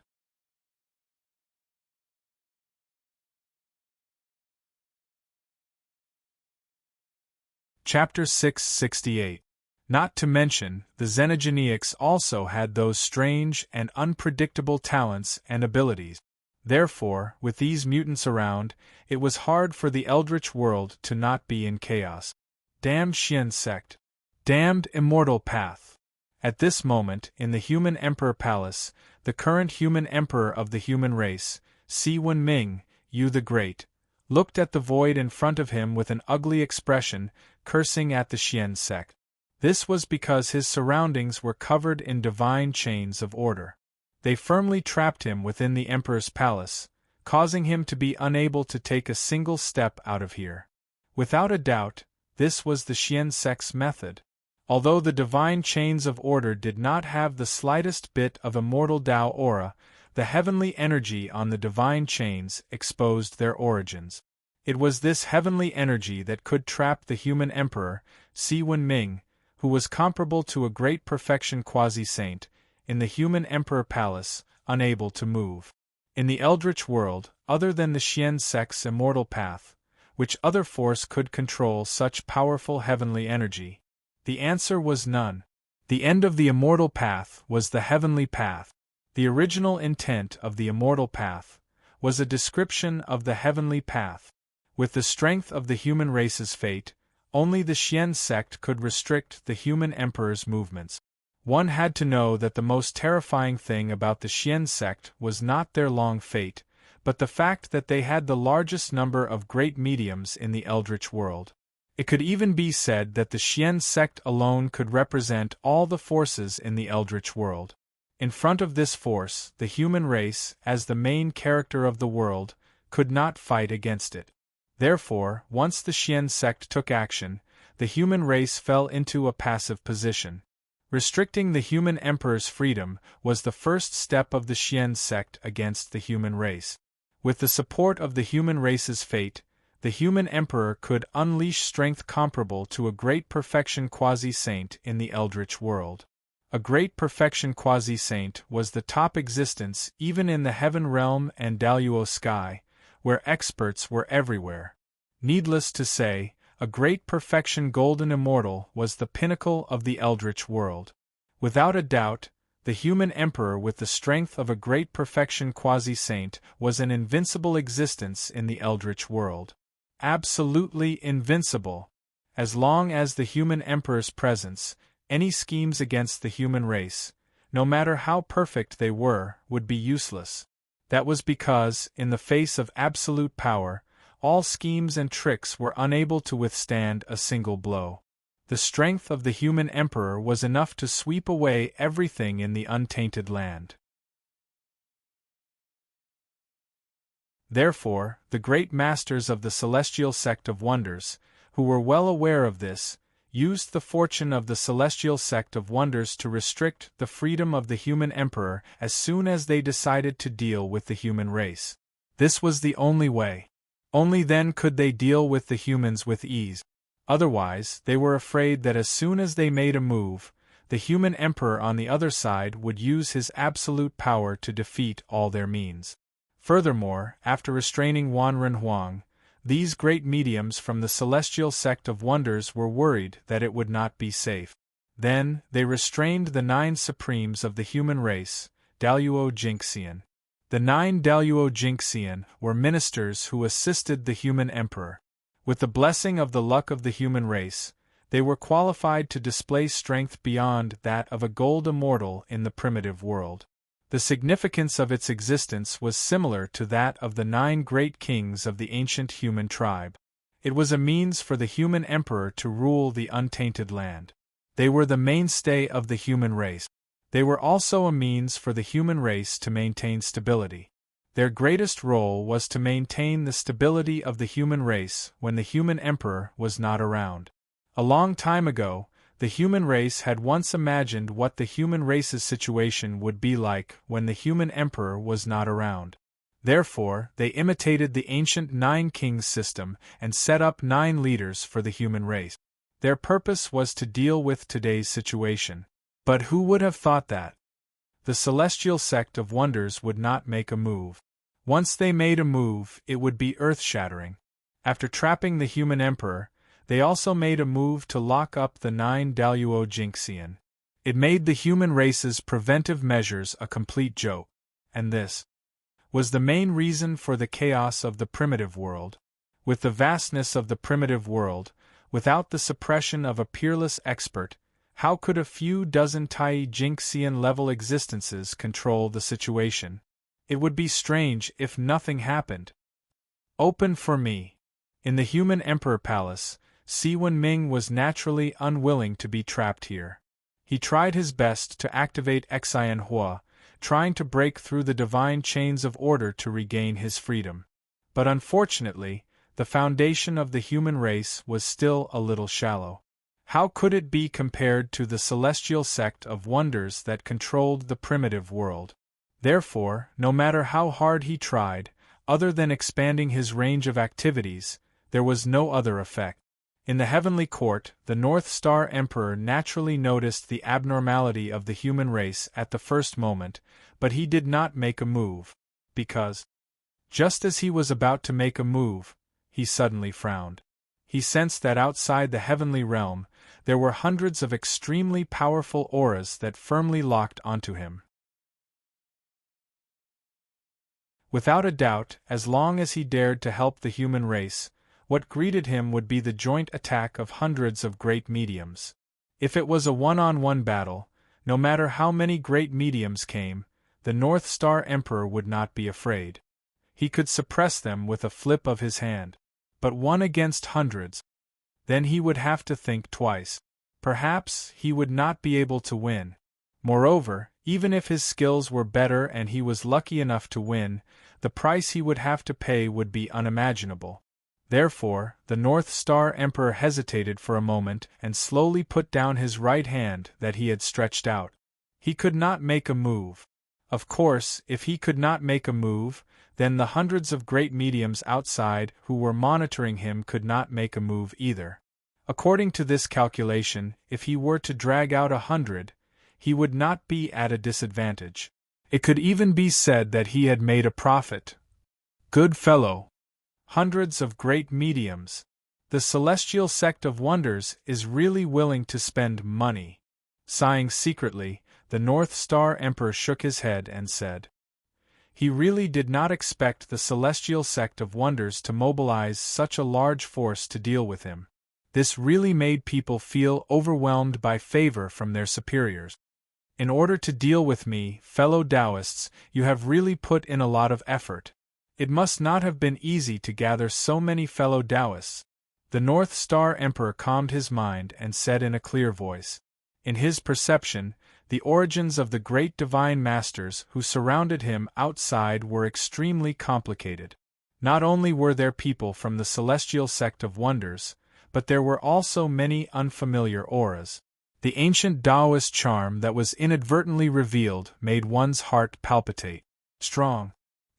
Speaker 1: Chapter 668. Not to mention, the Xenogeneics also had those strange and unpredictable talents and abilities. Therefore, with these mutants around, it was hard for the Eldritch world to not be in chaos. Damned Xian sect. Damned immortal path. At this moment, in the human emperor palace, the current human emperor of the human race, Si Wenming, Yu the Great, looked at the void in front of him with an ugly expression, cursing at the Xian sect. This was because his surroundings were covered in divine chains of order. They firmly trapped him within the emperor's palace, causing him to be unable to take a single step out of here. Without a doubt, this was the Xian sect's method. Although the divine chains of order did not have the slightest bit of immortal Tao aura, the heavenly energy on the divine chains exposed their origins. It was this heavenly energy that could trap the human emperor, Si Wenming, who was comparable to a great perfection quasi-saint, in the human emperor palace, unable to move. In the Eldritch world, other than the Xian sect's immortal path, which other force could control such powerful heavenly energy? The answer was none. The end of the immortal path was the heavenly path. The original intent of the immortal path was a description of the heavenly path. With the strength of the human race's fate, only the Xian sect could restrict the human emperor's movements. One had to know that the most terrifying thing about the Xian sect was not their long fate, but the fact that they had the largest number of great mediums in the Eldritch world. It could even be said that the Xian sect alone could represent all the forces in the Eldritch world. In front of this force, the human race, as the main character of the world, could not fight against it. Therefore, once the Xian sect took action, the human race fell into a passive position. Restricting the human emperor's freedom was the first step of the Xian sect against the human race. With the support of the human race's fate, the human emperor could unleash strength comparable to a great perfection quasi-saint in the Eldritch world. A great perfection quasi-saint was the top existence even in the heaven realm and Daluo sky, where experts were everywhere. Needless to say, a great perfection golden immortal was the pinnacle of the Eldritch world. Without a doubt, the human emperor with the strength of a great perfection quasi-saint was an invincible existence in the Eldritch world. Absolutely invincible. As long as the human emperor's presence, any schemes against the human race, no matter how perfect they were, would be useless. That was because, in the face of absolute power, all schemes and tricks were unable to withstand a single blow. The strength of the human emperor was enough to sweep away everything in the untainted land. Therefore, the great masters of the celestial sect of wonders, who were well aware of this, used the fortune of the celestial sect of wonders to restrict the freedom of the human emperor as soon as they decided to deal with the human race. This was the only way. Only then could they deal with the humans with ease. Otherwise, they were afraid that as soon as they made a move, the human emperor on the other side would use his absolute power to defeat all their means. Furthermore, after restraining Wanren Huang, these great mediums from the celestial sect of wonders were worried that it would not be safe. Then, they restrained the 9 supremes of the human race, Daluo Jinxian. The 9 Daluo Jinxian were ministers who assisted the human emperor. With the blessing of the luck of the human race, they were qualified to display strength beyond that of a gold immortal in the primitive world. The significance of its existence was similar to that of the 9 great kings of the ancient human tribe. It was a means for the human emperor to rule the untainted land. They were the mainstay of the human race. They were also a means for the human race to maintain stability. Their greatest role was to maintain the stability of the human race when the human emperor was not around. A long time ago, the human race had once imagined what the human race's situation would be like when the human emperor was not around. Therefore, they imitated the ancient 9 kings system and set up 9 leaders for the human race. Their purpose was to deal with today's situation. But who would have thought that? The celestial sect of wonders would not make a move. Once they made a move, it would be earth-shattering. After trapping the human emperor, they also made a move to lock up the 9 Daluo Jinxian. It made the human race's preventive measures a complete joke. And this was the main reason for the chaos of the primitive world. With the vastness of the primitive world, without the suppression of a peerless expert, how could a few dozen Tai Jinxian-level existences control the situation? It would be strange if nothing happened. Open for me. In the human emperor palace, Si Wenming was naturally unwilling to be trapped here. He tried his best to activate Xian Hua, trying to break through the divine chains of order to regain his freedom. But unfortunately, the foundation of the human race was still a little shallow. How could it be compared to the celestial sect of wonders that controlled the primitive world? Therefore, no matter how hard he tried, other than expanding his range of activities, there was no other effect. In the heavenly court, the North Star Emperor naturally noticed the abnormality of the human race at the first moment, but he did not make a move, because, just as he was about to make a move, he suddenly frowned. He sensed that outside the heavenly realm, there were hundreds of extremely powerful auras that firmly locked onto him. Without a doubt, as long as he dared to help the human race, what greeted him would be the joint attack of hundreds of great mediums. If it was a one-on-one battle, no matter how many great mediums came, the North Star Emperor would not be afraid. He could suppress them with a flip of his hand. But one against hundreds? Then he would have to think twice. Perhaps he would not be able to win. Moreover, even if his skills were better and he was lucky enough to win, the price he would have to pay would be unimaginable. Therefore, the North Star Emperor hesitated for a moment and slowly put down his right hand that he had stretched out. He could not make a move. Of course, if he could not make a move, then the hundreds of great mediums outside who were monitoring him could not make a move either. According to this calculation, if he were to drag out 100, he would not be at a disadvantage. It could even be said that he had made a profit. Good fellow! Hundreds of great mediums. The Celestial Sect of Wonders is really willing to spend money. Sighing secretly, the North Star Emperor shook his head and said, he really did not expect the Celestial Sect of Wonders to mobilize such a large force to deal with him. This really made people feel overwhelmed by favor from their superiors. In order to deal with me, fellow Taoists, you have really put in a lot of effort. It must not have been easy to gather so many fellow Taoists. The North Star Emperor calmed his mind and said in a clear voice. In his perception, the origins of the great divine masters who surrounded him outside were extremely complicated. Not only were there people from the Celestial Sect of Wonders, but there were also many unfamiliar auras. The ancient Taoist charm that was inadvertently revealed made one's heart palpitate. Strong.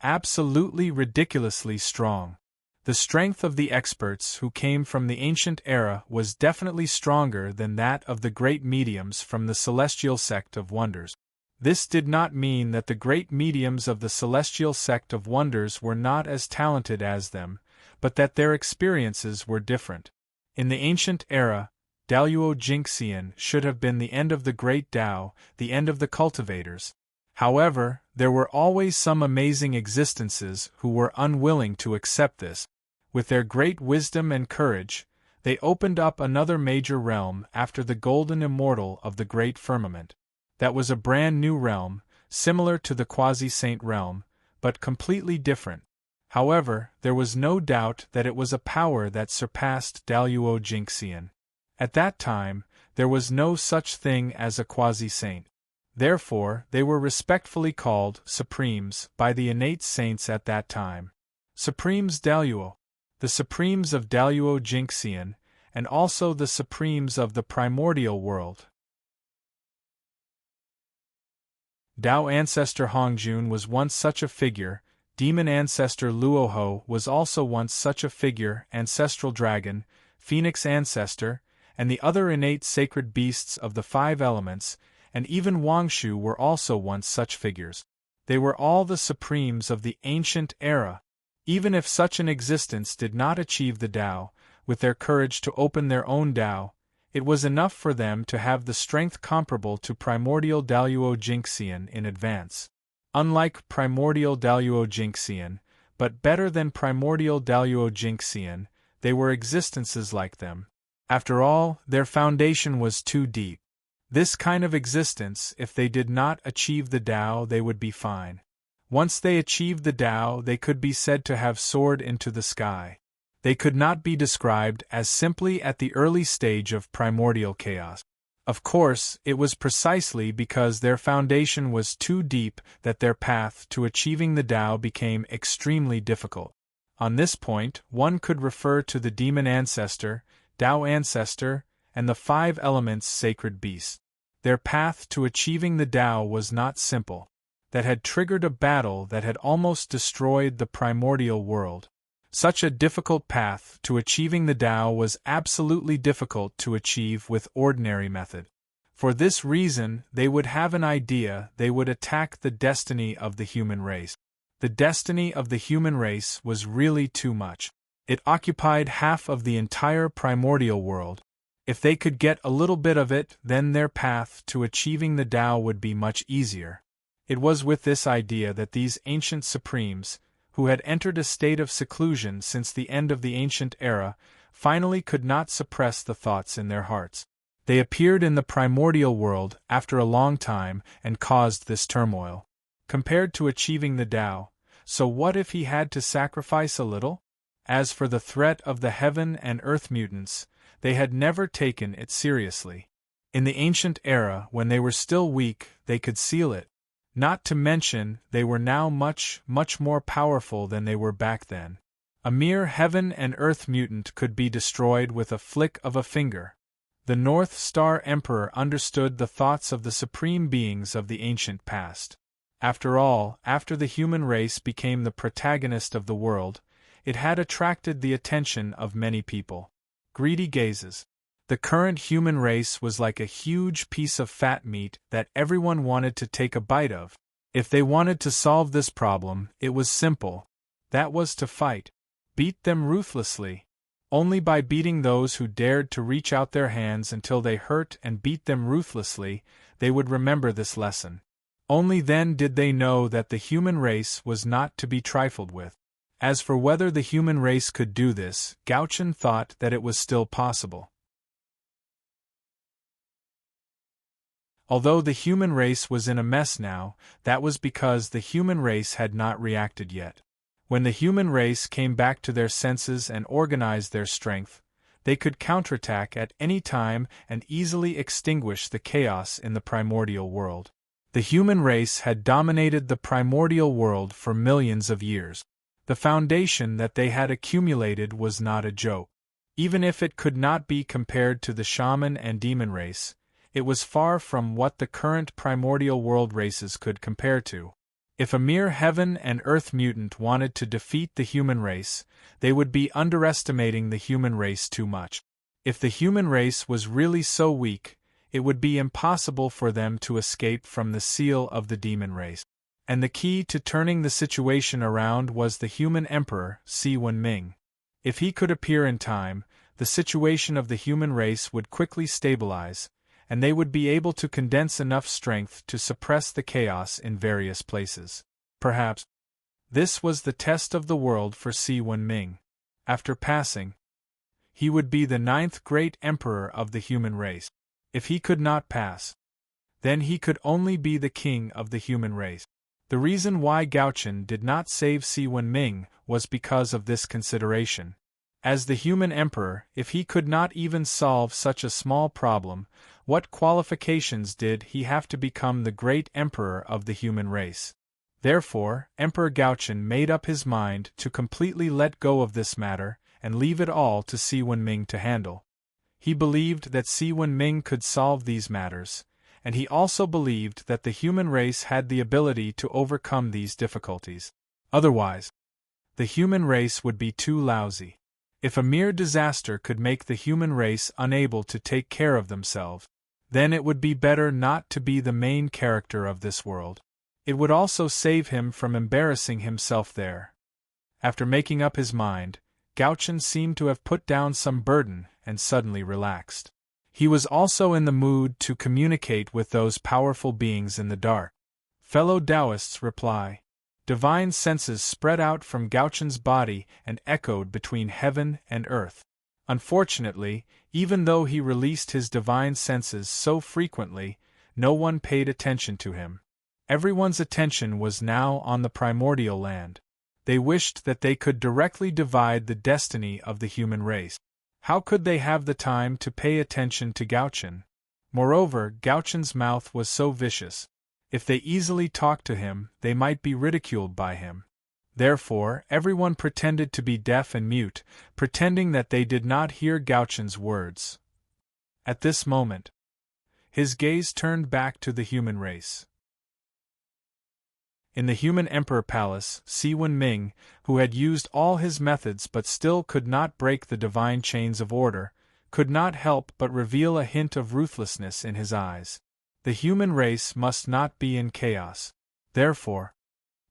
Speaker 1: Absolutely ridiculously strong. The strength of the experts who came from the ancient era was definitely stronger than that of the great mediums from the Celestial Sect of Wonders. This did not mean that the great mediums of the Celestial Sect of Wonders were not as talented as them, but that their experiences were different. In the ancient era, Daluo Jingxian should have been the end of the great Tao, the end of the cultivators. However, there were always some amazing existences who were unwilling to accept this. With their great wisdom and courage, they opened up another major realm after the golden immortal of the great firmament. That was a brand new realm, similar to the quasi-saint realm, but completely different. However, there was no doubt that it was a power that surpassed Daluo Jingxian. At that time, there was no such thing as a quasi-saint. Therefore, they were respectfully called Supremes by the innate saints at that time. Supremes Daluo, the Supremes of Daluo Jingxian, and also the Supremes of the primordial world. Tao Ancestor Hongjun was once such a figure, Demon Ancestor Luoho was also once such a figure, Ancestral Dragon, Phoenix Ancestor, and the other innate sacred beasts of the 5 elements, and even Wangshu were also once such figures. They were all the Supremes of the ancient era. Even if such an existence did not achieve the Tao, with their courage to open their own Tao, it was enough for them to have the strength comparable to primordial Daluo Jingxian in advance. Unlike primordial Daluo Jingxian, but better than primordial Daluo Jingxian, they were existences like them. After all, their foundation was too deep. This kind of existence, if they did not achieve the Tao, they would be fine. Once they achieved the Tao, they could be said to have soared into the sky. They could not be described as simply at the early stage of primordial chaos. Of course, it was precisely because their foundation was too deep that their path to achieving the Tao became extremely difficult. On this point, one could refer to the Demon Ancestor, Tao Ancestor, and the 5 elements sacred beasts. Their path to achieving the Tao was not simple. That had triggered a battle that had almost destroyed the primordial world. Such a difficult path to achieving the Tao was absolutely difficult to achieve with ordinary method. For this reason, they would have an idea they would attack the destiny of the human race. The destiny of the human race was really too much. It occupied half of the entire primordial world. If they could get a little bit of it, then their path to achieving the Tao would be much easier. It was with this idea that these ancient supremes, who had entered a state of seclusion since the end of the ancient era, finally could not suppress the thoughts in their hearts. They appeared in the primordial world after a long time and caused this turmoil. Compared to achieving the Tao, so what if he had to sacrifice a little? As for the threat of the heaven and earth mutants, they had never taken it seriously. In the ancient era, when they were still weak, they could seal it. Not to mention, they were now much more powerful than they were back then. A mere heaven and earth mutant could be destroyed with a flick of a finger. The North Star Emperor understood the thoughts of the supreme beings of the ancient past. After all, after the human race became the protagonist of the world, it had attracted the attention of many people. Greedy gazes. The current human race was like a huge piece of fat meat that everyone wanted to take a bite of. If they wanted to solve this problem, it was simple. That was to fight. Beat them ruthlessly. Only by beating those who dared to reach out their hands until they hurt and beat them ruthlessly, they would remember this lesson. Only then did they know that the human race was not to be trifled with. As for whether the human race could do this, Gauchen thought that it was still possible. Although the human race was in a mess now, that was because the human race had not reacted yet. When the human race came back to their senses and organized their strength, they could counterattack at any time and easily extinguish the chaos in the primordial world. The human race had dominated the primordial world for millions of years. The foundation that they had accumulated was not a joke. Even if it could not be compared to the shaman and demon race, it was far from what the current primordial world races could compare to. If a mere heaven and earth mutant wanted to defeat the human race, they would be underestimating the human race too much. If the human race was really so weak, it would be impossible for them to escape from the seal of the demon race. And the key to turning the situation around was the human emperor, Si Wenming. If he could appear in time, the situation of the human race would quickly stabilize, and they would be able to condense enough strength to suppress the chaos in various places. Perhaps this was the test of the world for Si Wenming. After passing, he would be the 9th great emperor of the human race. If he could not pass, then he could only be the king of the human race. The reason why Gauchen did not save Si Wenming was because of this consideration. As the human emperor, if he could not even solve such a small problem, what qualifications did he have to become the great emperor of the human race? Therefore, Emperor Gauchen made up his mind to completely let go of this matter and leave it all to Si Wenming to handle. He believed that Si Wenming could solve these matters, and he also believed that the human race had the ability to overcome these difficulties. Otherwise, the human race would be too lousy. If a mere disaster could make the human race unable to take care of themselves, then it would be better not to be the main character of this world. It would also save him from embarrassing himself there. After making up his mind, Gauchen seemed to have put down some burden and suddenly relaxed. He was also in the mood to communicate with those powerful beings in the dark. Fellow Taoists reply. Divine senses spread out from Gauchen's body and echoed between heaven and earth. Unfortunately, even though he released his divine senses so frequently, no one paid attention to him. Everyone's attention was now on the primordial land. They wished that they could directly divide the destiny of the human race. How could they have the time to pay attention to Gauchen? Moreover, Gauchen's mouth was so vicious. If they easily talked to him, they might be ridiculed by him. Therefore, everyone pretended to be deaf and mute, pretending that they did not hear Gauchen's words. At this moment, his gaze turned back to the human race. In the human emperor palace, Si Wen-ming, who had used all his methods but still could not break the divine chains of order, could not help but reveal a hint of ruthlessness in his eyes. The human race must not be in chaos. Therefore,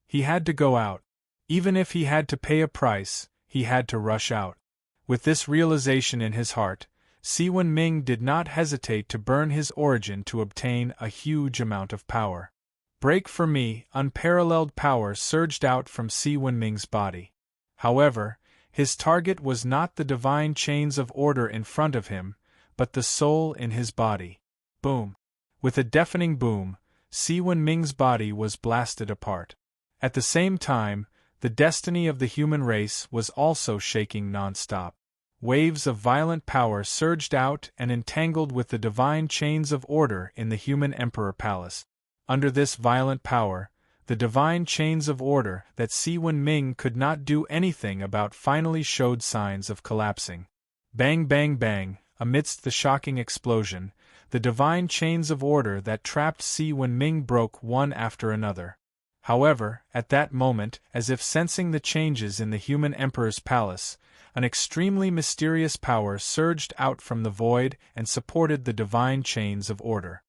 Speaker 1: he had to go out. Even if he had to pay a price, he had to rush out. With this realization in his heart, Si Wen-ming did not hesitate to burn his origin to obtain a huge amount of power. Break for me! Unparalleled power surged out from Si Wen-ming's body. However, his target was not the divine chains of order in front of him, but the soul in his body. Boom! With a deafening boom, Si Wen-ming's body was blasted apart. At the same time, the destiny of the human race was also shaking non-stop. Waves of violent power surged out and entangled with the divine chains of order in the human emperor palace. Under this violent power, the divine chains of order that Si Wen-ming could not do anything about finally showed signs of collapsing. Bang bang bang, amidst the shocking explosion, the divine chains of order that trapped Si Wen-ming broke one after another. However, at that moment, as if sensing the changes in the human emperor's palace, an extremely mysterious power surged out from the void and supported the divine chains of order.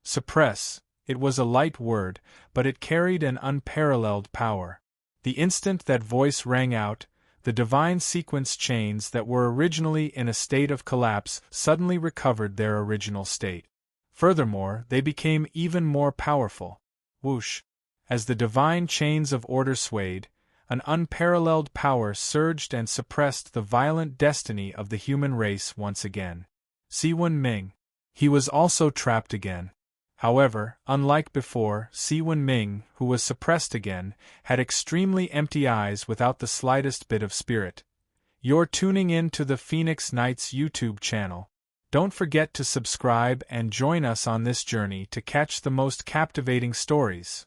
Speaker 1: Suppress. It was a light word, but it carried an unparalleled power. The instant that voice rang out, the divine sequence chains that were originally in a state of collapse suddenly recovered their original state. Furthermore, they became even more powerful. Whoosh! As the divine chains of order swayed, an unparalleled power surged and suppressed the violent destiny of the human race once again. Si Wen-ming. He was also trapped again. However, unlike before, Si Wen-ming, who was suppressed again, had extremely empty eyes without the slightest bit of spirit. You're tuning in to the Phoenix Nights YouTube channel. Don't forget to subscribe and join us on this journey to catch the most captivating stories.